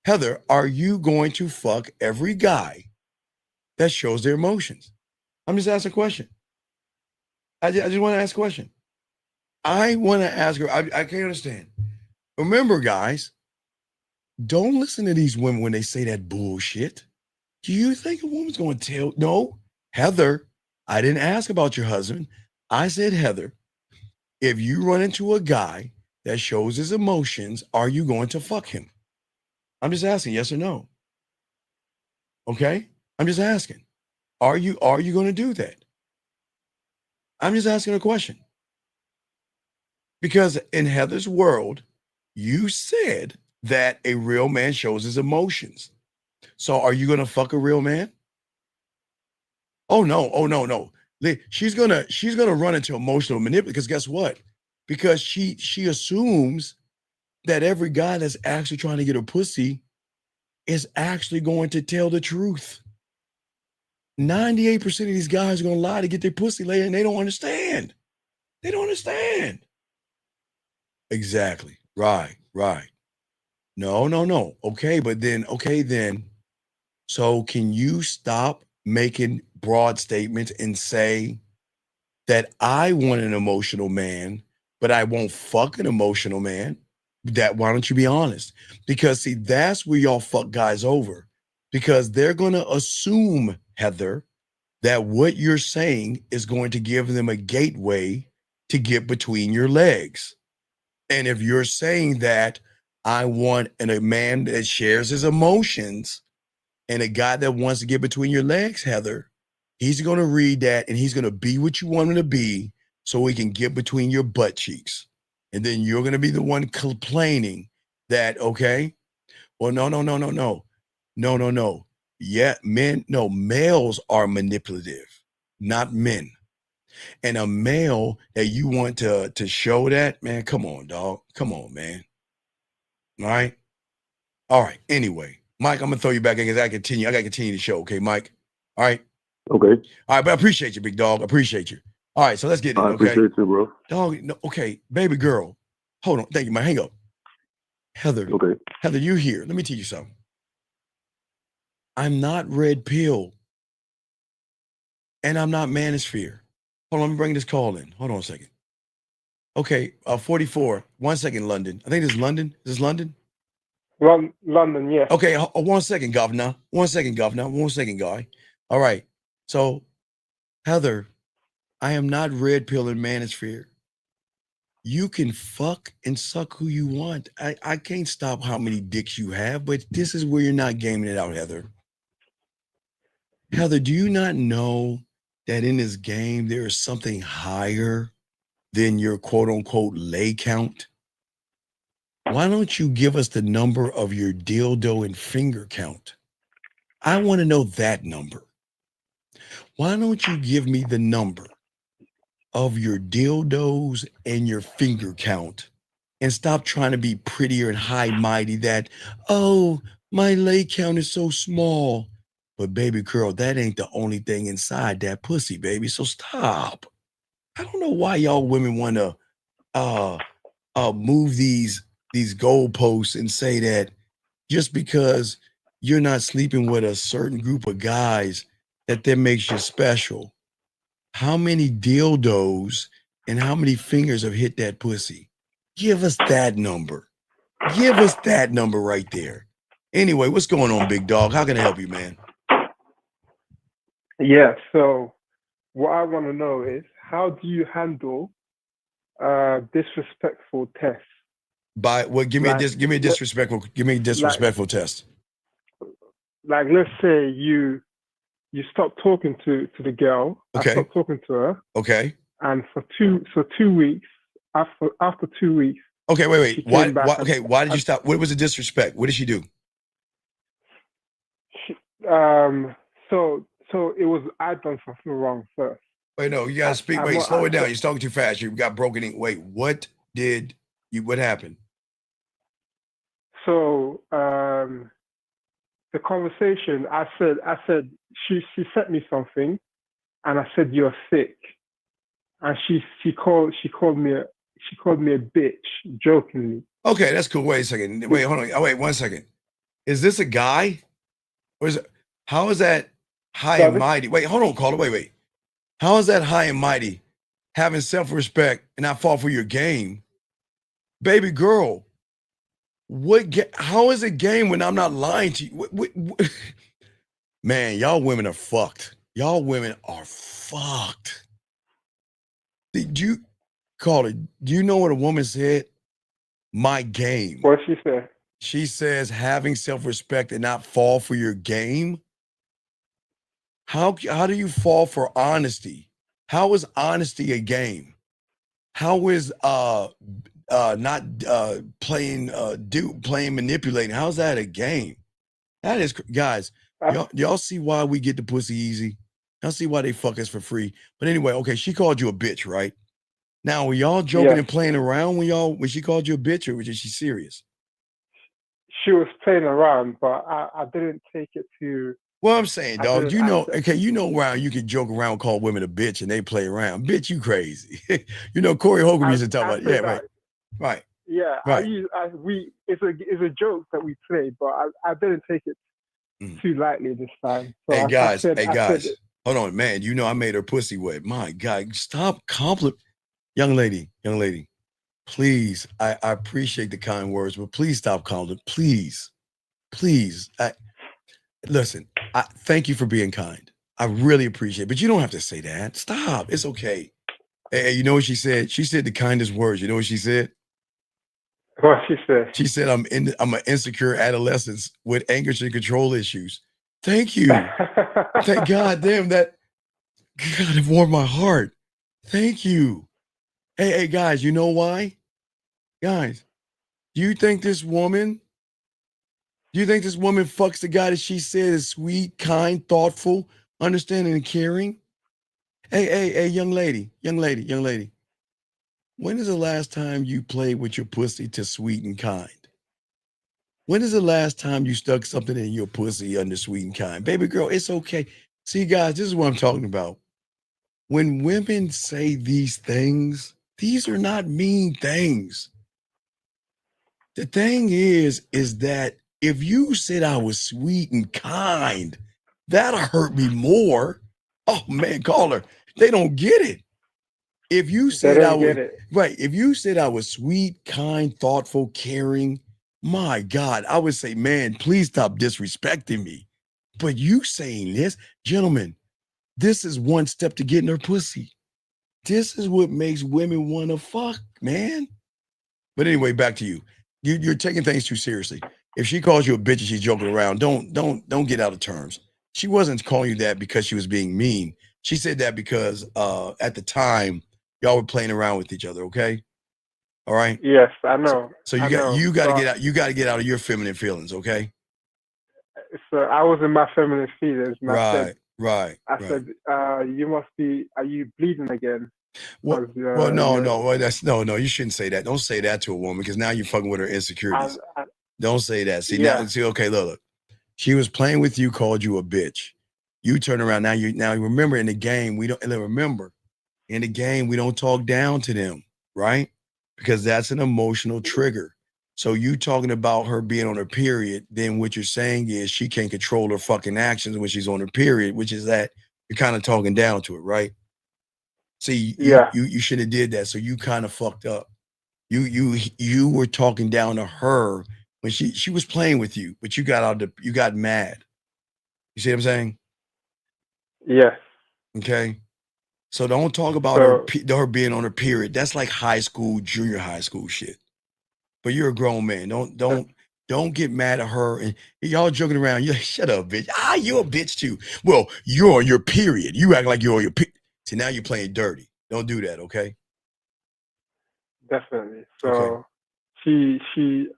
Heather, are you going to fuck every guy that shows their emotions? I'm just asking a question. I just want to ask a question. I want to ask her. I can't understand. Remember, guys, don't listen to these women when they say that bullshit. Do you think a woman's going to tell? No, Heather, I didn't ask about your husband. I said, Heather, if you run into a guy that shows his emotions, are you going to fuck him? I'm just asking, yes or no. Okay? I'm just asking. Are you going to do that? I'm just asking a question. Because in Heather's world, you said that a real man shows his emotions. So are you going to fuck a real man? Oh no. She's going to run into emotional manipulation because guess what? Because she assumes that every guy that's actually trying to get her pussy is actually going to tell the truth. 98% of these guys are going to lie to get their pussy later and they don't understand. They don't understand. Exactly. Right. No. Okay, then. So can you stop making broad statements and say that I want an emotional man, but I won't fuck an emotional man? Why don't you be honest? Because see, that's where y'all fuck guys over. Because they're going to assume, Heather, that what you're saying is going to give them a gateway to get between your legs. And if you're saying that I want a man that shares his emotions and a guy that wants to get between your legs, Heather. He's going to read that and he's going to be what you want him to be so he can get between your butt cheeks. And then you're going to be the one complaining that, okay, well, no. Yeah, males are manipulative, not men. And a male that you want to show that, man, come on, dog. Come on, man. All right. All right. Anyway, Mike, I'm gonna throw you back in because I gotta continue the show. Okay, Mike. All right. Okay. All right, but I appreciate you, big dog. I appreciate you. All right, so let's get it. I Okay. appreciate you, bro. Dog, no, okay, baby girl. Hold on. Thank you, man. Hang up. Heather. Okay. Heather, you here. Let me teach you something. I'm not red pill. And I'm not manosphere. Hold on, let me bring this call in. Hold on a second. Okay, 44. 1 second, London. I think this is London. Is this London? London, yeah. Okay, 1 second, governor. 1 second, governor. 1 second, guy. All right. So, Heather, I am not red pill and manosphere. You can fuck and suck who you want. I can't stop how many dicks you have, but this is where you're not gaming it out, Heather. Heather, do you not know that in this game there is something higher than your quote unquote lay count? Why don't you give us the number of your dildo and finger count? I want to know that number. Why don't you give me the number of your dildos and your finger count and stop trying to be prettier and high mighty that, oh, my lay count is so small. But baby girl, that ain't the only thing inside that pussy, baby. So stop. I don't know why y'all women want to move these goalposts and say that just because you're not sleeping with a certain group of guys that makes you special. How many dildos and how many fingers have hit that pussy? Give us that number. Give us that number right there. Anyway, what's going on, big dog? How can I help you, man? Yeah, so what I want to know is, how do you handle disrespectful tests? By what? Give me a disrespectful test. Like, let's say you stop talking to the girl. Okay. I stopped talking to her. Okay. And for 2 weeks, after 2 weeks. Okay, wait. she Why came back why did you stop? What was the disrespect? What did she do? So it was, I done something wrong first. Wait, no, you gotta speak. Wait, slow it down. You're talking too fast. You got broken in. Wait, what happened? So the conversation, I said she sent me something, and I said, you're sick, and she called me a bitch jokingly. Okay, that's cool. Wait a second. Wait, hold on. Oh, wait, 1 second. Is this a guy? Or is it? How is that high and mighty? Wait, hold on, caller. Wait. How is that high and mighty? Having self-respect and not fall for your game, baby girl. How is it game when I'm not lying to you? Man, y'all women are fucked. Y'all women are fucked. Did you call it? Do you know what a woman said? My game. What she said? She says having self-respect and not fall for your game. How do you fall for honesty? How is honesty a game? How is not playing manipulating? How's that a game? That is, guys. Y'all see why we get the pussy easy? Y'all see why they fuck us for free? But anyway, okay, she called you a bitch, right? Now, were y'all joking and playing around when she called you a bitch, or was she serious? She was playing around, but I didn't take it to. Well, I'm saying, dog, you know around you can joke around, call women a bitch, and they play around. Bitch, you crazy. Corey Hogan used to talk about, right. Yeah, right. It's a joke that we play, but I didn't take it too lightly this time. So hey guys, hold on, man. I made her pussy wet. My God, stop compliment, young lady. Please, I appreciate the kind words, but please stop calling. Please. Listen, thank you for being kind. I really appreciate it, but you don't have to say that. Stop. It's okay. Hey, you know what she said? She said the kindest words. You know what she said? What she said? She said, I'm an insecure adolescent with anger and control issues. Thank you. Thank God damn that. God, it warmed my heart. Thank you. Hey, guys, you know why? Guys, do you think this woman fucks the guy that she said is sweet, kind, thoughtful, understanding, and caring? Hey, young lady. When is the last time you played with your pussy to sweet and kind? When is the last time you stuck something in your pussy under sweet and kind? Baby girl, it's okay. See, guys, this is what I'm talking about. When women say these things, these are not mean things. The thing is that if you said I was sweet and kind, that'll hurt me more. Oh man, caller, they don't get it. If you said if you said I was sweet, kind, thoughtful, caring, my God, I would say, man, please stop disrespecting me. But you saying this, gentlemen, this is one step to getting her pussy. This is what makes women want to fuck, man. But anyway, back to you. You're taking things too seriously. If she calls you a bitch and she's joking around, don't get out of terms. She wasn't calling you that because she was being mean. She said that because at the time y'all were playing around with each other. Okay, all right. Yes, I know. So you got to get out. You got to get out of your feminine feelings. Okay. So I was in my feminine feelings. And Right. I said, you must be. Are you bleeding again? Well, no. You shouldn't say that. Don't say that to a woman because now you're fucking with her insecurities. Don't say that. See, okay, look. She was playing with you, called you a bitch. You turn around now. Now remember in the game we don't talk down to them, right? Because that's an emotional trigger. So you talking about her being on her period, then what you're saying is she can't control her fucking actions when she's on her period, which is that you're kind of talking down to it, right? See, you should have did that. So you kind of fucked up. You were talking down to her when she was playing with you, but you got mad. You see what I'm saying? Yes. Okay. So don't talk about her being on her period. That's like high school, junior high school shit. But you're a grown man. Don't get mad at her and y'all joking around. You shut up, bitch. You're a bitch too. Well, you're on your period. You act like you're on your period. See, now you're playing dirty. Don't do that, okay? Definitely. So she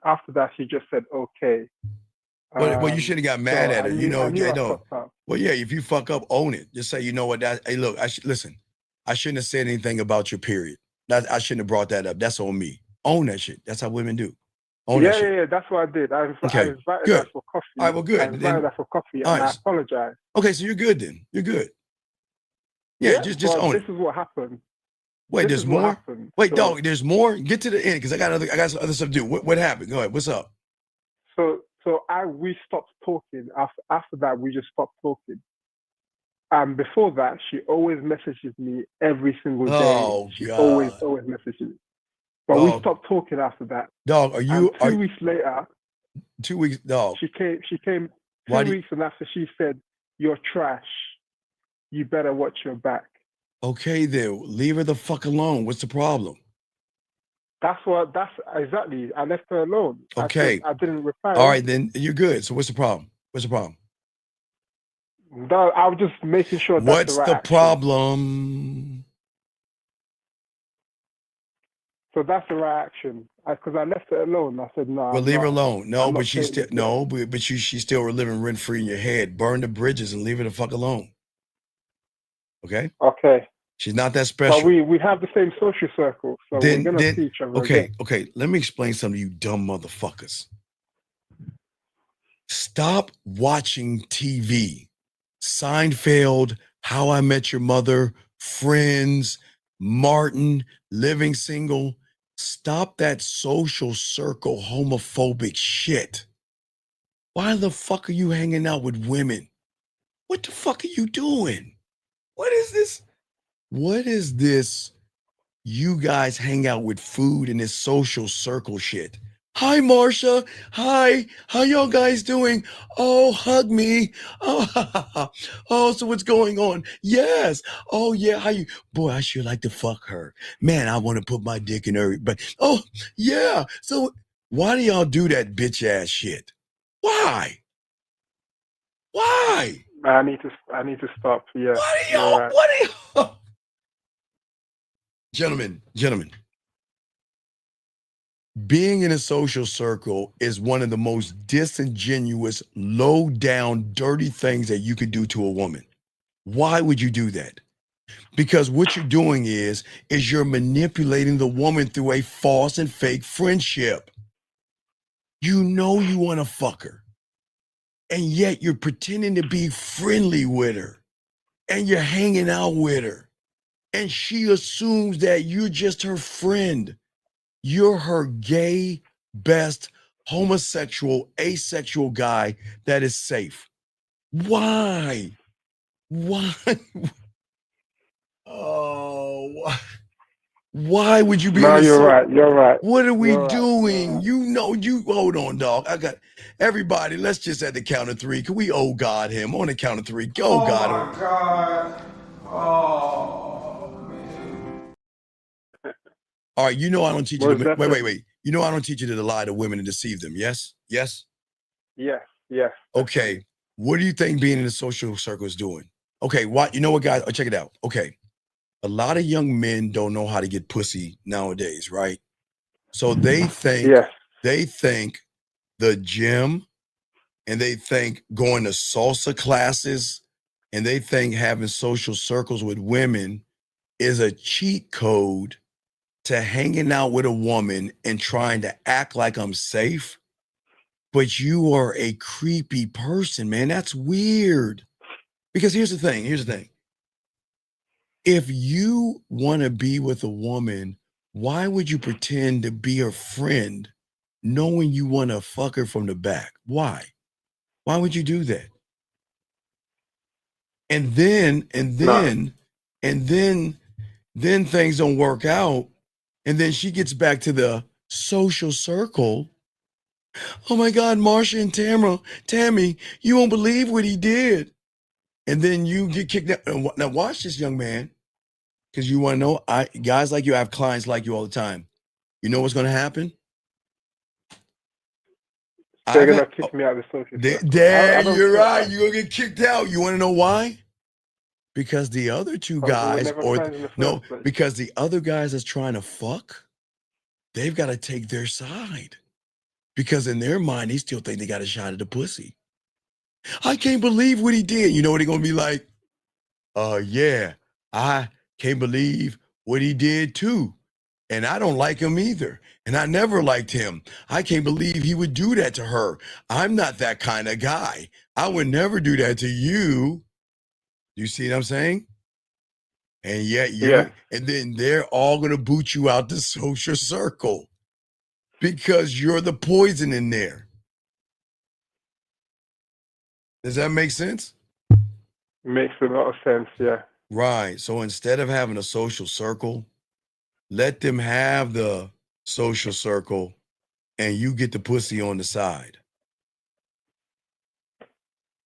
after that she just said okay. Well, you should have got mad at her. Well, yeah, if you fuck up, own it. Just say, you know what? Hey, look, listen. I shouldn't have said anything about your period. I shouldn't have brought that up. That's on me. Own that shit. That's how women do. Own that shit. Yeah. That's what I did. I invited good. her for coffee. All right, well, good. I invited her for coffee, and I apologized. Okay, so you're good then. You're good. Yeah, just own it. This is what happened. Wait, there's more? Wait, dog, there's more? Get to the end because I got some other stuff to do. What happened? Go ahead. What's up? So we stopped talking. After that, we just stopped talking. Before that, she always messages me every single day. Oh, she God. always messages me. But we stopped talking after that. Dog, are you? 2 weeks later. 2 weeks, dog. She came 2 weeks, and after she said, "You're trash. You better watch your back." Okay, then leave her the fuck alone. What's the problem? That's exactly. I left her alone. Okay. I didn't reply. All right, then you're good. So what's the problem? No, I was just making sure. What's the problem? So that's the right action. Because I left her alone. I said no. Well, leave her alone. No, but she's still she's still living rent free in your head. Burn the bridges and leave her the fuck alone. Okay. Okay. She's not that special. But we have the same social circle, so we're gonna see each other. Okay. Let me explain something to you dumb motherfuckers. Stop watching TV. Seinfeld, How I Met Your Mother, Friends, Martin, Living Single. Stop that social circle homophobic shit. Why the fuck are you hanging out with women? What the fuck are you doing? What is this? What is this? You guys hang out with food and this social circle shit. Hi, Marsha. Hi. How y'all guys doing? Oh, hug me. Oh, so what's going on? Yes. Oh, yeah. How you? Boy, I sure like to fuck her. Man, I want to put my dick in her. But, oh, yeah. So Why do y'all do that bitch ass shit? Why? Why? I need to stop. Yeah. You're right. What are y'all? Gentlemen, being in a social circle is one of the most disingenuous, low down, dirty things that you could do to a woman. Why would you do that? Because what you're doing is you're manipulating the woman through a false and fake friendship. You know you want to fuck her, and yet you're pretending to be friendly with her, and you're hanging out with her, and she assumes that you're just her friend. You're her gay, best, homosexual, asexual guy that is safe. Why? Why? Oh, why would you be? No, you're right. You're right. What are we You're right. doing? You know, you hold on, dog. I got everybody. Let's just at the count of three. Can we oh God him on the count of three? Go God him. God. Oh, man. All right, you know I don't teach you Most to definitely. wait. You know I don't teach you to lie to women and deceive them. Yes? Yes? Yes. Yes. Okay. What do you think being in a social circle is doing? Okay, what you know what, guys? Check it out. Okay. A lot of young men don't know how to get pussy nowadays, right? So they think Yes. the gym, and they think going to salsa classes, and they think having social circles with women is a cheat code to hanging out with a woman and trying to act like I'm safe. But you are a creepy person, man. That's weird. Because here's the thing. If you want to be with a woman, why would you pretend to be her friend knowing you want to fuck her from the back? Why? Why would you do that? And then things don't work out. And then she gets back to the social circle. Oh my God, Marsha and Tammy, you won't believe what he did. And then you get kicked out. Now watch this, young man, because you want to know. Guys like you, I have clients like you all the time. You know what's going to happen? They're gonna kick me out of the social circle. I don't You're care. right. You're gonna get kicked out. You want to know why? Because the other two guys, never friends in the first place. because the other guys that's trying to fuck, they've got to take their side. Because in their mind, they still think they got a shot at the pussy. I can't believe what he did. You know what they're gonna be like? Yeah, I can't believe what he did too. And I don't like him either. And I never liked him. I can't believe he would do that to her. I'm not that kind of guy. I would never do that to you. You see what I'm saying? And yet and then they're all gonna boot you out the social circle because you're the poison in there. Does that make sense? Makes a lot of sense. Yeah. Right. So instead of having a social circle, let them have the social circle and you get the pussy on the side.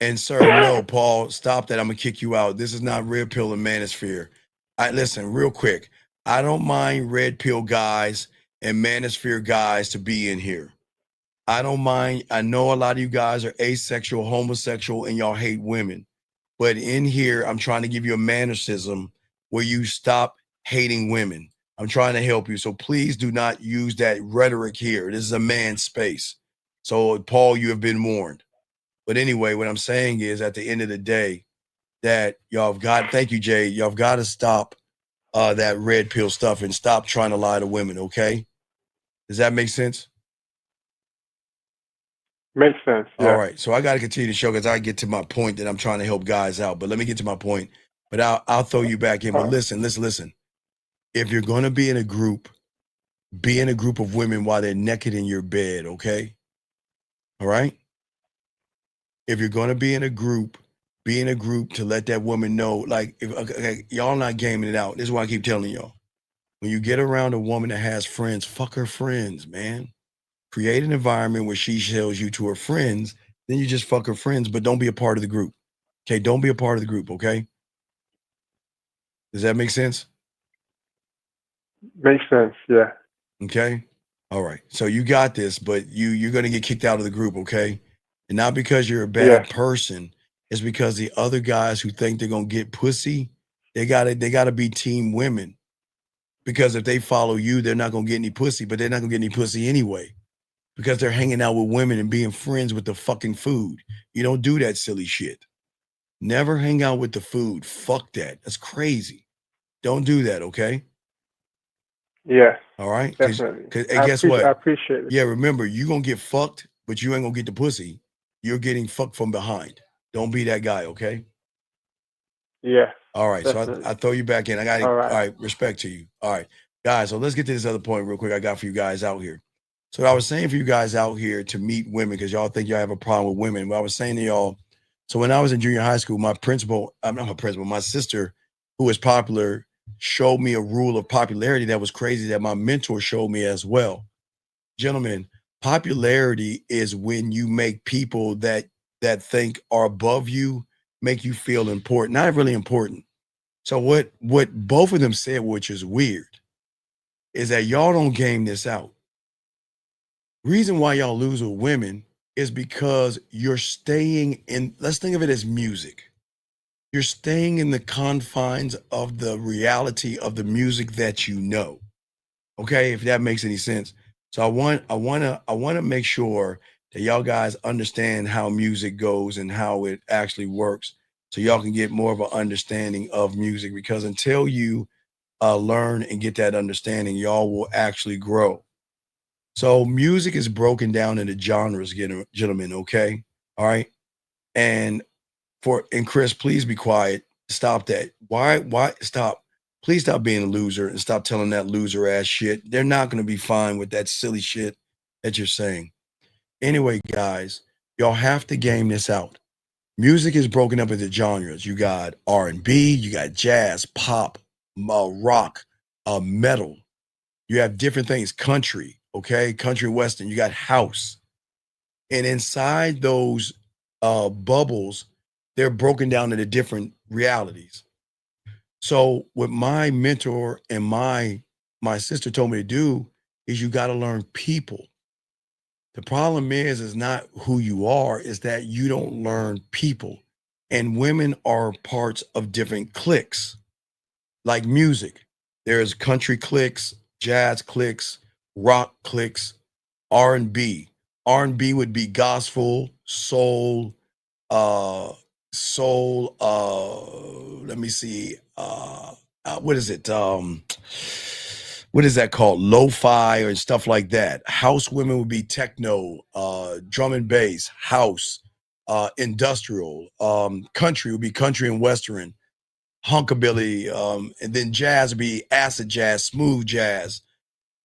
And sir, no, Paul, stop that. I'm gonna kick you out. This is not Red Pill and Manosphere. Listen, real quick. I don't mind Red Pill guys and Manosphere guys to be in here. I don't mind. I know a lot of you guys are asexual, homosexual, and y'all hate women. But in here, I'm trying to give you a mannerism where you stop hating women. I'm trying to help you. So please do not use that rhetoric here. This is a man's space. So, Paul, you have been warned. But anyway, what I'm saying is at the end of the day, that thank you, Jay, y'all have got to stop that red pill stuff and stop trying to lie to women, okay? Does that make sense? Makes sense. Yeah. All right. So I got to continue the show because I get to my point that I'm trying to help guys out. But let me get to my point. But I'll throw you back in. But listen. If you're going to be in a group of women while they're naked in your bed, okay? All right? If you're going to be in a group to let that woman know, like, y'all not gaming it out. This is why I keep telling y'all. When you get around a woman that has friends, fuck her friends, man. Create an environment where she tells you to her friends, then you just fuck her friends, but don't be a part of the group. Okay, don't be a part of the group, okay? Does that make sense? Makes sense, yeah. Okay. All right. So you got this, but you're gonna get kicked out of the group, okay? And not because you're a bad person, it's because the other guys who think they're gonna get pussy, they gotta be team women. Because if they follow you, they're not gonna get any pussy, but they're not gonna get any pussy anyway. Because they're hanging out with women and being friends with the fucking food. You don't do that silly shit. Never hang out with the food. Fuck that. That's crazy. Don't do that, okay? Yeah, All right? definitely. And guess what? I appreciate it. Yeah, remember, you're gonna get fucked, but you ain't gonna get the pussy. You're getting fucked from behind. Don't be that guy, okay? Yeah. All right. Definitely. So I throw you back in. I got All all right. right, respect to you. All right. Guys, so let's get to this other point real quick I got for you guys out here. So what I was saying for you guys out here to meet women, because y'all think y'all have a problem with women. What I was saying to y'all, so when I was in junior high school, my principal, I'm not my principal, my sister, who was popular, showed me a rule of popularity that was crazy that my mentor showed me as well. Gentlemen, popularity is when you make people that think are above you make you feel important, not really important. So what both of them said, which is weird, is that y'all don't game this out. Reason why y'all lose with women is because you're staying in, let's think of it as music. You're staying in the confines of the reality of the music that you know. Okay, if that makes any sense. So I want to make sure that y'all guys understand how music goes and how it actually works, so y'all can get more of an understanding of music. Because until you learn and get that understanding, y'all will actually grow. So music is broken down into genres, gentlemen. Okay, all right. And Chris, please be quiet. Stop that. Why stop? Please stop being a loser and stop telling that loser ass shit. They're not going to be fine with that silly shit that you're saying. Anyway, guys, y'all have to game this out. Music is broken up into genres. You got R&B, you got jazz, pop, rock, metal. You have different things, country, okay, country western. You got house, and inside those bubbles, they're broken down into different realities. So what my mentor and my sister told me to do is you got to learn people. The problem is not who you are, is that you don't learn people. And women are parts of different cliques, like music. There's country cliques, jazz cliques, rock cliques, R&B. R&B would be gospel, soul, let me see, what is it? What is that called? Lo-fi or stuff like that. House women would be techno, drum and bass, house, industrial. Country would be country and western, hunkabilly, and then jazz would be acid jazz, smooth jazz.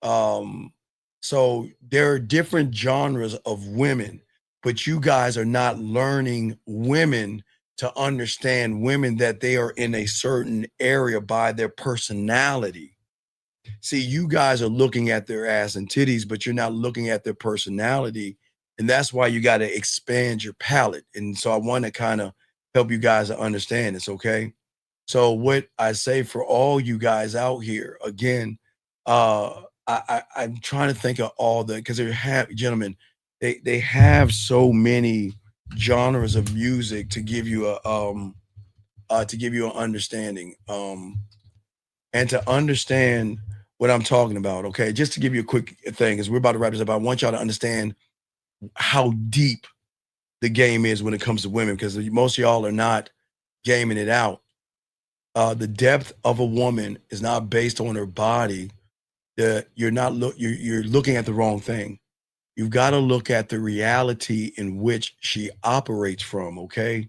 So there are different genres of women, but you guys are not learning women to understand women, that they are in a certain area by their personality. See, you guys are looking at their ass and titties, but you're not looking at their personality. And that's why you got to expand your palette. And so I want to kind of help you guys to understand this, okay? So what I say for all you guys out here, again, I'm trying to think of all the, because they have, gentlemen, they have so many genres of music to give you an understanding, and to understand what I'm talking about. Okay, just to give you a quick thing, because we're about to wrap this up. I want y'all to understand how deep the game is when it comes to women, because most of y'all are not gaming it out. The depth of a woman is not based on her body. You're looking at the wrong thing. You've got to look at the reality in which she operates from, okay?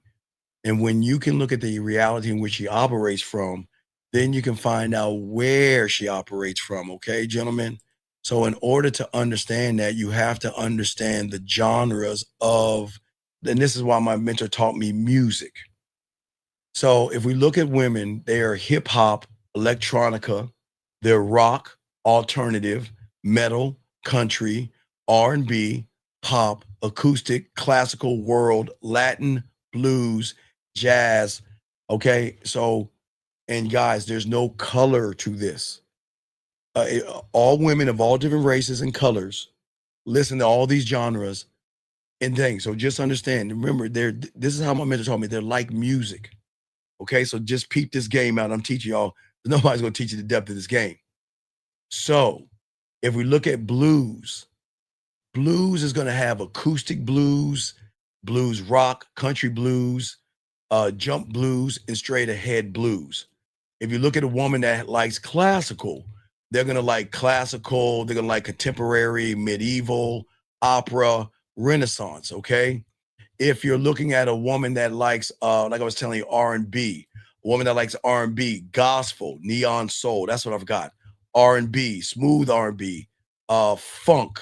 And when you can look at the reality in which she operates from, then you can find out where she operates from, okay, gentlemen? So in order to understand that, you have to understand the genres of, and this is why my mentor taught me music. So if we look at women, they are hip hop, electronica, they're rock, alternative, metal, country, R&B, pop, acoustic, classical, world, Latin, blues, jazz. Okay, so, and guys, there's no color to this. All women of all different races and colors listen to all these genres and things. So just understand. Remember, this is how my mentor told me. They're like music. Okay, so just peep this game out. I'm teaching y'all. Nobody's gonna teach you the depth of this game. So if we look at blues, blues is gonna have acoustic blues, blues rock, country blues, jump blues, and straight ahead blues. If you look at a woman that likes classical, they're gonna like classical, they're gonna like contemporary, medieval, opera, Renaissance, okay? If you're looking at a woman that likes, like I was telling you, R&B, a woman that likes R&B, gospel, neon soul, that's what I've got. R&B, smooth R&B, funk,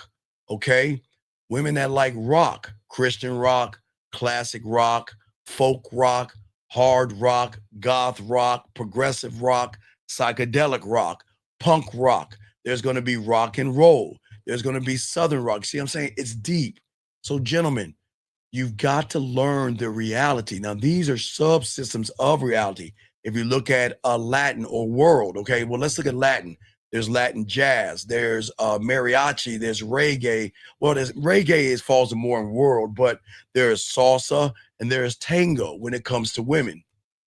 okay? Women that like rock, Christian rock, classic rock, folk rock, hard rock, goth rock, progressive rock, psychedelic rock, punk rock. There's going to be rock and roll. There's going to be southern rock. See what I'm saying? It's deep. So gentlemen, you've got to learn the reality. Now, these are subsystems of reality. If you look at Latin or world, okay, well, let's look at Latin. There's Latin jazz, there's mariachi, there's reggae. Well, there's reggae falls more in world, but there's salsa and there's tango when it comes to women.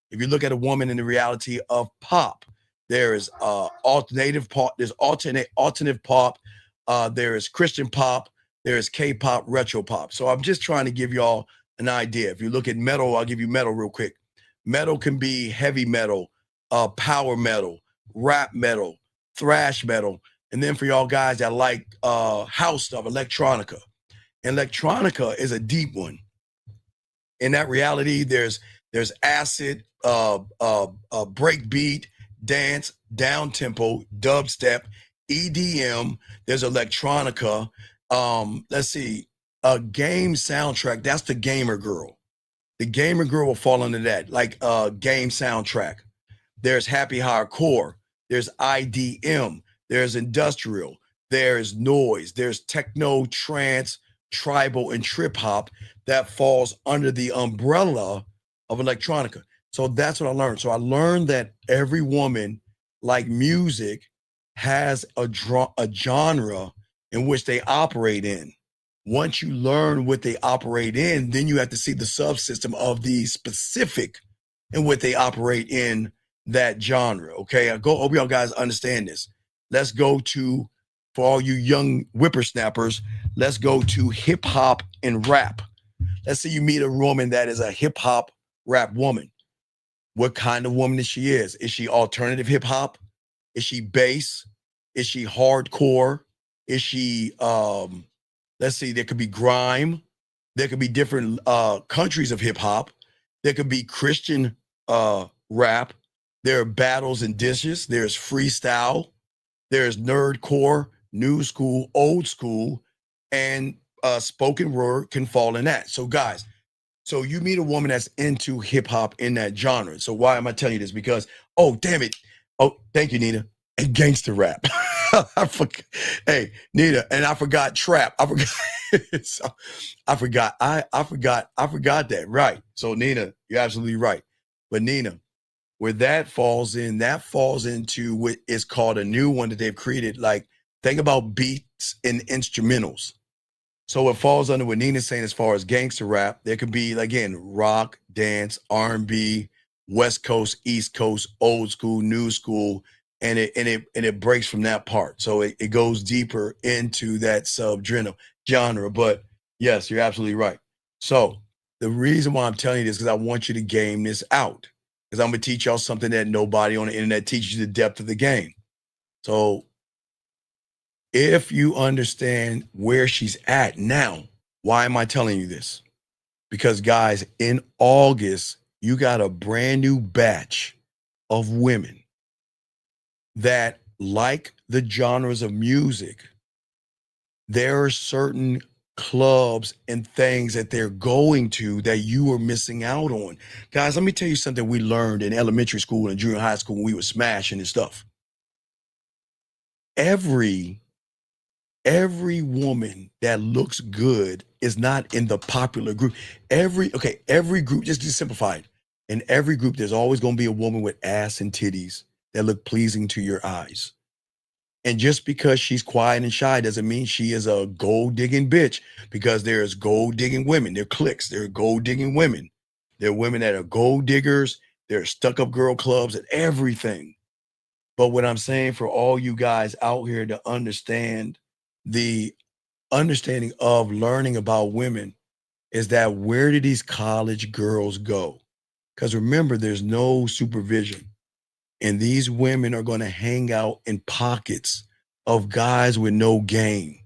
If you look at a woman in the reality of pop, there is alternative pop, there's alternative pop, there is Christian pop, there is K-pop, retro pop. So I'm just trying to give y'all an idea. If you look at metal, I'll give you metal real quick. Metal can be heavy metal, power metal, rap metal, thrash metal. And then for y'all guys that like house stuff, electronica. Electronica is a deep one. In that reality, there's acid, breakbeat, dance, down tempo, dubstep, EDM. There's electronica. Let's see, a game soundtrack. That's the gamer girl. The gamer girl will fall under that, like game soundtrack. There's happy hardcore. There's IDM. There's industrial. There's noise. There's techno, trance, tribal, and trip hop that falls under the umbrella of electronica. So that's what I learned. So I learned that every woman, like music, has a genre in which they operate in. Once you learn what they operate in, then you have to see the subsystem of the specific in what they operate in that genre. Okay, I hope y'all guys understand this. Let's go to, for all you young whippersnappers, let's go to hip hop and rap. Let's say you meet a woman that is a hip hop rap woman. What kind of woman is she? Is she alternative hip hop? Is she bass? Is she hardcore? Is she, let's see, there could be grime. There could be different countries of hip hop. There could be Christian rap. There are battles and dishes. There's freestyle. There's nerdcore, new school, old school, and spoken word can fall in that. So guys, so you meet a woman that's into hip hop in that genre. So why am I telling you this? Because, oh, damn it. Oh, thank you, Nina. And gangster rap. I forgot. Hey, Nina, and I forgot trap. I forgot. So, I forgot. I forgot that. Right. So Nina, you're absolutely right. But Nina, where that falls into what is called a new one that they've created. Like, think about beats and instrumentals. So it falls under what Nina's saying as far as gangster rap. There could be, again, rock, dance, R&B, West Coast, East Coast, old school, new school, and it breaks from that part. So it goes deeper into that genre. But yes, you're absolutely right. So the reason why I'm telling you this is because I want you to game this out. Because I'm going to teach y'all something that nobody on the internet teaches you, the depth of the game. So if you understand where she's at now, why am I telling you this? Because guys, in August, you got a brand new batch of women that like the genres of music. There are certain clubs and things that they're going to that you are missing out on. Guys, let me tell you something we learned in elementary school and junior high school when we were smashing and stuff. Every woman that looks good is not in the popular group. Every group, just to simplify it, in every group, there's always going to be a woman with ass and titties that look pleasing to your eyes. And just because she's quiet and shy doesn't mean she is a gold digging bitch, because there's gold digging women. They're cliques. They're gold digging women. They're women that are gold diggers. They're stuck up girl clubs and everything. But what I'm saying for all you guys out here to understand the understanding of learning about women is that where do these college girls go? Because remember, there's no supervision. And these women are going to hang out in pockets of guys with no game.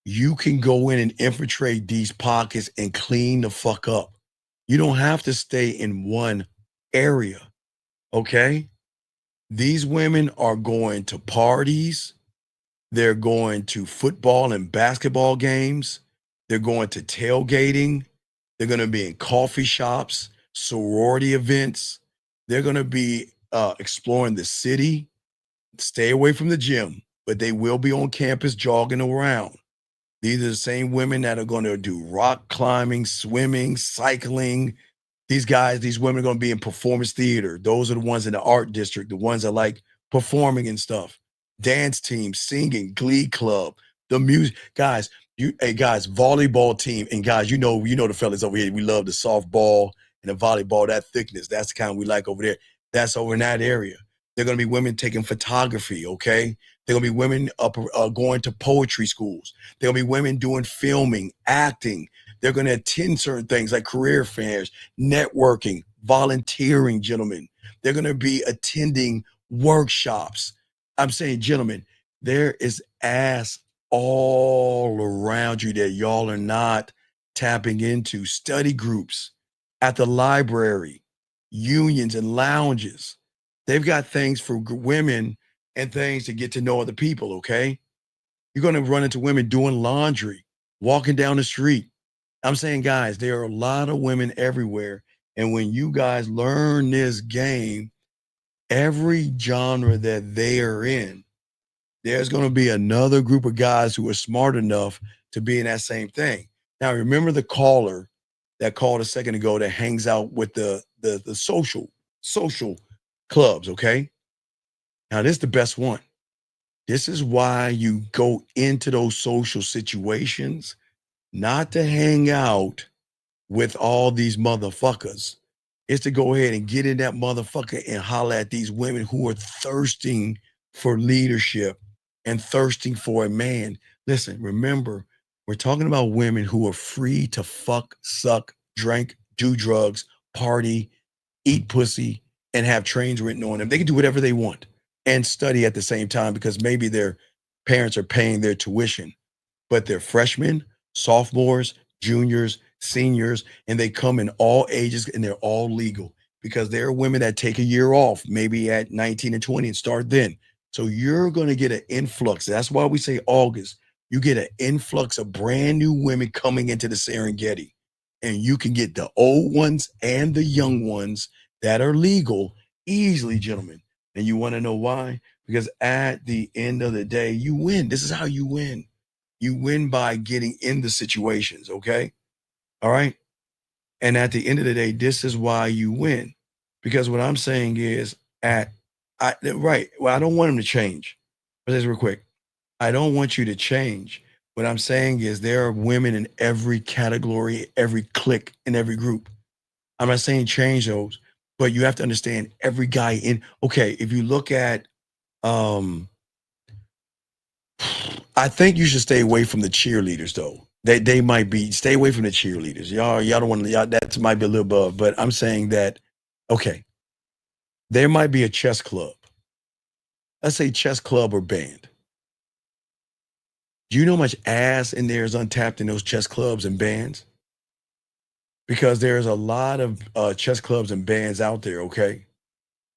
You can go in and infiltrate these pockets and clean the fuck up. You don't have to stay in one area, okay? These women are going to parties. They're going to football and basketball games. They're going to tailgating. They're going to be in coffee shops, sorority events. They're going to be exploring the city. Stay away from the gym, but they will be on campus jogging around. These are the same women that are going to do rock climbing, swimming, cycling. These guys, these women are going to be in performance theater. Those are the ones in the art district, the ones that like performing and stuff. Dance team, singing, glee club, the music. Guys, guys, volleyball team. And guys, you know the fellas over here, we love the softball and the volleyball, that thickness. That's the kind we like over there. That's over in that area. They're going to be women taking photography, okay? They're going to be women going to poetry schools. They're going to be women doing filming, acting. They're going to attend certain things like career fairs, networking, volunteering, gentlemen. They're going to be attending workshops. I'm saying, gentlemen, there is ass all around you that y'all are not tapping into. Study groups at the library, unions and lounges. They've got things for women and things to get to know other people, okay? You're going to run into women doing laundry, walking down the street. I'm saying, guys, there are a lot of women everywhere. And when you guys learn this game, every genre that they are in, there's going to be another group of guys who are smart enough to be in that same thing. Now, remember the caller that called a second ago that hangs out with the social clubs, okay? Now, this is the best one. This is why you go into those social situations, not to hang out with all these motherfuckers. It's to go ahead and get in that motherfucker and holler at these women who are thirsting for leadership and thirsting for a man. Listen, remember, we're talking about women who are free to fuck, suck, drink, do drugs, party, eat pussy, and have trains written on them. They can do whatever they want and study at the same time because maybe their parents are paying their tuition, but they're freshmen, sophomores, juniors, seniors, and they come in all ages and they're all legal because there are women that take a year off, maybe at 19 and 20 and start then. So you're going to get an influx. That's why we say August. You get an influx of brand new women coming into the Serengeti, and you can get the old ones and the young ones that are legal easily, gentlemen. And you want to know why? Because at the end of the day, you win. This is how you win. You win by getting in the situations, okay? All right? And at the end of the day, this is why you win. Because what I'm saying is I don't want them to change. But this real quick. I don't want you to change. What I'm saying is there are women in every category, every clique, in every group. I'm not saying change those, but you have to understand every guy in. Okay, if you look at, I think you should stay away from the cheerleaders though. They might be, stay away from the cheerleaders. Y'all don't want to, that might be a little above, but I'm saying that, okay, there might be a chess club. Let's say chess club or band. Do you know how much ass in there is untapped in those chess clubs and bands? Because there's a lot of chess clubs and bands out there, okay?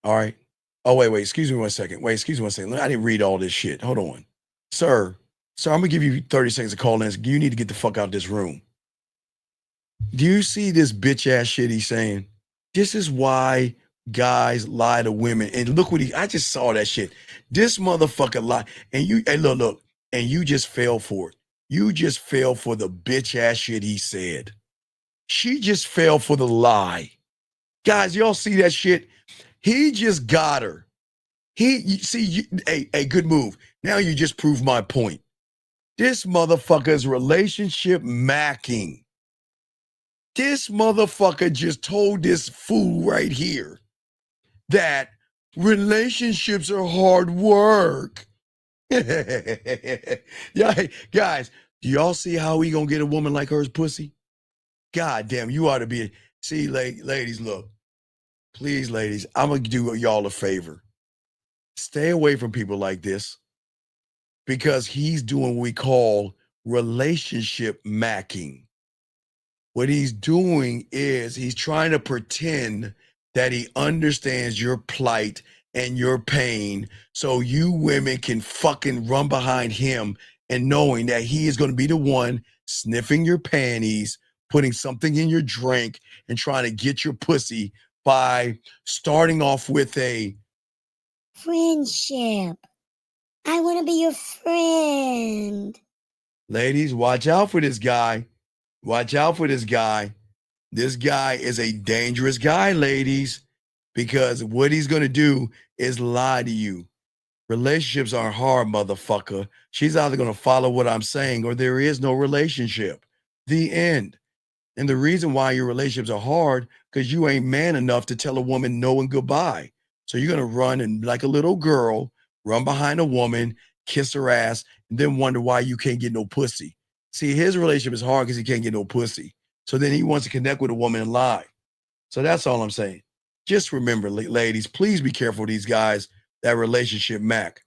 All right. Oh, wait, excuse me one second. I didn't read all this shit. Hold on. Sir, I'm going to give you 30 seconds to call in. You need to get the fuck out of this room. Do you see this bitch ass shit he's saying? This is why guys lie to women. And look what I just saw that shit. This motherfucker lie. And look. And you just fell for it. You just fell for the bitch ass shit he said. She just fell for the lie. Guys, y'all see that shit? He just got her. Hey, good move. Now you just proved my point. This motherfucker's relationship macking. This motherfucker just told this fool right here that relationships are hard work. Yeah, guys, do y'all see how he gonna get a woman like her's pussy? God damn, you ought to be. See, ladies, look, please, ladies, I'm gonna do y'all a favor. Stay away from people like this because he's doing what we call relationship macking. What he's doing is he's trying to pretend that he understands your plight and your pain so you women can fucking run behind him and knowing that he is going to be the one sniffing your panties, putting something in your drink, and trying to get your pussy by starting off with a friendship. I want to be your friend. Ladies, watch out for this guy. Watch out for this guy. This guy is a dangerous guy, ladies, because what he's going to do is lie to you. Relationships are hard, motherfucker. She's either going to follow what I'm saying or there is no relationship. The end. And the reason why your relationships are hard, because you ain't man enough to tell a woman no and goodbye. So you're going to run and like a little girl, run behind a woman, kiss her ass, and then wonder why you can't get no pussy. See, his relationship is hard because he can't get no pussy. So then he wants to connect with a woman and lie. So that's all I'm saying. Just remember, ladies, please be careful with these guys, that relationship mac.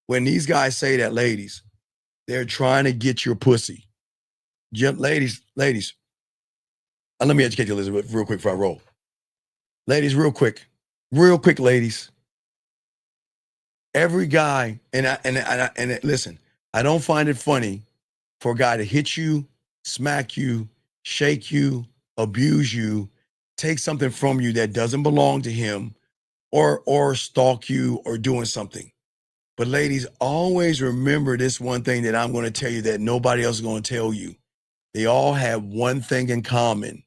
When these guys say that, ladies, they're trying to get your pussy. Ladies, let me educate you, Elizabeth, real quick before I roll. Ladies, real quick, ladies. Every guy, and listen, I don't find it funny for a guy to hit you, smack you, shake you, abuse you, take something from you that doesn't belong to him, or stalk you or doing something. But ladies, always remember this one thing that I'm going to tell you that nobody else is going to tell you. They all have one thing in common.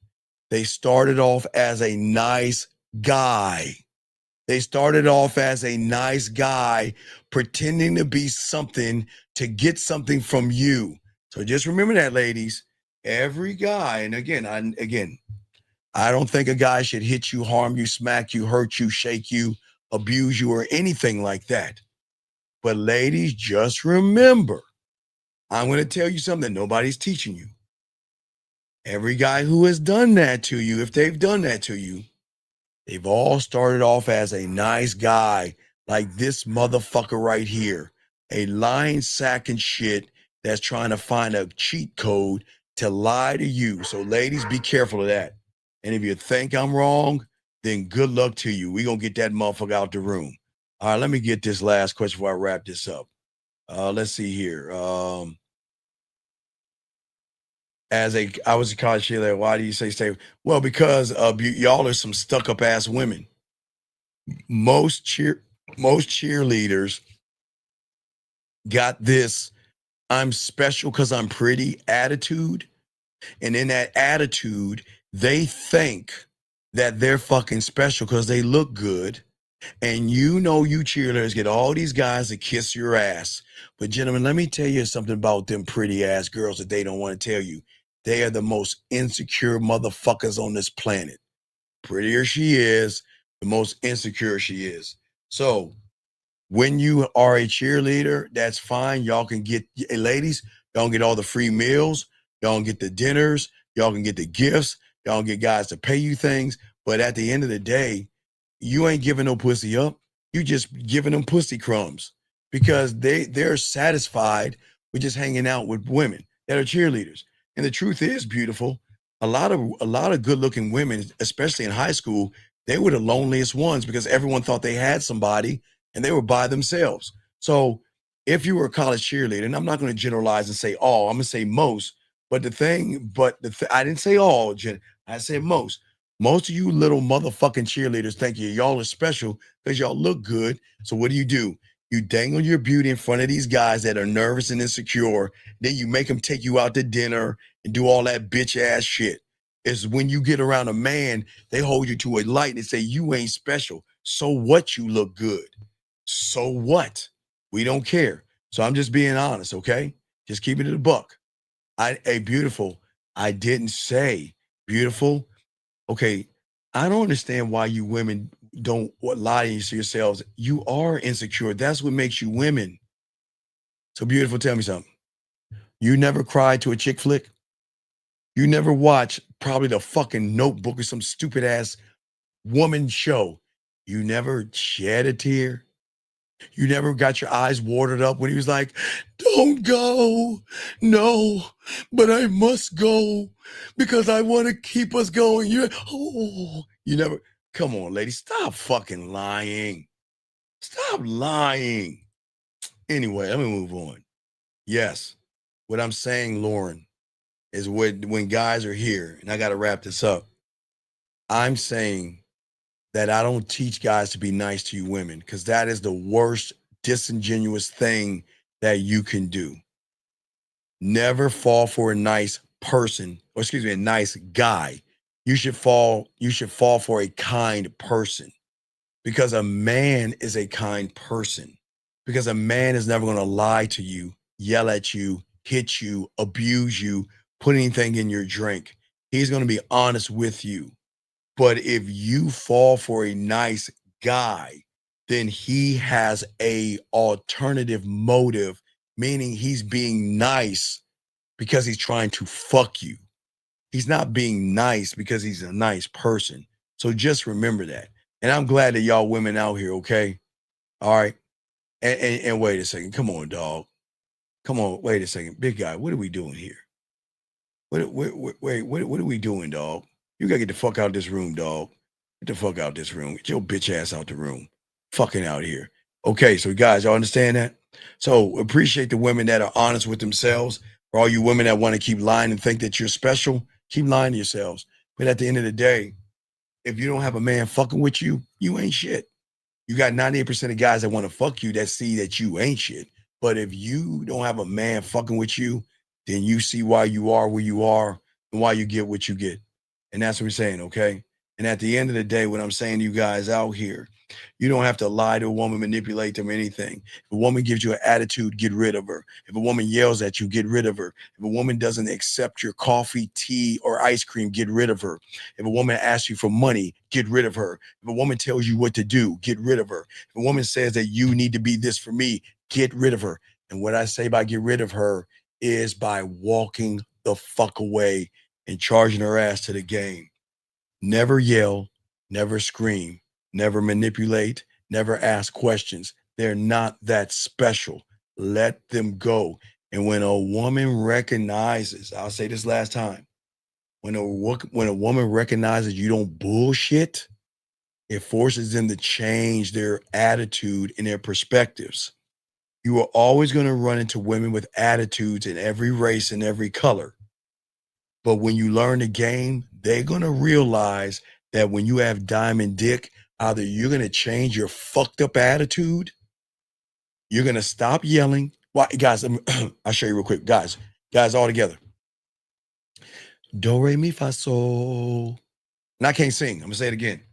They started off as a nice guy. They started off as a nice guy pretending to be something to get something from you. So just remember that, ladies. Every guy, and again, I don't think a guy should hit you, harm you, smack you, hurt you, shake you, abuse you, or anything like that. But ladies, just remember, I'm going to tell you something that nobody's teaching you. Every guy who has done that to you, if they've done that to you, they've all started off as a nice guy like this motherfucker right here, a lying sack and shit that's trying to find a cheat code to lie to you. So ladies, be careful of that. And if you think I'm wrong, then good luck to you. We're going to get that motherfucker out the room. All right, let me get this last question before I wrap this up. Let's see here. I was a college cheerleader. Why do you say stay? Well, because y'all are some stuck-up ass women. Most cheerleaders got this I'm special because I'm pretty attitude. And in that attitude, they think that they're fucking special because they look good. And you cheerleaders get all these guys to kiss your ass. But gentlemen, let me tell you something about them pretty ass girls that they don't want to tell you. They are the most insecure motherfuckers on this planet. Prettier she is, the most insecure she is. So when you are a cheerleader, that's fine. Y'all can get, ladies, y'all can get all the free meals. Y'all can get the dinners. Y'all can get the gifts. Y'all can get guys to pay you things. But at the end of the day, you ain't giving no pussy up. You just giving them pussy crumbs because they're satisfied with just hanging out with women that are cheerleaders. And the truth is, beautiful, a lot of good-looking women, especially in high school, they were the loneliest ones because everyone thought they had somebody and they were by themselves. So if you were a college cheerleader, and I'm not going to generalize and say all, I'm going to say most, I didn't say all, I said most. Most of you little motherfucking cheerleaders think y'all are special because y'all look good. So what do? You dangle your beauty in front of these guys that are nervous and insecure. Then you make them take you out to dinner and do all that bitch ass shit. It's when you get around a man, they hold you to a light and say, you ain't special. So what? You look good. So what? We don't care. So I'm just being honest, okay? Just keep it in the buck. Hey, beautiful. I didn't say beautiful. Okay, I don't understand why you women don't lie to yourselves. You are insecure. That's what makes you women. So beautiful, tell me something. You never cried to a chick flick? You never watched probably the fucking Notebook or some stupid ass woman show? You never shed a tear? You never got your eyes watered up when he was like, don't go. No, but I must go because I want to keep us going. You never, come on, lady, stop fucking lying. Stop lying. Anyway, let me move on. Yes, what I'm saying, Lauren, is when guys are here, and I got to wrap this up, I'm saying that I don't teach guys to be nice to you women because that is the worst disingenuous thing that you can do. Never fall for a nice person, or excuse me, a nice guy. You should fall for a kind person because a man is a kind person. Because a man is never going to lie to you, yell at you, hit you, abuse you, put anything in your drink. He's going to be honest with you. But if you fall for a nice guy, then he has a alternative motive, meaning he's being nice because he's trying to fuck you. He's not being nice because he's a nice person. So just remember that. And I'm glad that y'all women out here, okay? All right. And wait a second. Come on, dog. Come on. Wait a second. Big guy, what are we doing here? What are we doing, dog? You gotta get the fuck out this room, dog. Get the fuck out this room. Get your bitch ass out the room. Fucking out here. Okay, so guys, y'all understand that? So appreciate the women that are honest with themselves. For all you women that want to keep lying and think that you're special, keep lying to yourselves. But at the end of the day, if you don't have a man fucking with you, you ain't shit. You got 98% of guys that want to fuck you that see that you ain't shit. But if you don't have a man fucking with you, then you see why you are where you are and why you get what you get. And that's what we're saying, okay? And at the end of the day, what I'm saying to you guys out here, you don't have to lie to a woman, manipulate them, or anything. If a woman gives you an attitude, get rid of her. If a woman yells at you, get rid of her. If a woman doesn't accept your coffee, tea, or ice cream, get rid of her. If a woman asks you for money, get rid of her. If a woman tells you what to do, get rid of her. If a woman says that you need to be this for me, get rid of her. And what I say by get rid of her is by walking the fuck away and charging her ass to the game. Never yell, never scream, never manipulate, never ask questions. They're not that special. Let them go. And when a woman recognizes, I'll say this last time, when a woman recognizes you don't bullshit, it forces them to change their attitude and their perspectives. You are always going to run into women with attitudes in every race and every color. But when you learn the game, they're going to realize that when you have diamond dick, either you're going to change your fucked up attitude, you're going to stop yelling. Well, guys, I'll show you real quick. Guys, all together. Do, re, mi, fa, sol. And I can't sing. I'm going to say it again.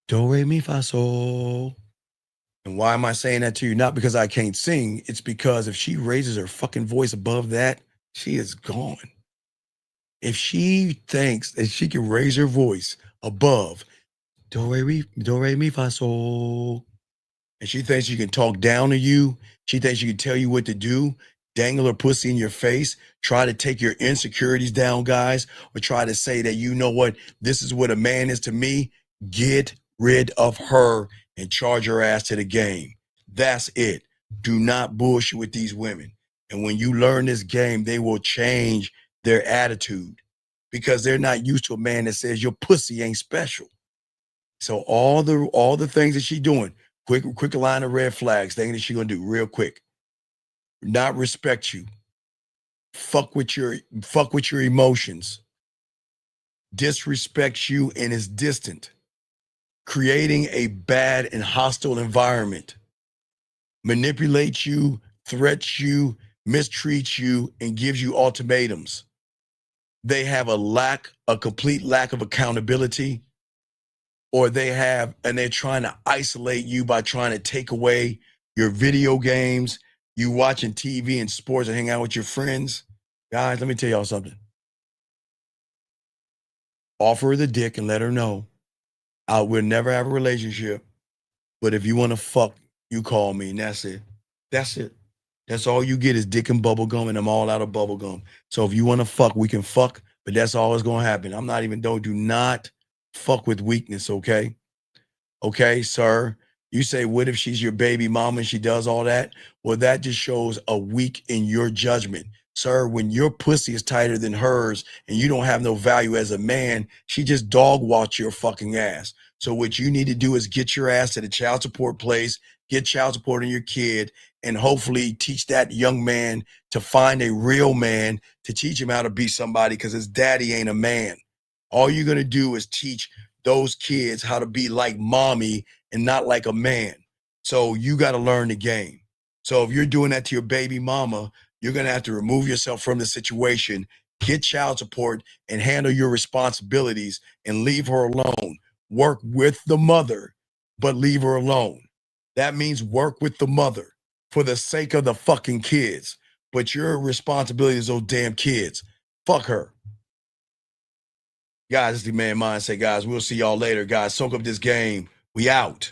Do, re, mi, fa, sol. And why am I saying that to you? Not because I can't sing. It's because if she raises her fucking voice above that, she is gone. If she thinks that she can raise her voice above do, re, mi, fa, sol, and she thinks she can talk down to you, she thinks she can tell you what to do, dangle her pussy in your face, try to take your insecurities down, guys, or try to say that, you know what, this is what a man is to me, get rid of her and charge her ass to the game. That's it. Do not bullshit with these women. And when you learn this game, they will change their attitude because they're not used to a man that says your pussy ain't special. So all the things that she's doing, quick line of red flags, things that she's gonna do real quick. Not respect you. Fuck with your emotions. Disrespects you and is distant. Creating a bad and hostile environment. Manipulates you, threats you, mistreats you, and gives you ultimatums. They have a complete lack of accountability, or they're trying to isolate you by trying to take away your video games, you watching TV and sports and hang out with your friends. Guys, let me tell y'all something. Offer her the dick and let her know we'll never have a relationship, but if you want to fuck, you call me, and that's it. That's it. That's all you get is dick and bubble gum, and I'm all out of bubble gum. So if you want to fuck, we can fuck, but that's all that's going to happen. Do not fuck with weakness, okay? Okay, sir? You say, what if she's your baby mama and she does all that? Well, that just shows a weak in your judgment. Sir, when your pussy is tighter than hers and you don't have no value as a man, she just dog watch your fucking ass. So what you need to do is get your ass to the child support place, get child support on your kid, and hopefully teach that young man to find a real man to teach him how to be somebody, because his daddy ain't a man. All you're going to do is teach those kids how to be like mommy and not like a man. So you got to learn the game. So if you're doing that to your baby mama, you're going to have to remove yourself from the situation, get child support, and handle your responsibilities and leave her alone. Work with the mother, but leave her alone. That means work with the mother for the sake of the fucking kids. But your responsibility is those damn kids. Fuck her. Guys, it's the Man Mindset, guys. We'll see y'all later, guys. Soak up this game. We out.